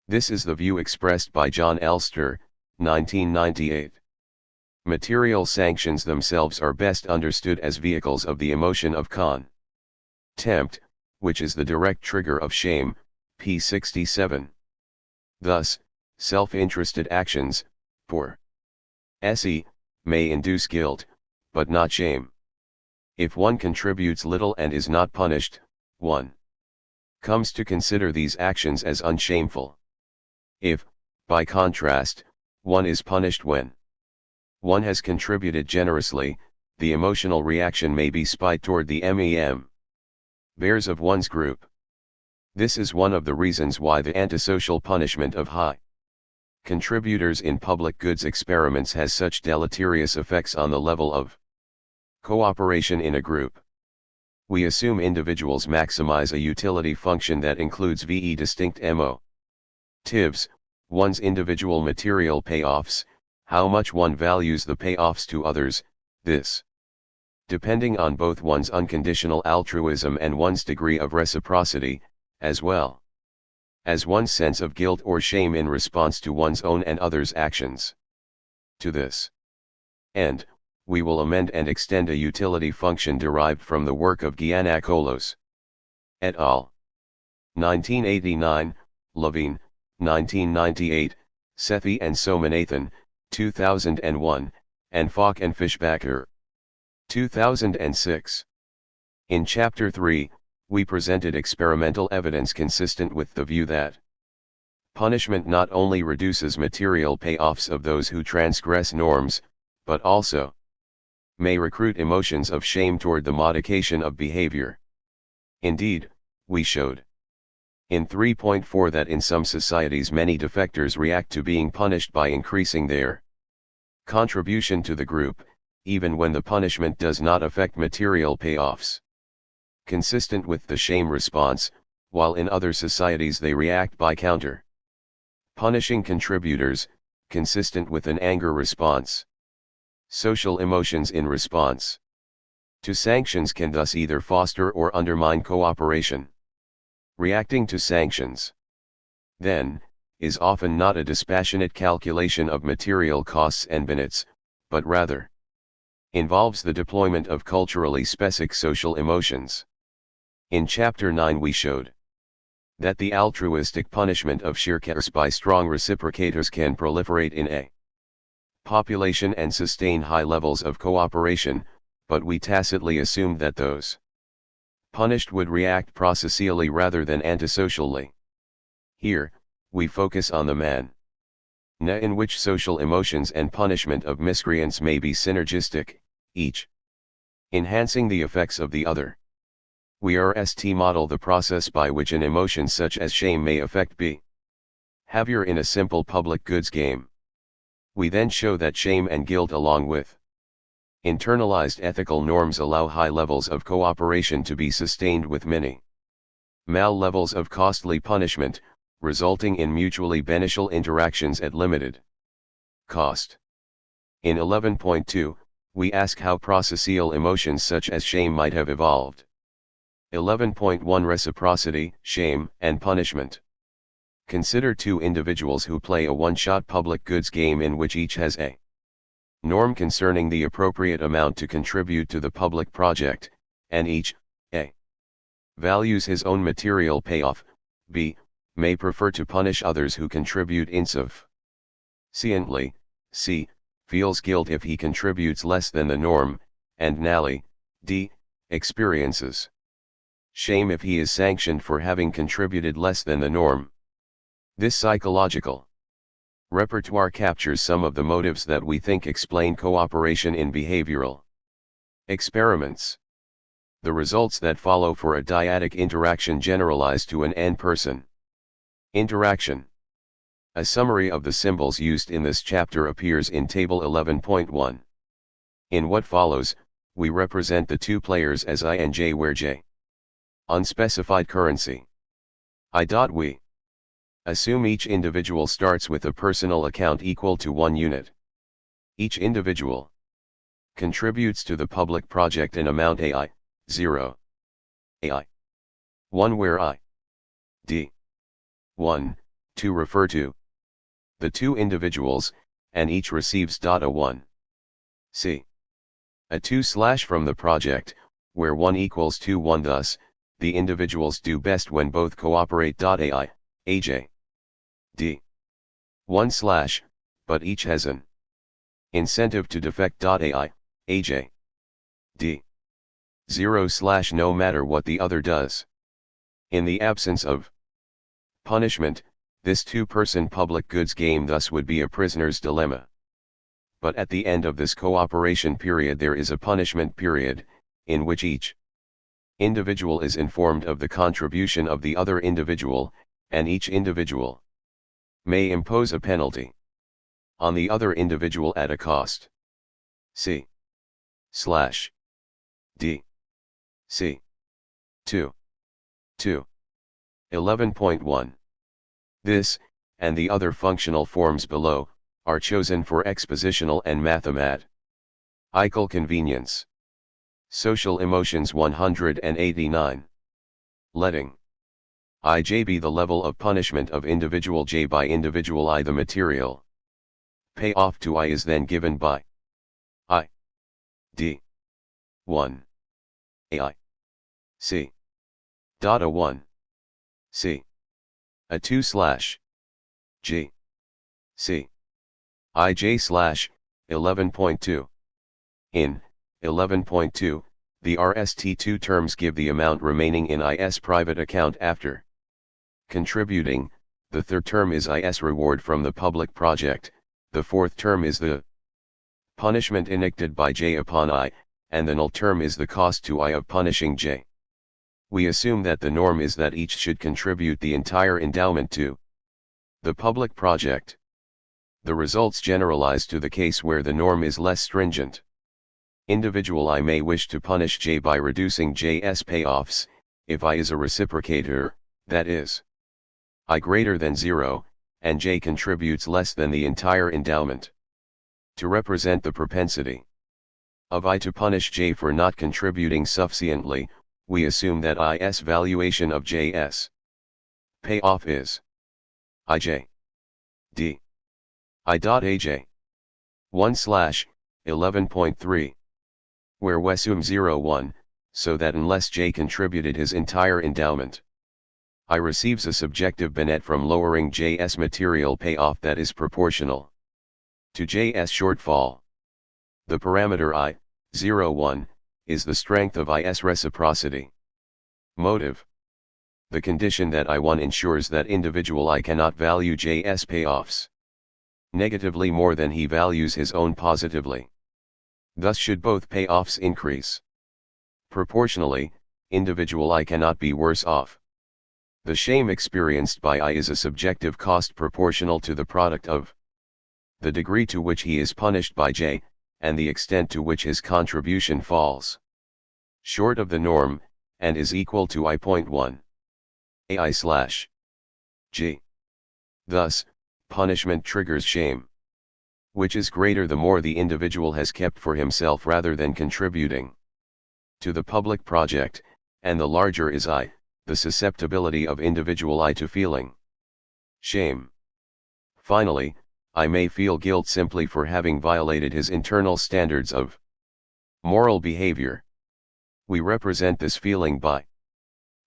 This is the view expressed by John Elster, 1998. Material sanctions themselves are best understood as vehicles of the emotion of contempt, which is the direct trigger of shame, p. 67. Thus, self-interested actions, for se, may induce guilt, but not shame. If one contributes little and is not punished, one comes to consider these actions as unshameful. If, by contrast, one is punished when one has contributed generously, the emotional reaction may be spite toward the bears of one's group. This is one of the reasons why the antisocial punishment of high contributors in public goods experiments has such deleterious effects on the level of cooperation in a group. We assume individuals maximize a utility function that includes VE distinct motives, one's individual material payoffs, how much one values the payoffs to others, this depending on both one's unconditional altruism and one's degree of reciprocity, as well as one's sense of guilt or shame in response to one's own and others' actions. To this end, we will amend and extend a utility function derived from the work of Giannakoulos et al. 1989, Levine, 1998, Sethi and Somanathan, 2001, and Falk and Fischbacher, 2006. In Chapter 3, we presented experimental evidence consistent with the view that punishment not only reduces material payoffs of those who transgress norms, but also may recruit emotions of shame toward the modification of behavior. Indeed, we showed in 3.4 that in some societies many defectors react to being punished by increasing their contribution to the group, even when the punishment does not affect material payoffs, consistent with the shame response, while in other societies they react by punishing contributors, consistent with an anger response. Social emotions in response to sanctions can thus either foster or undermine cooperation. Reacting to sanctions, then, is often not a dispassionate calculation of material costs and benefits, but rather involves the deployment of culturally specific social emotions. In Chapter 9 we showed that the altruistic punishment of shirkers by strong reciprocators can proliferate in a population and sustain high levels of cooperation, but we tacitly assumed that those punished would react prosocially rather than antisocially. Here, we focus on the manner in which social emotions and punishment of miscreants may be synergistic, each enhancing the effects of the other. We model the process by which an emotion such as shame may affect behavior in a simple public goods game. We then show that shame and guilt along with internalized ethical norms allow high levels of cooperation to be sustained with minimal levels of costly punishment, resulting in mutually beneficial interactions at limited cost. In 11.2, we ask how prosocial emotions such as shame might have evolved. 11.1 Reciprocity, shame, and punishment. Consider two individuals who play a one-shot public goods game in which each has a norm concerning the appropriate amount to contribute to the public project, and each, a, values his own material payoff, b, may prefer to punish others who contribute insufficiently, c, feels guilt if he contributes less than the norm, and nally, d, experiences shame if he is sanctioned for having contributed less than the norm. This psychological repertoire captures some of the motives that we think explain cooperation in behavioral experiments. The results that follow for a dyadic interaction generalize to an n-person interaction. A summary of the symbols used in this chapter appears in Table 11.1. In what follows, we represent the two players as I and J, where J unspecified currency. We assume each individual starts with a personal account equal to 1 unit. Each individual contributes to the public project an amount AI, 0, AI, 1 where I, D, 1, to refer to the two individuals, and each receives a 1, C, a 2 / from the project, where 1 equals to 1 thus, the individuals do best when both cooperate. AI, AJ, D, 1 / but each has an incentive to defect. AI, AJ, D, 0 / no matter what the other does. In the absence of punishment, this two-person public goods game thus would be a prisoner's dilemma. But at the end of this cooperation period there is a punishment period, in which each individual is informed of the contribution of the other individual, and each individual may impose a penalty on the other individual at a cost C / D C 2 11.1. This, and the other functional forms below, are chosen for expositional and mathematical convenience. Social emotions 189. Letting IJ be the level of punishment of individual J by individual I. The material payoff to I is then given by I D 1 AI C a 1 C a 2 / G C IJ / 11.2. In 11.2, the RST2 terms give the amount remaining in IS private account after contributing. The third term is IS reward from the public project, the fourth term is the punishment enacted by J upon I, and the null term is the cost to I of punishing J. We assume that the norm is that each should contribute the entire endowment to the public project. The results generalize to the case where the norm is less stringent. Individual I may wish to punish J by reducing J's payoffs, if I is a reciprocator, that is, I greater than 0, and J contributes less than the entire endowment. To represent the propensity of I to punish J for not contributing sufficiently, we assume that IS valuation of J's payoff is IJ D I.AJ 1 / 11.3, where we assume 0 1, so that unless J contributed his entire endowment, I receives a subjective benefit from lowering J's material payoff that is proportional to J's shortfall. The parameter I, 0 1, is the strength of IS reciprocity. Motive. The condition that I1 ensures that individual I cannot value J's payoffs negatively more than he values his own positively. Thus should both payoffs increase proportionally, individual I cannot be worse off. The shame experienced by I is a subjective cost proportional to the product of the degree to which he is punished by J, and the extent to which his contribution falls short of the norm, and is equal to I.1 AI/G. Thus, punishment triggers shame, which is greater the more the individual has kept for himself rather than contributing to the public project, and the larger is I, the susceptibility of individual I to feeling shame. Finally, I may feel guilt simply for having violated his internal standards of moral behavior. We represent this feeling by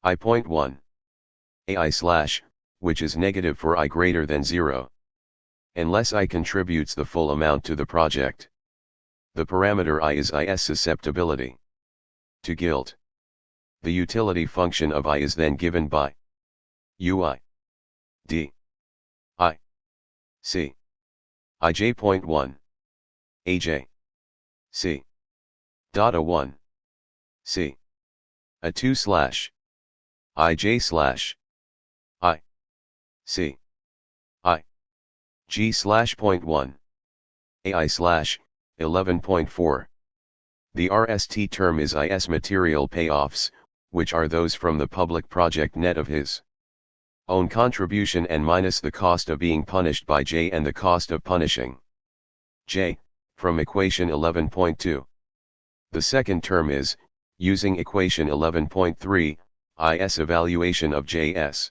I.1 AI/, which is negative for I greater than 0. Unless I contributes the full amount to the project. The parameter I is IS susceptibility to guilt. The utility function of I is then given by UI D I C IJ.1 AJ C a 1 C a 2 / IJ/ I C I G /.1 AI / 11.4. The RST term is IS material payoffs, which are those from the public project net of his own contribution and minus the cost of being punished by J and the cost of punishing J, from equation 11.2. The second term is, using equation 11.3, is evaluation of J's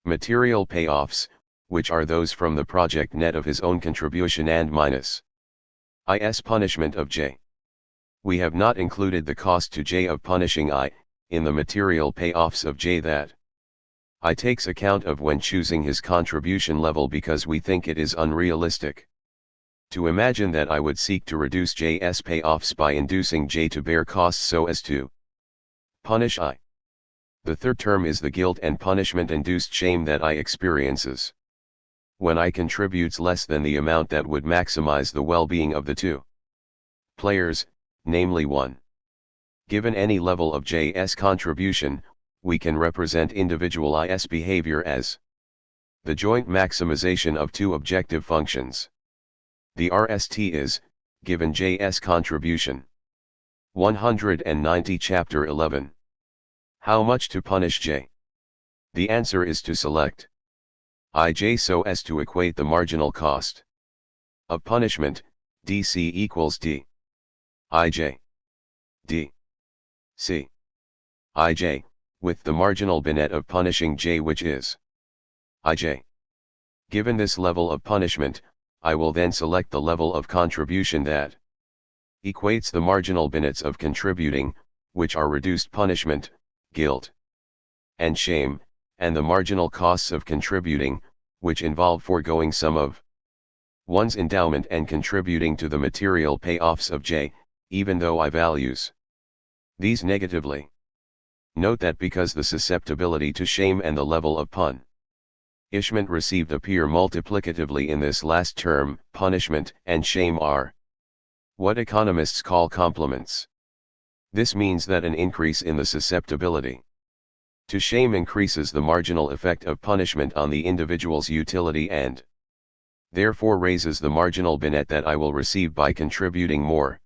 material payoffs, which are those from the project net of his own contribution and minus is punishment of J. We have not included the cost to J of punishing I, in the material payoffs of J that I takes account of when choosing his contribution level because we think it is unrealistic to imagine that I would seek to reduce J's payoffs by inducing J to bear costs so as to punish I. The third term is the guilt and punishment-induced shame that I experiences when I contributes less than the amount that would maximize the well-being of the two players, namely 1. Given any level of J's contribution, we can represent individual I's behavior as the joint maximization of two objective functions. The RST is, given J's contribution. 190 Chapter 11. How much to punish J? The answer is to select IJ so as to equate the marginal cost of punishment, DC equals D. IJ. D. C. IJ, with the marginal binet of punishing J which is IJ. Given this level of punishment, I will then select the level of contribution that equates the marginal binets of contributing, which are reduced punishment, guilt, and shame, and the marginal costs of contributing, which involve foregoing some of one's endowment and contributing to the material payoffs of J, even though I values these negatively. Note that because the susceptibility to shame and the level of punishment received appear multiplicatively in this last term, punishment and shame are what economists call complements. This means that an increase in the susceptibility to shame increases the marginal effect of punishment on the individual's utility and therefore raises the marginal binet that I will receive by contributing more.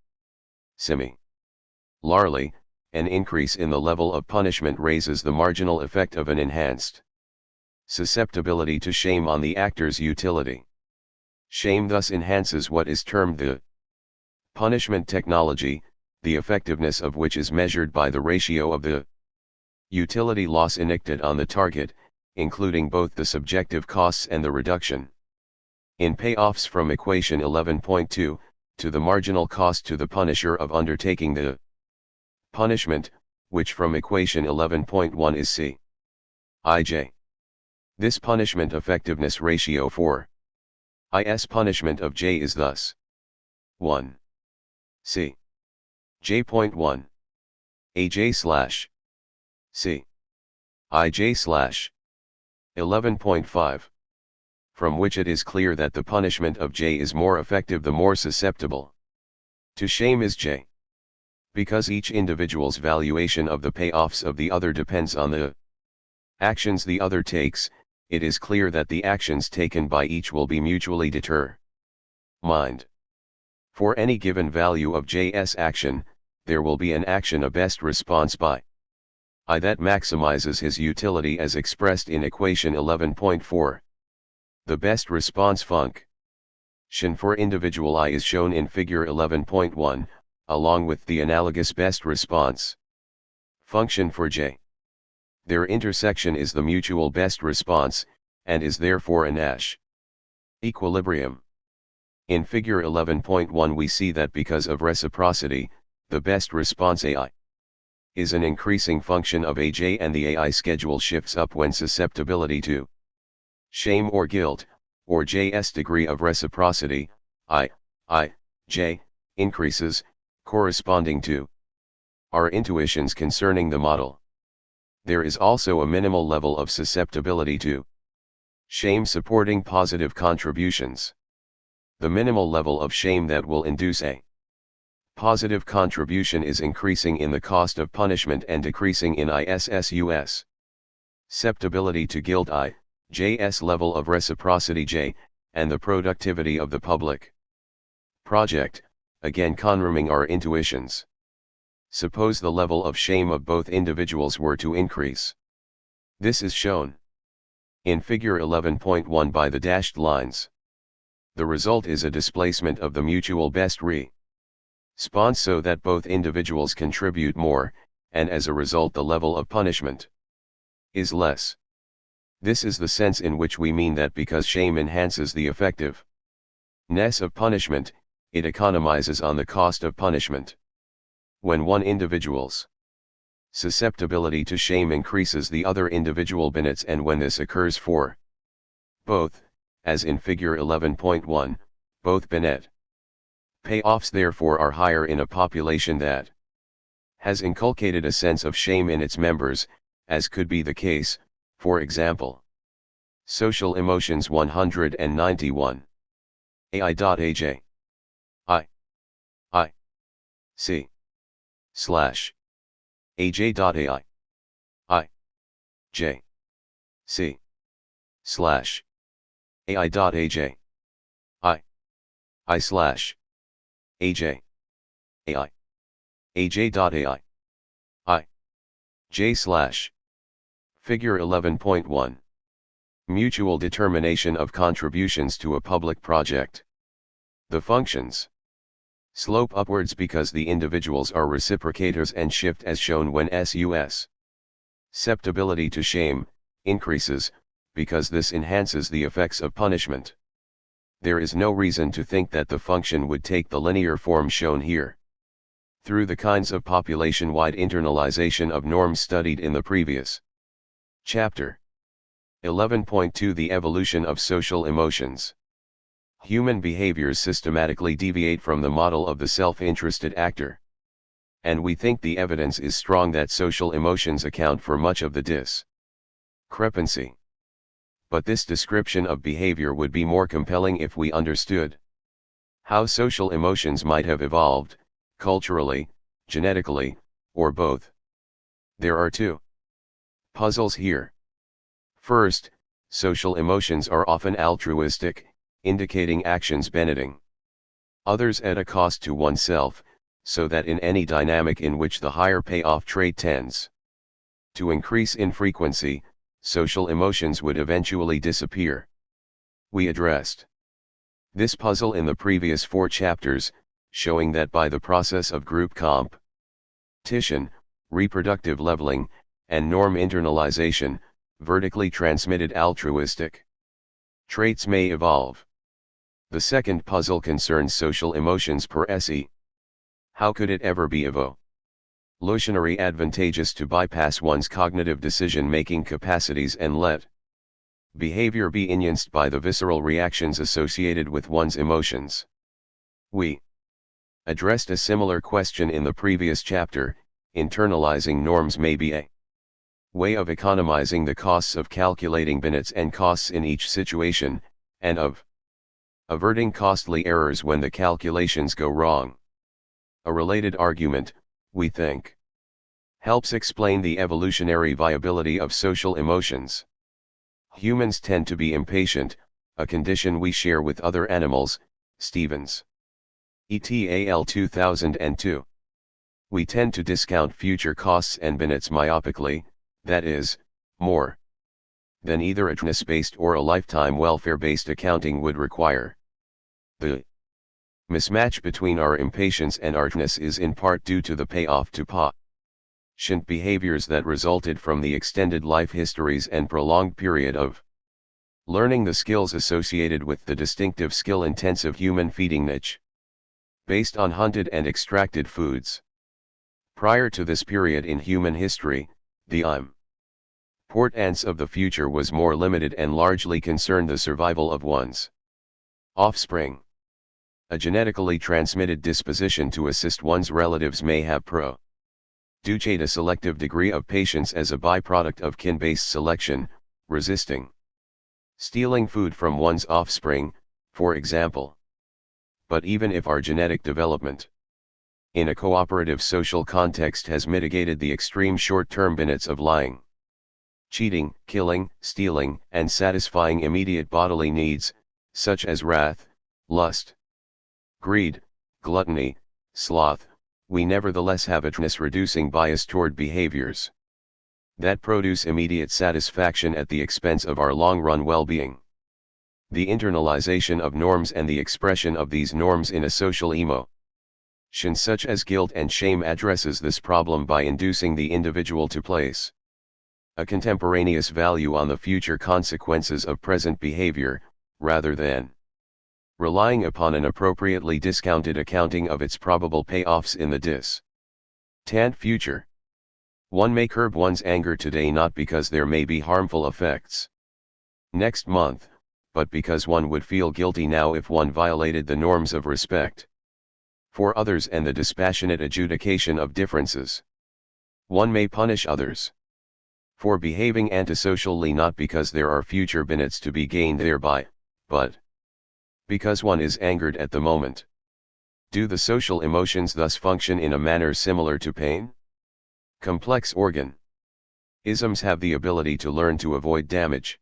Similarly, an increase in the level of punishment raises the marginal effect of an enhanced susceptibility to shame on the actor's utility. Shame thus enhances what is termed the punishment technology, the effectiveness of which is measured by the ratio of the utility loss enacted on the target, including both the subjective costs and the reduction in payoffs from equation 11.2, to the marginal cost to the punisher of undertaking the punishment, which from equation 11.1 is C. IJ. This punishment effectiveness ratio for Is punishment of J is thus 1. C. J.1. AJ slash C. IJ slash 11.5. From which it is clear that the punishment of J is more effective the more susceptible to shame is J. Because each individual's valuation of the payoffs of the other depends on the actions the other takes, it is clear that the actions taken by each will be mutually determined. For any given value of J's action, there will be an action a best response by I that maximizes his utility as expressed in equation 11.4. The best response function for individual I is shown in figure 11.1, along with the analogous best response function for J. Their intersection is the mutual best response, and is therefore a Nash equilibrium. In figure 11.1 we see that because of reciprocity, the best response AI is an increasing function of AJ and the AI schedule shifts up when susceptibility to shame or guilt, or J's degree of reciprocity, J, increases, corresponding to our intuitions concerning the model. There is also a minimal level of susceptibility to shame supporting positive contributions. The minimal level of shame that will induce a positive contribution is increasing in the cost of punishment and decreasing in ISSUS. Susceptibility to guilt I, J's level of reciprocity J, and the productivity of the public project, again confirming our intuitions. Suppose the level of shame of both individuals were to increase. This is shown in figure 11.1 by the dashed lines. The result is a displacement of the mutual best response so that both individuals contribute more, and as a result the level of punishment is less. This is the sense in which we mean that because shame enhances the effectiveness of punishment, it economizes on the cost of punishment. When one individual's susceptibility to shame increases, the other individual benefits, and when this occurs for both, as in figure 11.1, both benefit payoffs therefore are higher in a population that has inculcated a sense of shame in its members, as could be the case, for example. Social Emotions 191. AI.aj. C. / aj.ai. J. C. / AI.aj. aj. AI. aj.ai. J/. Figure 11.1. Mutual determination of contributions to a public project. The functions slope upwards because the individuals are reciprocators and shift as shown when susceptibility to shame increases, because this enhances the effects of punishment. There is no reason to think that the function would take the linear form shown here. Through the kinds of population-wide internalization of norms studied in the previous chapter. 11.2 The evolution of social emotions. Human behaviors systematically deviate from the model of the self-interested actor. And we think the evidence is strong that social emotions account for much of the discrepancy. But this description of behavior would be more compelling if we understood how social emotions might have evolved, culturally, genetically, or both. There are two puzzles here. First, social emotions are often altruistic, indicating actions benefiting others at a cost to oneself, so that in any dynamic in which the higher payoff trait tends to increase in frequency, social emotions would eventually disappear. We addressed this puzzle in the previous 4 chapters, showing that by the process of group competition, reproductive leveling, and norm internalization, vertically transmitted altruistic traits may evolve. The second puzzle concerns social emotions per se. How could it ever be evolutionarily advantageous to bypass one's cognitive decision-making capacities and let behavior be influenced by the visceral reactions associated with one's emotions? We addressed a similar question in the previous chapter. Internalizing norms may be a way of economizing the costs of calculating benefits and costs in each situation, and of averting costly errors when the calculations go wrong. A related argument, we think, helps explain the evolutionary viability of social emotions. Humans tend to be impatient, a condition we share with other animals. Stevens. Et al. 2002. We tend to discount future costs and benefits myopically, that is, more than either a business-based or a lifetime welfare-based accounting would require. The mismatch between our impatience and artness is in part due to the payoff to patient behaviors that resulted from the extended life histories and prolonged period of learning the skills associated with the distinctive skill-intensive human feeding niche, based on hunted and extracted foods. Prior to this period in human history, the importance of the future was more limited and largely concerned the survival of one's offspring. A genetically transmitted disposition to assist one's relatives may have produced a selective degree of patience as a byproduct of kin-based selection, resisting stealing food from one's offspring, for example. But even if our genetic development in a cooperative social context has mitigated the extreme short-term benefits of lying, cheating, killing, stealing, and satisfying immediate bodily needs, such as wrath, lust, greed, gluttony, sloth, we nevertheless have a reducing bias toward behaviors that produce immediate satisfaction at the expense of our long-run well-being. the internalization of norms and the expression of these norms in a social emotion such as guilt and shame addresses this problem by inducing the individual to place a contemporaneous value on the future consequences of present behavior, rather than relying upon an appropriately discounted accounting of its probable payoffs in the distant future. One may curb one's anger today not because there may be harmful effects next month, but because one would feel guilty now if one violated the norms of respect for others and the dispassionate adjudication of differences. One may punish others for behaving antisocially not because there are future benefits to be gained thereby, but because one is angered at the moment. Do the social emotions thus function in a manner similar to pain? Complex organisms have the ability to learn to avoid damage.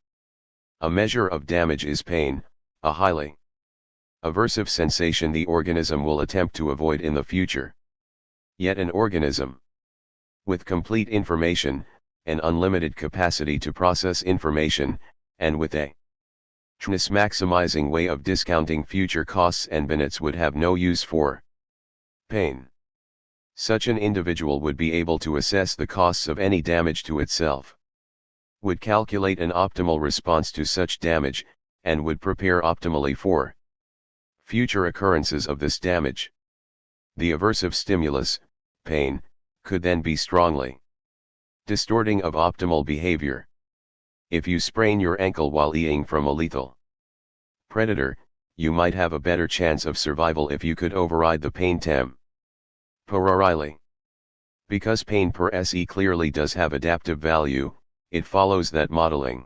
A measure of damage is pain, a highly aversive sensation the organism will attempt to avoid in the future. Yet an organism with complete information, an unlimited capacity to process information, and with a maximizing way of discounting future costs and benefits would have no use for pain. Such an individual would be able to assess the costs of any damage to itself, would calculate an optimal response to such damage, and would prepare optimally for future occurrences of this damage. The aversive stimulus, pain, could then be strongly distorting of optimal behavior. If you sprain your ankle while eating from a lethal predator, you might have a better chance of survival if you could override the pain temporarily. Because pain per se clearly does have adaptive value, it follows that modeling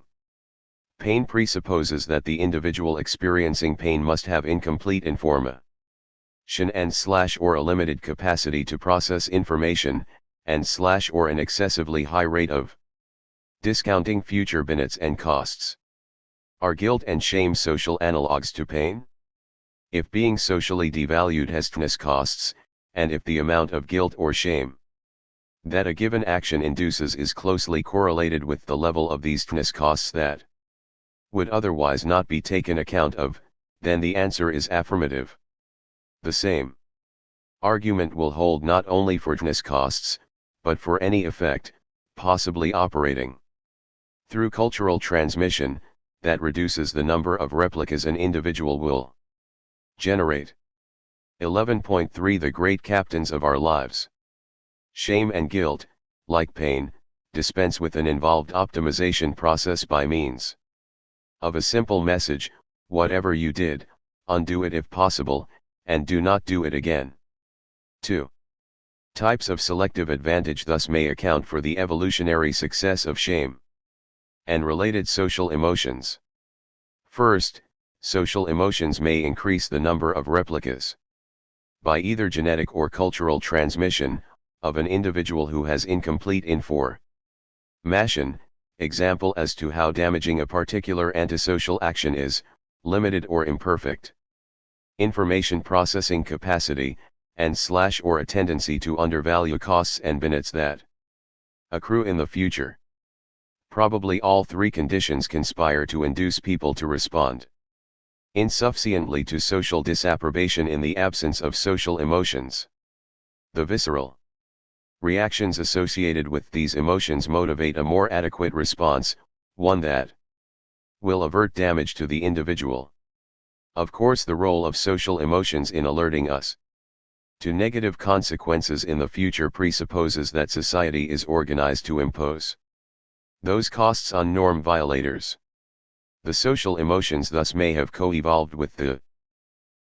pain presupposes that the individual experiencing pain must have incomplete information and/or a limited capacity to process information, and/or an excessively high rate of discounting future benefits and costs. Are guilt and shame social analogues to pain? If being socially devalued has costs, and if the amount of guilt or shame that a given action induces is closely correlated with the level of these costs that would otherwise not be taken account of, then the answer is affirmative. The same argument will hold not only for costs, but for any effect, possibly operating through cultural transmission, that reduces the number of replicas an individual will generate. 11.3 The great captains of our lives. Shame and guilt, like pain, dispense with an involved optimization process by means of a simple message: whatever you did, undo it if possible, and do not do it again. 2. Types of selective advantage thus may account for the evolutionary success of shame and related social emotions. First, social emotions may increase the number of replicas by either genetic or cultural transmission of an individual who has incomplete information, example as to how damaging a particular antisocial action is, limited or imperfect information processing capacity, and/or a tendency to undervalue costs and benefits that accrue in the future. Probably all three conditions conspire to induce people to respond insufficiently to social disapprobation in the absence of social emotions. The visceral reactions associated with these emotions motivate a more adequate response, one that will avert damage to the individual. Of course, the role of social emotions in alerting us to negative consequences in the future presupposes that society is organized to impose those costs on norm violators. The social emotions thus may have co-evolved with the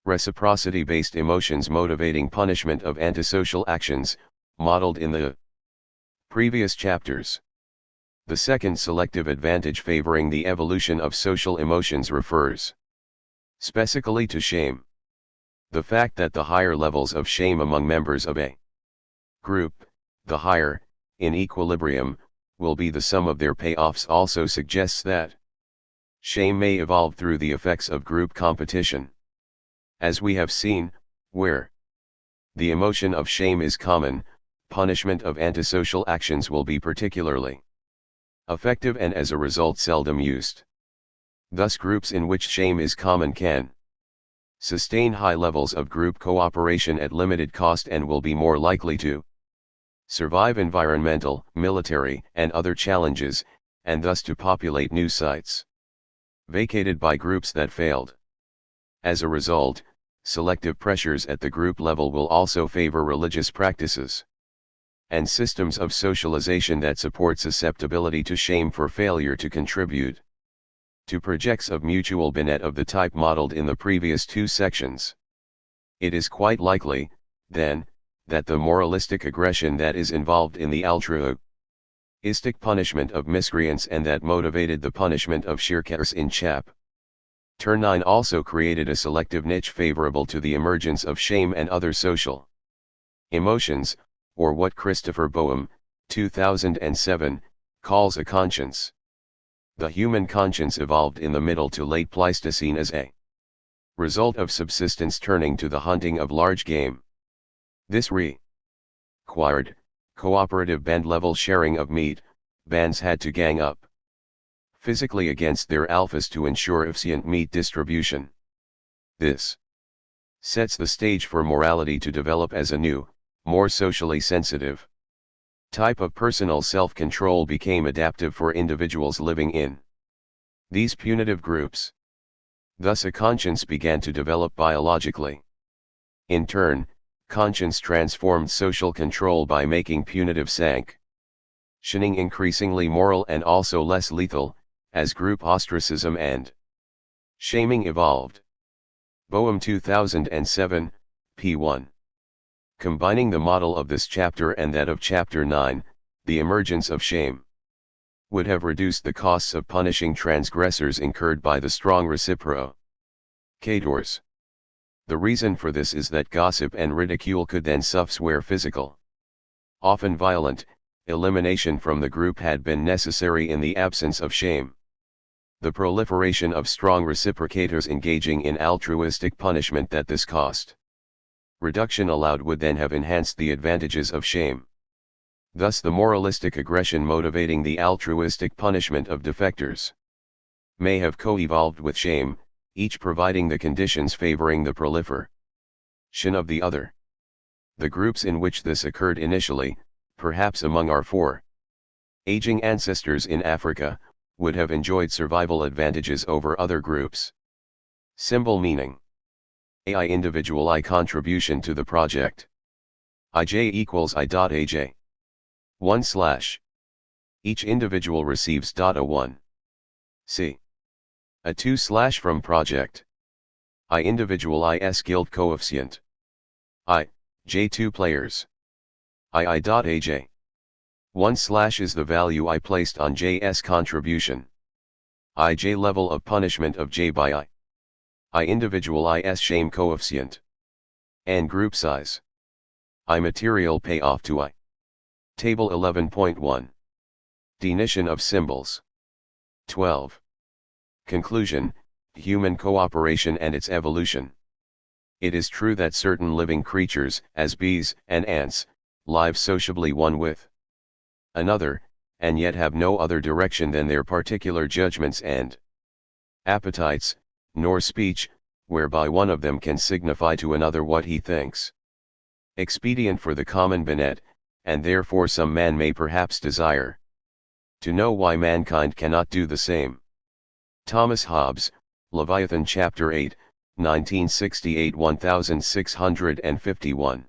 reciprocity-based emotions motivating punishment of antisocial actions, modeled in the previous chapters. The second selective advantage favoring the evolution of social emotions refers specifically to shame. The fact that the higher levels of shame among members of a group, the higher, in equilibrium, will be the sum of their payoffs also suggests that shame may evolve through the effects of group competition. As we have seen, where the emotion of shame is common, punishment of antisocial actions will be particularly effective and as a result seldom used. Thus groups in which shame is common can sustain high levels of group cooperation at limited cost and will be more likely to survive environmental, military, and other challenges, and thus to populate new sites vacated by groups that failed. As a result, selective pressures at the group level will also favor religious practices and systems of socialization that support susceptibility to shame for failure to contribute to projects of mutual benefit of the type modeled in the previous two sections. It is quite likely, then, that the moralistic aggression that is involved in the altruistic punishment of miscreants and that motivated the punishment of shirkers in Chapter 9 also created a selective niche favorable to the emergence of shame and other social emotions, or what Christopher Boehm, 2007, calls a conscience. The human conscience evolved in the Middle to Late Pleistocene as a result of subsistence turning to the hunting of large game. This required cooperative band-level sharing of meat. Bands had to gang up physically against their alphas to ensure efficient meat distribution. This sets the stage for morality to develop as a new, more socially sensitive type of personal self-control became adaptive for individuals living in these punitive groups. Thus a conscience began to develop biologically. In turn, conscience transformed social control by making punitive sanctioning increasingly moral and also less lethal, as group ostracism and shaming evolved. Boehm 2007, p. 1. Combining the model of this chapter and that of Chapter 9, the emergence of shame would have reduced the costs of punishing transgressors incurred by the strong reciprocators. The reason for this is that gossip and ridicule could then suffice where physical, often violent, elimination from the group had been necessary in the absence of shame. The proliferation of strong reciprocators engaging in altruistic punishment that this cost reduction allowed would then have enhanced the advantages of shame. Thus the moralistic aggression motivating the altruistic punishment of defectors may have co-evolved with shame, each providing the conditions favoring the proliferation of the other. The groups in which this occurred initially, perhaps among our aging ancestors in Africa, would have enjoyed survival advantages over other groups. Symbol meaning. I individual I contribution to the project. IJ equals I.AJ. 1/. Each individual receives a 1. C. A 2/ from project. I individual is guild coefficient. I, J2 players. I.AJ. 1/ is the value I placed on J's contribution. IJ level of punishment of J by I individual is shame coefficient. And group size. I material payoff to I. Table 11.1. Definition of symbols. 12. Conclusion, human cooperation and its evolution. It is true that certain living creatures, as bees and ants, live sociably one with another, and yet have no other direction than their particular judgments and appetites, nor speech, whereby one of them can signify to another what he thinks expedient for the common benefit, and therefore some man may perhaps desire to know why mankind cannot do the same. Thomas Hobbes, Leviathan Chapter 8, 1968 1651.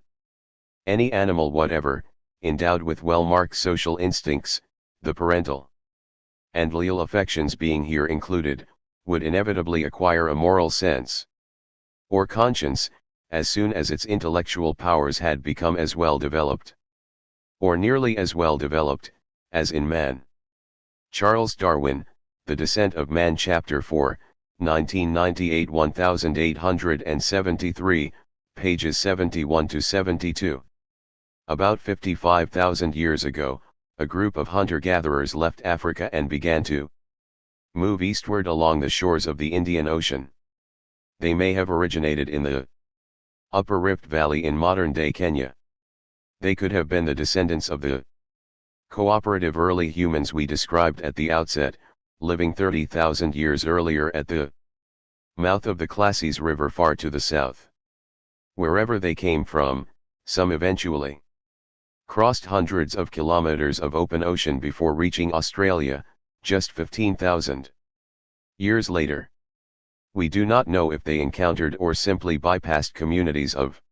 Any animal whatever, endowed with well-marked social instincts, the parental and filial affections being here included, would inevitably acquire a moral sense or conscience, as soon as its intellectual powers had become as well developed, or nearly as well developed, as in man. Charles Darwin, The Descent of Man Chapter 4, 1998 1873, pages 71 to 72. About 55,000 years ago, a group of hunter-gatherers left Africa and began to move eastward along the shores of the Indian Ocean. They may have originated in the Upper Rift Valley in modern-day Kenya. They could have been the descendants of the cooperative early humans we described at the outset, living 30,000 years earlier at the mouth of the Classes River far to the south. Wherever they came from, some eventually crossed hundreds of kilometers of open ocean before reaching Australia, just 15,000 years later. We do not know if they encountered or simply bypassed communities of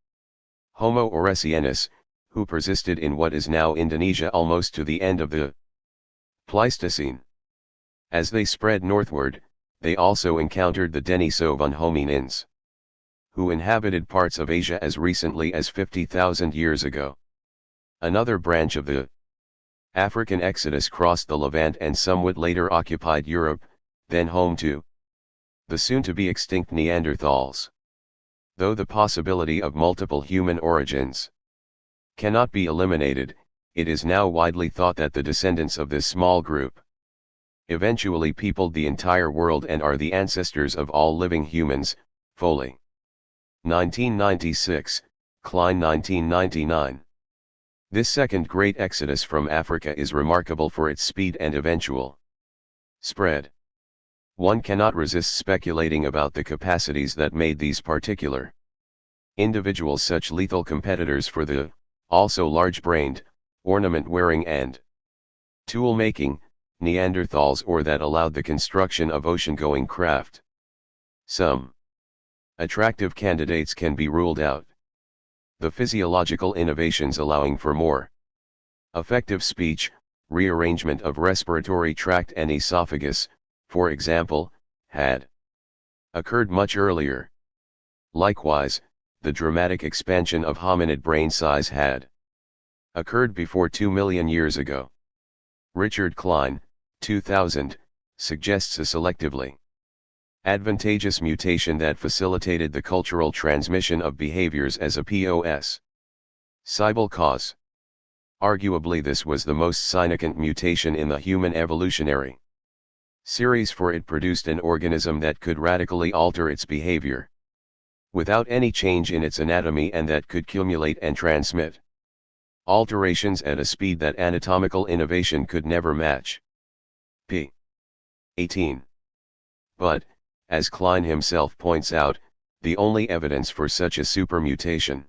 Homo eurasiensis, who persisted in what is now Indonesia almost to the end of the Pleistocene. As they spread northward, they also encountered the Denisovan hominins, who inhabited parts of Asia as recently as 50,000 years ago. Another branch of the African exodus crossed the Levant and somewhat later occupied Europe, then home to the soon-to-be extinct Neanderthals. Though the possibility of multiple human origins cannot be eliminated, it is now widely thought that the descendants of this small group eventually peopled the entire world and are the ancestors of all living humans. Foley. 1996, Klein 1999. This second great exodus from Africa is remarkable for its speed and eventual spread. One cannot resist speculating about the capacities that made these particular individuals such lethal competitors for the, also large-brained, ornament-wearing and tool-making, Neanderthals, or that allowed the construction of ocean-going craft. Some attractive candidates can be ruled out. The physiological innovations allowing for more effective speech, rearrangement of respiratory tract and esophagus, for example, had occurred much earlier. Likewise, the dramatic expansion of hominid brain size had occurred before 2 million years ago. Richard Klein, 2000, suggests a selectively advantageous mutation that facilitated the cultural transmission of behaviors as a possible cause. Arguably this was the most significant mutation in the human evolutionary series, for it produced an organism that could radically alter its behavior without any change in its anatomy, and that could cumulate and transmit alterations at a speed that anatomical innovation could never match. p. 18. But, as Klein himself points out, the only evidence for such a supermutation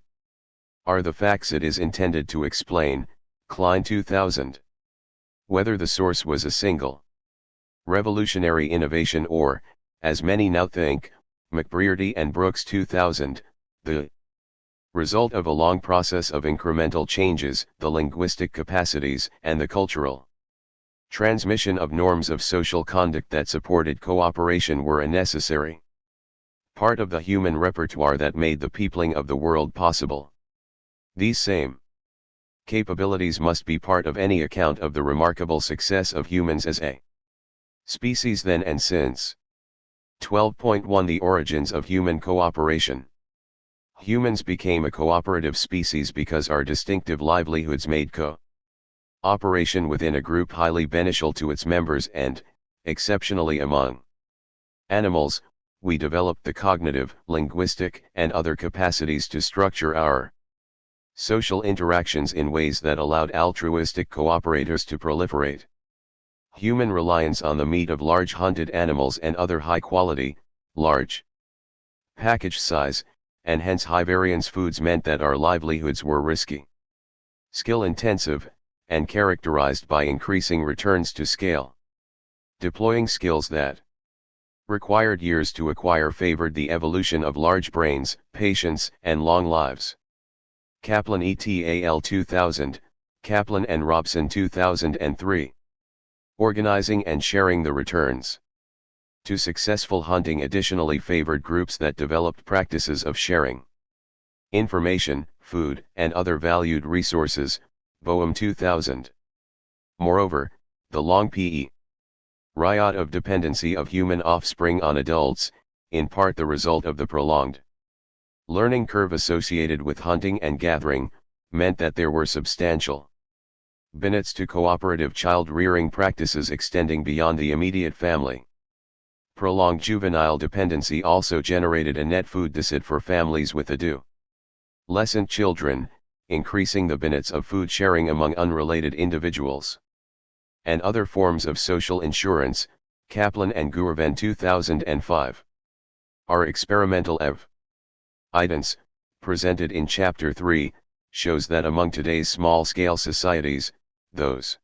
are the facts it is intended to explain. Klein 2000. Whether the source was a single revolutionary innovation or, as many now think, McBrearty and Brooks 2000, the result of a long process of incremental changes, the linguistic capacities and the cultural transmission of norms of social conduct that supported cooperation were a necessary part of the human repertoire that made the peopling of the world possible. These same capabilities must be part of any account of the remarkable success of humans as a species then and since. 12.1 The origins of human cooperation. Humans became a cooperative species because our distinctive livelihoods made cooperation within a group highly beneficial to its members, and, exceptionally among animals, we developed the cognitive, linguistic, and other capacities to structure our social interactions in ways that allowed altruistic cooperators to proliferate. Human reliance on the meat of large hunted animals and other high-quality, large package size, and hence high-variance foods meant that our livelihoods were risky, skill-intensive, and characterized by increasing returns to scale. Deploying skills that required years to acquire favored the evolution of large brains, patience, and long lives. Kaplan et al. 2000, Kaplan and Robson 2003. Organizing and sharing the returns to successful hunting additionally favored groups that developed practices of sharing information, food, and other valued resources. Boehm 2000. Moreover, the long period of dependency of human offspring on adults, in part the result of the prolonged learning curve associated with hunting and gathering, meant that there were substantial benefits to cooperative child-rearing practices extending beyond the immediate family. Prolonged juvenile dependency also generated a net food deficit for families with adolescent children, increasing the benefits of food sharing among unrelated individuals. And other forms of social insurance, Kaplan and Gurven 2005. Our experimental evidence, presented in Chapter 3, shows that among today's small-scale societies, those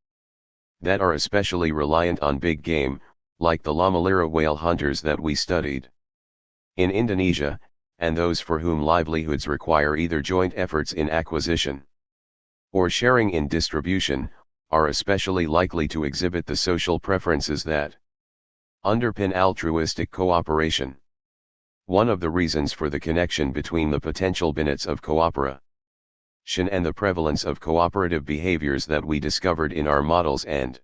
that are especially reliant on big game, like the Lamalira whale hunters that we studied in Indonesia, and those for whom livelihoods require either joint efforts in acquisition or sharing in distribution, are especially likely to exhibit the social preferences that underpin altruistic cooperation. One of the reasons for the connection between the potential benefits of cooperation and the prevalence of cooperative behaviors that we discovered in our models and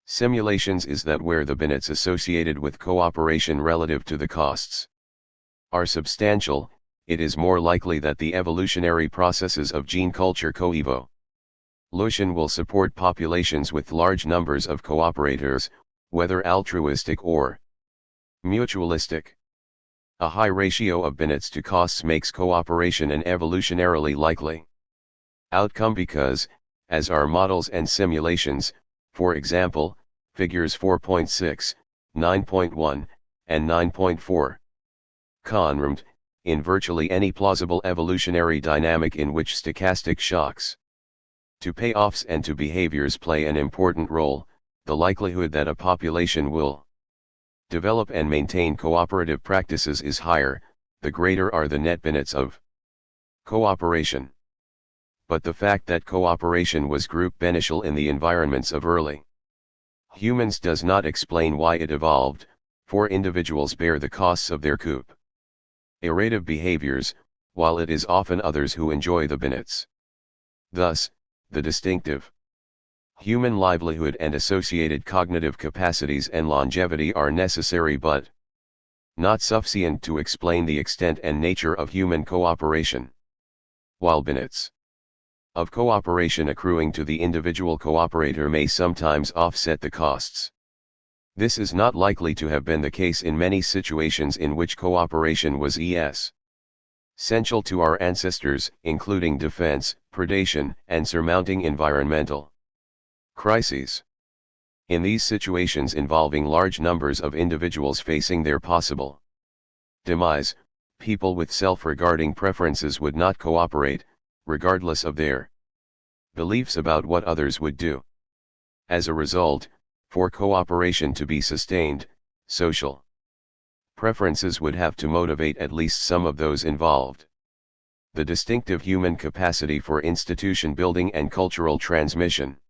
simulations is that where the benefits associated with cooperation relative to the costs are substantial, it is more likely that the evolutionary processes of gene culture coevolution will support populations with large numbers of cooperators, whether altruistic or mutualistic. A high ratio of benefits to costs makes cooperation an evolutionarily likely outcome because, as our models and simulations, for example, figures 4.6, 9.1, and 9.4, confirmed, in virtually any plausible evolutionary dynamic in which stochastic shocks to payoffs and to behaviors play an important role, the likelihood that a population will develop and maintain cooperative practices is higher, the greater are the net benefits of cooperation. But the fact that cooperation was group beneficial in the environments of early humans does not explain why it evolved, for individuals bear the costs of their cooperative behaviors, while it is often others who enjoy the benefits. Thus, the distinctive human livelihood and associated cognitive capacities and longevity are necessary but not sufficient to explain the extent and nature of human cooperation. While benefits of cooperation accruing to the individual cooperator may sometimes offset the costs, this is not likely to have been the case in many situations in which cooperation was essential to our ancestors, including defense, predation, and surmounting environmental crises. In these situations involving large numbers of individuals facing their possible demise, people with self-regarding preferences would not cooperate, regardless of their beliefs about what others would do. As a result, for cooperation to be sustained, social preferences would have to motivate at least some of those involved. The distinctive human capacity for institution building and cultural transmission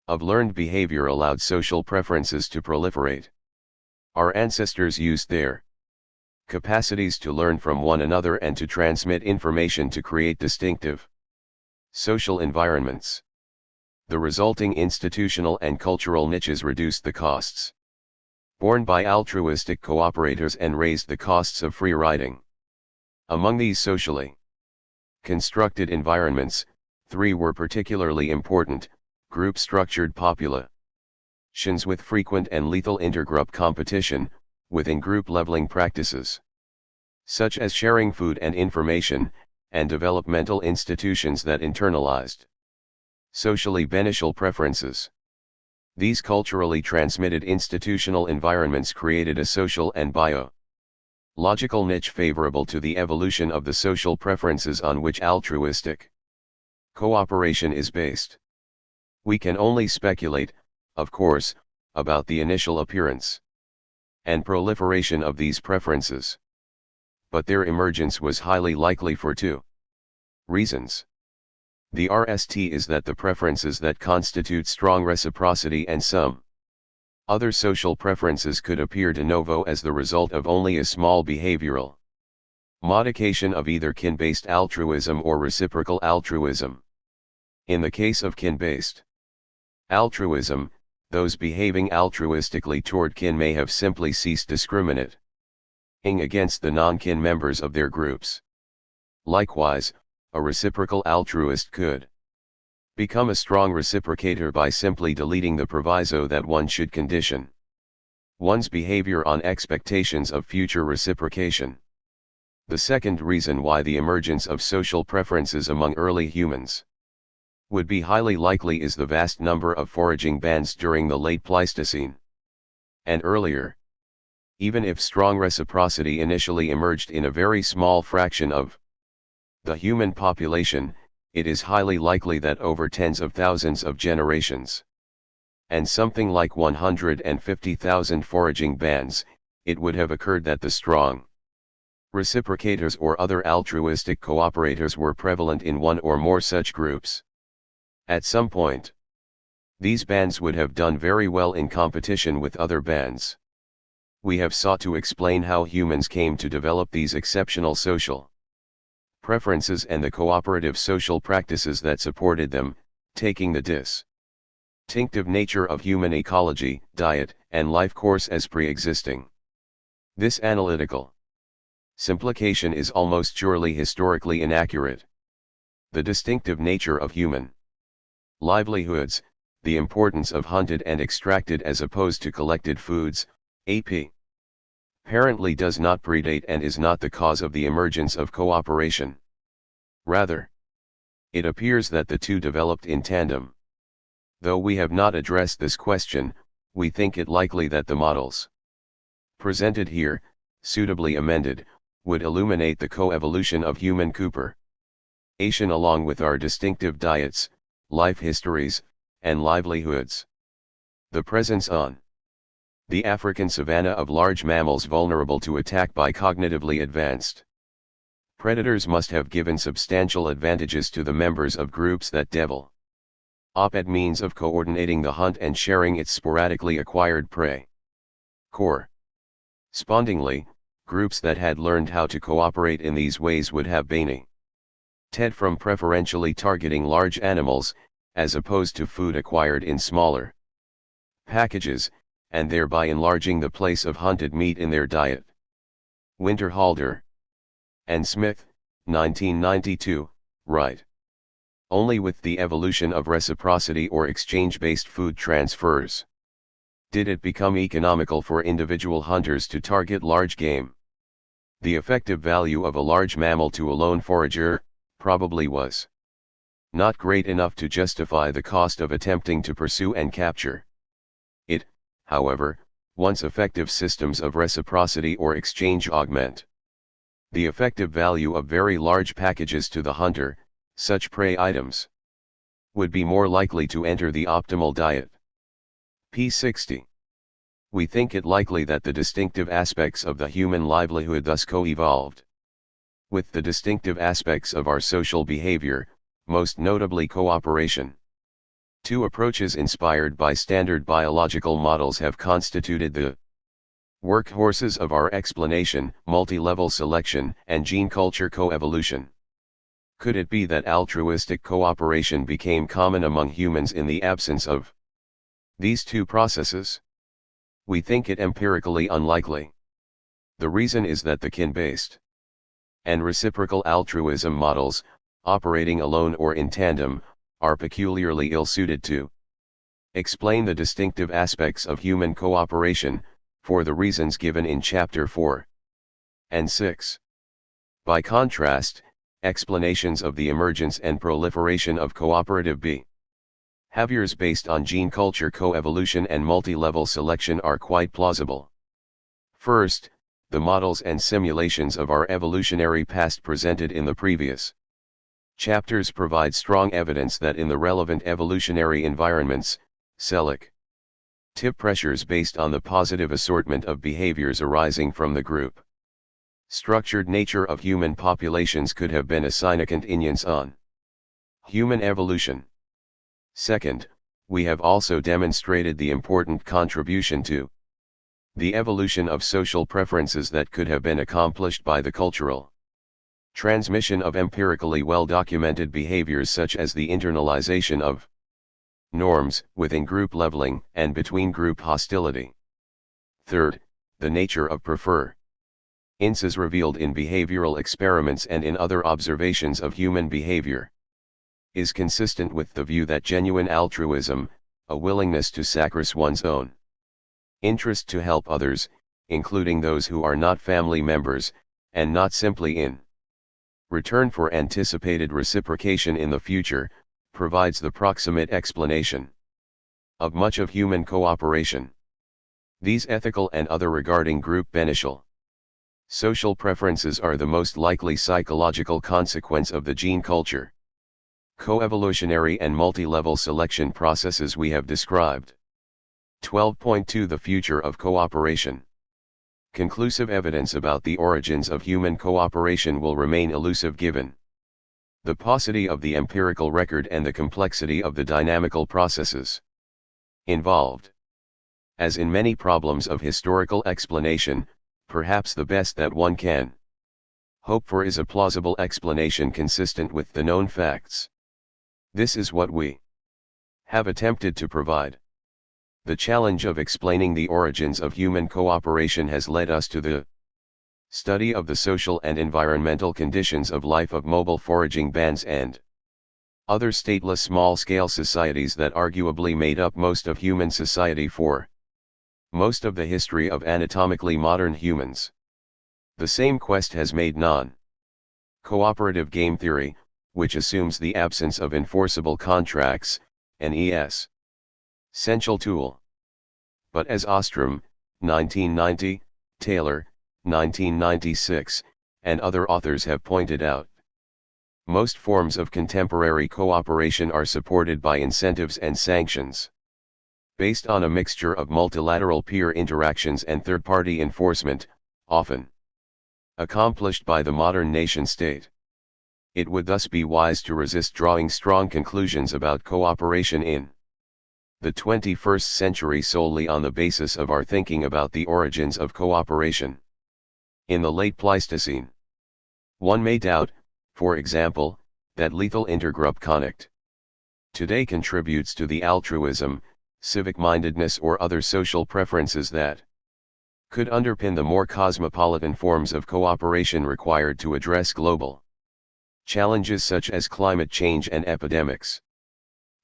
of learned behavior allowed social preferences to proliferate. Our ancestors used their capacities to learn from one another and to transmit information to create distinctive social environments. The resulting institutional and cultural niches reduced the costs borne by altruistic cooperators and raised the costs of free riding. Among these socially constructed environments, three were particularly important: group-structured populations with frequent and lethal intergroup competition, within group leveling practices, such as sharing food and information, and developmental institutions that internalized socially beneficial preferences. These culturally transmitted institutional environments created a social and biological niche favorable to the evolution of the social preferences on which altruistic cooperation is based. We can only speculate, of course, about the initial appearance and proliferation of these preferences. But their emergence was highly likely for two reasons. The RST is that the preferences that constitute strong reciprocity and some other social preferences could appear de novo as the result of only a small behavioral modification of either kin-based altruism or reciprocal altruism. In the case of kin-based altruism, those behaving altruistically toward kin may have simply ceased discriminating against the non-kin members of their groups. Likewise, a reciprocal altruist could become a strong reciprocator by simply deleting the proviso that one should condition one's behavior on expectations of future reciprocation. The second reason why the emergence of social preferences among early humans would be highly likely is the vast number of foraging bands during the late Pleistocene. and earlier. Even if strong reciprocity initially emerged in a very small fraction of the human population, it is highly likely that over tens of thousands of generations, and something like 150,000 foraging bands, it would have occurred that the strong reciprocators or other altruistic cooperators were prevalent in one or more such groups. At some point, these bands would have done very well in competition with other bands. We have sought to explain how humans came to develop these exceptional social preferences and the cooperative social practices that supported them, taking the distinctive nature of human ecology, diet, and life course as pre-existing. This analytical simplification is almost surely historically inaccurate. The distinctive nature of human livelihoods, the importance of hunted and extracted as opposed to collected foods, apparently does not predate and is not the cause of the emergence of cooperation. Rather, it appears that the two developed in tandem. Though we have not addressed this question, we think it likely that the models presented here, suitably amended, would illuminate the coevolution of human cooperation along with our distinctive diets, life histories, and livelihoods. The presence on the African savanna of large mammals vulnerable to attack by cognitively advanced predators must have given substantial advantages to the members of groups that develop at means of coordinating the hunt and sharing its sporadically acquired prey. Correspondingly, groups that had learned how to cooperate in these ways would have benefited from preferentially targeting large animals, as opposed to food acquired in smaller packages, and thereby enlarging the place of hunted meat in their diet. Winterhalter and Smith, 1992, write. Only with the evolution of reciprocity or exchange-based food transfers did it become economical for individual hunters to target large game. The effective value of a large mammal to a lone forager probably was not great enough to justify the cost of attempting to pursue and capture it. However, once effective systems of reciprocity or exchange augment the effective value of very large packages to the hunter, such prey items would be more likely to enter the optimal diet. p. 60. We think it likely that the distinctive aspects of the human livelihood thus co-evolved with the distinctive aspects of our social behavior, most notably cooperation. Two approaches inspired by standard biological models have constituted the workhorses of our explanation: multi-level selection and gene culture coevolution. Could it be that altruistic cooperation became common among humans in the absence of these two processes? We think it empirically unlikely. The reason is that the kin-based and reciprocal altruism models, operating alone or in tandem, are peculiarly ill-suited to explain the distinctive aspects of human cooperation, for the reasons given in Chapter 4 and 6. By contrast, explanations of the emergence and proliferation of cooperative behaviors based on gene culture coevolution and multi-level selection are quite plausible. First, the models and simulations of our evolutionary past presented in the previous chapters provide strong evidence that in the relevant evolutionary environments, selective pressures based on the positive assortment of behaviors arising from the group structured nature of human populations could have been a significant influence on human evolution. Second, we have also demonstrated the important contribution to the evolution of social preferences that could have been accomplished by the cultural transmission of empirically well-documented behaviors such as the internalization of norms within group leveling and between group hostility. Third, the nature of preferences revealed in behavioral experiments and in other observations of human behavior is consistent with the view that genuine altruism, a willingness to sacrifice one's own interest to help others, including those who are not family members, and not simply in return for anticipated reciprocation in the future, provides the proximate explanation of much of human cooperation. These ethical and other regarding group beneficial social preferences are the most likely psychological consequence of the gene culture, coevolutionary and multi-level selection processes we have described. 12.2 The future of cooperation. Conclusive evidence about the origins of human cooperation will remain elusive given the paucity of the empirical record and the complexity of the dynamical processes involved. As in many problems of historical explanation, perhaps the best that one can hope for is a plausible explanation consistent with the known facts. This is what we have attempted to provide. The challenge of explaining the origins of human cooperation has led us to the study of the social and environmental conditions of life of mobile foraging bands and other stateless small-scale societies that arguably made up most of human society for most of the history of anatomically modern humans. The same quest has made non-cooperative game theory, which assumes the absence of enforceable contracts, an essential tool. But as Ostrom, 1990, Taylor, 1996, and other authors have pointed out, most forms of contemporary cooperation are supported by incentives and sanctions, based on a mixture of multilateral peer interactions and third-party enforcement, often accomplished by the modern nation-state. It would thus be wise to resist drawing strong conclusions about cooperation in the 21st century solely on the basis of our thinking about the origins of cooperation in the late Pleistocene. One may doubt, for example, that lethal intergroup conduct today contributes to the altruism, civic-mindedness or other social preferences that could underpin the more cosmopolitan forms of cooperation required to address global challenges such as climate change and epidemics.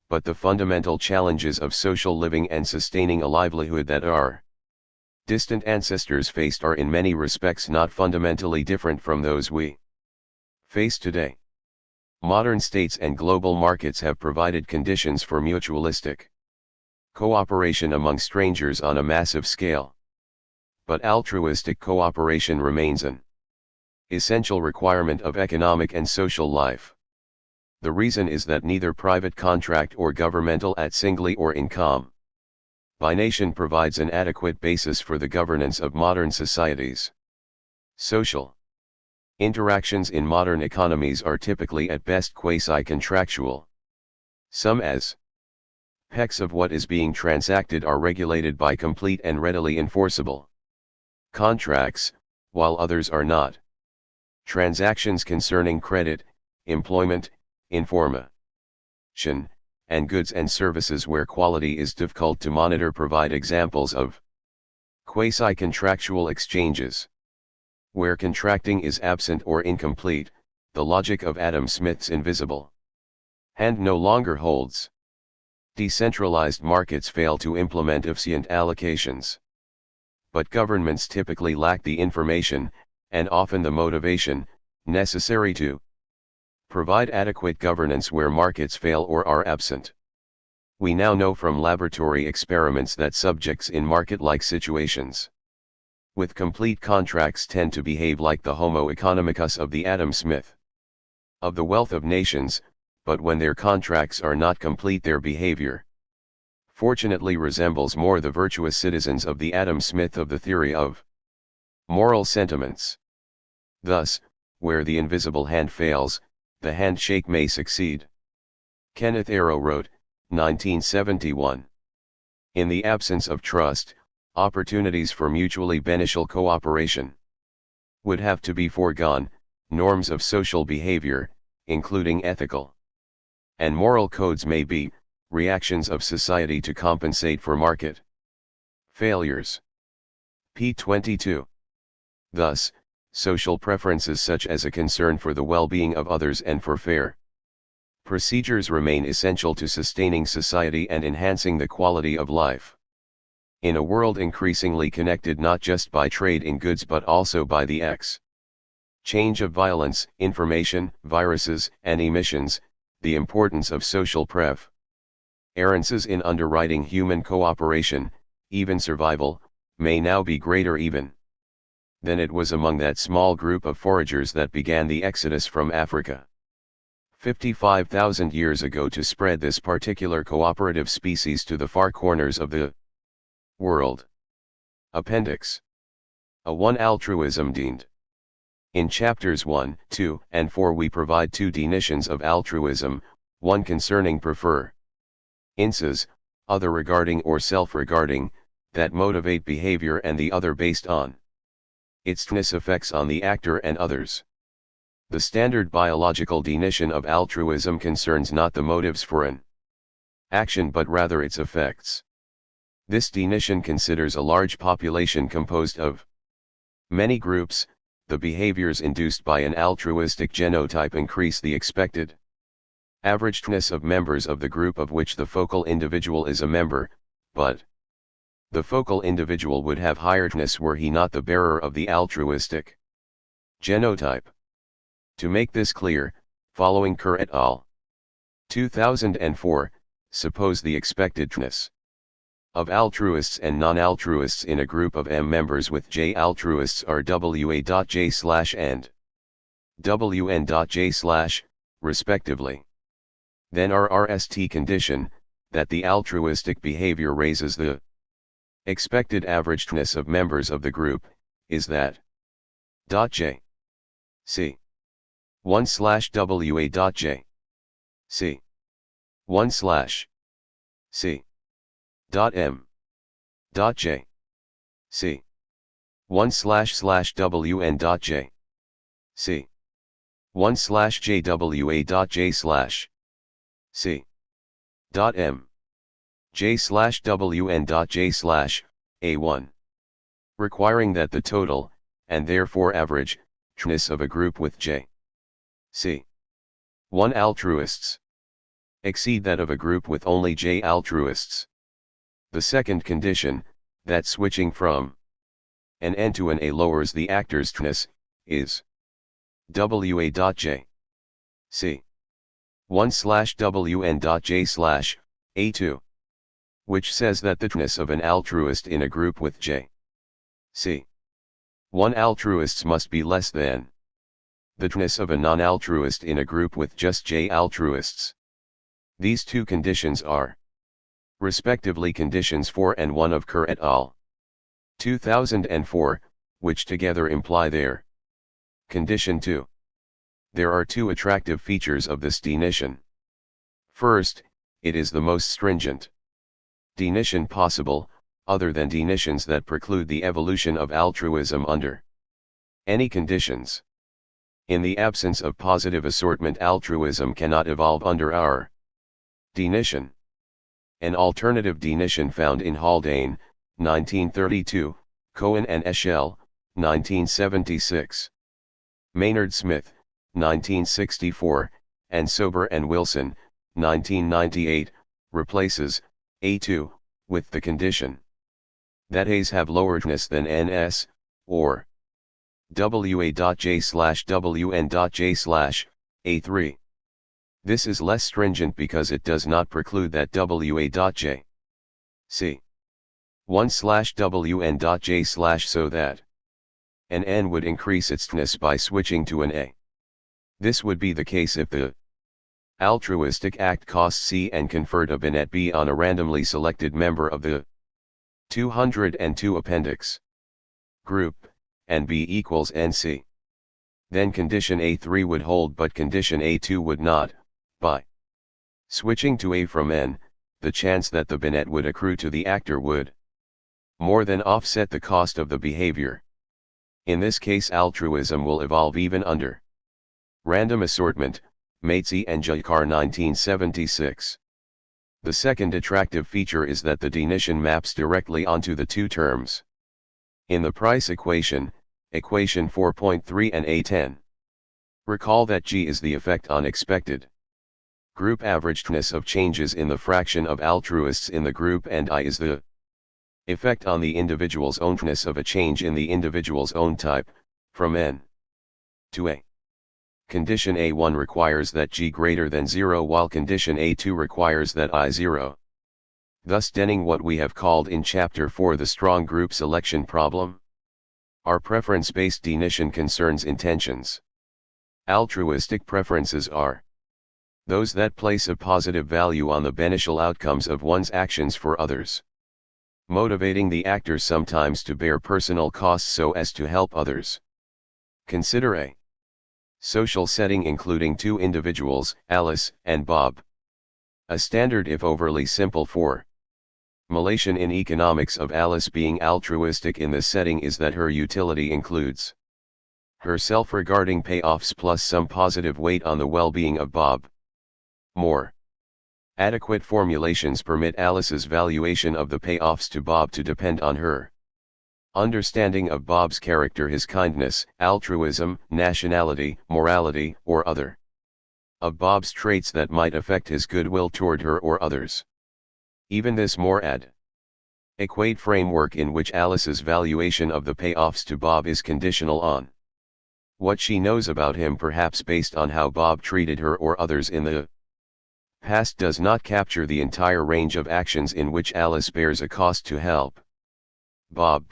But the fundamental challenges of social living and sustaining a livelihood that our distant ancestors faced are in many respects not fundamentally different from those we face today. Modern states and global markets have provided conditions for mutualistic cooperation among strangers on a massive scale. But altruistic cooperation remains an essential requirement of economic and social life. The reason is that neither private contract or governmental at singly or in combination provides an adequate basis for the governance of modern societies. Social interactions in modern economies are typically at best quasi-contractual. Some aspects of what is being transacted are regulated by complete and readily enforceable contracts, while others are not. Transactions concerning credit, employment, information, and goods and services where quality is difficult to monitor provide examples of quasi-contractual exchanges. Where contracting is absent or incomplete, the logic of Adam Smith's invisible hand no longer holds. Decentralized markets fail to implement efficient allocations. But governments typically lack the information, and often the motivation, necessary to provide adequate governance where markets fail or are absent. We now know from laboratory experiments that subjects in market-like situations with complete contracts tend to behave like the Homo economicus of the Adam Smith of the wealth of nations, but when their contracts are not complete their behavior fortunately resembles more the virtuous citizens of the Adam Smith of the theory of moral sentiments. Thus, where the invisible hand fails, the handshake may succeed. Kenneth Arrow wrote, 1971. In the absence of trust, opportunities for mutually beneficial cooperation would have to be foregone. Norms of social behavior, including ethical and moral codes, may be reactions of society to compensate for market failures. p. 22. Thus, social preferences such as a concern for the well-being of others and for fair procedures remain essential to sustaining society and enhancing the quality of life. In a world increasingly connected not just by trade in goods but also by the exchange of violence, information, viruses, and emissions, the importance of social preferences in underwriting human cooperation, even survival, may now be greater even than it was among that small group of foragers that began the exodus from Africa 55,000 years ago to spread this particular cooperative species to the far corners of the world. Appendix A1 Altruism deemed. In chapters 1, 2, and 4 we provide two definitions of altruism, one concerning preferences, other regarding or self-regarding, that motivate behavior, and the other based on its effects on the actor and others. The standard biological definition of altruism concerns not the motives for an action but rather its effects. This definition considers a large population composed of many groups. The behaviors induced by an altruistic genotype increase the expected averageness of members of the group of which the focal individual is a member, but the focal individual would have higherness were he not the bearer of the altruistic genotype. To make this clear, following Kerr et al. 2004, suppose the expectedness of altruists and non-altruists in a group of M members with J altruists are WA.J/ and WN.J/, respectively. Then our RST condition, that the altruistic behavior raises the expected averageness of members of the group, is that .J C 1/WA.J C 1/C .M .J C 1//WN.J C 1/JWA.J/ C .M J/WN.J/ A1, requiring that the total, and therefore averageness of a group with J C 1 altruists exceed that of a group with only J altruists. The second condition, that switching from an N to an A lowers the actor's is WA.J C 1/WN.J/ A2, which says that the tness of an altruist in a group with J C 1 altruists must be less than the tness of a non-altruist in a group with just J altruists. These two conditions are respectively conditions 4 and 1 of Kerr et al. 2004, which together imply their condition 2. There are two attractive features of this definition. First, it is the most stringent definition possible, other than definitions that preclude the evolution of altruism under any conditions. In the absence of positive assortment, altruism cannot evolve under our definition. An alternative definition found in Haldane, 1932, Cohen and Eschel, 1976. Maynard Smith, 1964, and Sober and Wilson, 1998, replaces A2 with the condition that A's have loweredness than NS, or WA.J/WN.J/ A3. This is less stringent because it does not preclude that WA.J C 1/WN.J/ so that an N would increase its tness by switching to an A. This would be the case if the altruistic act cost C and conferred a binet B on a randomly selected member of the 202 appendix group, and B equals NC. Then condition A3 would hold but condition A2 would not. By switching to A from N, the chance that the binet would accrue to the actor would more than offset the cost of the behavior. In this case, altruism will evolve even under random assortment, Matesy and Jakar 1976. The second attractive feature is that the definition maps directly onto the two terms in the price equation, equation 4.3 and A10. Recall that G is the effect on expected group averageness of changes in the fraction of altruists in the group, and I is the effect on the individual's ownness of a change in the individual's own type, from N to A. Condition A1 requires that G greater than 0 while condition A2 requires that I 0. thus denning what we have called in Chapter 4 the strong group selection problem. Our preference-based definition concerns intentions. Altruistic preferences are those that place a positive value on the beneficial outcomes of one's actions for others, motivating the actor sometimes to bear personal costs so as to help others. Consider a social setting including two individuals, Alice and Bob. A standard if overly simple formulation in economics of Alice being altruistic in this setting is that her utility includes her self-regarding payoffs plus some positive weight on the well-being of Bob. More adequate formulations permit Alice's valuation of the payoffs to Bob to depend on her understanding of Bob's character, his kindness, altruism, nationality, morality, or other of Bob's traits that might affect his goodwill toward her or others. Even this more adequate framework in which Alice's valuation of the payoffs to Bob is conditional on what she knows about him, perhaps based on how Bob treated her or others in the past, does not capture the entire range of actions in which Alice bears a cost to help Bob,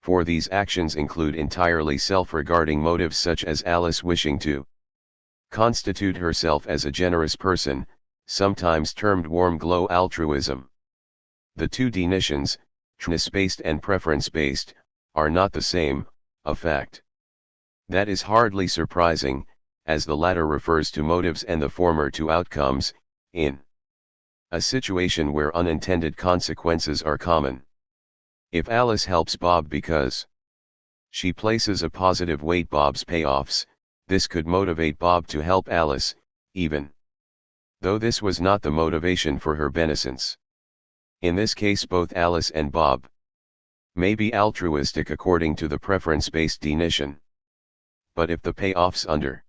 for these actions include entirely self-regarding motives such as Alice wishing to constitute herself as a generous person, sometimes termed warm glow altruism. The two definitions, choice-based and preference-based, are not the same, a fact that is hardly surprising, as the latter refers to motives and the former to outcomes, in a situation where unintended consequences are common. If Alice helps Bob because she places a positive weight on Bob's payoffs, this could motivate Bob to help Alice, even though this was not the motivation for her beneficence. In this case both Alice and Bob may be altruistic according to the preference-based definition. But if the payoffs under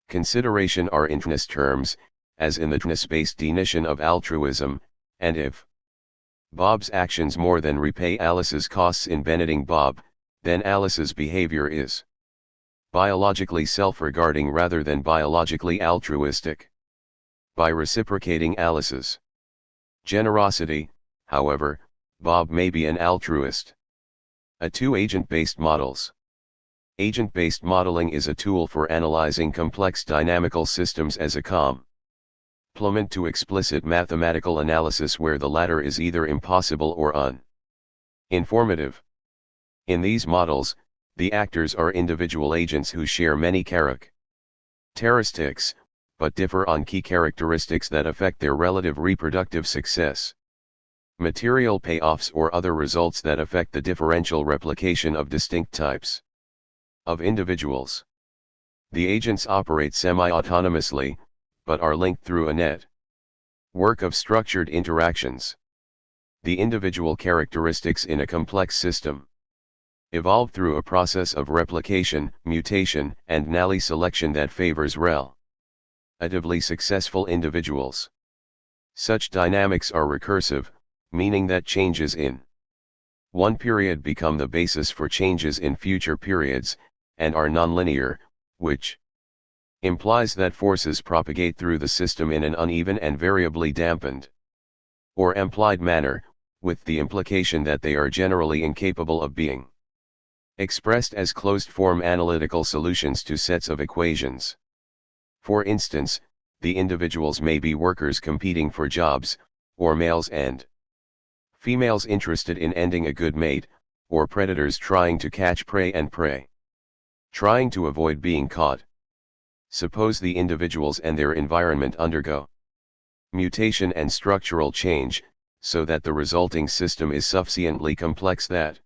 consideration are in choice terms, as in the choice-based definition of altruism, and if Bob's actions more than repay Alice's costs in benefiting Bob, then Alice's behavior is biologically self-regarding rather than biologically altruistic. By reciprocating Alice's generosity, however, Bob may be an altruist. Two agent-based models. Agent-based modeling is a tool for analyzing complex dynamical systems as a complement to explicit mathematical analysis where the latter is either impossible or uninformative. In these models, the actors are individual agents who share many characteristics, but differ on key characteristics that affect their relative reproductive success. Material payoffs or other results that affect the differential replication of distinct types of individuals. The agents operate semi-autonomously, but are linked through a network of structured interactions. The individual characteristics in a complex system evolve through a process of replication, mutation, and Nally selection that favors relatively successful individuals. Such dynamics are recursive, meaning that changes in one period become the basis for changes in future periods, and are nonlinear, which implies that forces propagate through the system in an uneven and variably dampened or implied manner, with the implication that they are generally incapable of being expressed as closed-form analytical solutions to sets of equations. For instance, the individuals may be workers competing for jobs, or males and females interested in ending a good mate, or predators trying to catch prey and prey trying to avoid being caught. Suppose the individuals and their environment undergo mutation and structural change, so that the resulting system is sufficiently complex that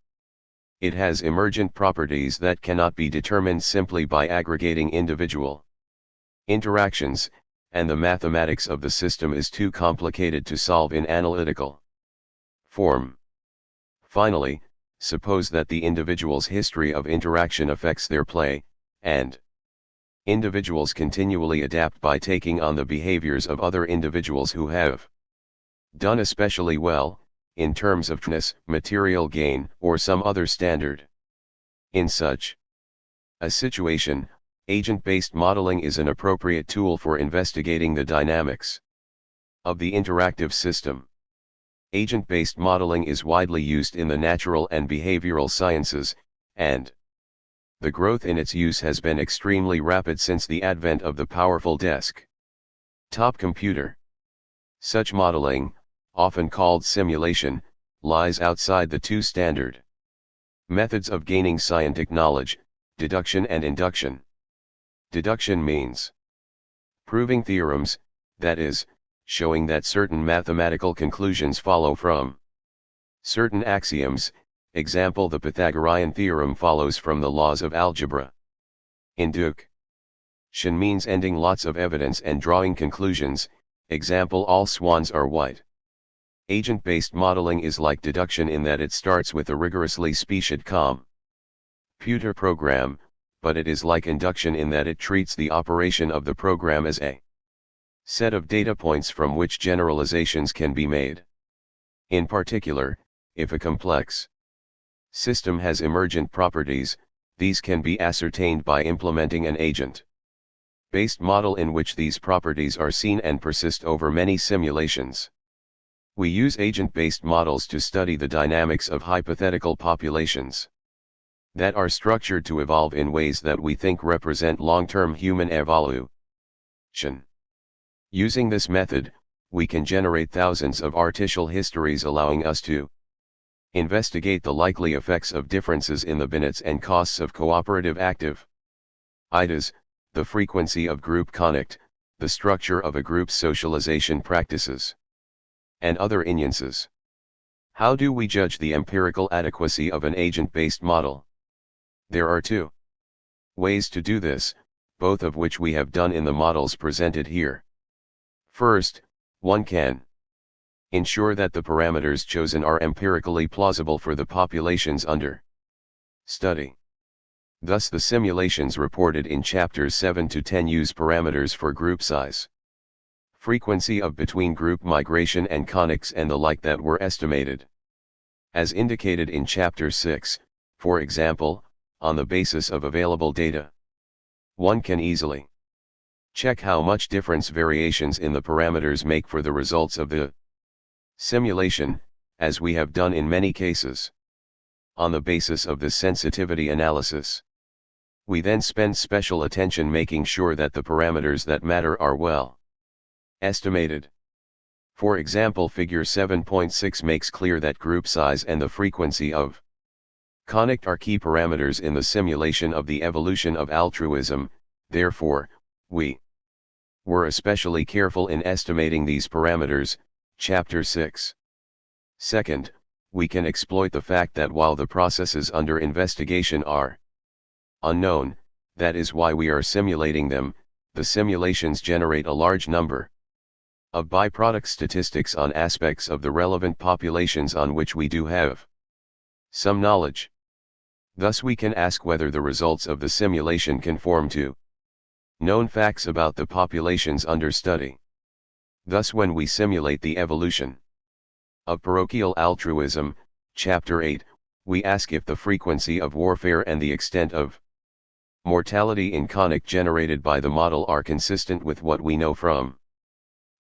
it has emergent properties that cannot be determined simply by aggregating individual interactions, and the mathematics of the system is too complicated to solve in analytical form. Finally, suppose that the individual's history of interaction affects their play, and individuals continually adapt by taking on the behaviors of other individuals who have done especially well, in terms of choice, material gain, or some other standard. In such a situation, agent-based modeling is an appropriate tool for investigating the dynamics of the interactive system. Agent-based modeling is widely used in the natural and behavioral sciences, and the growth in its use has been extremely rapid since the advent of the powerful desktop computer. Such modeling, often called simulation, lies outside the two standard methods of gaining scientific knowledge, deduction and induction. Deduction means proving theorems, that is, showing that certain mathematical conclusions follow from certain axioms, example the Pythagorean theorem follows from the laws of algebra. Induction means ending lots of evidence and drawing conclusions, example all swans are white. Agent-based modeling is like deduction in that it starts with a rigorously specified computer program, but it is like induction in that it treats the operation of the program as a set of data points from which generalizations can be made. In particular, if a complex system has emergent properties, these can be ascertained by implementing an agent-based model in which these properties are seen and persist over many simulations. We use agent-based models to study the dynamics of hypothetical populations that are structured to evolve in ways that we think represent long-term human evolution. Using this method, we can generate thousands of artificial histories, allowing us to investigate the likely effects of differences in the benefits and costs of cooperative activities, the frequency of group conduct, the structure of a group's socialization practices, and other instances. How do we judge the empirical adequacy of an agent-based model? There are two ways to do this, both of which we have done in the models presented here. First, one can ensure that the parameters chosen are empirically plausible for the populations under study. Thus the simulations reported in chapters 7 to 10 use parameters for group size, frequency of between-group migration and conics and the like that were estimated, as indicated in chapter 6, for example, on the basis of available data. One can easily check how much difference variations in the parameters make for the results of the simulation, as we have done in many cases. On the basis of this sensitivity analysis, we then spend special attention making sure that the parameters that matter are well estimated. For example, figure 7.6 makes clear that group size and the frequency of conduct are key parameters in the simulation of the evolution of altruism. Therefore, we were especially careful in estimating these parameters, chapter 6. Second, we can exploit the fact that while the processes under investigation are unknown, that is why we are simulating them, the simulations generate a large number of byproduct statistics on aspects of the relevant populations on which we do have some knowledge. Thus we can ask whether the results of the simulation conform to known facts about the populations under study. Thus when we simulate the evolution of parochial altruism, chapter 8, we ask if the frequency of warfare and the extent of mortality in conic generated by the model are consistent with what we know from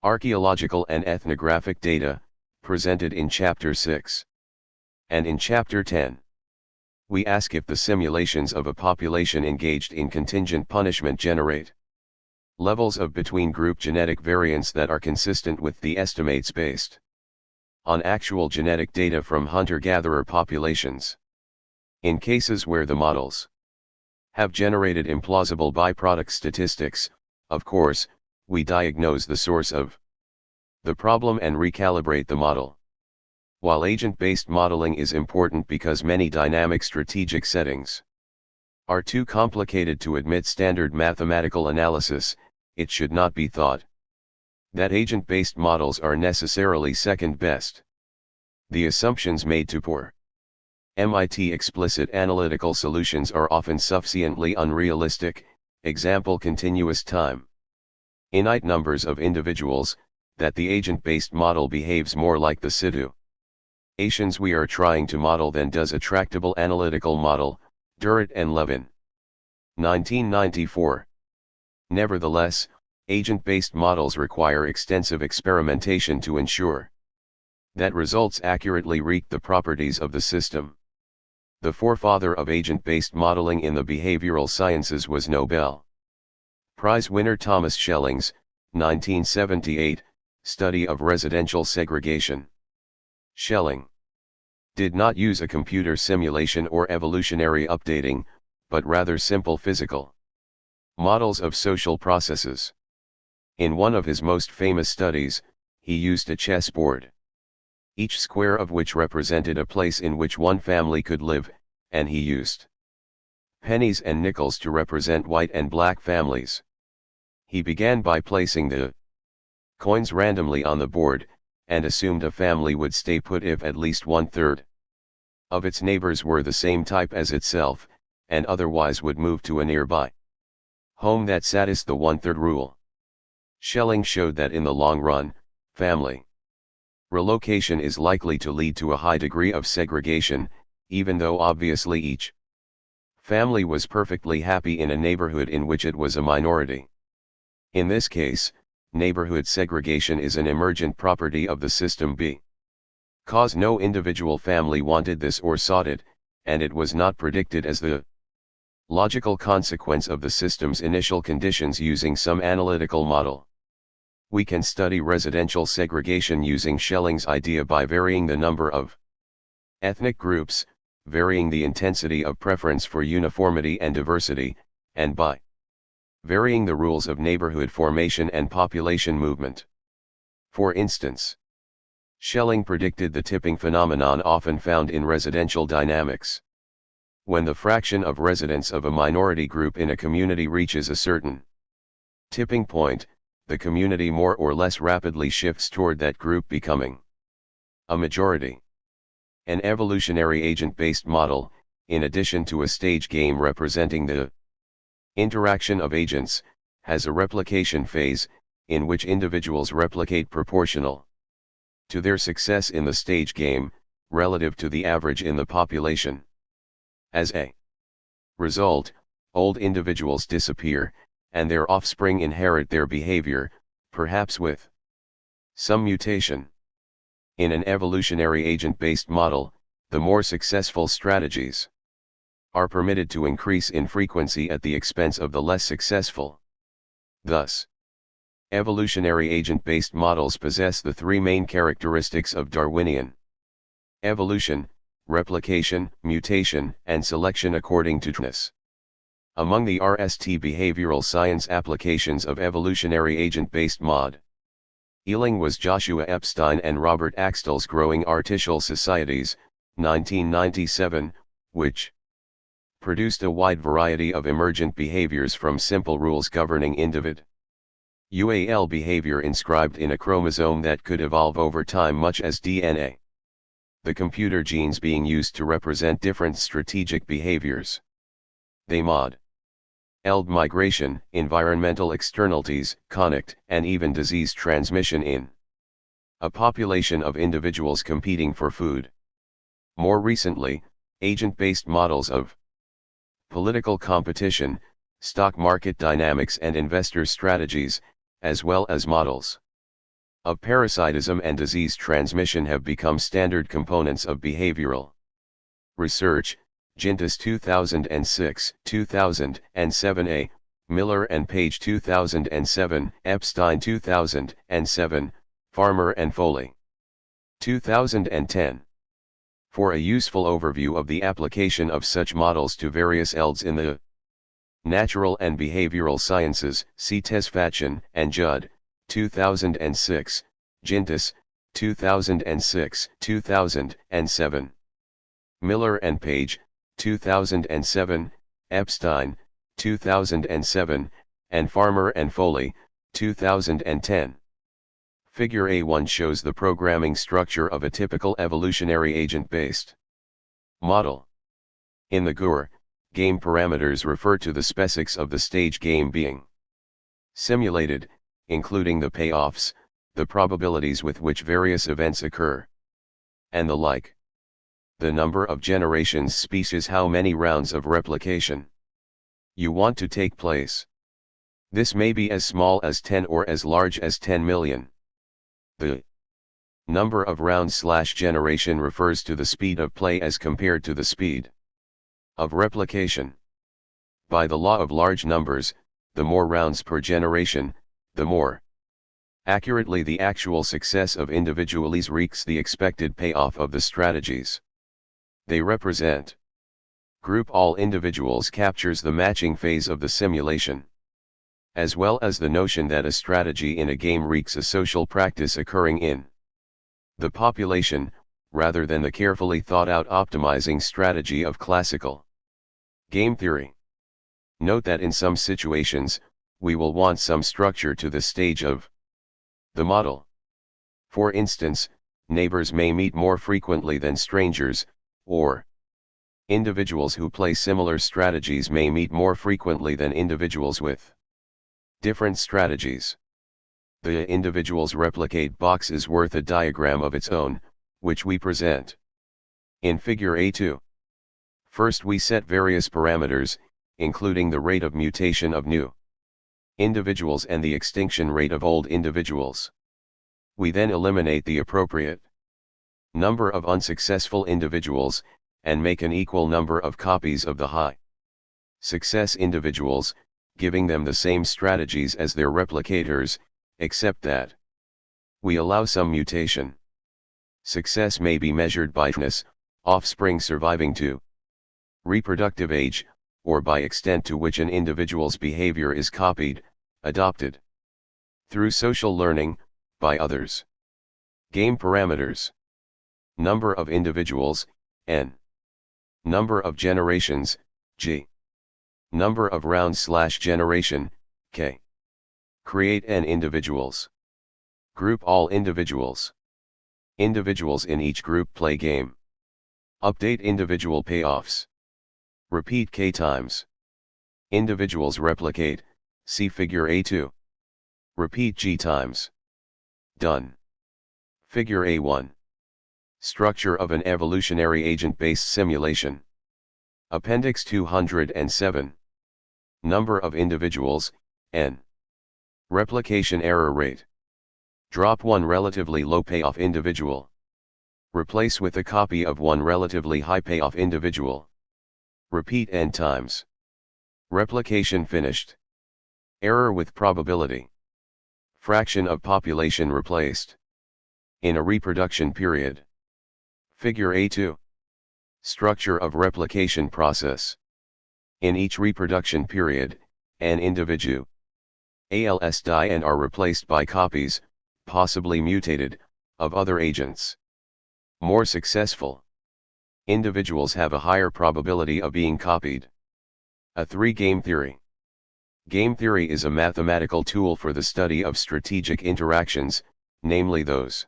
archaeological and ethnographic data, presented in chapter 6. And in chapter 10, we ask if the simulations of a population engaged in contingent punishment generate levels of between-group genetic variance that are consistent with the estimates based on actual genetic data from hunter-gatherer populations. In cases where the models have generated implausible byproduct statistics, of course, we diagnose the source of the problem and recalibrate the model. While agent-based modeling is important because many dynamic strategic settings are too complicated to admit standard mathematical analysis, it should not be thought that agent-based models are necessarily second best. The assumptions made to poor MIT explicit analytical solutions are often sufficiently unrealistic, example continuous time, finite numbers of individuals, that the agent-based model behaves more like the situations we are trying to model than does a tractable analytical model, Herbert and Levin. 1994. Nevertheless, agent-based models require extensive experimentation to ensure that results accurately read the properties of the system. The forefather of agent-based modeling in the behavioral sciences was Nobel Prize winner Thomas Schelling's, 1978, study of residential segregation. Schelling did not use a computer simulation or evolutionary updating, but rather simple physical models of social processes. In one of his most famous studies, he used a chessboard, each square of which represented a place in which one family could live, and he used pennies and nickels to represent white and black families. He began by placing the coins randomly on the board, and assumed a family would stay put if at least 1/3 of its neighbors were the same type as itself, and otherwise would move to a nearby home that satisfied the 1/3 rule. Schelling showed that in the long run, family relocation is likely to lead to a high degree of segregation, even though obviously each family was perfectly happy in a neighborhood in which it was a minority. In this case, neighborhood segregation is an emergent property of the system because no individual family wanted this or sought it, and it was not predicted as the logical consequence of the system's initial conditions using some analytical model. We can study residential segregation using Schelling's idea by varying the number of ethnic groups, varying the intensity of preference for uniformity and diversity, and by varying the rules of neighborhood formation and population movement. For instance, Schelling predicted the tipping phenomenon often found in residential dynamics. When the fraction of residents of a minority group in a community reaches a certain tipping point, the community more or less rapidly shifts toward that group becoming a majority. An evolutionary agent-based model, in addition to a stage game representing the interaction of agents, has a replication phase, in which individuals replicate proportional to their success in the stage game, relative to the average in the population. As a result, old individuals disappear, and their offspring inherit their behavior, perhaps with some mutation. In an evolutionary agent-based model, the more successful strategies are permitted to increase in frequency at the expense of the less successful. Thus, evolutionary agent-based models possess the three main characteristics of Darwinian evolution: replication, mutation, and selection according to fitness. Among the RST behavioral science applications of evolutionary agent-based modeling was Joshua Epstein and Robert Axtell's Growing Artificial Societies, 1997, which produced a wide variety of emergent behaviors from simple rules governing individual behavior inscribed in a chromosome that could evolve over time, much as DNA. The computer genes being used to represent different strategic behaviors. They modeled migration, environmental externalities, conflict, and even disease transmission in a population of individuals competing for food. More recently, agent-based models of political competition, stock market dynamics, and investor strategies, as well as models of parasitism and disease transmission, have become standard components of behavioral research. Gintis 2006, 2007a, Miller and Page 2007, Epstein 2007, Farmer and Foley 2010. For a useful overview of the application of such models to various fields in the natural and behavioral sciences, see Tesfatchen and Judd, 2006, Gintis, 2006, 2007. Miller and Page, 2007, Epstein, 2007, and Farmer and Foley, 2010. Figure A1 shows the programming structure of a typical evolutionary agent-based model. In the GUR, game parameters refer to the specifics of the stage game being simulated, including the payoffs, the probabilities with which various events occur, and the like. The number of generations species, how many rounds of replication you want to take place. This may be as small as 10 or as large as 10 million. The Number of rounds/generation refers to the speed of play as compared to the speed of replication. By the law of large numbers, the more rounds per generation, the more accurately the actual success of individuals wreaks the expected payoff of the strategies they represent. Group all individuals captures the matching phase of the simulation, as well as the notion that a strategy in a game wreaks a social practice occurring in the population, rather than the carefully thought out optimizing strategy of classical game theory. Note that in some situations, we will want some structure to the stage of the model. For instance, neighbors may meet more frequently than strangers, or individuals who play similar strategies may meet more frequently than individuals with different strategies. The individuals replicate box is worth a diagram of its own, which we present in figure A2. First we set various parameters, including the rate of mutation of new individuals and the extinction rate of old individuals. We then eliminate the appropriate number of unsuccessful individuals, and make an equal number of copies of the high success individuals, giving them the same strategies as their replicators, except that we allow some mutation. Success may be measured by fitness, offspring surviving to reproductive age, or by extent to which an individual's behavior is copied, adopted through social learning, by others. Game parameters: number of individuals, n. Number of generations, g. Number of rounds/generation, k. Create n individuals. Group all individuals. Individuals in each group play game. Update individual payoffs. Repeat k times. Individuals replicate, see figure A2. Repeat g times. Done. Figure A1. Structure of an evolutionary agent-based simulation. Appendix 207. Number of individuals, n. Replication error rate. Drop one relatively low payoff individual. Replace with a copy of one relatively high payoff individual. Repeat n times. Replication finished. Error with probability. Fraction of population replaced in a reproduction period. Figure A2. Structure of replication process. In each reproduction period, an individu ALS die and are replaced by copies, possibly mutated, of other agents. More successful individuals have a higher probability of being copied. A 3-game theory. Game theory is a mathematical tool for the study of strategic interactions, namely those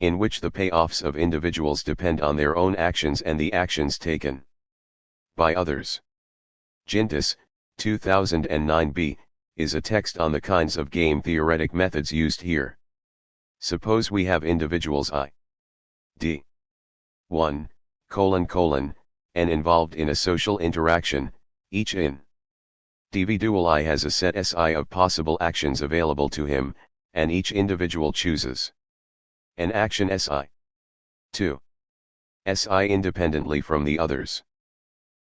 in which the payoffs of individuals depend on their own actions and the actions taken by others. Gintis, 2009b, is a text on the kinds of game theoretic methods used here. Suppose we have individuals I, D, 1, n involved in a social interaction, each individual I has a set Si of possible actions available to him, and each individual chooses an action Si. 2. Si independently from the others.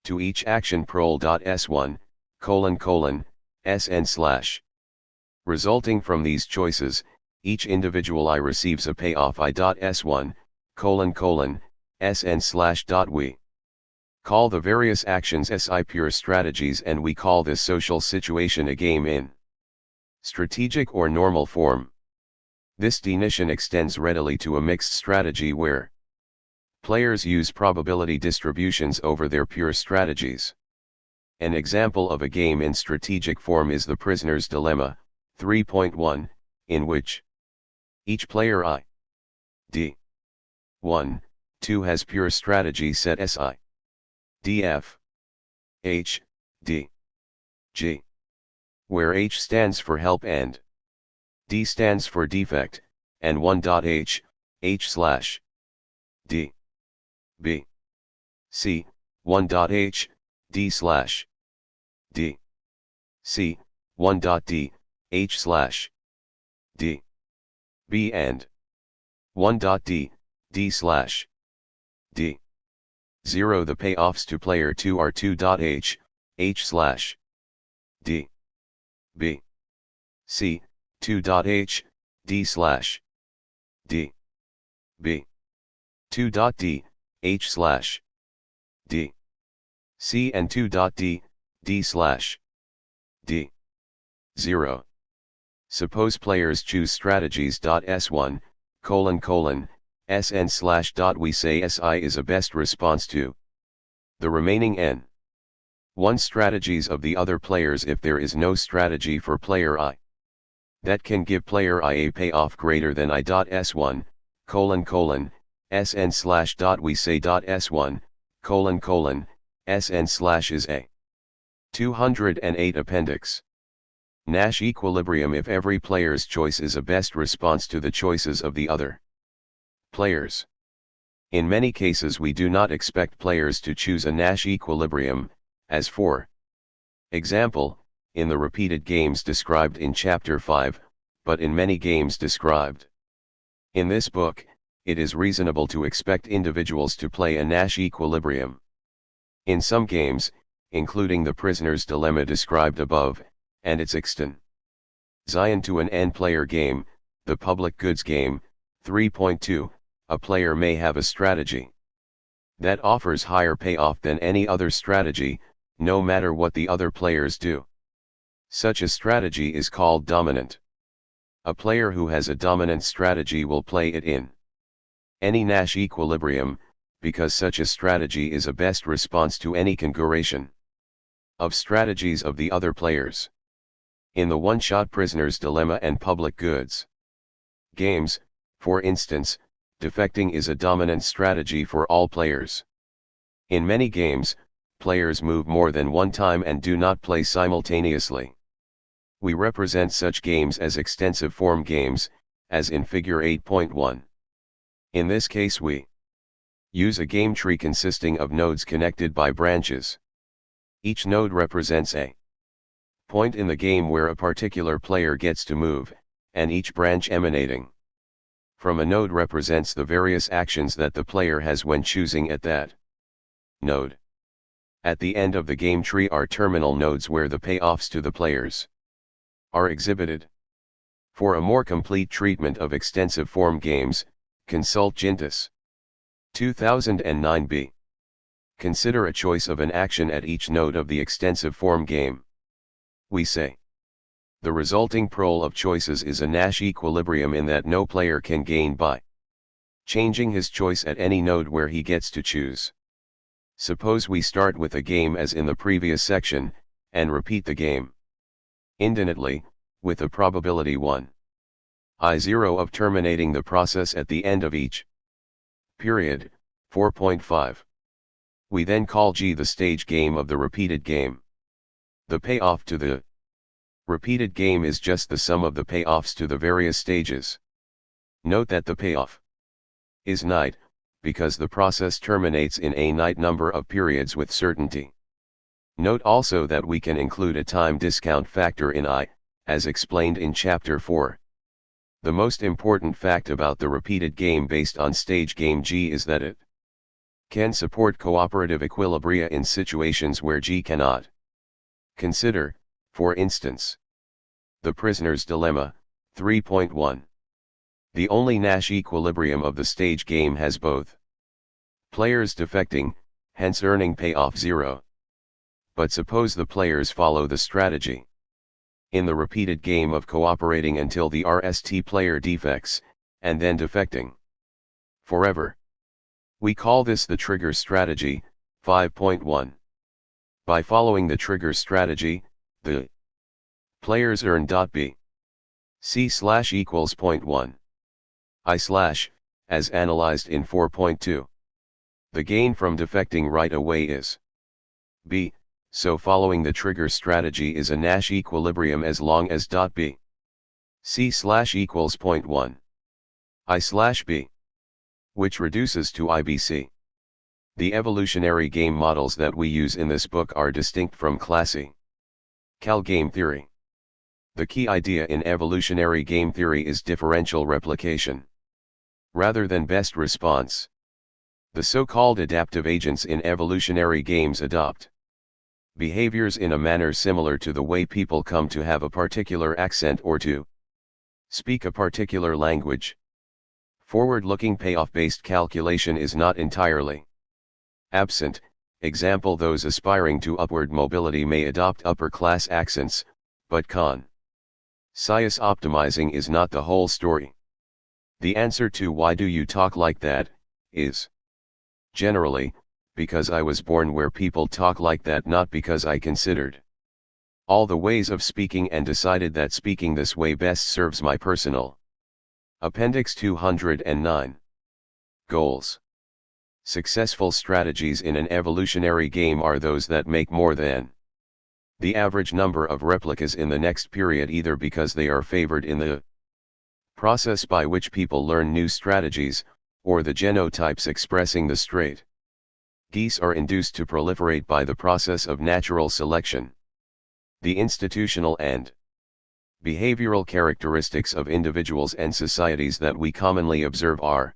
To each action prol.S1, Sn/. Resulting from these choices, each individual I receives a payoff I.S1, Sn/. We call the various actions Si pure strategies, and we call this social situation a game in strategic or normal form. This definition extends readily to a mixed strategy where players use probability distributions over their pure strategies. An example of a game in strategic form is the Prisoner's Dilemma, 3.1, in which each player I, D, 1, 2 has pure strategy set Si, Df, H, D, G, where H stands for help and D stands for defect, and 1.H, H/, D, B, C, 1.H, D/, D, C, 1.D, H/, D, B and 1.d, d/d. 0 The payoffs to player 2 are 2.h, h/d. b. c, 2.h, d/d. b. 2.d, h/d. c and 2.d, d/d. 0. Suppose players choose strategies.s1, sn/. We say si is a best response to the remaining n1 strategies of the other players if there is no strategy for player I that can give player I a payoff greater than I.s1, sn/. We say .s1, sn/ is a 208 appendix. Nash equilibrium if every player's choice is a best response to the choices of the other players. In many cases we do not expect players to choose a Nash equilibrium, as for example, in the repeated games described in Chapter 5, but in many games described in this book, it is reasonable to expect individuals to play a Nash equilibrium. In some games, including the prisoner's dilemma described above, and its extent. Zion to an n-player game, the public goods game, 3.2, a player may have a strategy that offers higher payoff than any other strategy, no matter what the other players do. Such a strategy is called dominant. A player who has a dominant strategy will play it in any Nash equilibrium, because such a strategy is a best response to any configuration of strategies of the other players. In the one-shot prisoner's dilemma and public goods games, for instance, defecting is a dominant strategy for all players. In many games, players move more than one time and do not play simultaneously. We represent such games as extensive form games, as in Figure 8.1. In this case we use a game tree consisting of nodes connected by branches. Each node represents a point in the game where a particular player gets to move, and each branch emanating from a node represents the various actions that the player has when choosing at that node. At the end of the game tree are terminal nodes where the payoffs to the players are exhibited. For a more complete treatment of extensive form games, consult Gintis 2009b. Consider a choice of an action at each node of the extensive form game. We say the resulting pool of choices is a Nash equilibrium in that no player can gain by changing his choice at any node where he gets to choose. Suppose we start with a game as in the previous section, and repeat the game indefinitely, with the probability 1i0 of terminating the process at the end of each period, 4.5. We then call G the stage game of the repeated game. The payoff to the repeated game is just the sum of the payoffs to the various stages. Note that the payoff is night, because the process terminates in a night number of periods with certainty. Note also that we can include a time discount factor in I, as explained in Chapter 4. The most important fact about the repeated game based on stage game G is that it can support cooperative equilibria in situations where G cannot. Consider, for instance, the prisoner's dilemma, 3.1. The only Nash equilibrium of the stage game has both players defecting, hence earning payoff 0. But suppose the players follow the strategy in the repeated game of cooperating until the RST player defects, and then defecting forever. We call this the trigger strategy, 5.1. By following the trigger strategy, the players earn .b c/equals 0.1 I/, as analyzed in 4.2. The gain from defecting right away is b, so following the trigger strategy is a Nash equilibrium as long as .b c/equals 0.1 I/b, which reduces to IBC. The evolutionary game models that we use in this book are distinct from classical game theory. The key idea in evolutionary game theory is differential replication. rather than best response. The so-called adaptive agents in evolutionary games adopt behaviors in a manner similar to the way people come to have a particular accent or to speak a particular language. Forward-looking payoff-based calculation is not entirely absent. Example, those aspiring to upward mobility may adopt upper-class accents, but conscious optimizing is not the whole story. The answer to "why do you talk like that?" is generally, because I was born where people talk like that, not because I considered all the ways of speaking and decided that speaking this way best serves my personal. Appendix 209. Goals. Successful strategies in an evolutionary game are those that make more than the average number of replicas in the next period, either because they are favored in the process by which people learn new strategies, or the genotypes expressing the straight geese are induced to proliferate by the process of natural selection. The institutional and behavioral characteristics of individuals and societies that we commonly observe are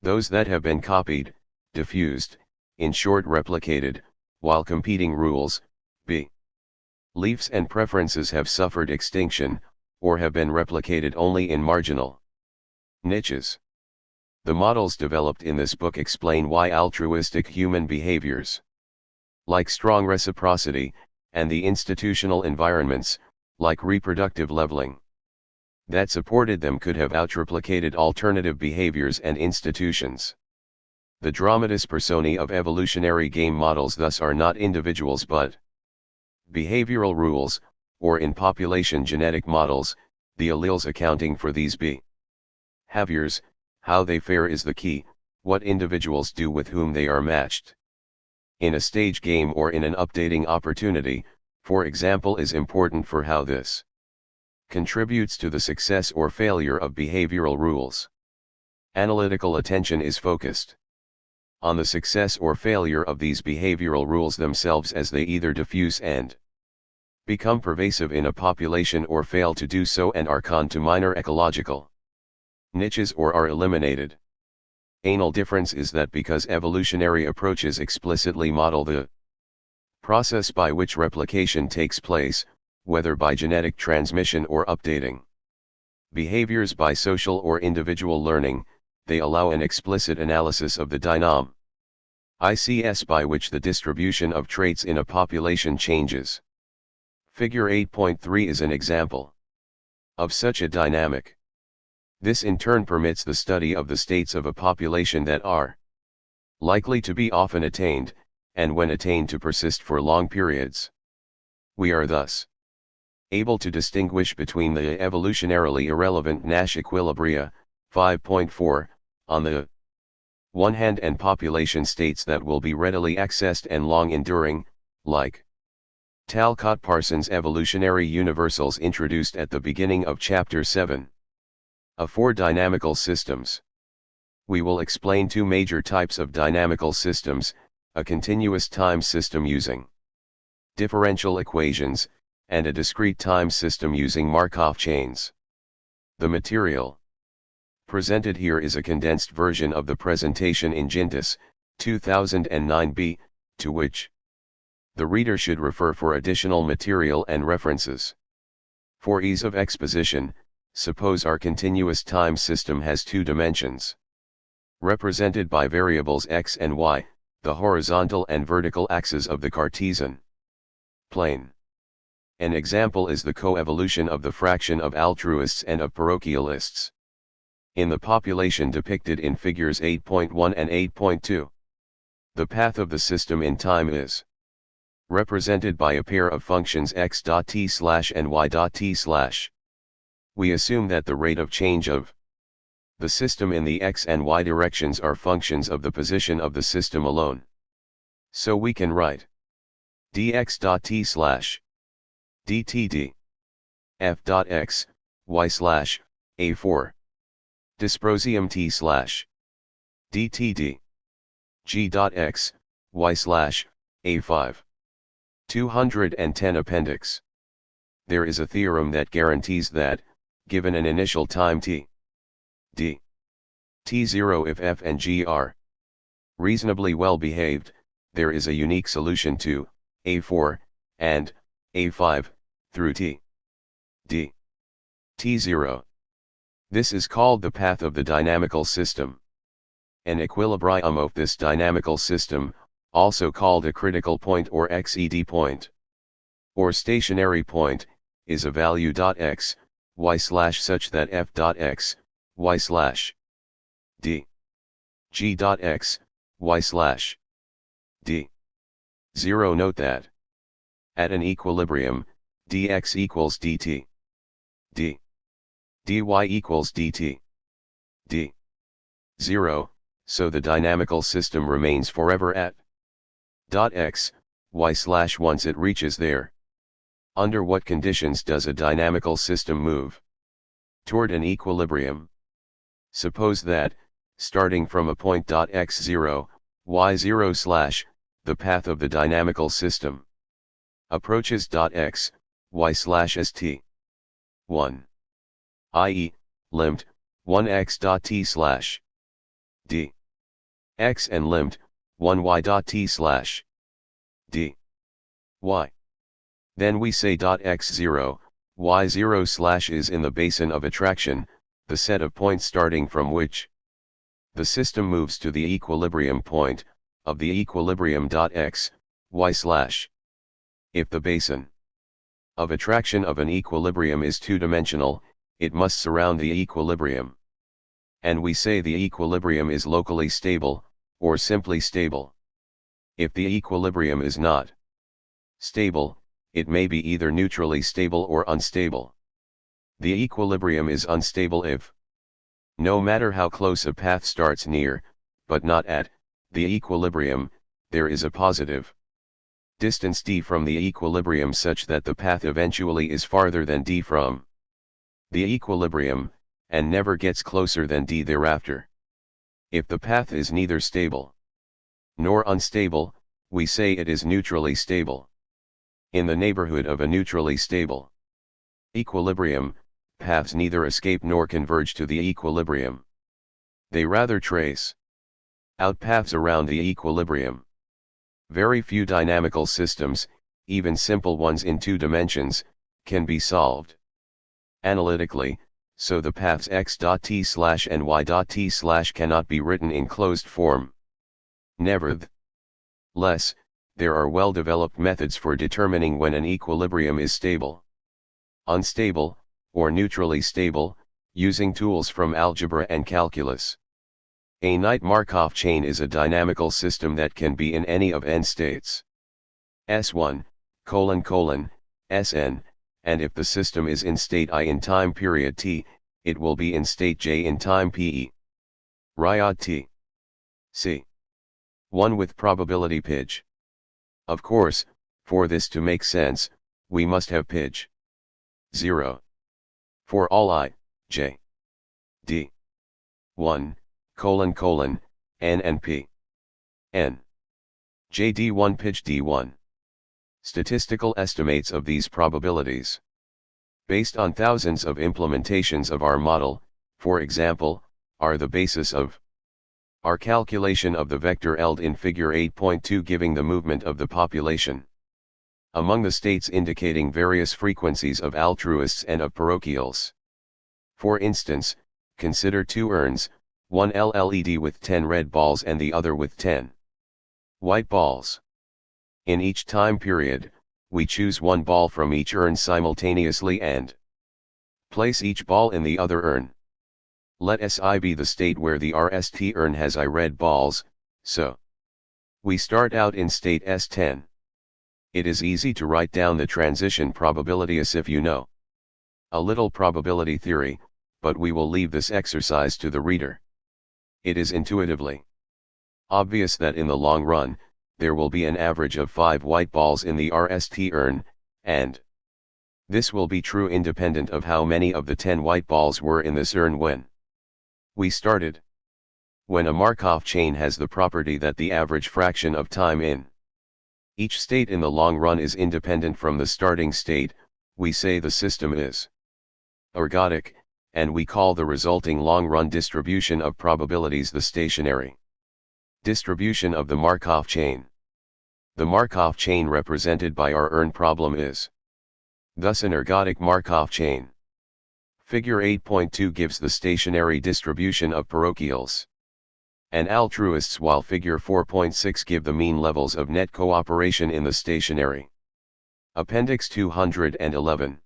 those that have been copied, diffused, in short replicated, while competing rules, beliefs and preferences have suffered extinction, or have been replicated only in marginal niches. The models developed in this book explain why altruistic human behaviors, like strong reciprocity, and the institutional environments, like reproductive leveling, that supported them could have outreplicated alternative behaviors and institutions. The dramatis personae of evolutionary game models thus are not individuals but behavioral rules, or in population genetic models, the alleles accounting for these behaviors. How they fare is the key, what individuals do with whom they are matched in a stage game or in an updating opportunity, for example, is important for how this contributes to the success or failure of behavioral rules. Analytical attention is focused on the success or failure of these behavioral rules themselves as they either diffuse and become pervasive in a population or fail to do so and are conned to minor ecological niches or are eliminated. Anal difference is that because evolutionary approaches explicitly model the process by which replication takes place, whether by genetic transmission or updating behaviors by social or individual learning, they allow an explicit analysis of the dynamics by which the distribution of traits in a population changes. Figure 8.3 is an example of such a dynamic. This in turn permits the study of the states of a population that are likely to be often attained, and when attained to persist for long periods. We are thus able to distinguish between the evolutionarily irrelevant Nash equilibria, 5.4, on the one hand, and population states that will be readily accessed and long enduring, like Talcott-Parsons' evolutionary universals introduced at the beginning of Chapter 7. For dynamical systems, we will explain two major types of dynamical systems: a continuous time system using differential equations, and a discrete time system using Markov chains. The material presented here is a condensed version of the presentation in Gintis, 2009b, to which the reader should refer for additional material and references. For ease of exposition, suppose our continuous time system has two dimensions, represented by variables x and y, the horizontal and vertical axes of the Cartesian plane. An example is the coevolution of the fraction of altruists and of parochialists in the population depicted in figures 8.1 and 8.2. The path of the system in time is represented by a pair of functions x.t/ and y.t/. We assume that the rate of change of the system in the x and y directions are functions of the position of the system alone. So we can write dx.t/ dtd f.x, y/a4 dysprosium t/ dtd g.x, y/a5. 210 Appendix. There is a theorem that guarantees that, given an initial time t, T0 if f and g are reasonably well behaved, there is a unique solution to A4 and A5 through T. D. T0. This is called the path of the dynamical system. An equilibrium of this dynamical system, also called a critical point or XED point, or stationary point, is a value .x, y/ such that f.x, y/ d. g.x, y/ d. 0. Note that at an equilibrium, dx equals dt, d. dy equals dt, d. 0, so the dynamical system remains forever at .x, y/ once it reaches there. Under what conditions does a dynamical system move toward an equilibrium? Suppose that, starting from a point .x0, y0/ the path of the dynamical system approaches .x, y/ st. 1. i.e., limit 1x.t/ d. x and limit 1y.t/ d. y. Then we say .x0, y0/ is in the basin of attraction, the set of points starting from which the system moves to the equilibrium point of the equilibrium .x, y/. If the basin of attraction of an equilibrium is two-dimensional, it must surround the equilibrium. And we say the equilibrium is locally stable, or simply stable. If the equilibrium is not stable, it may be either neutrally stable or unstable. The equilibrium is unstable if, no matter how close a path starts near, but not at, the equilibrium, there is a positive distance d from the equilibrium such that the path eventually is farther than d from the equilibrium, and never gets closer than d thereafter. If the path is neither stable nor unstable, we say it is neutrally stable. In the neighborhood of a neutrally stable equilibrium, paths neither escape nor converge to the equilibrium. They rather trace out paths around the equilibrium. Very few dynamical systems, even simple ones in two dimensions, can be solved analytically, so the paths x.t/ and y.t/ cannot be written in closed form. Nevertheless, there are well-developed methods for determining when an equilibrium is stable, unstable, or neutrally stable, using tools from algebra and calculus. A Knight-Markov chain is a dynamical system that can be in any of n states. S1, Sn, and if the system is in state I in time period t, it will be in state j in time pe. Riad t. C. 1 with probability pij. Of course, for this to make sense, we must have pij 0. For all I, j, d, 1, n and p, n, j d1 pij d1. Statistical estimates of these probabilities, based on thousands of implementations of our model, for example, are the basis of our calculation of the vector ELD in figure 8.2 giving the movement of the population among the states indicating various frequencies of altruists and of parochials. For instance, consider two urns, one LED with 10 red balls and the other with 10 white balls. In each time period, we choose one ball from each urn simultaneously and place each ball in the other urn. Let Si be the state where the RST urn has I red balls, so we start out in state S10. It is easy to write down the transition probability as if you know a little probability theory, but we will leave this exercise to the reader. It is intuitively obvious that in the long run, there will be an average of 5 white balls in the RST urn, and this will be true independent of how many of the 10 white balls were in this urn when we started. When a Markov chain has the property that the average fraction of time in each state in the long run is independent from the starting state, we say the system is ergodic, and we call the resulting long-run distribution of probabilities the stationary distribution of the Markov chain. The Markov chain represented by our ERN problem is thus an ergodic Markov chain. Figure 8.2 gives the stationary distribution of parochials and altruists, while figure 4.6 give the mean levels of net cooperation in the stationary. Appendix 211.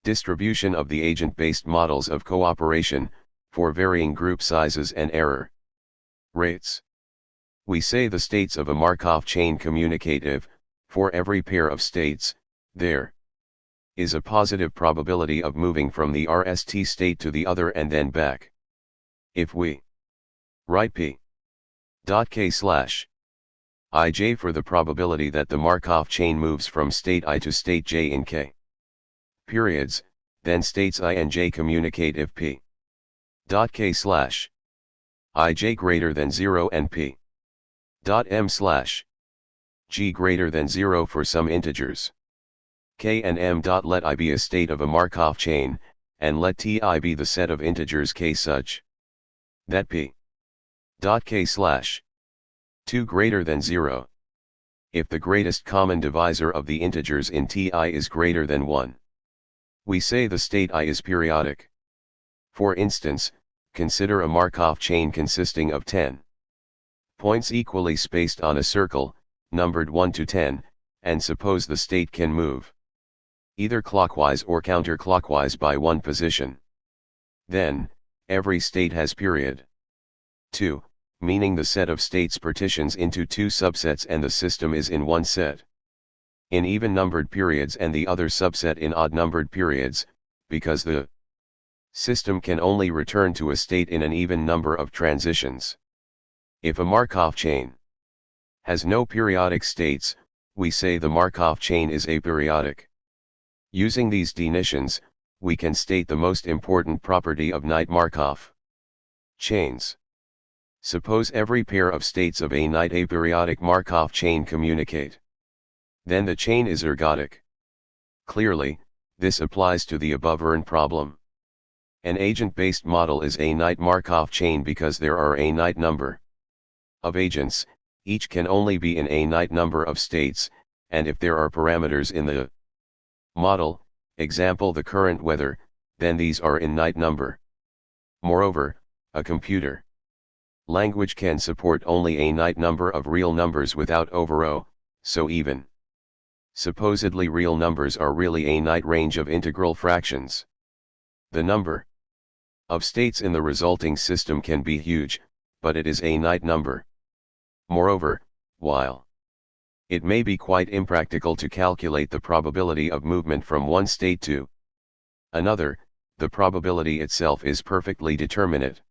Distribution of the agent-based models of cooperation, for varying group sizes and error rates. We say the states of a Markov chain communicate if, for every pair of states, there is a positive probability of moving from the RST state to the other and then back. If we write p.k/ij for the probability that the Markov chain moves from state I to state j in k periods, then states I and j communicate if p.k/ij greater than 0 and p.m/g greater than 0 for some integers k and m. Let I be a state of a Markov chain, and let Ti be the set of integers k such that p.k/2 greater than 0. If the greatest common divisor of the integers in Ti is greater than 1, we say the state I is periodic. For instance, consider a Markov chain consisting of 10 points equally spaced on a circle, numbered 1 to 10, and suppose the state can move either clockwise or counterclockwise by one position. Then, every state has period 2, meaning the set of states partitions into two subsets and the system is in one set in even-numbered periods and the other subset in odd-numbered periods, because the system can only return to a state in an even number of transitions. If a Markov chain has no periodic states, we say the Markov chain is aperiodic. Using these definitions, we can state the most important property of Knight Markov chains. Suppose every pair of states of a Knight aperiodic Markov chain communicate. Then the chain is ergodic. Clearly, this applies to the above ERN problem. An agent-based model is a Knight Markov chain because there are a Knight number of agents, each can only be in a Knight number of states, and if there are parameters in the model, example the current weather, then these are in Knight number. Moreover, a computer language can support only a Knight number of real numbers without over-O, so even supposedly real numbers are really a Knight range of integral fractions. The number of states in the resulting system can be huge, but it is a Knight number. Moreover, while it may be quite impractical to calculate the probability of movement from one state to another, the probability itself is perfectly determinate.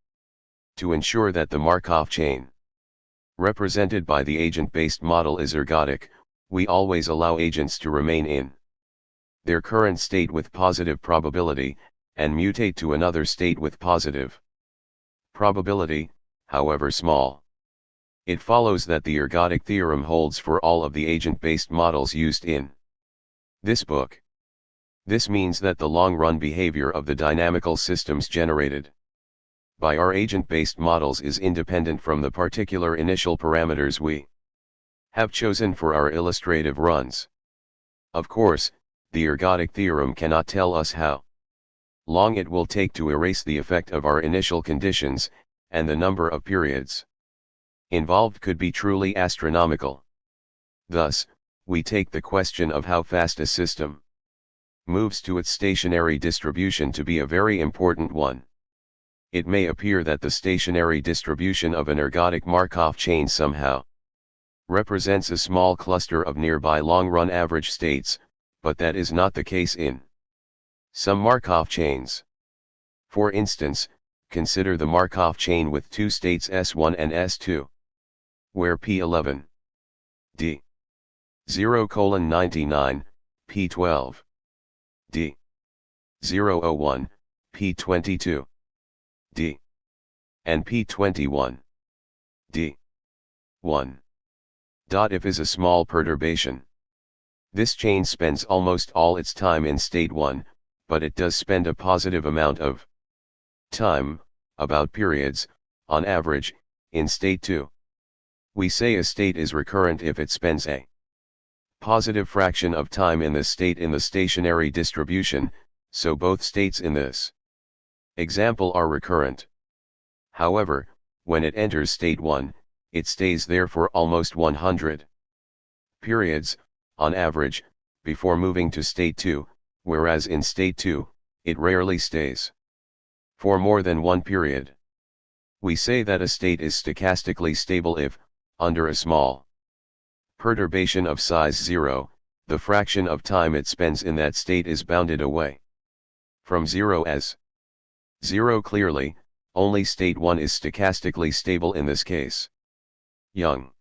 To ensure that the Markov chain represented by the agent-based model is ergodic, we always allow agents to remain in their current state with positive probability, and mutate to another state with positive probability, however small. It follows that the ergodic theorem holds for all of the agent-based models used in this book. This means that the long-run behavior of the dynamical systems generated by our agent-based models is independent from the particular initial parameters we have chosen for our illustrative runs. Of course, the ergodic theorem cannot tell us how long it will take to erase the effect of our initial conditions, and the number of periods involved could be truly astronomical. Thus, we take the question of how fast a system moves to its stationary distribution to be a very important one. It may appear that the stationary distribution of an ergodic Markov chain somehow represents a small cluster of nearby long-run average states, but that is not the case in some Markov chains. For instance, consider the Markov chain with two states S1 and S2, where P11 D 0:99, P12 D 0:01, P22 D and P21 D 1. If is a small perturbation. This chain spends almost all its time in state 1, but it does spend a positive amount of time, about periods, on average, in state 2. We say a state is recurrent if it spends a positive fraction of time in this state in the stationary distribution, so both states in this example are recurrent. However, when it enters state 1, it stays there for almost 100 periods, on average, before moving to state 2, whereas in state 2, it rarely stays for more than one period. We say that a state is stochastically stable if, under a small perturbation of size 0, the fraction of time it spends in that state is bounded away from 0 as 0. Clearly, only state 1 is stochastically stable in this case. Young,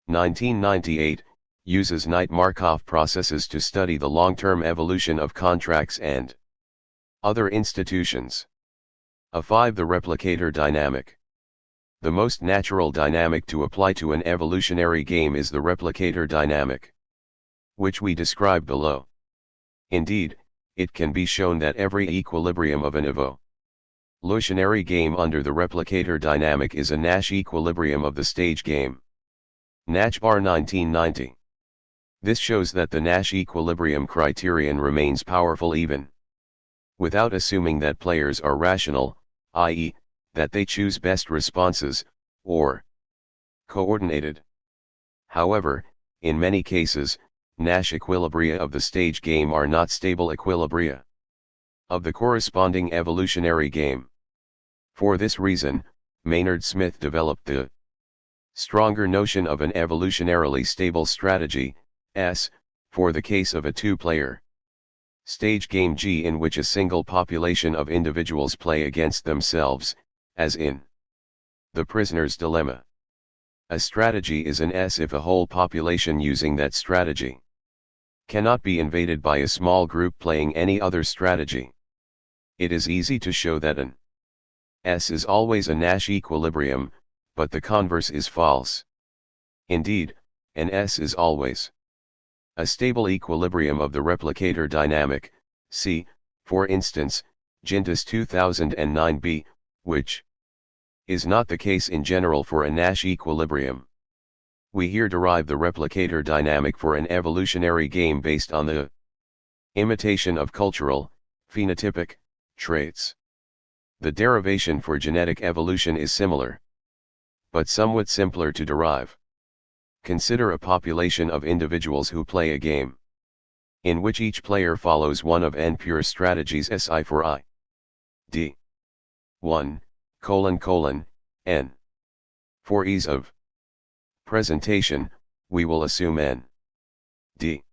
1998, uses Knight-Markov processes to study the long-term evolution of contracts and other institutions. A5. The replicator dynamic. The most natural dynamic to apply to an evolutionary game is the replicator dynamic, which we describe below. Indeed, it can be shown that every equilibrium of an evolutionary game under the replicator dynamic is a Nash equilibrium of the stage game. Nachbar 1990. This shows that the Nash equilibrium criterion remains powerful even without assuming that players are rational, i.e., that they choose best responses, or coordinated. However, in many cases, Nash equilibria of the stage game are not stable equilibria of the corresponding evolutionary game. For this reason, Maynard Smith developed the stronger notion of an evolutionarily stable strategy, S, for the case of a two-player stage game G in which a single population of individuals play against themselves, as in The Prisoner's Dilemma. A strategy is an S if a whole population using that strategy cannot be invaded by a small group playing any other strategy. It is easy to show that an S is always a Nash equilibrium, but the converse is false. Indeed, an S is always a stable equilibrium of the replicator dynamic, see, for instance, Gintis 2009b, which is not the case in general for a Nash equilibrium. We here derive the replicator dynamic for an evolutionary game based on the imitation of cultural, phenotypic, traits. The derivation for genetic evolution is similar, but somewhat simpler to derive. Consider a population of individuals who play a game in which each player follows one of n pure strategies Si for I. D. 1, n. For ease of presentation, we will assume n. D.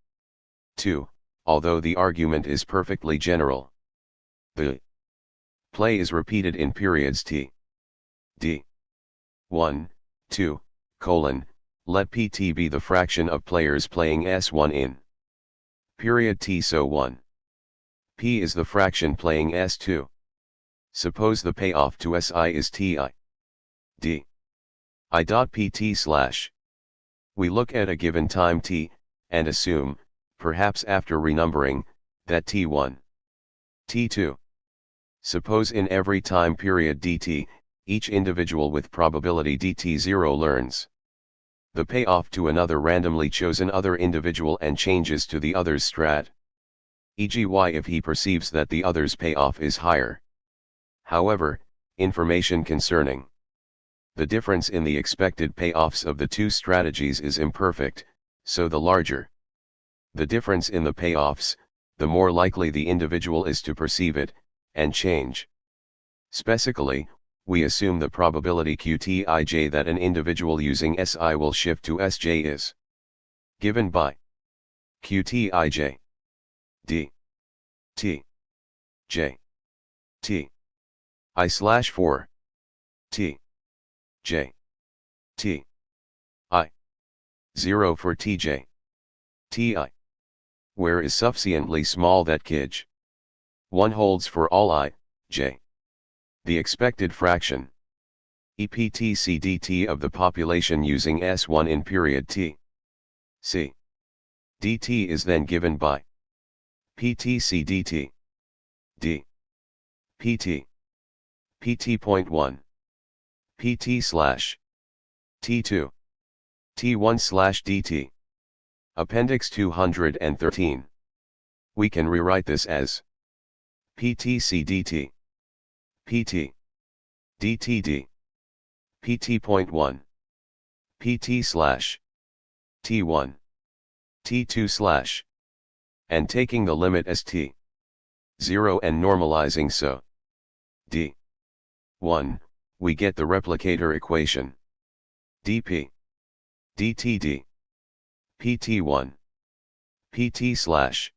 2, although the argument is perfectly general. The play is repeated in periods t. D. 1, 2, let pt be the fraction of players playing S1 in period t, so 1. P is the fraction playing S2. Suppose the payoff to Si is ti. D. I.pt/. We look at a given time t, and assume, perhaps after renumbering, that t1, t2. Suppose in every time period dt, each individual with probability dt0 learns the payoff to another randomly chosen other individual and changes to the other's strat, e.g. y if he perceives that the other's payoff is higher. However, information concerning the difference in the expected payoffs of the two strategies is imperfect, so the larger the difference in the payoffs, the more likely the individual is to perceive it, and change. Specifically, we assume the probability Qtij that an individual using Si will shift to Sj is given by Qtij d t j t I/4 t j t I 0 for tj ti, where is sufficiently small that Kij 1 holds for all I, j. The expected fraction EPTC/dt of the population using S1 in period t. C. dt is then given by PTC/dt d. pt. PT.1. PT slash T2. T1 slash DT. Appendix 213. We can rewrite this as PTC DT. PT. DTD. PT.1. PT slash T1. T2 slash. And taking the limit as T. 0 and normalizing so D. 1, we get the replicator equation. dp. dtd. pt1. pt slash.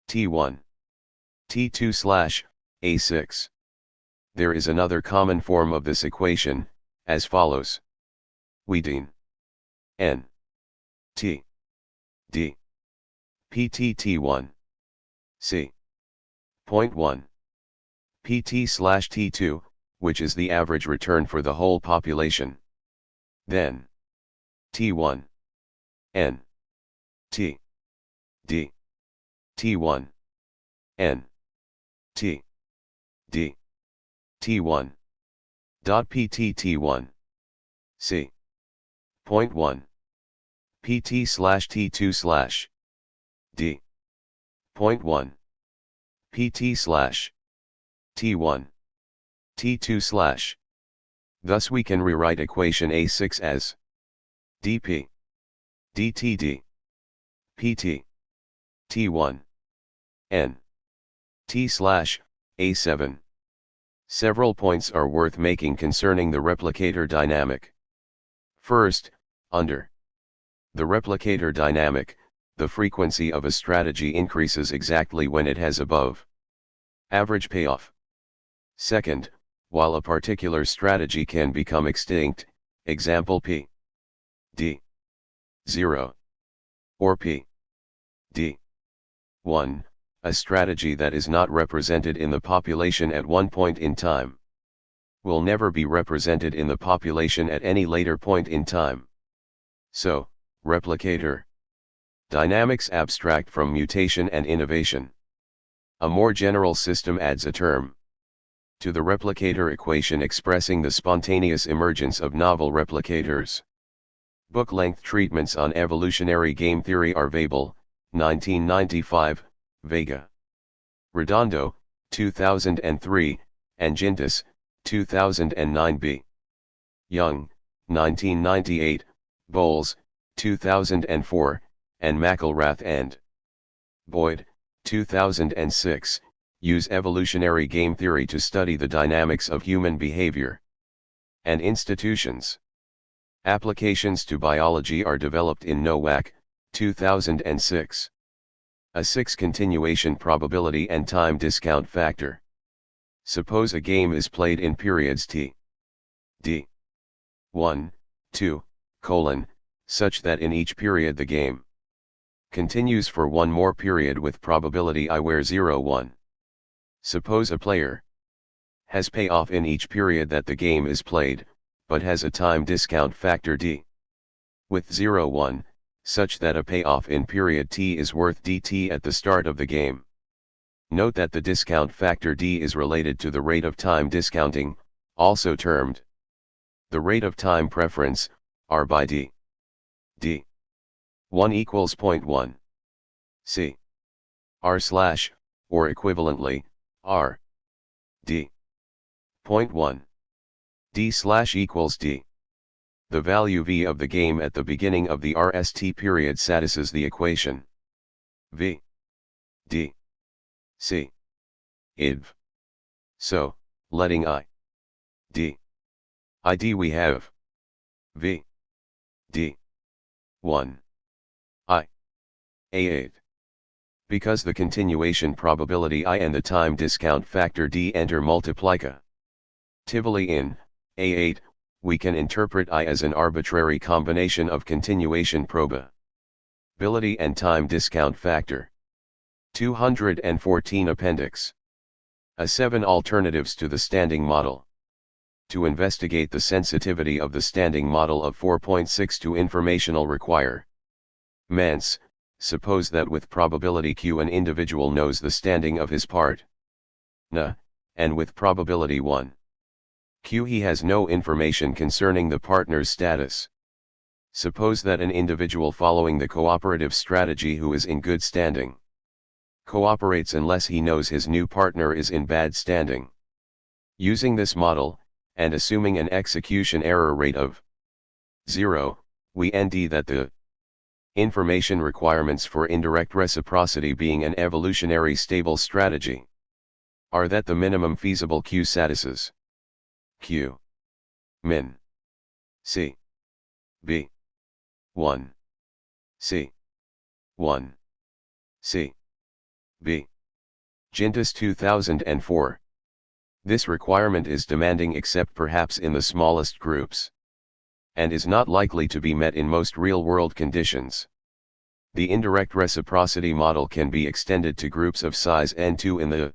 t1. t2 slash, a6. There is another common form of this equation, as follows. Weedin. N. T. D. PTT1. C. Point 1. PT slash T2, which is the average return for the whole population. Then T1. N. T. D. T1. N. T. D. T1. Dot PT T1. C. Point 1. PT slash T2 slash. D. Point 1. PT slash. T1. T2 slash. Thus we can rewrite equation A6 as dp. dtd. pt. T1. N. T slash, A7. Several points are worth making concerning the replicator dynamic. First, under the replicator dynamic, the frequency of a strategy increases exactly when it has above average payoff. Second, while a particular strategy can become extinct, example P. D. 0. Or P. D. 1, a strategy that is not represented in the population at one point in time will never be represented in the population at any later point in time. So, replicator dynamics abstract from mutation and innovation. A more general system adds a term to the replicator equation expressing the spontaneous emergence of novel replicators. Book-length treatments on evolutionary game theory are Vabel, 1995, Vega. Redondo, 2003, and Gintis, 2009b. Young, 1998, Bowles, 2004, and McElrath and Boyd, 2006, use evolutionary game theory to study the dynamics of human behavior and institutions. Applications to biology are developed in Nowak, 2006. A 6 continuation probability and time discount factor. Suppose a game is played in periods t. d. 1, 2, such that in each period the game continues for one more period with probability I where 0, 1. Suppose a player has payoff in each period that the game is played, but has a time discount factor d. with 0, 1, such that a payoff in period t is worth dt at the start of the game. Note that the discount factor d is related to the rate of time discounting, also termed the rate of time preference, r by d. d. 1 equals 0.1. c. r slash, or equivalently, r. d. 0.1. d slash equals d. The value v of the game at the beginning of the RST period satisfies the equation v. d. c. idv. So, letting I. d. id we have v. d. 1. I. A8. Because the continuation probability I and the time discount factor d enter multiplicatively in A8, we can interpret I as an arbitrary combination of continuation probability and time discount factor. 214 Appendix. A 7 alternatives to the standing model. To investigate the sensitivity of the standing model of 4.6 to informational requirements, suppose that with probability q an individual knows the standing of his part, n, and with probability 1, Q. He has no information concerning the partner's status. Suppose that an individual following the cooperative strategy who is in good standing cooperates unless he knows his new partner is in bad standing. Using this model, and assuming an execution error rate of 0, we ND that the information requirements for indirect reciprocity being an evolutionary stable strategy are that the minimum feasible Q satisfies Q min C B 1 C 1 C B. Gintis 2004. This requirement is demanding except perhaps in the smallest groups, and is not likely to be met in most real-world conditions. The indirect reciprocity model can be extended to groups of size N2 in the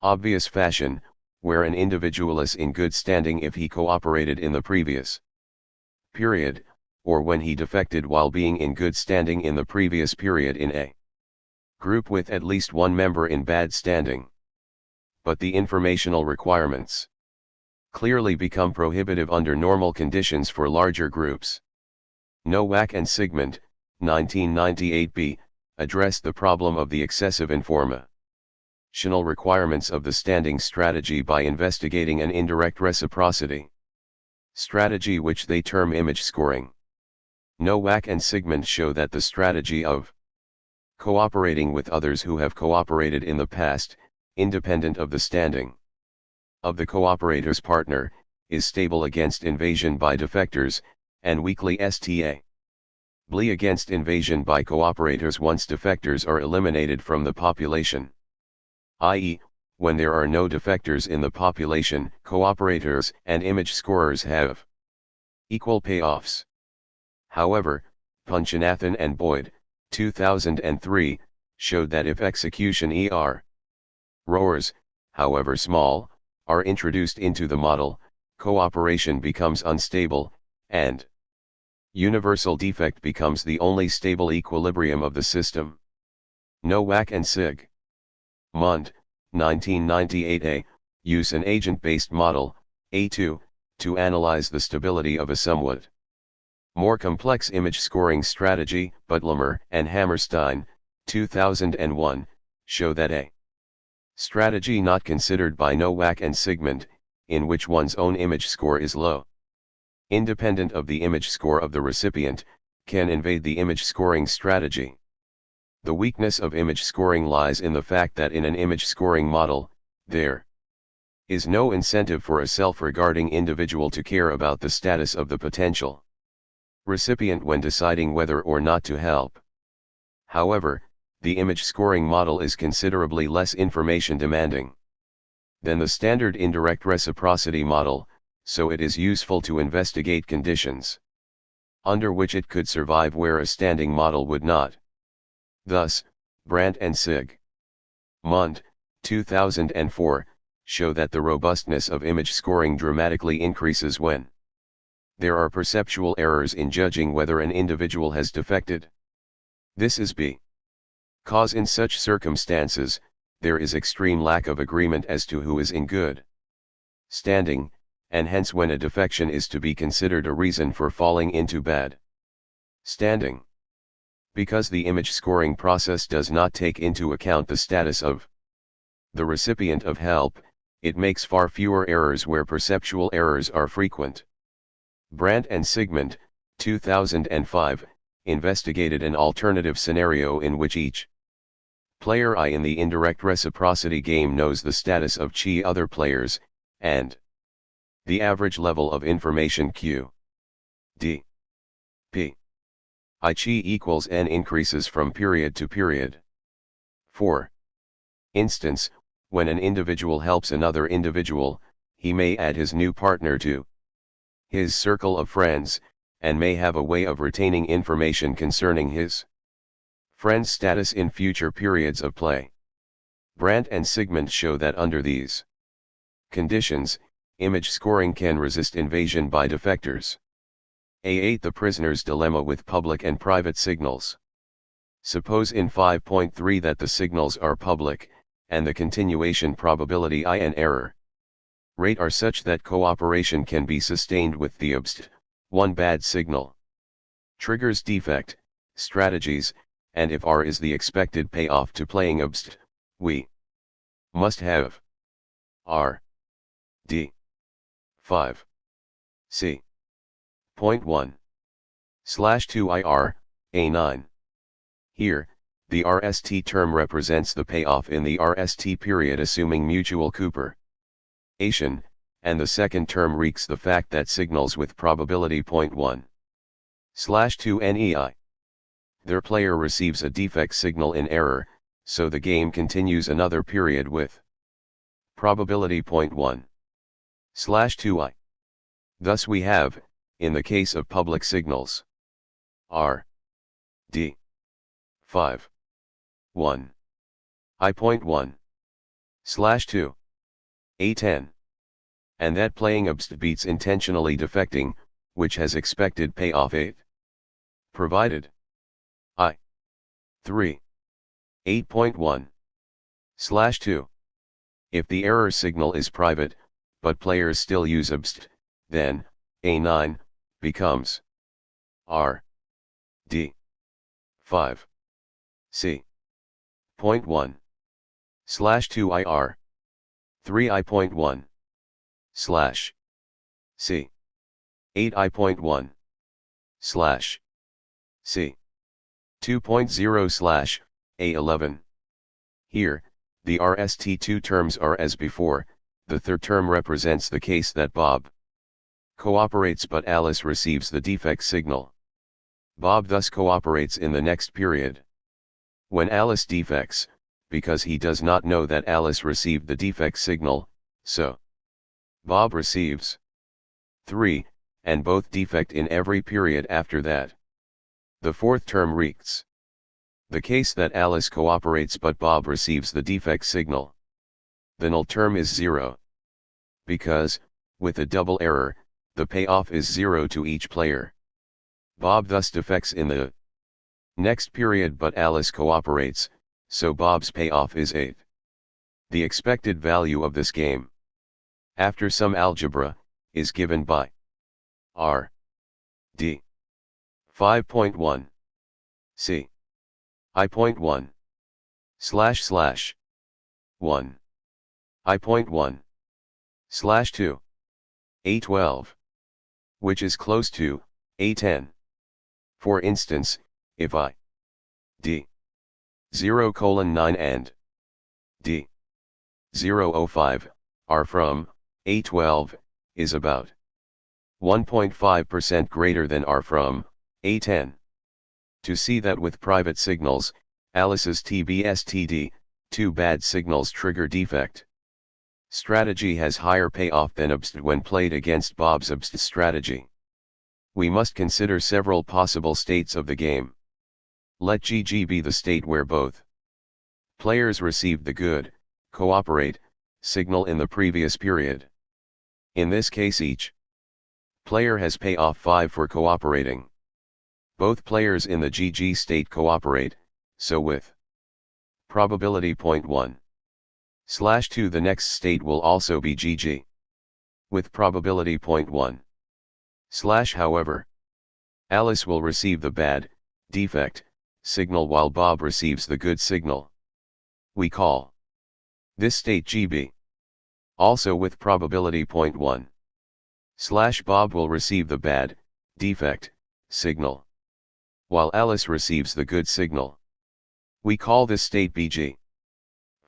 obvious fashion, where an individual is in good standing if he cooperated in the previous period, or when he defected while being in good standing in the previous period in a group with at least one member in bad standing. But the informational requirements clearly become prohibitive under normal conditions for larger groups. Nowak and Sigmund, 1998b, addressed the problem of the excessive informational requirements of the standing strategy by investigating an indirect reciprocity strategy which they term image scoring. Nowak and Sigmund show that the strategy of cooperating with others who have cooperated in the past, independent of the standing of the cooperator's partner, is stable against invasion by defectors, and weakly stably against invasion by cooperators once defectors are eliminated from the population. I.e., when there are no defectors in the population, cooperators and image scorers have equal payoffs. However, Punchinathan and Boyd, 2003, showed that if execution errors, however small, are introduced into the model, cooperation becomes unstable, and universal defect becomes the only stable equilibrium of the system. Nowak and Sig. Mund, 1998a, use an agent-based model, A2, to analyze the stability of a somewhat more complex image scoring strategy. Butler and Hammerstein, 2001, show that a strategy not considered by Nowak and Sigmund, in which one's own image score is low, independent of the image score of the recipient, can invade the image scoring strategy. The weakness of image scoring lies in the fact that in an image scoring model, there is no incentive for a self-regarding individual to care about the status of the potential recipient when deciding whether or not to help. However, the image scoring model is considerably less information demanding than the standard indirect reciprocity model, so it is useful to investigate conditions under which it could survive where a standing model would not. Thus, Brandt and Sig. Mund, 2004, show that the robustness of image scoring dramatically increases when there are perceptual errors in judging whether an individual has defected. This is because in such circumstances, there is extreme lack of agreement as to who is in good standing, and hence when a defection is to be considered a reason for falling into bad standing. Because the image scoring process does not take into account the status of the recipient of help, it makes far fewer errors where perceptual errors are frequent. Brandt and Sigmund, 2005, investigated an alternative scenario in which each player I in the indirect reciprocity game knows the status of chi other players, and the average level of information Q D P I chi equals n increases from period to period. For instance, when an individual helps another individual, he may add his new partner to his circle of friends, and may have a way of retaining information concerning his friend's status in future periods of play. Brandt and Sigmund show that under these conditions, image scoring can resist invasion by defectors. A8 The prisoner's dilemma with public and private signals. Suppose in 5.3 that the signals are public, and the continuation probability I an error rate are such that cooperation can be sustained with the obst. 1 bad signal. Triggers defect, strategies, and if R is the expected payoff to playing obst, we must have R D 5 C. Point 1/2 IR A9. Here, the RST term represents the payoff in the RST period assuming mutual cooperation, and the second term reeks the fact that signals with probability 0.1/2 NEI. Their player receives a defect signal in error, so the game continues another period with probability 0.1/2 I. Thus we have, in the case of public signals, R D 5 1 I.1/2 A10. And that playing obst beats intentionally defecting, which has expected payoff 8. Provided I 3 8.1/2. If the error signal is private, but players still use obst, then A9 becomes R D 5 C. Point 1/2 IR 3 I.1/C 8 I.1/C 2.0/A11. Here, the RST2 terms are as before. The third term represents the case that Bob cooperates but Alice receives the defect signal. Bob thus cooperates in the next period. When Alice defects, because he does not know that Alice received the defect signal, so Bob receives 3, and both defect in every period after that. The fourth term reeks the case that Alice cooperates but Bob receives the defect signal. The null term is 0. Because, with a double error, the payoff is 0 to each player. Bob thus defects in the next period but Alice cooperates, so Bob's payoff is 8. The expected value of this game, after some algebra, is given by R D 5.1 C I.1/1 I.1/2 A12, which is close to A10. For instance, if I D 0:9 and D 0:05 are from A12 is about 1.5% greater than R from A10. To see that with private signals, Alice's TBSTD, 2 bad signals trigger defect. Strategy has higher payoff than obst when played against Bob's obst strategy. We must consider several possible states of the game. Let GG be the state where both players received the good, cooperate, signal in the previous period. In this case each player has payoff 5 for cooperating. Both players in the GG state cooperate, so with probability 0.1/2 the next state will also be GG. With probability 0.1/, however, Alice will receive the bad, defect, signal while Bob receives the good signal. We call this state GB. Also with probability 0.1/, Bob will receive the bad, defect, signal, while Alice receives the good signal. We call this state BG.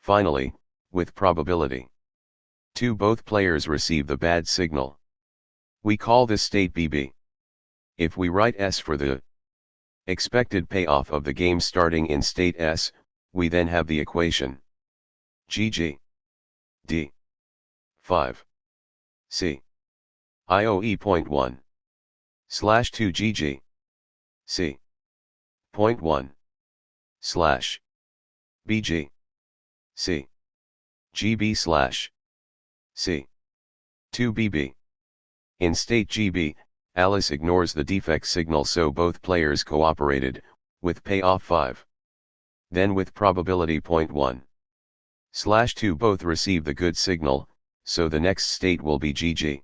Finally, with probability 2 both players receive the bad signal. We call this state BB. If we write S for the expected payoff of the game starting in state S, we then have the equation GG D 5 C IOE.1/2 GG C. Point 1 slash BG C GB slash C 2 BB. In state GB, Alice ignores the defect signal so both players cooperated, with payoff 5. Then with probability 0.1/2 both receive the good signal, so the next state will be GG.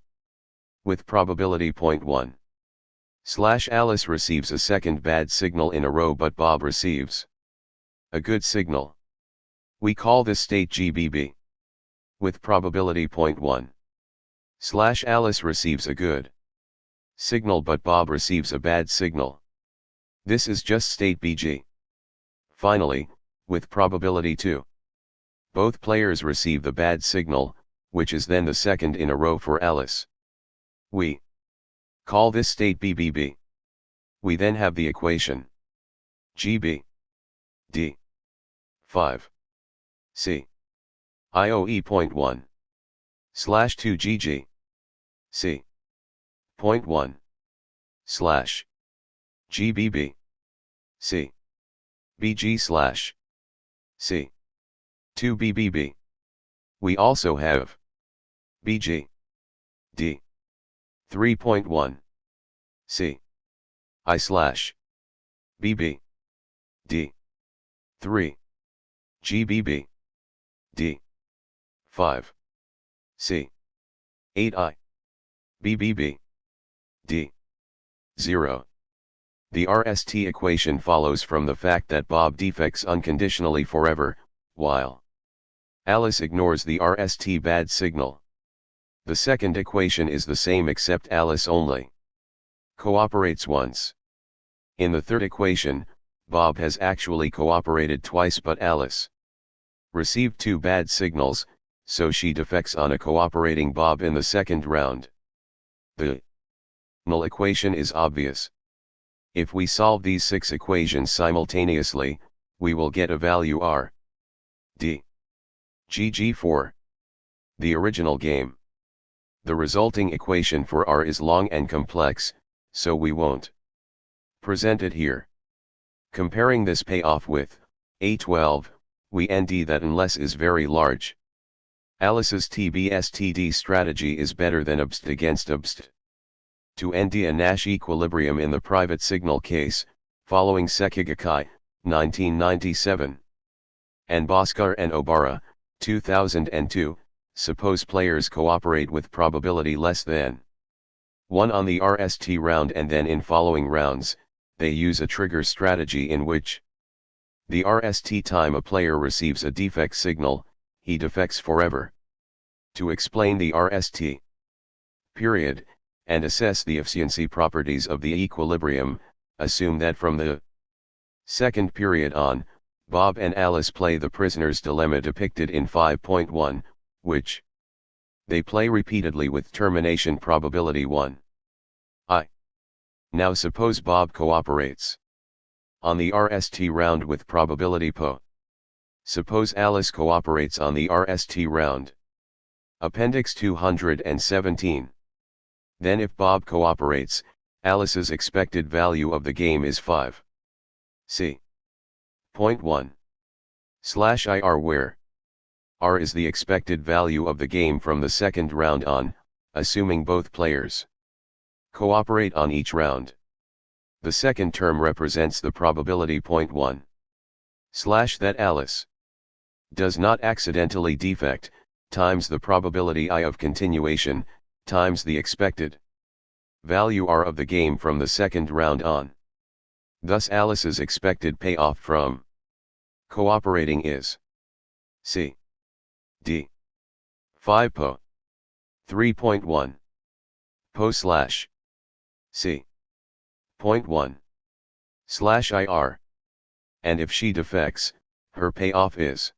With probability 0.1. Alice receives a second bad signal in a row, but Bob receives a good signal. We call this state GBB. With probability 0.1. Alice receives a good signal, but Bob receives a bad signal. This is just state BG. Finally, with probability 2. Both players receive the bad signal, which is then the second in a row for Alice. We call this state BBB. We then have the equation GB D 5 C IOE 0.1 / 2 GG C 0.1 / GBB C BG / C 2 BBB. We also have BG D 3.1 C I / BB D 3 GBB D 5 C 8I BBB D 0. The RST equation follows from the fact that Bob defects unconditionally forever, while Alice ignores the RST bad signal. The second equation is the same, except Alice only cooperates once. In the third equation, Bob has actually cooperated twice, but Alice received 2 bad signals, so she defects on a cooperating Bob in the second round. The null equation is obvious. If we solve these 6 equations simultaneously, we will get a value R D GG for the original game. The resulting equation for R is long and complex, so we won't present it here. Comparing this payoff with A12, we ND that unless is very large. Alice's TBSTD strategy is better than UBST against UBST. To ND a Nash equilibrium in the private signal case, following Sekigakai, 1997. And Bhaskar and Obara, 2002, suppose players cooperate with probability less than 1 on the RST round, and then in following rounds, they use a trigger strategy in which the RST time a player receives a defect signal, he defects forever. To explain the RST period, and assess the efficiency properties of the equilibrium, assume that from the second period on, Bob and Alice play the prisoner's dilemma depicted in 5.1, which they play repeatedly with termination probability 1. Now suppose Bob cooperates on the RST round with probability PO. Suppose Alice cooperates on the RST round. Appendix 217. Then if Bob cooperates, Alice's expected value of the game is 5 C 0.1 / IR, where R is the expected value of the game from the second round on, assuming both players cooperate on each round. The second term represents the probability 0.1 / that Alice does not accidentally defect, times the probability I of continuation, times the expected value R of the game from the second round on. Thus Alice's expected payoff from cooperating is C D 5 PO 3.1 PO / C 0.1 / IR, and if she defects, her payoff is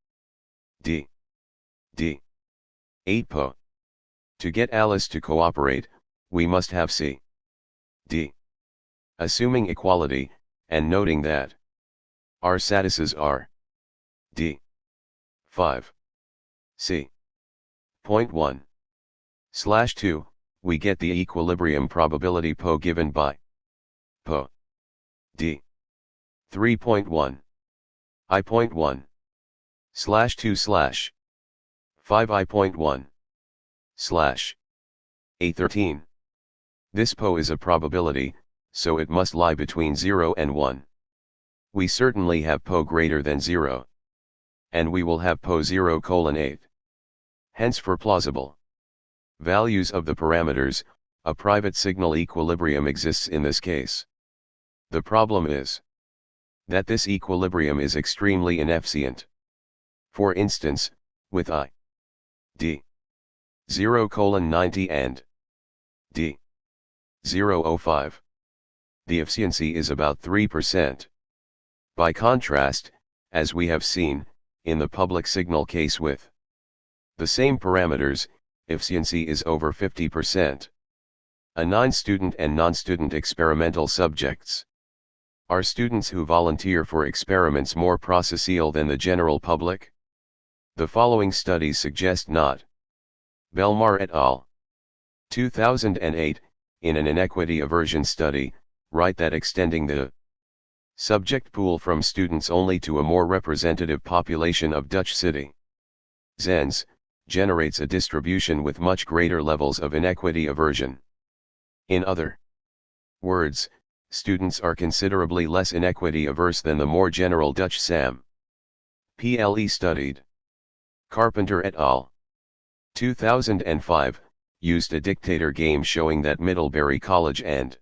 D 8 PO. To get Alice to cooperate, we must have C D. Assuming equality, and noting that R satisfies R D 5 C 0.1 / 2, we get the equilibrium probability PO given by PO D 3.1 I.1 / 2 / 5 I.1 / A13. This PO is a probability, so it must lie between 0 and 1. We certainly have PO greater than 0. And we will have PO 0:8. Hence for plausible Values of the parameters, a private signal equilibrium exists in this case. The problem is that this equilibrium is extremely inefficient. For instance, with I, D 0:90 and D 0:05, the efficiency is about 3%. By contrast, as we have seen, in the public signal case with the same parameters, efficiency is over 50%. A 9 student and non-student experimental subjects. Are students who volunteer for experiments more processual than the general public? The following studies suggest not. Belmar et al. 2008, in an inequity aversion study, write that extending the subject pool from students only to a more representative population of Dutch city Zens generates a distribution with much greater levels of inequity aversion. In other words, students are considerably less inequity averse than the more general Dutch SAM. PLE studied. Carpenter et al. 2005, used a dictator game showing that Middlebury College and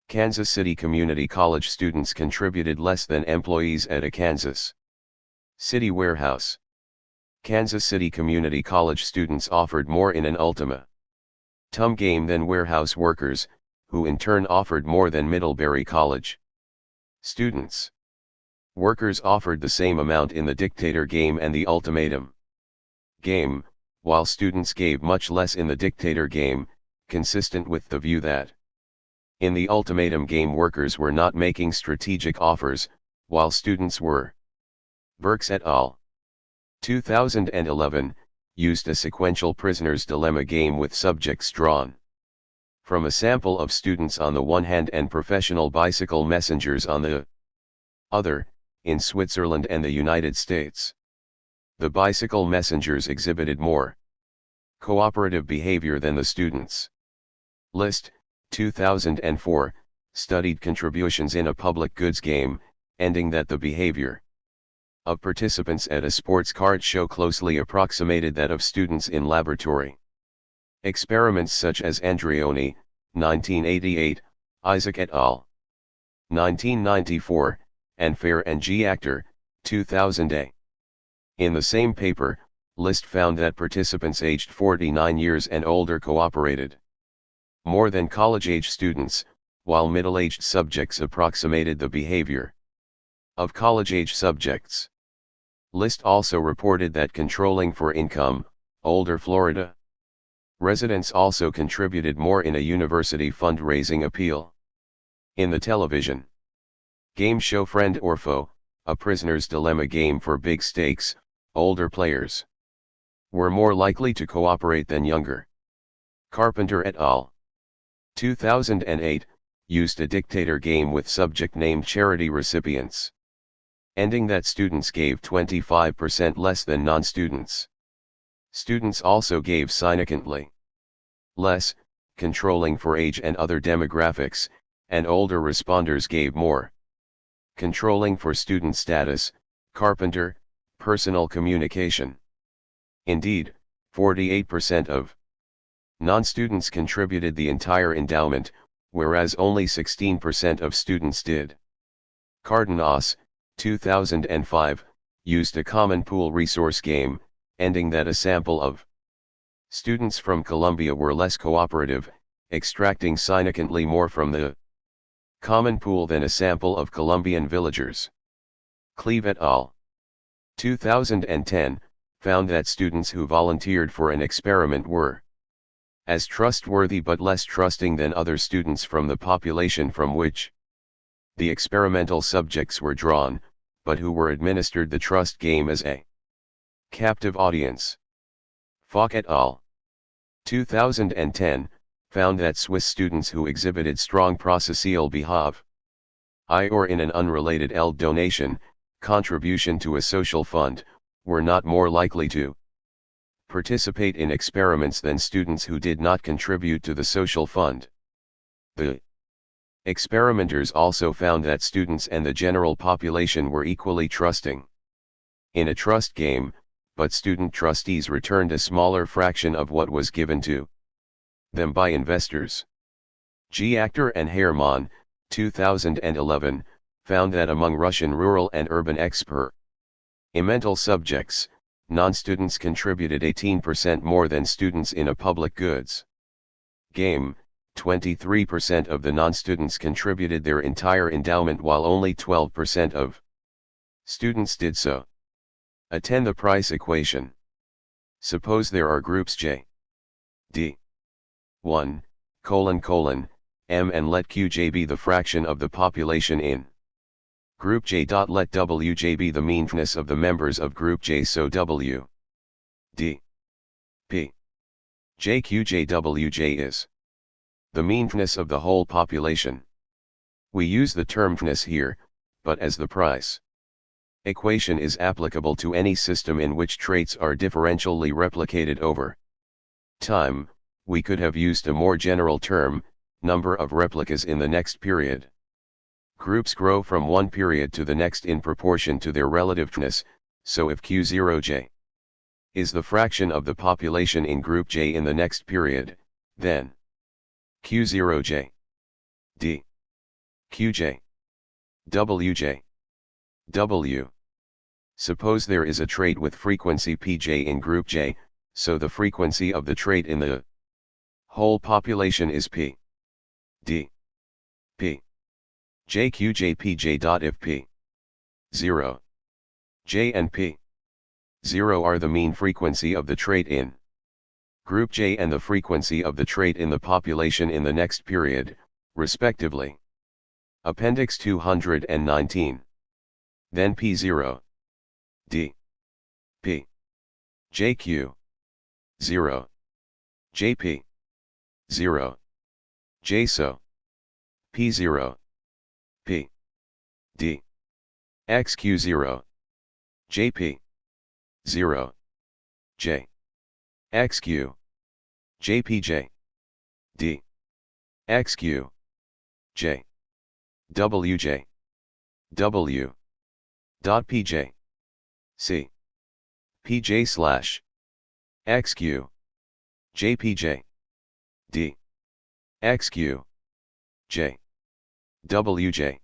Kansas City Community College students contributed less than employees at a Kansas City warehouse. Kansas City Community College students offered more in an ultimatum game than warehouse workers, who in turn offered more than Middlebury College students. Workers offered the same amount in the dictator game and the ultimatum game, while students gave much less in the dictator game, consistent with the view that in the ultimatum game workers were not making strategic offers, while students were. Burks et al. 2011, used a sequential prisoner's dilemma game with subjects drawn from a sample of students on the one hand and professional bicycle messengers on the other, in Switzerland and the United States. The bicycle messengers exhibited more cooperative behavior than the students. List, 2004, studied contributions in a public goods game, ending that the behavior of participants at a sports card show closely approximated that of students in laboratory experiments such as Andreoni, 1988, Isaac et al. 1994, and Fair and G. Actor, 2008. In the same paper, List found that participants aged 49 years and older cooperated more than college-age students, while middle-aged subjects approximated the behavior of college-age subjects. List also reported that controlling for income, older Florida residents also contributed more in a university fundraising appeal. In the television game show Friend or Foe, a prisoner's dilemma game for big stakes, older players were more likely to cooperate than younger. Carpenter et al. 2008, used a dictator game with subject named charity recipients, ending that students gave 25% less than non-students. Students also gave significantly less, controlling for age and other demographics, and older responders gave more. Controlling for student status, Carpenter, personal communication. Indeed, 48% of non-students contributed the entire endowment, whereas only 16% of students did. Cardenas, 2005, used a common pool resource game, ending that a sample of students from Columbia were less cooperative, extracting significantly more from the common pool than a sample of Columbian villagers. Cleve et al. 2010, found that students who volunteered for an experiment were as trustworthy but less trusting than other students from the population from which the experimental subjects were drawn, but who were administered the trust game as a captive audience. Falk et al. 2010, found that Swiss students who exhibited strong processual behavior, or in an unrelated donation, contribution to a social fund, were not more likely to participate in experiments than students who did not contribute to the social fund. The experimenters also found that students and the general population were equally trusting. In a trust game, but student trustees returned a smaller fraction of what was given to them by investors. G. Akhtar and Herman, 2011, found that among Russian rural and urban experimental subjects, non-students contributed 18% more than students in a public goods game. 23% of the non-students contributed their entire endowment while only 12% of students did so. Attend the price equation. Suppose there are groups J, D, 1, M and let Qj be the fraction of the population in group J. Let Wj be the meanness of the members of group J, so W, D, P, J Qj Wj is the meanness of the whole population. We use the term meanness here, but as the price equation is applicable to any system in which traits are differentially replicated over time, we could have used a more general term, number of replicas in the next period. Groups grow from one period to the next in proportion to their relativeness, so if Q0J is the fraction of the population in group J in the next period, then Q0J, D, Qj, Wj, W. Suppose there is a trait with frequency Pj in group J, so the frequency of the trait in the whole population is P, D, P, J Qj Pj. If P, 0, J and P, 0 are the mean frequency of the trait in group J and the frequency of the trait in the population in the next period, respectively. Appendix 219. Then P0, D, P, JQ, 0, JP, 0, J so, P0, P, D, XQ0, JP, 0, J, XQ, JPJ, D, XQ, J, WJ, W, dot PJ, C, PJ slash, XQ, JPJ, D, XQ, J, WJ,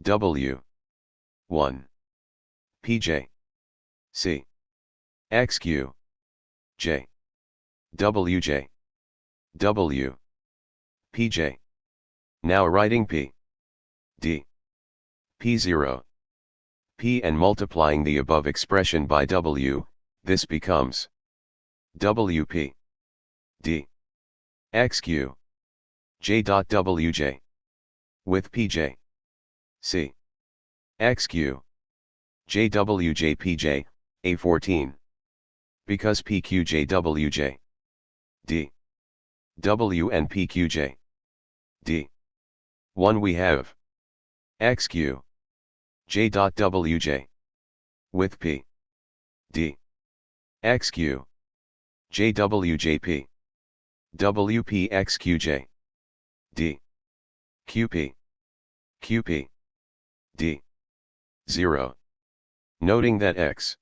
W, 1, PJ, C, XQ, J, WJ, W, PJ. Now writing P, D, P0, P and multiplying the above expression by W, this becomes WP, D, XQ, J.WJ, with PJ, C, XQ, JWJPJ, A14. Because PQJWJ, D, W and PQJ, D, 1 we have XQ, J.WJ, with P, D, XQ, JWJP, WPXQJ, D, QP, QP, D, 0. Noting that X,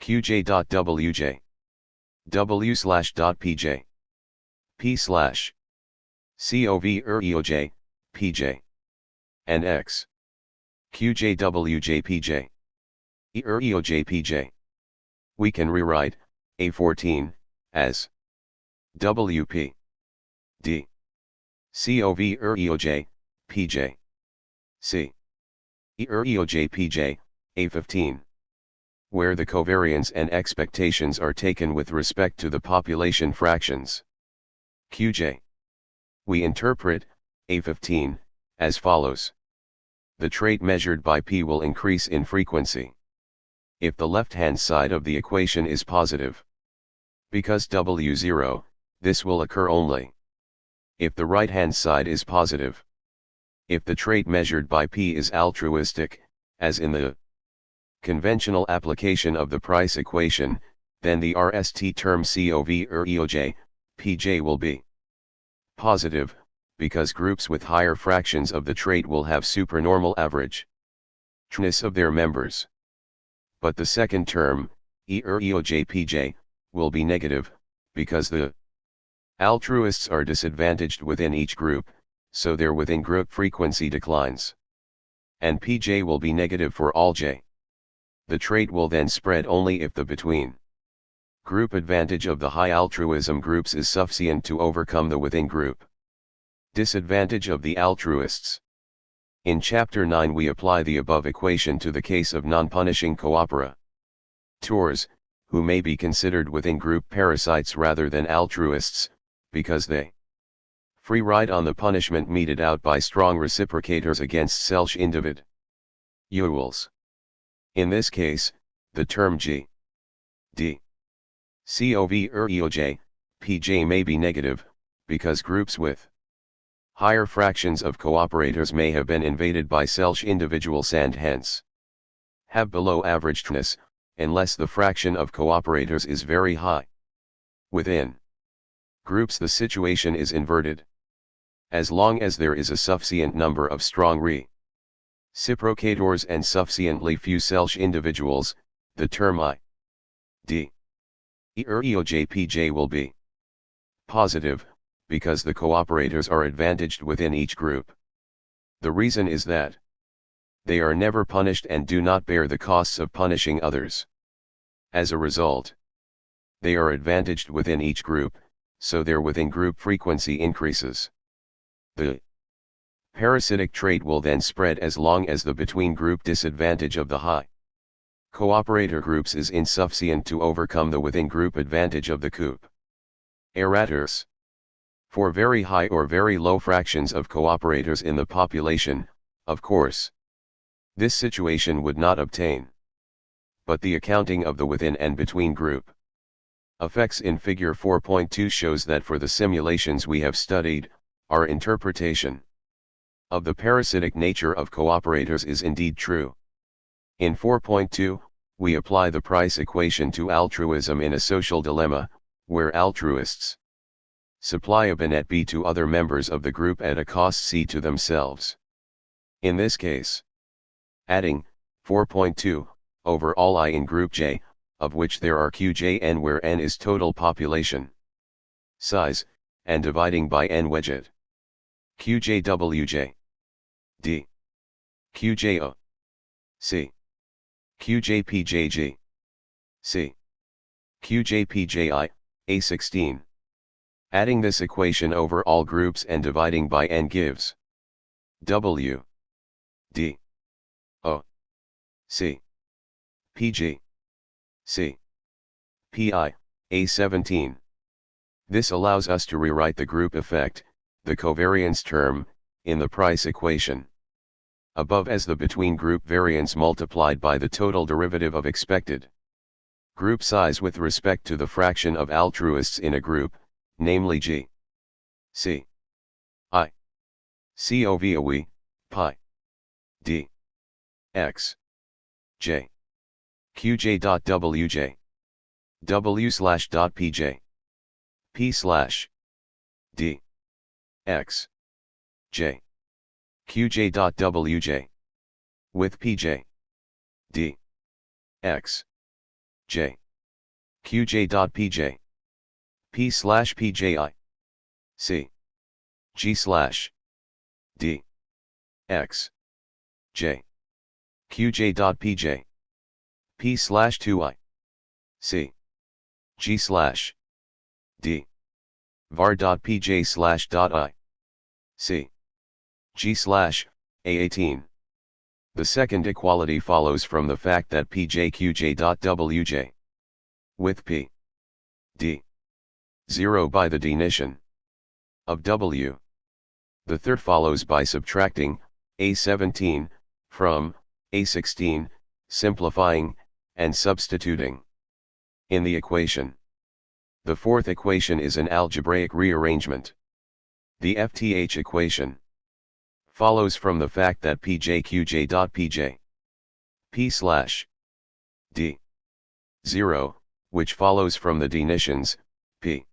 QJ.WJ, W slash dot PJ, P slash, COV PJ, and X, QJWJPJ, EOJPJ. We can rewrite A14 as WP, D, COV PJ, C, EOJPJ, A15. Where the covariance and expectations are taken with respect to the population fractions. QJ. We interpret A15 as follows. The trait measured by P will increase in frequency if the left-hand side of the equation is positive. Because W0, this will occur only if the right-hand side is positive. If the trait measured by P is altruistic, as in the conventional application of the price equation, then the RST term COV PJ will be positive, because groups with higher fractions of the trait will have supernormal average-ness of their members. But the second term, EREOJPJ, will be negative, because the altruists are disadvantaged within each group, so their within-group frequency declines. And PJ will be negative for all J. The trait will then spread only if the between group advantage of the high altruism groups is sufficient to overcome the within-group disadvantage of the altruists. In Chapter 9 we apply the above equation to the case of non-punishing cooperators, who may be considered within-group parasites rather than altruists, because they free ride on the punishment meted out by strong reciprocators against selfish individuals. In this case, the term G, D, COV or EOJ, PJ may be negative, because groups with higher fractions of cooperators may have been invaded by selfish individuals and hence have below averagedness, unless the fraction of cooperators is very high. Within groups the situation is inverted. As long as there is a sufficient number of strong reciprocators and sufficiently few selfish individuals, the term I, D, EREOJPJ will be positive, because the cooperators are advantaged within each group. The reason is that they are never punished and do not bear the costs of punishing others. As a result, they are advantaged within each group, so their within-group frequency increases. The parasitic trait will then spread as long as the between-group disadvantage of the high cooperator groups is insufficient to overcome the within-group advantage of the cooperators. For very high or very low fractions of cooperators in the population, of course, this situation would not obtain. But the accounting of the within and between group effects in Figure 4.2 shows that for the simulations we have studied, our interpretation of the parasitic nature of cooperators is indeed true. In 4.2, we apply the price equation to altruism in a social dilemma, where altruists supply a bin at B to other members of the group at a cost C to themselves. In this case, adding 4.2 over all I in group J, of which there are QJN where N is total population size, and dividing by N wedget QJWJ D QJO C QJPJG C QJPJI A16. Adding this equation over all groups and dividing by N gives W D O C PG C PI A17. This allows us to rewrite the group effect, the covariance term, in the price equation above as the between group variance multiplied by the total derivative of expected group size with respect to the fraction of altruists in a group, namely G C I COVOE pi D X J QJ.WJ W/.PJ P/D X J QJ.WJ with PJ D X J QJ.PJ P/PJI C G/D X J QJ.PJ P/2I C G/D var.pj/.I C G/A18. The second equality follows from the fact that PJQJ.WJ with P D 0 by the definition of W. The third follows by subtracting A17 from A16, simplifying, and substituting in the equation. The fourth equation is an algebraic rearrangement. The FTH equation follows from the fact that PJQJ.PJ P/D 0, which follows from the definitions P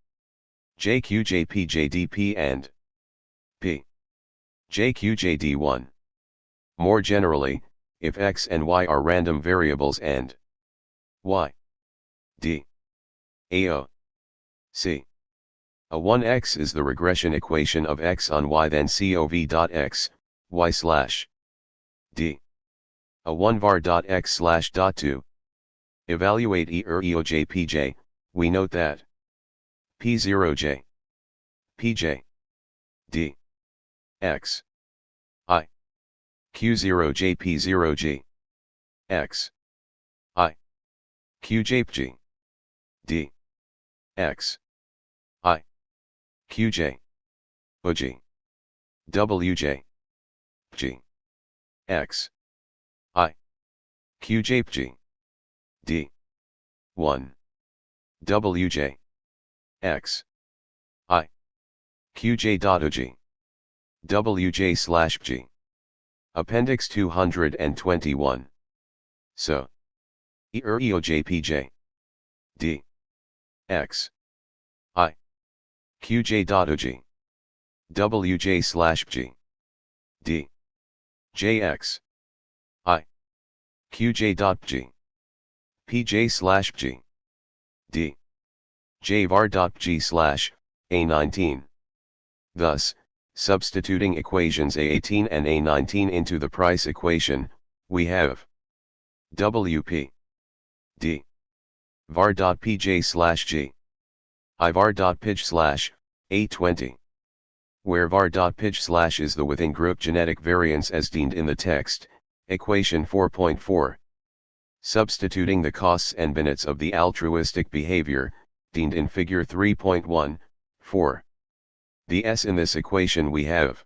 JQJPJDP and P JQJD1. More generally, if x and y are random variables and y D. AO. C. A 1x is the regression equation of x on y, then COV.x, y slash D. A 1 var.x slash dot 2. Evaluate EOJPJ, we note that P0J, PJ, D, X, I, Q0J P0G, X, I, QJPG, D, X, I, QJ, OG, WJ, G, X, I, QJPG, D, 1, WJ, X, I, QJ.OG, WJ slash G. Appendix 221. So, EOJPJ, D, X, I, QJ.OG, WJ slash G, D, JX, I, QJ.G, PJ slash G, D, JVAR.G slash A19. Thus, substituting equations A18 and A19 into the price equation, we have WP, D, var.pj slash G, I var.pij slash A20, where var.pij slash is the within group genetic variance as defined in the text, equation 4.4. Substituting the costs and benefits of the altruistic behavior, defined in figure 3.1, 4. The S in this equation we have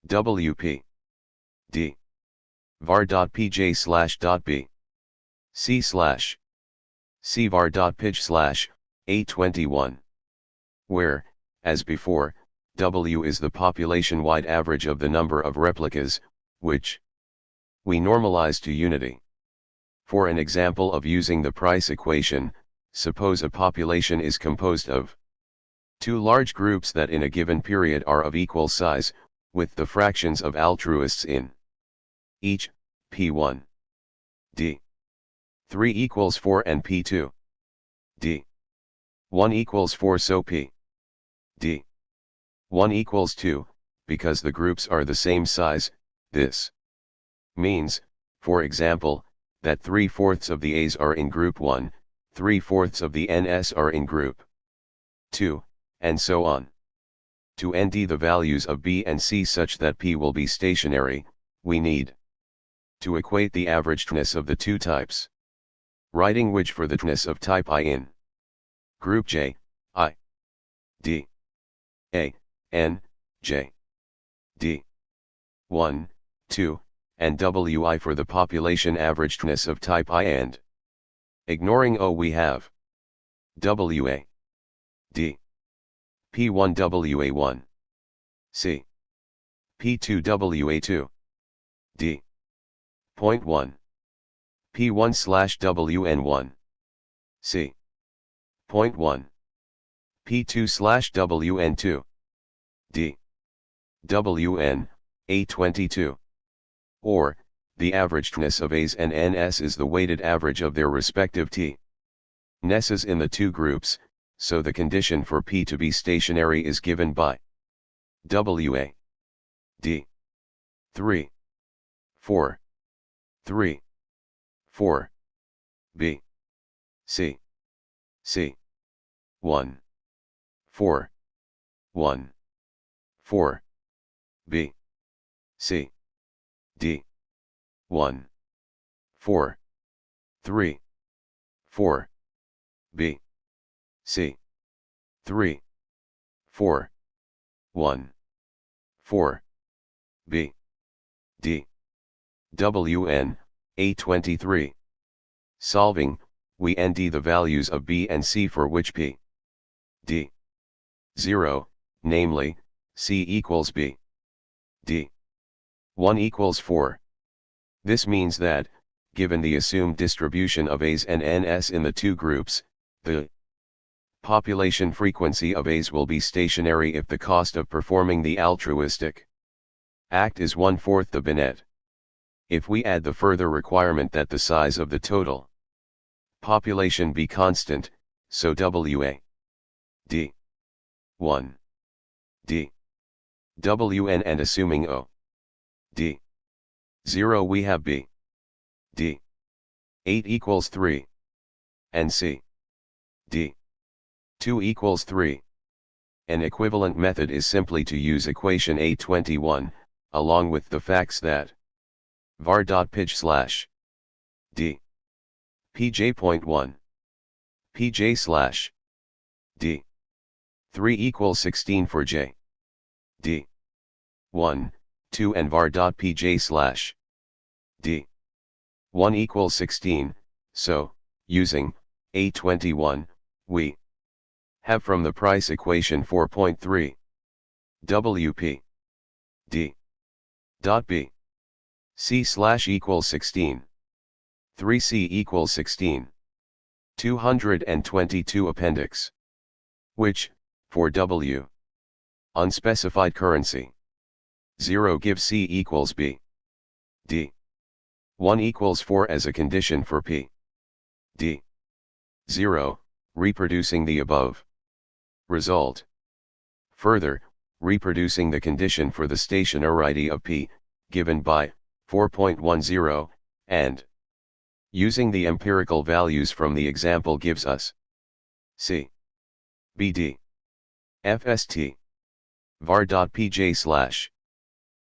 WP, D, var.pj slash dot B, C slash, C var.pij slash, A21. Where, as before, W is the population-wide average of the number of replicas, which we normalize to unity. For an example of using the price equation, suppose a population is composed of two large groups that in a given period are of equal size, with the fractions of altruists in each, P1, D, 3 equals 4 and P2, D, 1 equals 4, so P, D, 1 equals 2, because the groups are the same size. This means, for example, that 3/4 of the A's are in group 1, 3/4 of the NS are in group 2, and so on. To ND the values of B and C such that P will be stationary, we need to equate the averagedness of the two types. Writing which for the tness of type I in group J, I, D, A, N, J, D, 1, 2, and WI for the population averagedness of type I and ignoring O we have WA, D, P1 WA1, C, P2 WA2, D, point 1, P1 slash WN1, C, point 1, P2 slash WN2, D, WN, A22. Or, the averagedness of A's and NS is the weighted average of their respective T nesses in the two groups, so the condition for P to be stationary is given by WA, D, 3, 4, 3, 4, B, C, C, 1, 4, 1, 4, B, C, D, 1, 4, 3, 4, B, C, 3, 4, 1, 4, B, D, WN, A23. Solving, we ND the values of B and C for which P, D, 0, namely, C equals B, D, 1 equals 4. This means that, given the assumed distribution of A's and NS in the two groups, the population frequency of A's will be stationary if the cost of performing the altruistic act is 1/4 the binet. If we add the further requirement that the size of the total population be constant, so WA D 1 D WN, and assuming O D 0 we have B D 8 equals 3 and C D 2 equals 3. An equivalent method is simply to use equation A21, along with the facts that var.pij D pj.1 pj D 3 equals 16 for J D 1, 2 and var.pj D 1 equals 16, so, using A21, we have from the price equation 4.3 WP D dot B C slash equals 16 3C equals 16 222 appendix, which, for W unspecified currency 0 gives C equals B D 1 equals 4 as a condition for P D 0, reproducing the above result. Further, reproducing the condition for the stationarity of P, given by 4.10, and using the empirical values from the example gives us C BD FST var.pj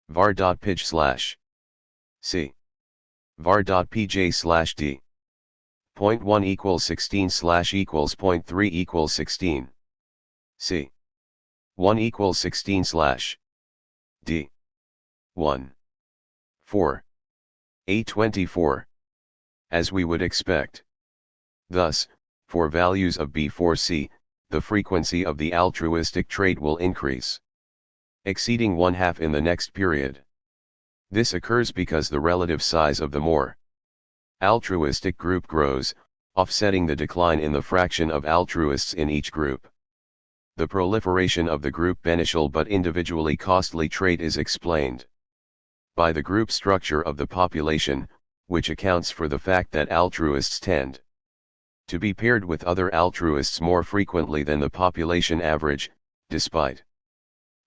var.pij C var.pj D 0.1 equals 16 equals 0.3 equals 16 C 1 equals 16 D 1 4 A24, as we would expect. Thus, for values of B4C, the frequency of the altruistic trait will increase, exceeding 1/2 in the next period. This occurs because the relative size of the more altruistic group grows, offsetting the decline in the fraction of altruists in each group. The proliferation of the group beneficial but individually costly trait is explained by the group structure of the population, which accounts for the fact that altruists tend to be paired with other altruists more frequently than the population average, despite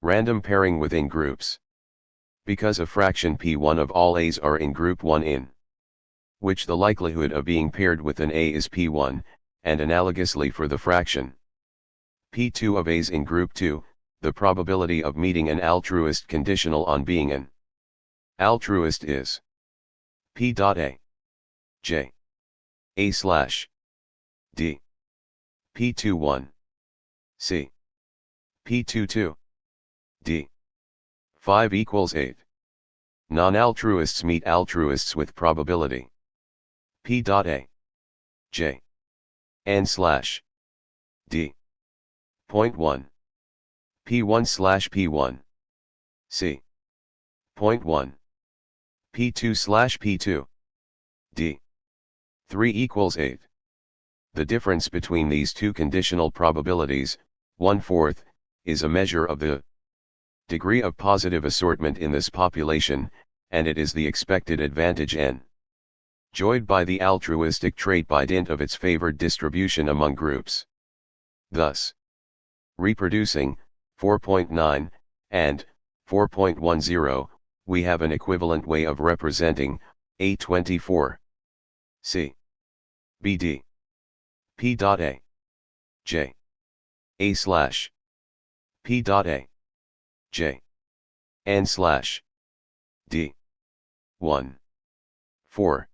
random pairing within groups. Because a fraction P1 of all A's are in group 1 in which the likelihood of being paired with an A is P1, and analogously for the fraction P2 of A's in group 2, the probability of meeting an altruist conditional on being an altruist is P.A J A slash D P21 C P22 D 5 equals 8. Non-altruists meet altruists with probability P.A J N slash D 0.1 P1 slash P1 C 0.1 P2 slash P2 D 3 equals 8. The difference between these two conditional probabilities, 1/4, is a measure of the degree of positive assortment in this population, and it is the expected advantage enjoyed by the altruistic trait by dint of its favored distribution among groups. Thus, reproducing 4.9 and 4.10, we have an equivalent way of representing A24 C BD P.A J A slash P.A J N slash D 1 4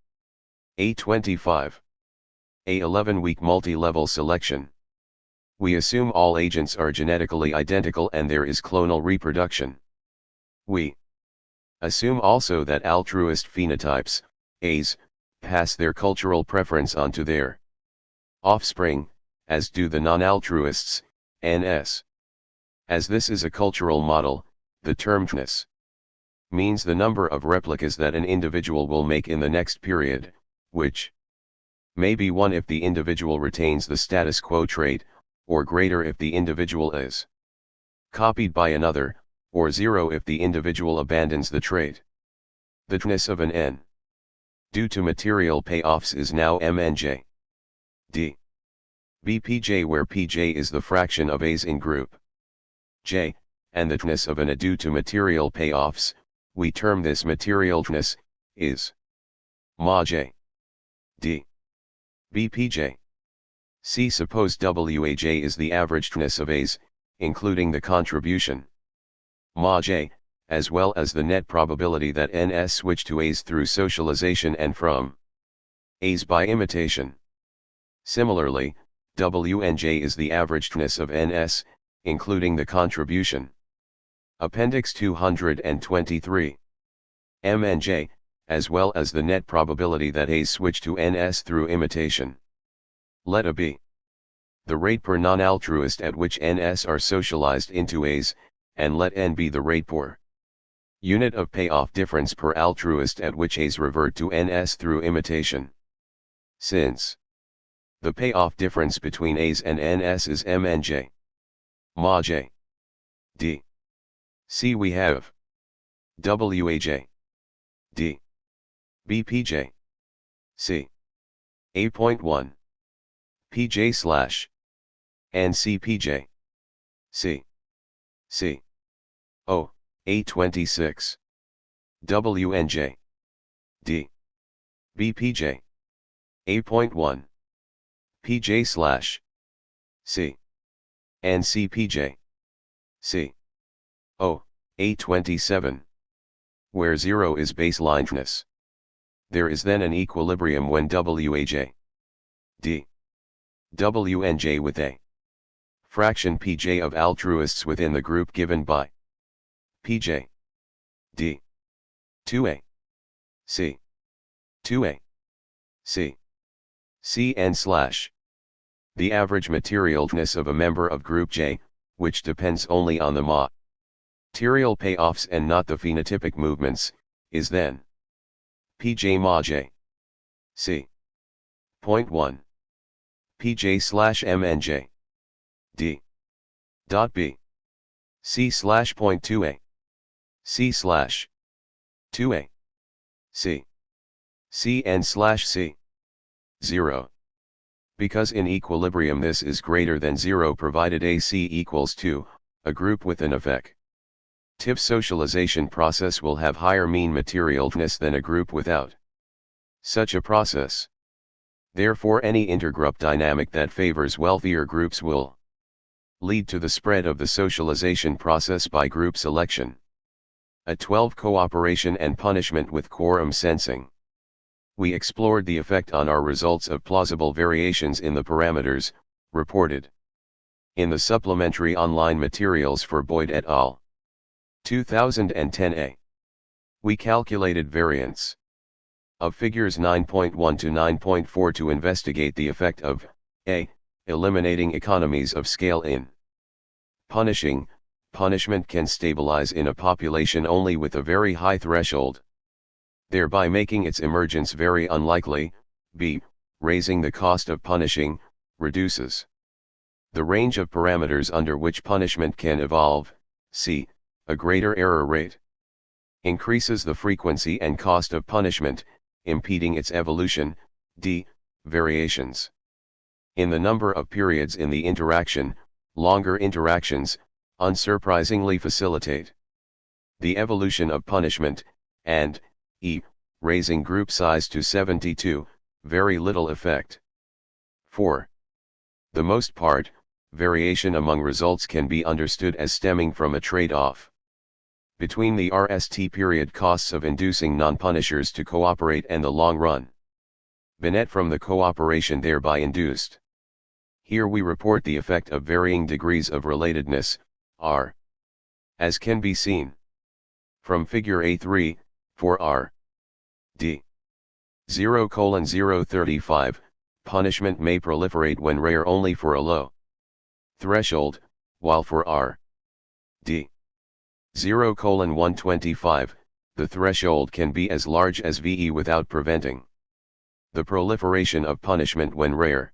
A25 A 11-week multi-level selection. We assume all agents are genetically identical and there is clonal reproduction. We assume also that altruist phenotypes, A's, pass their cultural preference onto their offspring, as do the non-altruists, NS. As this is a cultural model, the term THIRD means the number of replicas that an individual will make in the next period, which may be 1 if the individual retains the status quo trait, or greater if the individual is copied by another, or 0 if the individual abandons the trait. The THIRD of an N due to material payoffs is now MNJ. D. BPJ, where Pj is the fraction of A's in group J, and the tness of an A due to material payoffs, we term this material tness, is Ma J. D. BPJ. C. Suppose Waj is the average tness of A's, including the contribution Ma J, as well as the net probability that Ns switch to A's through socialization and from A's by imitation. Similarly, Wnj is the average tness of Ns, including the contribution. Appendix 223. Mnj, as well as the net probability that A's switch to Ns through imitation. Let A be the rate per non-altruist at which Ns are socialized into A's, and let N be the rate per unit of payoff difference per altruist at which A's revert to Ns through imitation. Since the payoff difference between A's and Ns is Mnj, Ma J. D. C, we have Waj. D. BPJ. C. A.1. PJ slash NCPJ. C. C. O. A26. WNJ. D. BPJ. A.1. PJ slash C. NCPJ. C. O. A27. Where 0 is baseline tness. There is then an equilibrium when Waj. D. Wnj with a fraction Pj of altruists within the group given by Pj. D. 2a. C. 2a. C. Cn slash the average material tness of a member of group J, which depends only on the material payoffs and not the phenotypic movements, is then Pj Ma J. C. Point 1. Pj slash Mnj. D. Dot B. C slash point 2a. C slash 2a. C. Cn slash C. 0. Because in equilibrium this is greater than 0 provided AC equals 2, a group with an effective socialization process will have higher mean material tness than a group without such a process. Therefore any intergroup dynamic that favors wealthier groups will lead to the spread of the socialization process by group selection. A 12 Cooperation and punishment with quorum sensing. We explored the effect on our results of plausible variations in the parameters, reported in the supplementary online materials for Boyd et al. 2010a. We calculated variance of figures 9.1 to 9.4 to investigate the effect of a. Eliminating economies of scale in punishment can stabilize in a population only with a very high threshold, thereby making its emergence very unlikely. B. Raising the cost of punishing reduces the range of parameters under which punishment can evolve. C. A greater error rate increases the frequency and cost of punishment, impeding its evolution. D. Variations in the number of periods in the interaction. Longer interactions, unsurprisingly, facilitate the evolution of punishment, and E. Raising group size to 72, very little effect. 4. The most part, variation among results can be understood as stemming from a trade-off between the RST period costs of inducing non-punishers to cooperate and the long-run benefit from the cooperation thereby induced. Here we report the effect of varying degrees of relatedness, R. As can be seen from figure A3, for R. D. 0:035, punishment may proliferate when rare only for a low threshold, while for R. D. 0:125, the threshold can be as large as VE without preventing the proliferation of punishment when rare.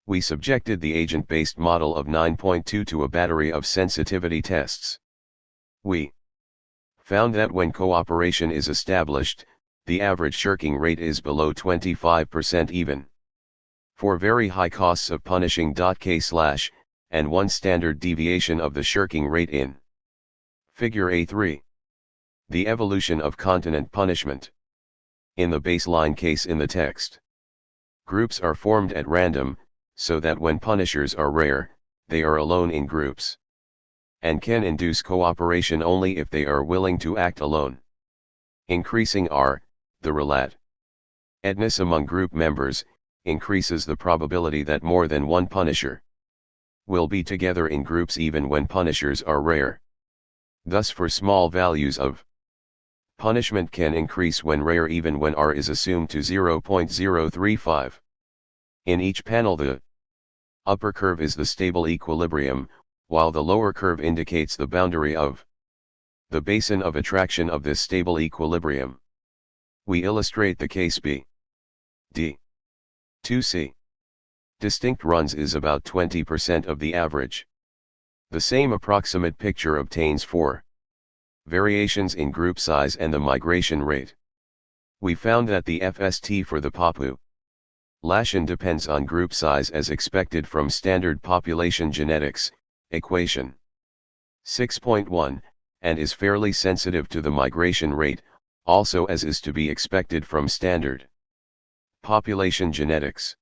We subjected the agent-based model of 9.2 to a battery of sensitivity tests. We found that when cooperation is established, the average shirking rate is below 25% even For very high costs of punishing. K/, and 1 standard deviation of the shirking rate in Figure A3. The evolution of continent punishment. In the baseline case in the text, groups are formed at random, so that when punishers are rare, they are alone in groups, and can induce cooperation only if they are willing to act alone. Increasing the relatedness among group members, increases the probability that more than one punisher will be together in groups even when punishers are rare. Thus for small values of punishment can increase when rare even when R is assumed to 0.035. In each panel the upper curve is the stable equilibrium, while the lower curve indicates the boundary of the basin of attraction of this stable equilibrium. We illustrate the case B. D. 2C. Distinct runs is about 20% of the average. The same approximate picture obtains for variations in group size and the migration rate. We found that the FST for the population depends on group size as expected from standard population genetics, equation 6.1, and is fairly sensitive to the migration rate, also as is to be expected from standard population genetics.